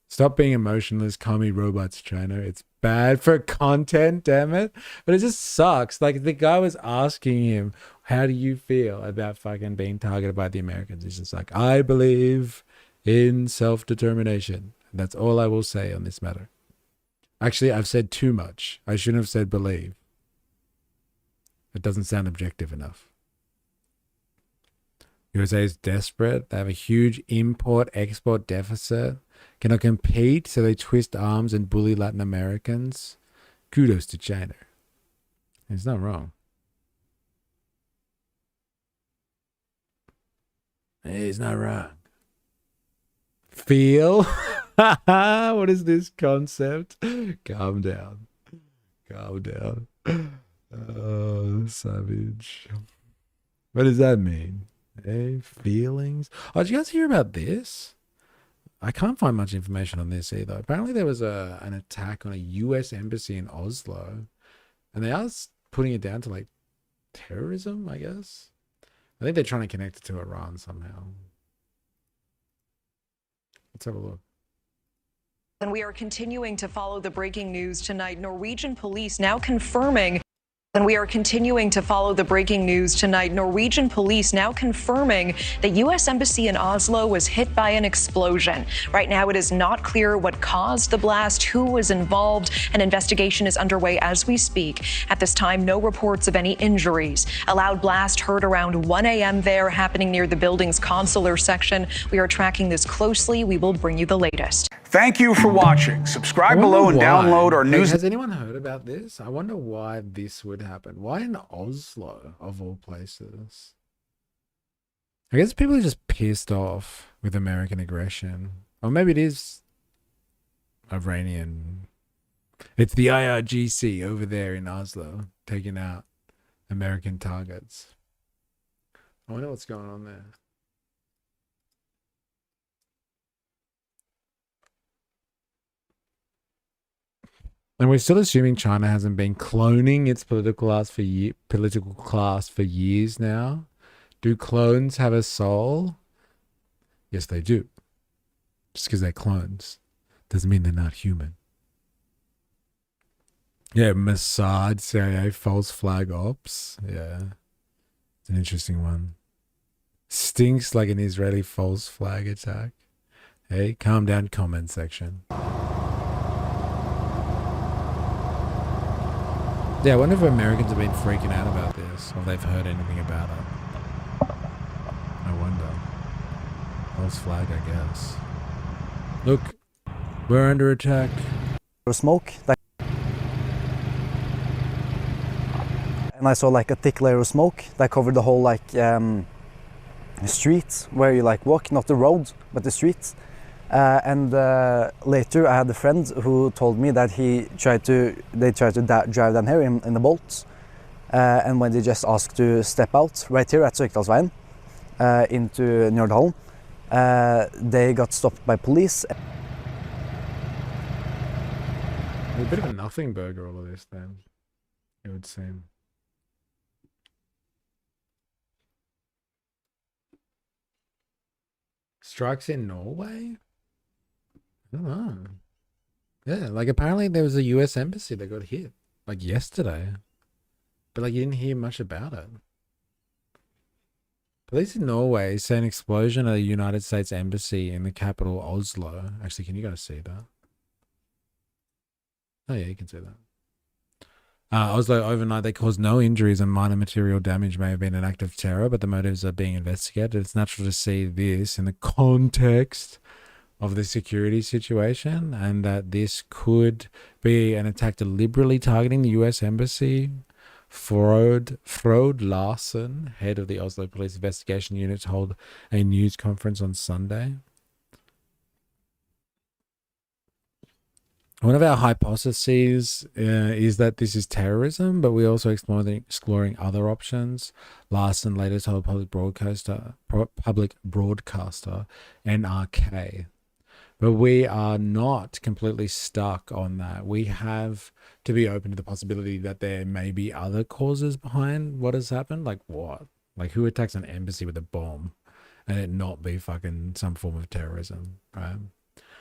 Stop being emotionless, commie robots, China. It's bad for content, damn it. But it just sucks. Like, the guy was asking him, how do you feel about fucking being targeted by the Americans? He's just like, I believe in self-determination. That's all I will say on this matter. Actually, I've said too much. I shouldn't have said believe. It doesn't sound objective enough. USA is desperate. They have a huge import-export deficit. Cannot compete, so they twist arms and bully Latin Americans. Kudos to China. It's not wrong. It's not wrong. Feel? What is this concept? Calm down. Calm down. Oh, savage. What does that mean? Hey, feelings? Oh, did you guys hear about this? I can't find much information on this either. Apparently there was an attack on a US embassy in Oslo. And they are putting it down to like terrorism, I guess. I think they're trying to connect it to Iran somehow. Let's have a look. And we are continuing to follow the breaking news tonight. Norwegian police now confirming. And we are continuing to follow the breaking news tonight. Norwegian police now confirming the U.S. Embassy in Oslo was hit by an explosion. Right now, it is not clear what caused the blast, who was involved. An investigation is underway as we speak. At this time, no reports of any injuries. A loud blast heard around 1 a.m. there, happening near the building's consular section. We are tracking this closely. We will bring you the latest. Thank you for watching. Subscribe below and download our news. Has anyone heard about this? I wonder why this would happen. Why in Oslo, of all places? I guess people are just pissed off with American aggression. Or maybe it is Iranian. It's the IRGC over there in Oslo taking out American targets. I wonder what's going on there. And we're still assuming China hasn't been cloning its political class for years now. Do clones have a soul? Yes, they do. Just because they're clones doesn't mean they're not human. Yeah, Mossad, CIA, false flag ops. Yeah, it's an interesting one. Stinks like an Israeli false flag attack. Hey, calm down, comment section. Yeah, I wonder if Americans have been freaking out about this, or they've heard anything about it. I wonder. False flag, I guess. Look, we're under attack. Smoke. And I saw like a thick layer of smoke that covered the whole like streets where you like walk, not the road, but the streets. And later I had a friend who told me that they tried to drive down here in the Bolt. And when they just asked to step out right here at Søkdalsveien into Njørdalen, they got stopped by police. A bit of a nothing burger, all of this then, it would seem. Strikes in Norway? I don't know. Yeah, like apparently there was a US embassy that got hit, like yesterday. But like you didn't hear much about it. Police in Norway say an explosion at the United States Embassy in the capital Oslo. Actually, can you guys see that? Oh yeah, you can see that. Oslo overnight, they caused no injuries and minor material damage may have been an act of terror, but the motives are being investigated. It's natural to see this in the context of the security situation and that this could be an attack deliberately targeting the US Embassy. Frode Larsen, head of the Oslo Police Investigation Unit, told a news conference on Sunday. One of our hypotheses is that this is terrorism, but we're also exploring other options. Larsen later told public broadcaster NRK. But we are not completely stuck on that. We have to be open to the possibility that there may be other causes behind what has happened. Like what? Like who attacks an embassy with a bomb and it not be fucking some form of terrorism, right?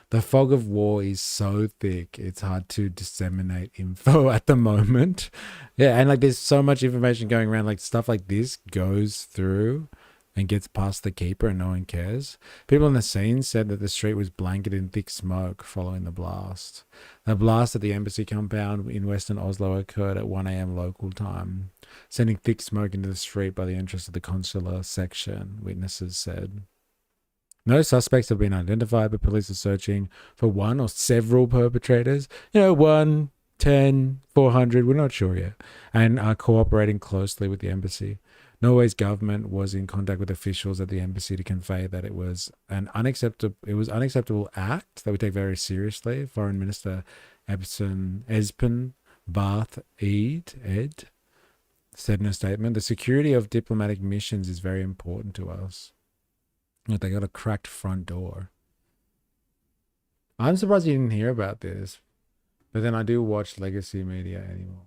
The fog of war is so thick, it's hard to disseminate info at the moment. Yeah, and like there's so much information going around, like stuff like this goes through and gets past the keeper and no one cares. People on the scene said that the street was blanketed in thick smoke following the blast. The blast at the embassy compound in Western Oslo occurred at 1 a.m. local time, sending thick smoke into the street by the entrance of the consular section, witnesses said. No suspects have been identified, but police are searching for one or several perpetrators. 1, 10, 400, we're not sure yet, and are cooperating closely with the embassy. Norway's government was in contact with officials at the embassy to convey that it was an unacceptable act that we take very seriously. Foreign Minister Espen Barth Ed said in a statement, "The security of diplomatic missions is very important to us." Look, they got a cracked front door. I'm surprised you didn't hear about this, but then I do watch legacy media anymore.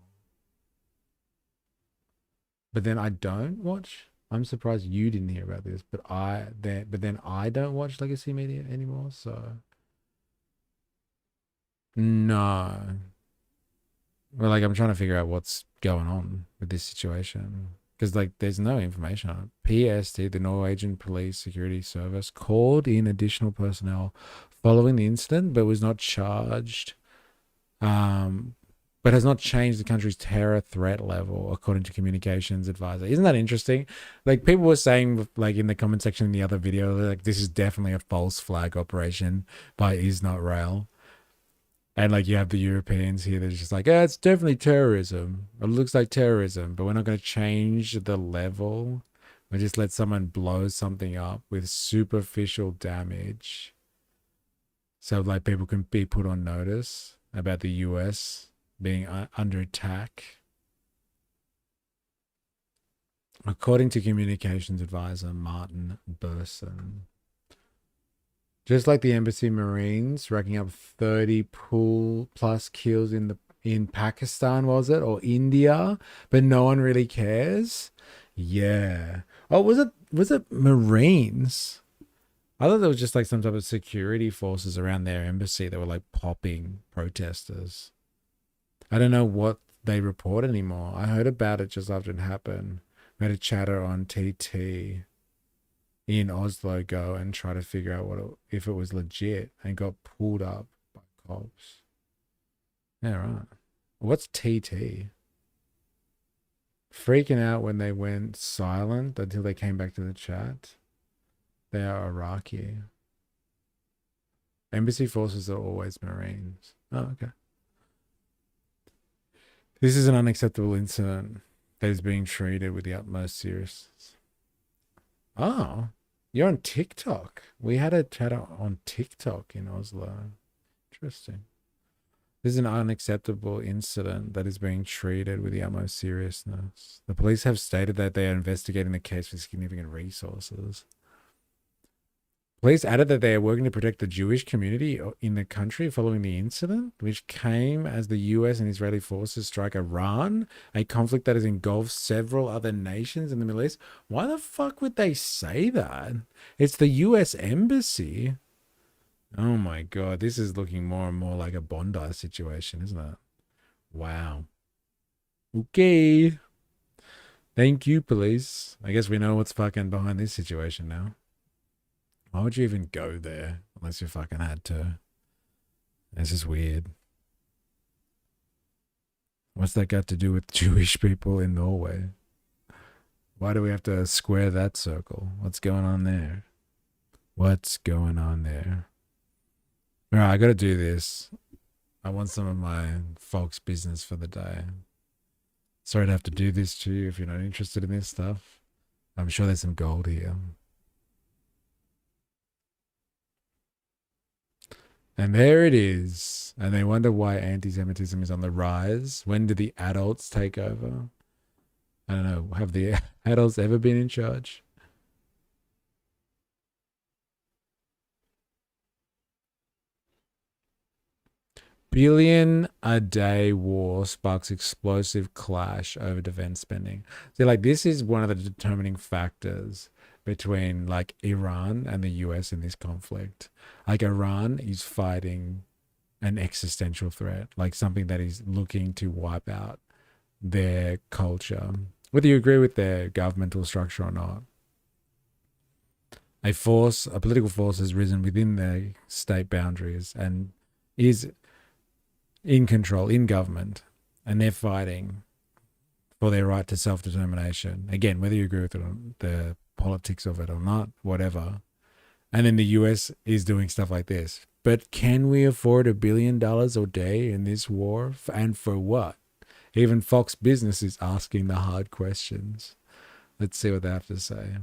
But then I don't watch. I'm surprised you didn't hear about this, but then I don't watch legacy media anymore. So no. Well, like I'm trying to figure out what's going on with this situation. Because like there's no information on it. PST, the Norwegian Police Security Service, called in additional personnel following the incident, but was not charged. But has not changed the country's terror threat level, according to communications advisor. Isn't that interesting? Like people were saying, like in the comment section in the other video, like this is definitely a false flag operation by Israel. And like you have the Europeans here, they're just like, it's definitely terrorism. It looks like terrorism, but we're not going to change the level. We just let someone blow something up with superficial damage. So like people can be put on notice about the US being under attack. According to communications advisor Martin Burson. Just like the embassy Marines racking up 30 plus kills in Pakistan, was it? Or India, but no one really cares. Yeah. Oh, was it Marines? I thought there was just like some type of security forces around their embassy that were like popping protesters. I don't know what they report anymore. I heard about it just after it happened. We had a chatter on TT in Oslo go and try to figure out if it was legit and got pulled up by cops. Yeah, right. What's TT? Freaking out when they went silent until they came back to the chat. They are Iraqi. Embassy forces are always Marines. Oh, okay. This is an unacceptable incident that is being treated with the utmost seriousness. Oh, you're on TikTok. We had a chat on TikTok in Oslo. Interesting. This is an unacceptable incident that is being treated with the utmost seriousness. The police have stated that they are investigating the case with significant resources. Police added that they are working to protect the Jewish community in the country following the incident, which came as the US and Israeli forces strike Iran, a conflict that has engulfed several other nations in the Middle East. Why the fuck would they say that? It's the US embassy. Oh my God, this is looking more and more like a Bondi situation, isn't it? Wow. Okay. Thank you, police. I guess we know what's fucking behind this situation now. Why would you even go there unless you fucking had to? This is weird. What's that got to do with Jewish people in Norway? Why do we have to square that circle? What's going on there? What's going on there? All right, I got to do this. I want some of my folks' business for the day. Sorry to have to do this to you if you're not interested in this stuff. I'm sure there's some gold here. And there it is. And they wonder why anti-Semitism is on the rise. When do the adults take over? I don't know. Have the adults ever been in charge? Billion a day war sparks explosive clash over defense spending. So like this is one of the determining factors between like Iran and the US in this conflict. Like Iran is fighting an existential threat, like something that is looking to wipe out their culture, whether you agree with their governmental structure or not. A political force has risen within their state boundaries and is in control, in government, and they're fighting for their right to self-determination. Again, whether you agree with it or the politics of it or not, whatever. And then the US is doing stuff like this. But can we afford $1 billion a day in this war? And for what? Even Fox Business is asking the hard questions. Let's see what they have to say.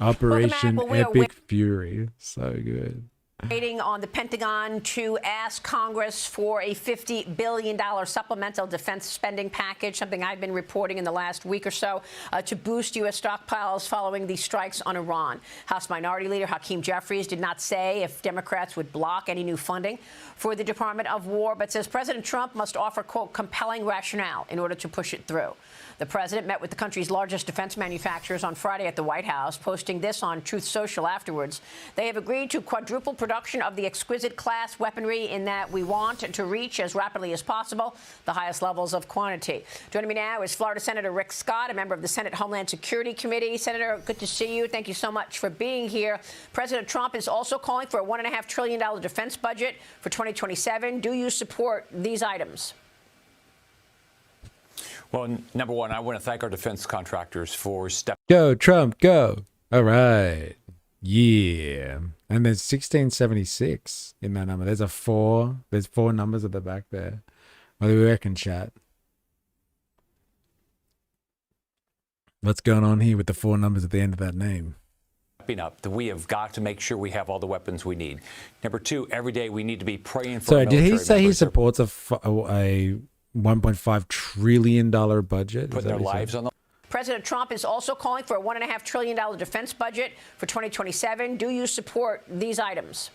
Operation Epic Fury. So good. Waiting on the Pentagon to ask Congress for a $50 billion supplemental defense spending package, something I've been reporting in the last week or so, to boost U.S. stockpiles following the strikes on Iran. House Minority Leader Hakeem Jeffries did not say if Democrats would block any new funding for the Department of War, but says President Trump must offer, quote, compelling rationale in order to push it through. The president met with the country's largest defense manufacturers on Friday at the White House, posting this on Truth Social afterwards. They have agreed to quadruple production of the exquisite class weaponry in that we want to reach as rapidly as possible the highest levels of quantity. Joining me now is Florida Senator Rick Scott, a member of the Senate Homeland Security Committee. Senator, good to see you. Thank you so much for being here. President Trump is also calling for a $1.5 trillion defense budget for 2027. Do you support these items? Well, number one, I want to thank our defense contractors for stepping. Go, Trump, go. All right. Yeah. And there's 1676 in that number. There's four numbers at the back there. What do we reckon, chat? What's going on here with the 4 numbers at the end of that name? Up that we have got to make sure we have all the weapons we need. Number two, every day we need to be praying for. So did he say he supports a $1.5 trillion budget? Putting their lives on the. President Trump is also calling for a $1.5 trillion defense budget for 2027. Do you support these items?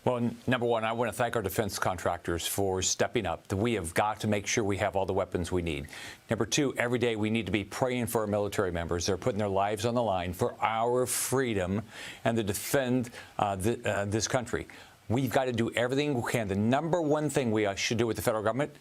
Well, number one, I want to thank our defense contractors for stepping up. That we have got to make sure we have all the weapons we need. Number two, every day we need to be praying for our military members. They're putting their lives on the line for our freedom and to defend this country. We've got to do everything we can. The number one thing we should do with the federal government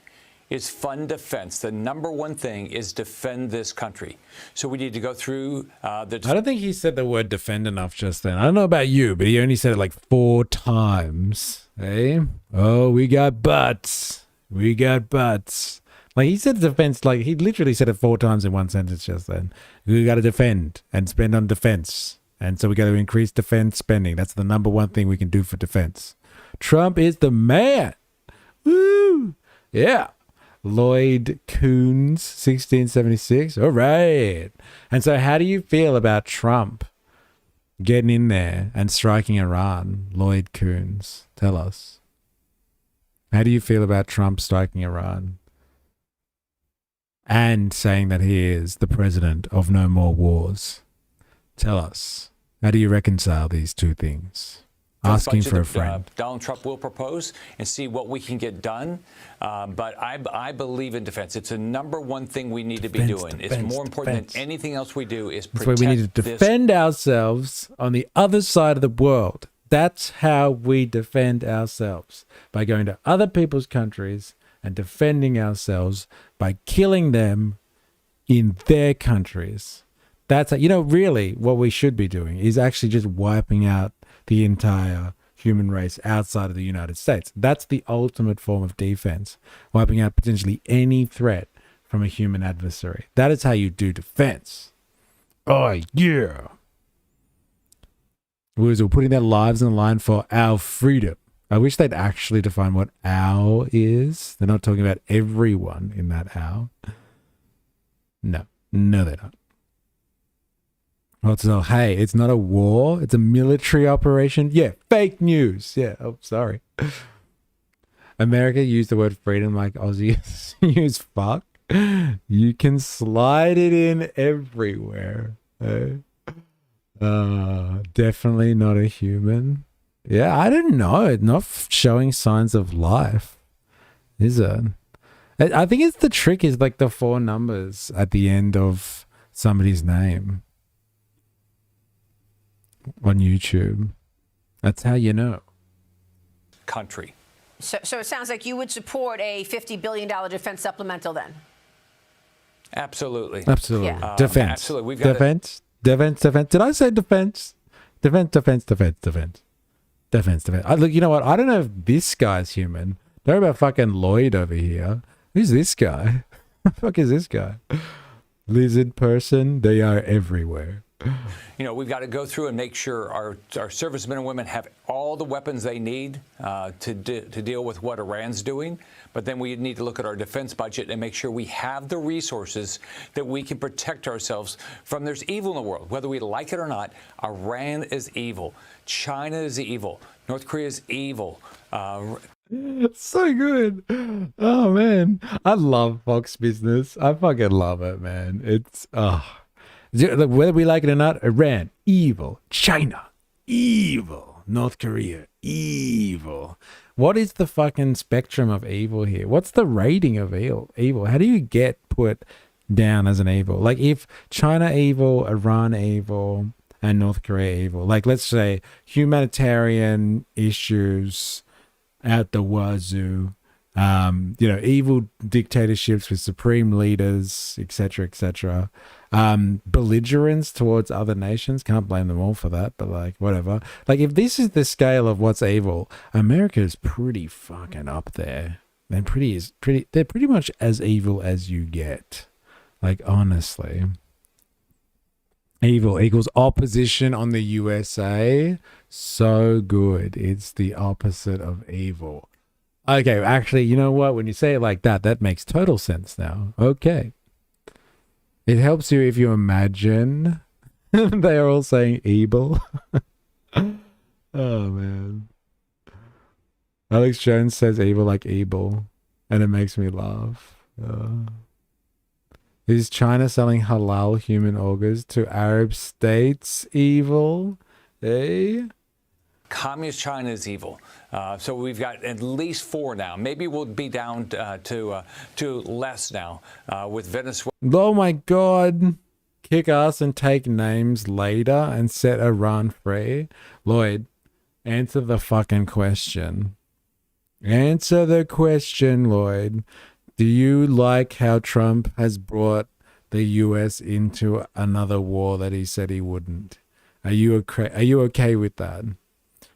is fund defense. The number one thing is defend this country. So we need to go through I don't think he said the word defend enough just then. I don't know about you, but he only said it like 4 times. Hey? Oh, we got butts. We got butts. Like he said defense, like he literally said it 4 times in one sentence just then. We got to defend and spend on defense. And so we got to increase defense spending. That's the number one thing we can do for defense. Trump is the man. Woo! Yeah. Lloyd Coons, 1676. All right. And so how do you feel about Trump getting in there and striking Iran? Lloyd Coons, tell us. How do you feel about Trump striking Iran and saying that he is the president of no more wars? Tell us. How do you reconcile these two things? Asking for a friend. Donald Trump will propose and see what we can get done. But I believe in defense. It's the number one thing we need to be doing. It's more important than anything else we do is protect. That's why we need to defend ourselves on the other side of the world. That's how we defend ourselves, by going to other people's countries and defending ourselves by killing them in their countries. That's, really what we should be doing is actually just wiping out the entire human race outside of the United States. That's the ultimate form of defense, wiping out potentially any threat from a human adversary. That is how you do defense. Oh, yeah. We're putting their lives on the line for our freedom. I wish they'd actually define what "our" is. They're not talking about everyone in that "our." No, they're not. Also, hey, it's not a war. It's a military operation. Yeah, fake news. Yeah, oh, sorry. America used the word freedom like Aussies use fuck. You can slide it in everywhere. Definitely not a human. Yeah, I don't know. It's not showing signs of life, is it? I think it's the trick is like the 4 numbers at the end of somebody's name on YouTube. That's how you know. Country. So it sounds like you would support a $50 billion defense supplemental then? Absolutely. Absolutely. Yeah. Defense. Absolutely. We've got defense. Did I say defense? Defense. Look, you know what? I don't know if this guy's human. They're about fucking Lloyd over here. Who's this guy? The fuck is this guy? Lizard person. They are everywhere. We've got to go through and make sure our servicemen and women have all the weapons they need to deal with what Iran's doing. But then we need to look at our defense budget and make sure we have the resources that we can protect ourselves from. There's evil in the world, whether we like it or not. Iran is evil. China is evil. North Korea is evil. So good. Oh, man. I love Fox Business. I fucking love it, man. It's, whether we like it or not, Iran, evil. China, evil. North Korea, evil. What is the fucking spectrum of evil here? What's the rating of evil? How do you get put down as an evil? Like if China evil, Iran evil, and North Korea evil, like let's say humanitarian issues out the wazoo, evil dictatorships with supreme leaders, etc., belligerence towards other nations. Can't blame them all for that, but like whatever. Like if this is the scale of what's evil, America is pretty fucking up there. They're pretty much as evil as you get. Like honestly. Evil equals opposition on the USA. So good. It's the opposite of evil. Okay, actually, you know what? When you say it like that, that makes total sense now. Okay. It helps you if you imagine they are all saying evil. Oh, man. Alex Jones says evil like evil, and it makes me laugh. Is China selling halal human organs to Arab states evil? Communist China is evil. So we've got at least 4 now. Maybe we'll be down to less now with Venezuela. Oh my God. Kick ass and take names later and set Iran free. Lloyd, answer the fucking question. Answer the question, Lloyd. Do you like how Trump has brought the US into another war that he said he wouldn't? Are you okay with that?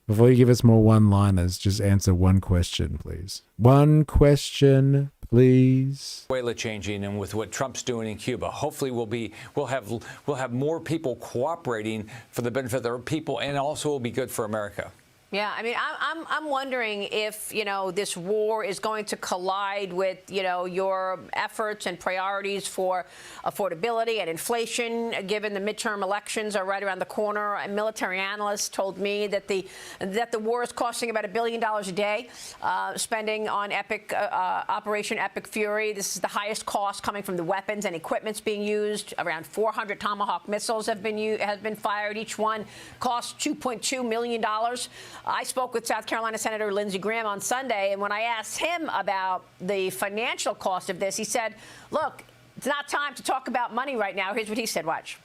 Before you give us more one-liners, just answer one question, please. One question, please. Venezuela changing, and with what Trump's doing in Cuba, hopefully we'll have more people cooperating for the benefit of their people, and also will be good for America. Yeah, I mean, I'm wondering if, this war is going to collide with, your efforts and priorities for affordability and inflation, given the midterm elections are right around the corner. A military analyst told me that the war is costing about $1 billion a day, spending on Operation Epic Fury. This is the highest cost coming from the weapons and equipments being used. Around 400 Tomahawk missiles have been fired. Each one costs $2.2 million. I spoke with South Carolina Senator Lindsey Graham on Sunday, and when I asked him about the financial cost of this, he said, look, it's not time to talk about money right now. Here's what he said. Watch.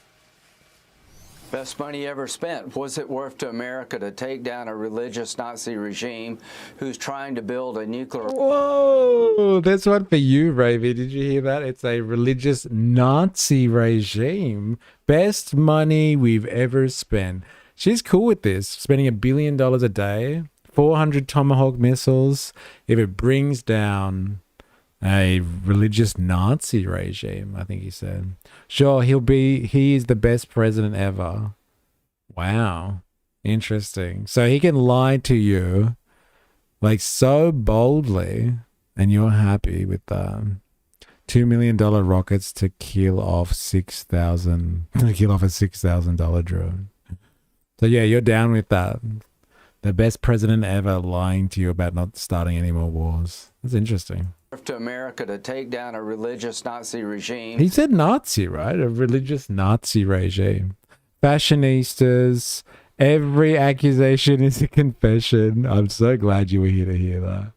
Best money ever spent. Was it worth to America to take down a religious Nazi regime who's trying to build a nuclear... Whoa, that's one for you, Ravi. Did you hear that? It's a religious Nazi regime. Best money we've ever spent. She's cool with this, spending $1 billion a day, 400 Tomahawk missiles, if it brings down a religious Nazi regime, I think he said. Sure, he is the best president ever. Wow. Interesting. So he can lie to you like so boldly, and you're happy with $2 million rockets to kill off a $6,000 drone. So yeah, you're down with that. The best president ever lying to you about not starting any more wars. That's interesting. To America to take down a religious Nazi regime. He said Nazi, right? A religious Nazi regime. Fashionistas. Every accusation is a confession. I'm so glad you were here to hear that.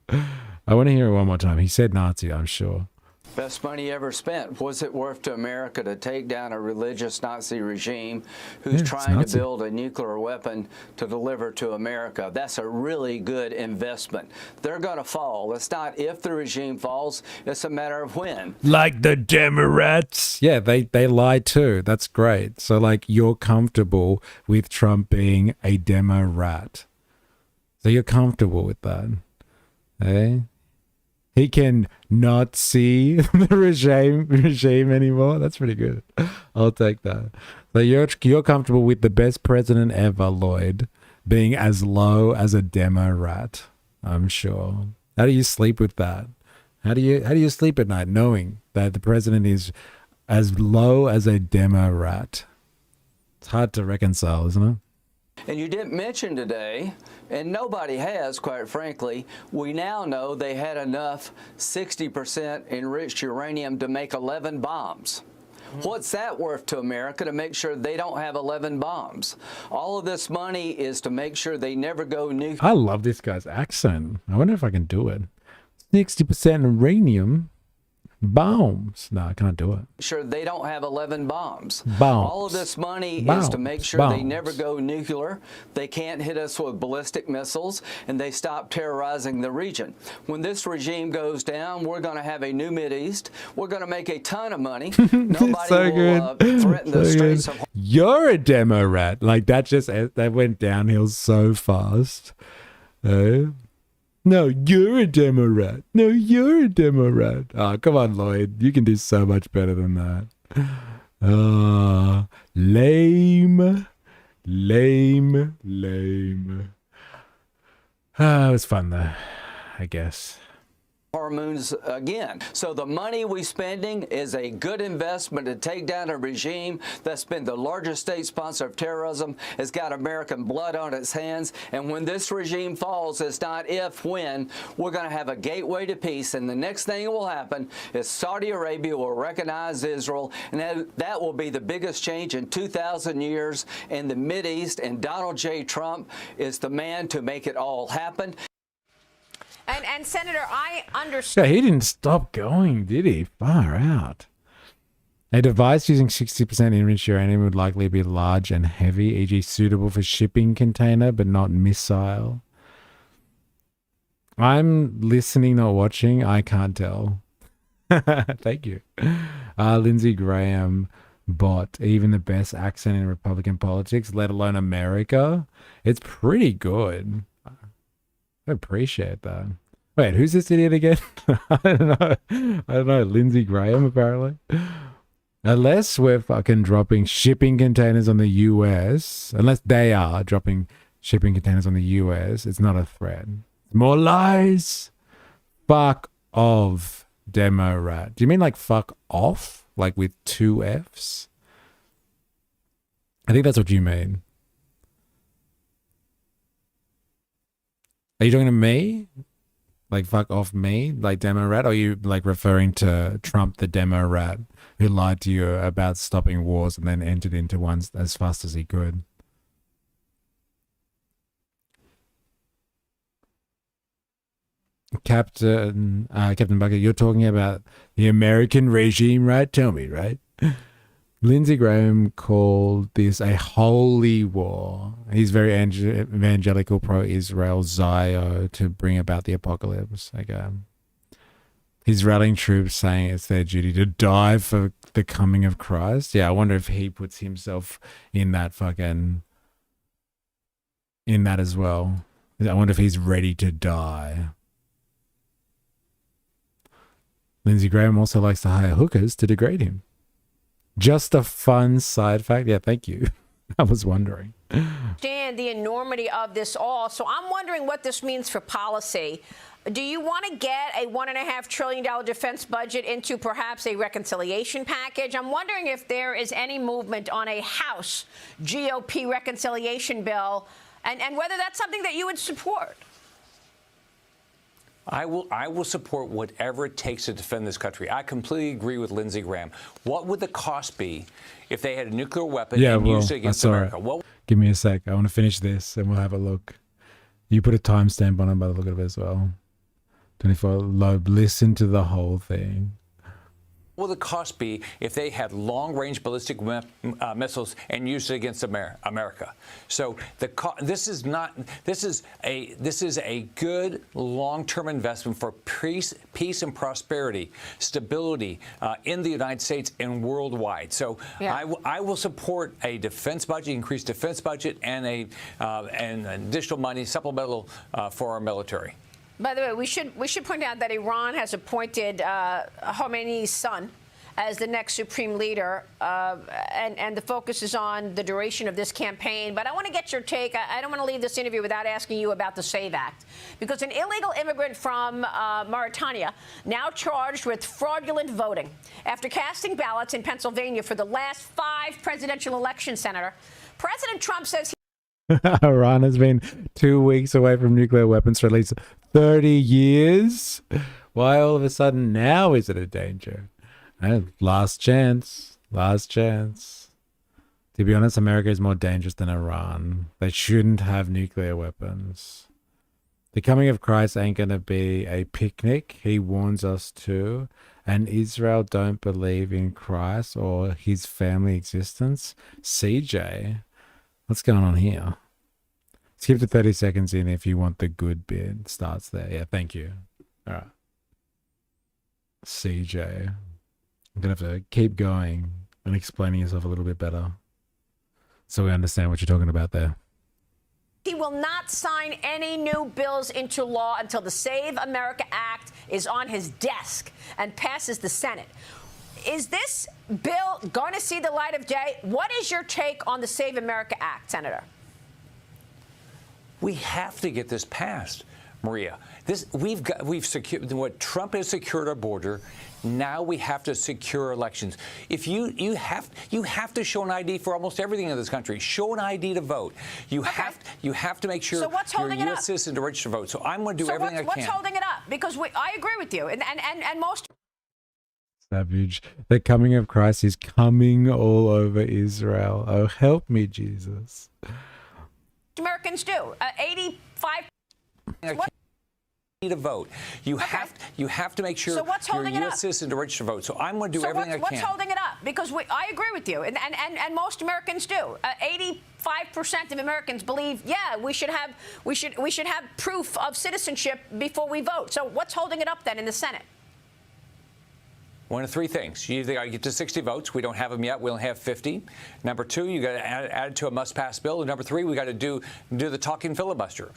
I want to hear it one more time. He said Nazi, I'm sure. Best money ever spent. Was it worth to America to take down a religious Nazi regime who's trying to build a nuclear weapon to deliver to America? That's a really good investment. They're going to fall. It's not if the regime falls, it's a matter of when. Like the Democrats. Yeah, they lie too. That's great. So like you're comfortable with Trump being a Democrat. So you're comfortable with that. Eh? He can not see the regime anymore. That's pretty good. I'll take that. So you're comfortable with the best president ever, Lloyd, being as low as a Democrat. I'm sure. How do you sleep with that? How do you sleep at night knowing that the president is as low as a Democrat? It's hard to reconcile, isn't it? And you didn't mention today, and nobody has, quite frankly, we now know they had enough 60% enriched uranium to make 11 bombs. What's that worth to America to make sure they don't have 11 bombs? All of this money is to make sure they never go nuclear. I love this guy's accent. I wonder if I can do it. 60% uranium. Bombs. No, I can't do it. Sure they don't have 11 bombs. Bombs. All of this money Bombs. is to make sure they never go nuclear. They can't hit us with ballistic missiles, and they stop terrorizing the region. When this regime goes down, we're going to have a new Mideast. We're going to make a ton of money. Nobody will threaten the Straits of... You're a Democrat. Like that went downhill so fast. No, you're a Democrat. No, you're a Democrat. Oh, come on, Lloyd. You can do so much better than that. Lame. It was fun, though, I guess. Hormones again. So the money we're spending is a good investment to take down a regime that's been the largest state sponsor of terrorism, has got American blood on its hands, and when this regime falls, it's not if, when. We're going to have a gateway to peace, and the next thing that will happen is Saudi Arabia will recognize Israel, and that will be the biggest change in 2,000 years in the Mideast, and Donald J. Trump is the man to make it all happen. And Senator, I understand. Yeah, he didn't stop going, did he? Far out. A device using 60% enriched uranium would likely be large and heavy, e.g. suitable for shipping container, but not missile. I'm listening, not watching. I can't tell. Thank you. Lindsey Graham bot, even the best accent in Republican politics, let alone America. It's pretty good. I appreciate that. Wait, who's this idiot again? I don't know. Lindsey Graham, apparently. Unless we're fucking dropping shipping containers on the US, unless they are dropping shipping containers on the US, it's not a threat. More lies. Fuck off, demo rat. Do you mean like fuck off? Like with 2 Fs? I think that's what you mean. Are you talking to me? Like fuck off me? Like demo rat? Or are you like referring to Trump the demo rat who lied to you about stopping wars and then entered into one as fast as he could? Captain Bucket, you're talking about the American regime, right? Tell me, right? Lindsey Graham called this a holy war. He's very evangelical, pro-Israel, Zio, to bring about the apocalypse. Okay. He's rallying troops, saying it's their duty to die for the coming of Christ. Yeah, I wonder if he puts himself in that as well. I wonder if he's ready to die. Lindsey Graham also likes to hire hookers to degrade him. Just a fun side fact. Yeah, thank you. I was wondering. Understand the enormity of this all. So I'm wondering what this means for policy. Do you want to get a $1.5 trillion defense budget into perhaps a reconciliation package? I'm wondering if there is any movement on a House GOP reconciliation bill and whether that's something that you would support. I will support whatever it takes to defend this country. I completely agree with Lindsey Graham. What would the cost be if they had a nuclear weapon and used it against America? Give me a sec. I want to finish this and we'll have a look. You put a timestamp on it by the look of it as well. 24 Loeb, listen to the whole thing. What would the cost be if they had long-range ballistic missiles and used it against America? So this is a good long-term investment for peace and prosperity, stability in the United States and worldwide. So yeah. I will support a defense budget, increased defense budget, and and additional money supplemental for our military. By the way, we should point out that Iran has appointed Khomeini's son as the next supreme leader, and the focus is on the duration of this campaign. But I want to get your take. I don't want to leave this interview without asking you about the SAVE Act, because an illegal immigrant from Mauritania now charged with fraudulent voting after casting ballots in Pennsylvania for the last 5 presidential elections, Senator. President Trump says Iran has been 2 weeks away from nuclear weapons for at least 30 years. Why all of a sudden now is it a danger? Last chance. To be honest, America is more dangerous than Iran. They shouldn't have nuclear weapons. The coming of Christ ain't going to be a picnic. He warns us to. And Israel don't believe in Christ or his family existence. CJ, what's going on here? Skip to 30 seconds in if you want the good bit. Starts there. Yeah, thank you. All right. CJ. I'm going to have to keep going and explaining yourself a little bit better so we understand what you're talking about there. He will not sign any new bills into law until the Save America Act is on his desk and passes the Senate. Is this bill going to see the light of day? What is your take on the Save America Act, Senator? We have to get this passed, Maria. We've secured what Trump has secured our border. Now we have to secure elections. If you have to show an ID for almost everything in this country. Show an ID to vote. You have to make sure you're a U.S. citizen to register to vote. So I'm going to do everything I can. What's holding it up? Because I agree with you, and most. Savage. The coming of Christ is coming all over Israel. Oh, help me, Jesus. Americans do. 85. To vote. You have to make sure you're a U.S. citizen to register to vote. So I'm going to do everything I can. What's holding it up? Because I agree with you, and most Americans do. 85% of Americans believe, yeah, we should have proof of citizenship before we vote. So what's holding it up then in the Senate? One of 3 things. You either got to get to 60 votes. We don't have them yet. We only have 50. Number 2, you got to add it to a must-pass bill. And number 3, we got to do the talking filibuster.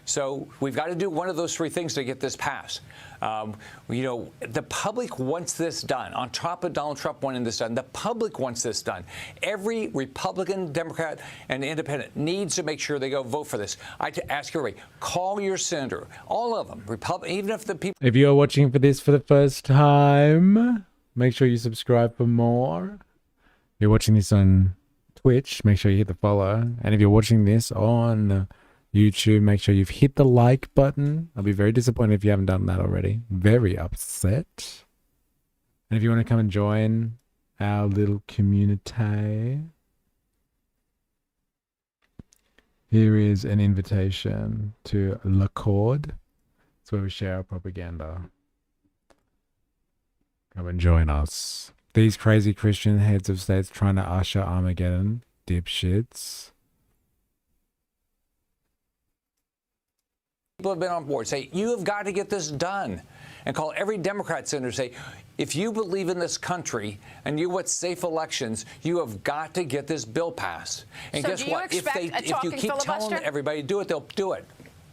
So we've got to do one of those 3 things to get this passed. The public wants this done. On top of Donald Trump wanting this done, the public wants this done. Every Republican, Democrat, and Independent needs to make sure they go vote for this. I ask everybody, call your senator, all of them, even if the people. If you're watching for this for the first time, make sure you subscribe for more. If you're watching this on Twitch, make sure you hit the follow. And if you're watching this on YouTube, make sure you've hit the like button. I'll be very disappointed if you haven't done that already. Very upset. And if you want to come and join our little community, here is an invitation to L'Accord. It's where we share our propaganda. Come and join us. These crazy Christian heads of states trying to usher Armageddon. Dipshits. People have been on board. Say, you have got to get this done. And call every Democrat senator, say, if you believe in this country and you want safe elections, you have got to get this bill passed. And So guess do you what? If you keep telling everybody to do it, they'll do it.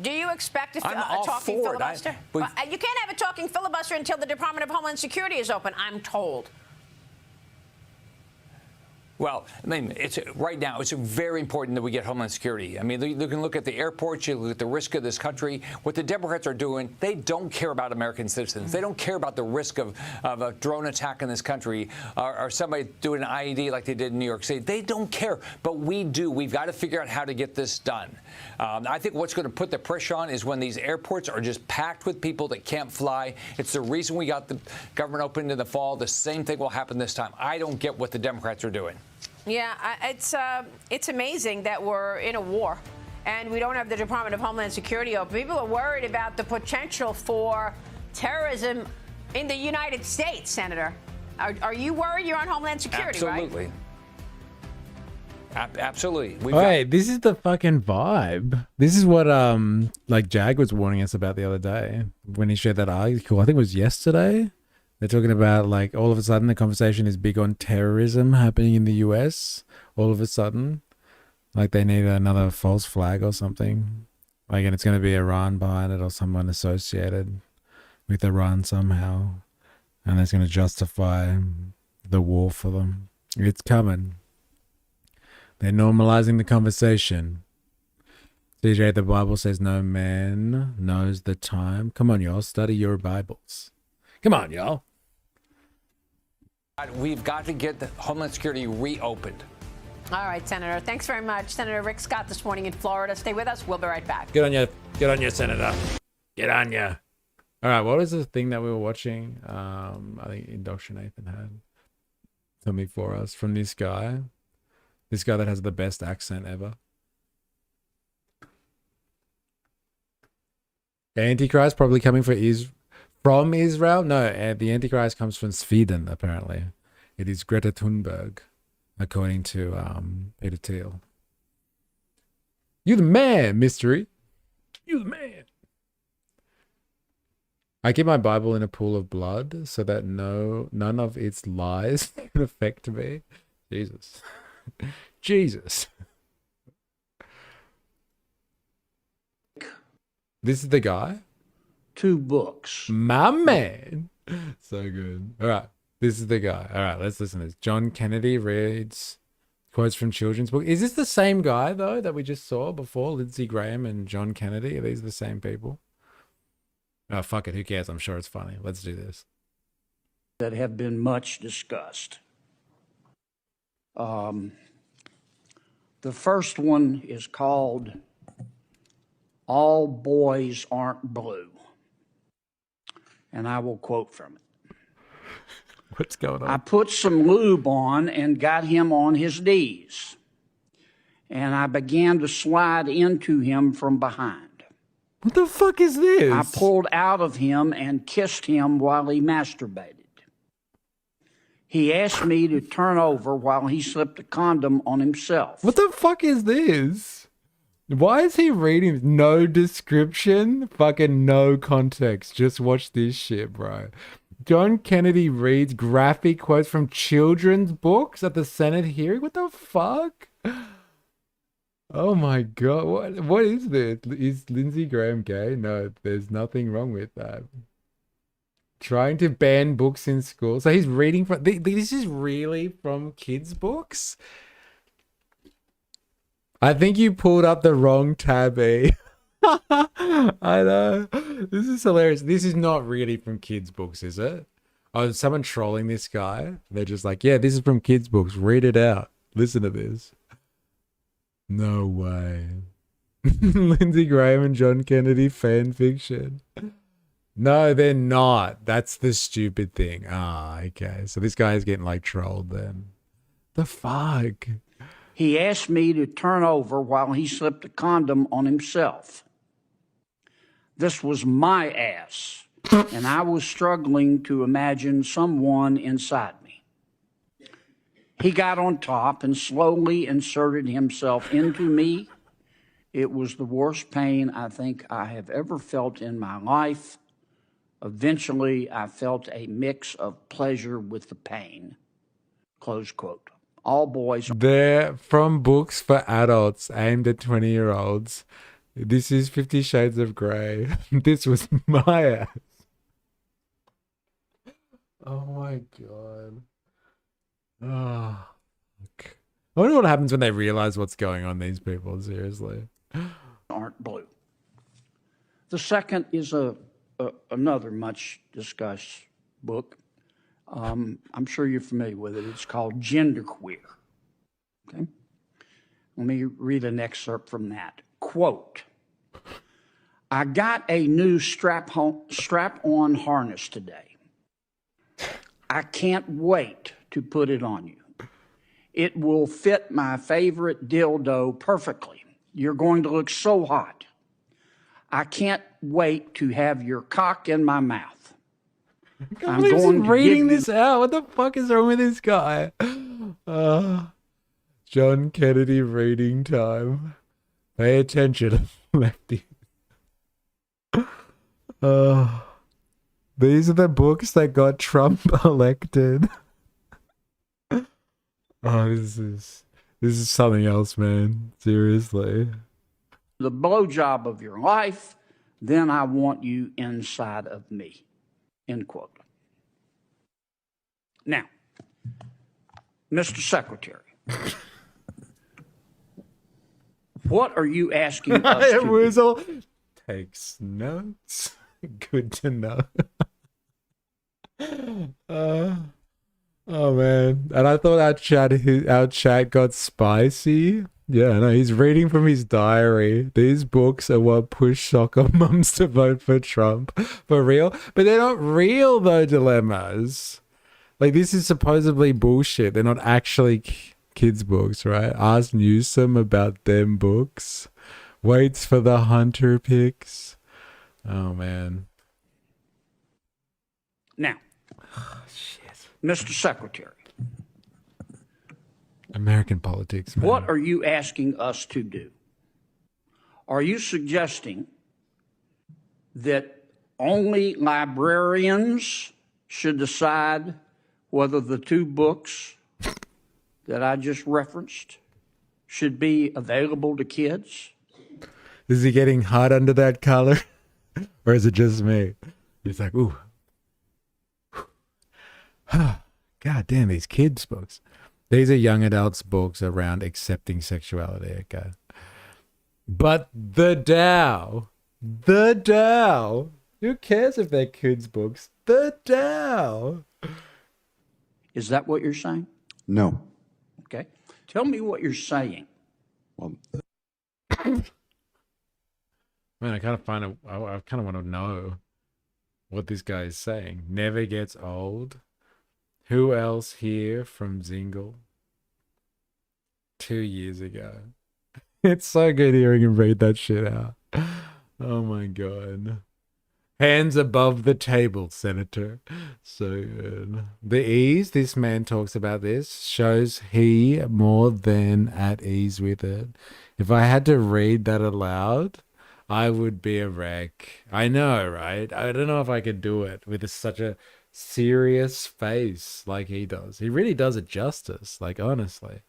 Do you expect a all talking for it. filibuster? Well, you can't have a talking filibuster until the Department of Homeland Security is open, I'm told. Well, I mean, right now, it's very important that we get Homeland Security. I mean, you can look at the airports, you look at the risk of this country. What the Democrats are doing, they don't care about American citizens. They don't care about the risk of a drone attack in this country or somebody doing an IED like they did in New York City. They don't care, but we do. We've got to figure out how to get this done. I think what's going to put the pressure on is when these airports are just packed with people that can't fly. It's the reason we got the government opened in the fall. The same thing will happen this time. I don't get what the Democrats are doing. Yeah, it's amazing that we're in a war and we don't have the Department of Homeland Security open. People are worried about the potential for terrorism in the United States, Senator. Are you worried? You're on Homeland Security, Absolutely. Right? Absolutely. Wait, this is the fucking vibe. This is what like Jag was warning us about the other day when he shared that article. I think it was yesterday. They're talking about, like, all of a sudden the conversation is big on terrorism happening in the US. All of a sudden. Like, they need another false flag or something. Like, and it's going to be Iran behind it or someone associated with Iran somehow. And it's going to justify the war for them. It's coming. They're normalizing the conversation. CJ, the Bible says no man knows the time. Come on, y'all. Study your Bibles. Come on, y'all. We've got to get the Homeland Security reopened. All right, Senator. Thanks very much. Senator Rick Scott this morning in Florida. Stay with us. We'll be right back. Get on you, Senator. Get on you. All right, what was the thing that we were watching? I think Induction Nathan had something for us from this guy. This guy that has the best accent ever. Antichrist probably coming from Israel? No, the Antichrist comes from Sweden, apparently. It is Greta Thunberg, according to Peter Thiel. You the man, mystery. You the man. I keep my Bible in a pool of blood so that none of its lies can affect me. Jesus. Jesus. This is the guy? 2 books. My man. So good. All right. This is the guy. All right. Let's listen to this. John Kennedy reads quotes from children's book. Is this the same guy, though, that we just saw before? Lindsey Graham and John Kennedy? Are these the same people? Oh, fuck it. Who cares? I'm sure it's funny. Let's do this. That have been much discussed. The first one is called All Boys Aren't Blue. And I will quote from it. What's going on? I put some lube on and got him on his knees. And I began to slide into him from behind. What the fuck is this? I pulled out of him and kissed him while he masturbated. He asked me to turn over while he slipped a condom on himself. What the fuck is this? Why is he reading no description? Fucking no context. Just watch this shit, bro. John Kennedy reads graphic quotes from children's books at the Senate hearing? What the fuck? Oh my god. What is this? Is Lindsey Graham gay? No, there's nothing wrong with that. Trying to ban books in school. So he's reading from... This is really from kids' books? I think you pulled up the wrong tab, eh? I know. This is hilarious. This is not really from kids' books, is it? Oh, is someone trolling this guy? They're just like, yeah, this is from kids' books. Read it out. Listen to this. No way. Lindsey Graham and John Kennedy fan fiction. No, they're not. That's the stupid thing. Ah, okay. So this guy is getting like trolled then. The fuck? He asked me to turn over while he slipped a condom on himself. This was my ass, and I was struggling to imagine someone inside me. He got on top and slowly inserted himself into me. It was the worst pain I think I have ever felt in my life. Eventually, I felt a mix of pleasure with the pain. Close quote. All boys. They're from books for adults aimed at 20-year-olds. This is 50 Shades of Grey. This was my ass. Oh my god. Oh, fuck. I wonder what happens when they realize what's going on, these people, seriously. Aren't blue. The second is another much discussed book. I'm sure you're familiar with it. It's called Genderqueer. Okay. Let me read an excerpt from that. Quote, I got a new strap-on harness today. I can't wait to put it on you. It will fit my favorite dildo perfectly. You're going to look so hot. I can't wait to have your cock in my mouth. I'm going to reading this out. What the fuck is wrong with this guy? John Kennedy reading time. Pay attention, lefty. These are the books that got Trump elected. This is something else, man. Seriously. The blowjob of your life, then I want you inside of me. End quote. Now, Mr. Secretary, what are you asking us to do? Woozle takes notes. Good to know. Oh man, and I thought our chat got spicy. Yeah, no, he's reading from his diary. These books are what push soccer mums to vote for Trump. For real? But they're not real, though, dilemmas. Like, this is supposedly bullshit. They're not actually kids' books, right? Ask Newsom about them books. Waits for the Hunter picks. Oh, man. Now, Mr. Secretary, American politics, man. What are you asking us to do? Are you suggesting that only librarians should decide whether the two books that I just referenced should be available to kids? Is he getting hot under that collar? Or is it just me? He's like, ooh. God damn, these kids' books. These are young adults' books around accepting sexuality, okay? But the Tao, who cares if they're kids' books? The Tao. Is that what you're saying? No. Okay. Tell me what you're saying. Well, man, I kind of want to know what this guy is saying. Never gets old. Who else here from Zingle? 2 years ago. It's so good hearing him read that shit out. Oh my god. Hands above the table, Senator. So good. The ease this man talks about this shows he more than at ease with it. If I had to read that aloud, I would be a wreck. I know, right? I don't know if I could do it with such a serious face like he does. He really does it justice, like, honestly.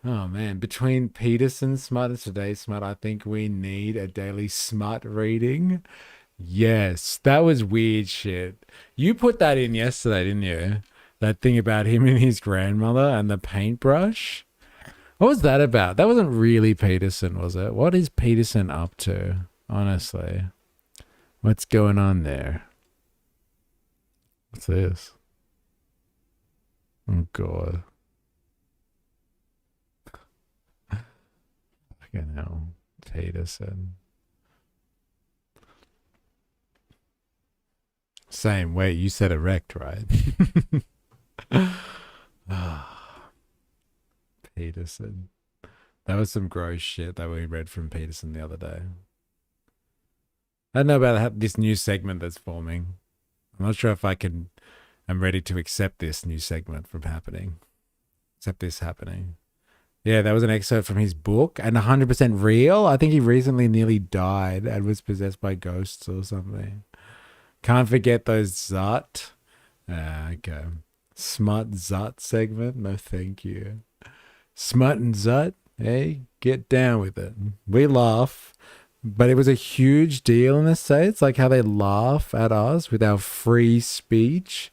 Oh man, between Peterson's smut and today's smut, I think we need a daily smut reading. Yes, that was weird shit. You put that in yesterday, didn't you? That thing about him and his grandmother and the paintbrush. What was that about? That wasn't really Peterson, was it? What is Peterson up to, honestly? What's going on there? What's this? Oh god. Fucking hell. Peterson. Same. Wait, you said erect, right? Peterson. That was some gross shit that we read from Peterson the other day. I don't know about this new segment that's forming. I'm not sure if I'm ready to accept this new segment from happening. except this happening. Yeah, that was an excerpt from his book and 100% real. I think he recently nearly died and was possessed by ghosts or something. Can't forget those Zut. Okay. Smut Zut segment. No, thank you. Smut and Zut. Hey, get down with it. We laugh. But it was a huge deal in the States, like how they laugh at us with our free speech.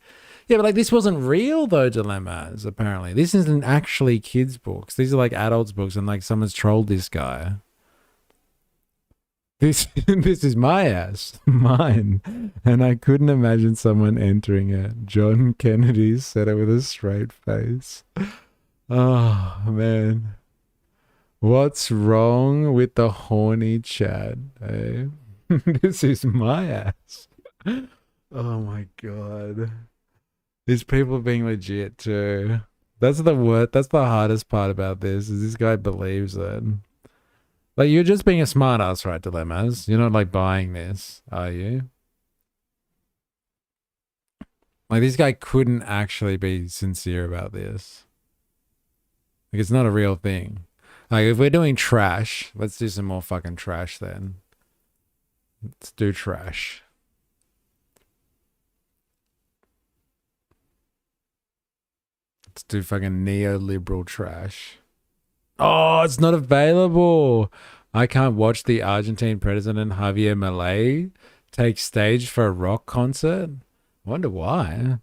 Yeah, but like this wasn't real though, Dilemmas, apparently. This isn't actually kids' books. These are like adults' books and like someone's trolled this guy. This is my ass. Mine. And I couldn't imagine someone entering it. John Kennedy said it with a straight face. Oh, man. What's wrong with the horny chat, eh? This is my ass. Oh my god. These people being legit too. That's the word. That's the hardest part about this. Is this guy believes it? Like you're just being a smart ass, right, Dilemmas? You're not like buying this, are you? Like this guy couldn't actually be sincere about this. Like it's not a real thing. Like if we're doing trash, let's do some more fucking trash then. Let's do trash. Let's do fucking neoliberal trash. Oh, it's not available. I can't watch the Argentine president Javier Milei take stage for a rock concert. I wonder why.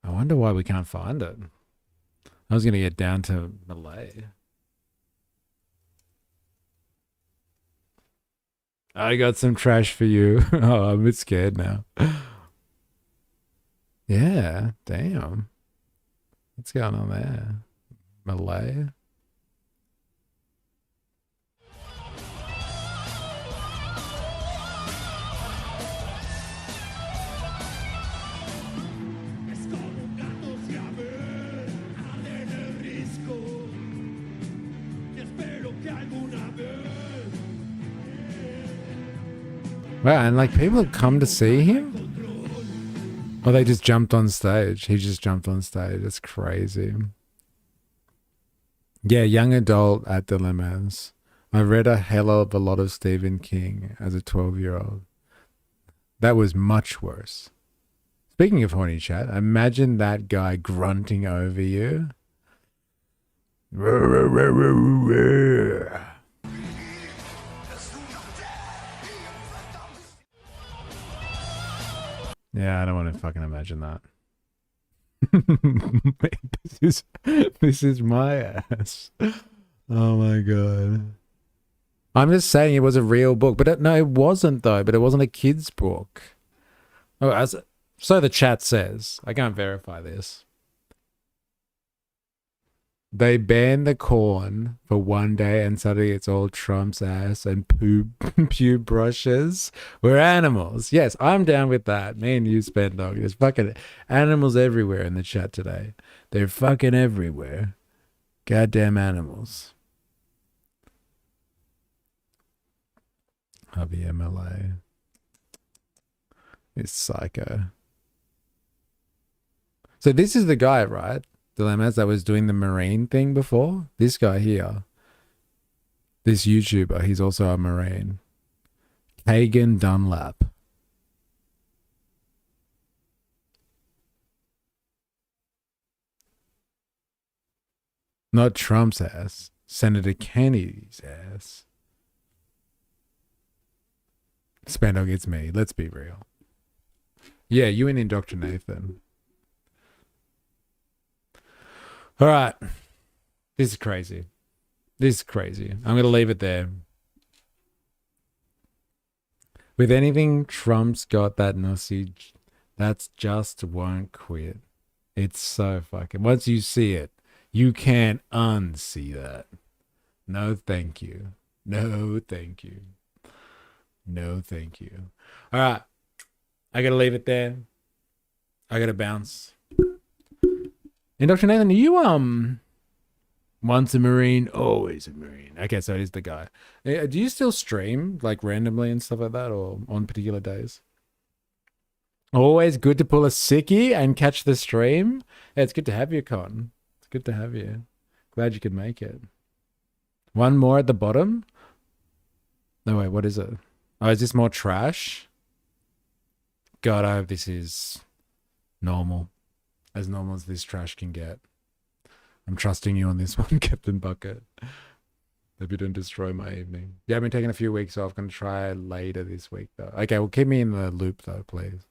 I wonder why we can't find it. I was going to get down to Milei. I got some trash for you. Oh, I'm a bit scared now. Yeah, damn. What's going on there? Malay? Wow, and like people have come to see him? Or they just jumped on stage. He just jumped on stage. It's crazy. Yeah, young adult at Dilemmas. I read a hell of a lot of Stephen King as a 12-year-old. That was much worse. Speaking of horny chat, imagine that guy grunting over you. Yeah, I don't want to fucking imagine that. this is my ass. Oh my god. I'm just saying it was a real book, but no, it wasn't though. But it wasn't a kid's book. Oh, so the chat says. I can't verify this. They banned the corn for one day and suddenly it's all Trump's ass and pew brushes. We're animals. Yes, I'm down with that. Me and you, Spendog. There's fucking animals everywhere in the chat today. They're fucking everywhere. Goddamn animals. Javier Milei. It's psycho. So this is the guy, right? Dilemmas that was doing the Marine thing before. This guy here. This YouTuber, he's also a Marine. Kagan Dunlap. Not Trump's ass. Senator Kennedy's ass. Spandog, it's me. Let's be real. Yeah, you and Indoctrinathan. All right. This is crazy. This is crazy. I'm going to leave it there. With anything Trump's got that nussy, that's just won't quit. It's so fucking... Once you see it, you can't unsee that. No, thank you. No, thank you. No, thank you. All right. I got to leave it there. I got to bounce. Indoctrination, are you, once a Marine, always a Marine? Okay, so he's the guy. Do you still stream, like, randomly and stuff like that, or on particular days? Always good to pull a sickie and catch the stream. Yeah, it's good to have you, Con. It's good to have you. Glad you could make it. One more at the bottom. No, wait, what is it? Oh, is this more trash? God, I hope this is normal. As normal as this trash can get. I'm trusting you on this one, Captain Bucket. Hope you don't destroy my evening. Yeah, I've been taking a few weeks off. Gonna try later this week, though. Okay, well, keep me in the loop, though, please.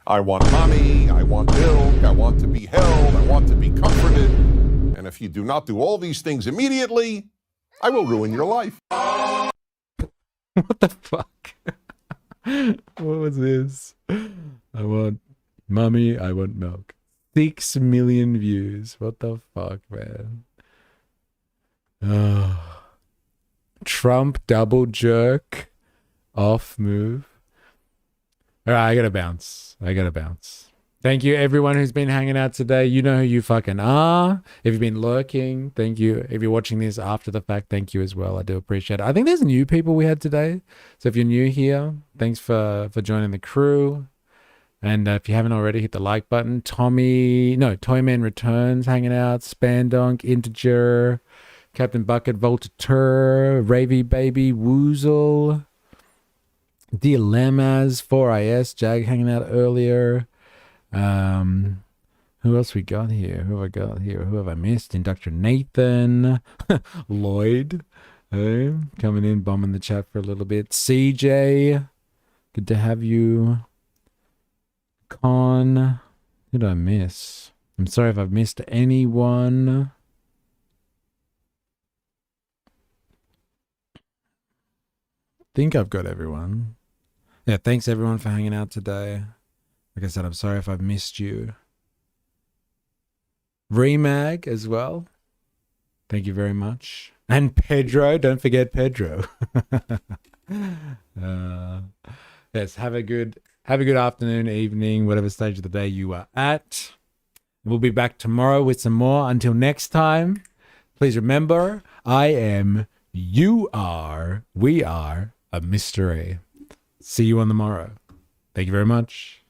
I want mommy, I want milk, I want to be held, I want to be comforted. And if you do not do all these things immediately, I will ruin your life. What the fuck? What was this? I want mommy, I want milk. 6 million views. What the fuck, man? Oh. Trump double jerk off move. All right, I gotta bounce. Thank you, everyone who's been hanging out today. You know who you fucking are. If you've been lurking, thank you. If you're watching this after the fact, thank you as well. I do appreciate it. I think there's new people we had today. So if you're new here, thanks for joining the crew. And if you haven't already, hit the like button. Toyman Returns hanging out. Spandonk, Integer, Captain Bucket, Voltateur, Ravy Baby, Woozle, Dilemmas, 4IS, Jag hanging out earlier. Who else we got here? Who have I missed? Inductor Nathan, Lloyd, coming in, bombing the chat for a little bit. CJ, good to have you. Con, who did I miss? I'm sorry if I've missed anyone. Think I've got everyone. Yeah, thanks everyone for hanging out today. Like I said, I'm sorry if I've missed you. Remag as well. Thank you very much. And Pedro, don't forget Pedro. Yes, have a good afternoon, evening, whatever stage of the day you are at. We'll be back tomorrow with some more. Until next time, please remember, I am, you are, we are a mystery. See you on the morrow. Thank you very much.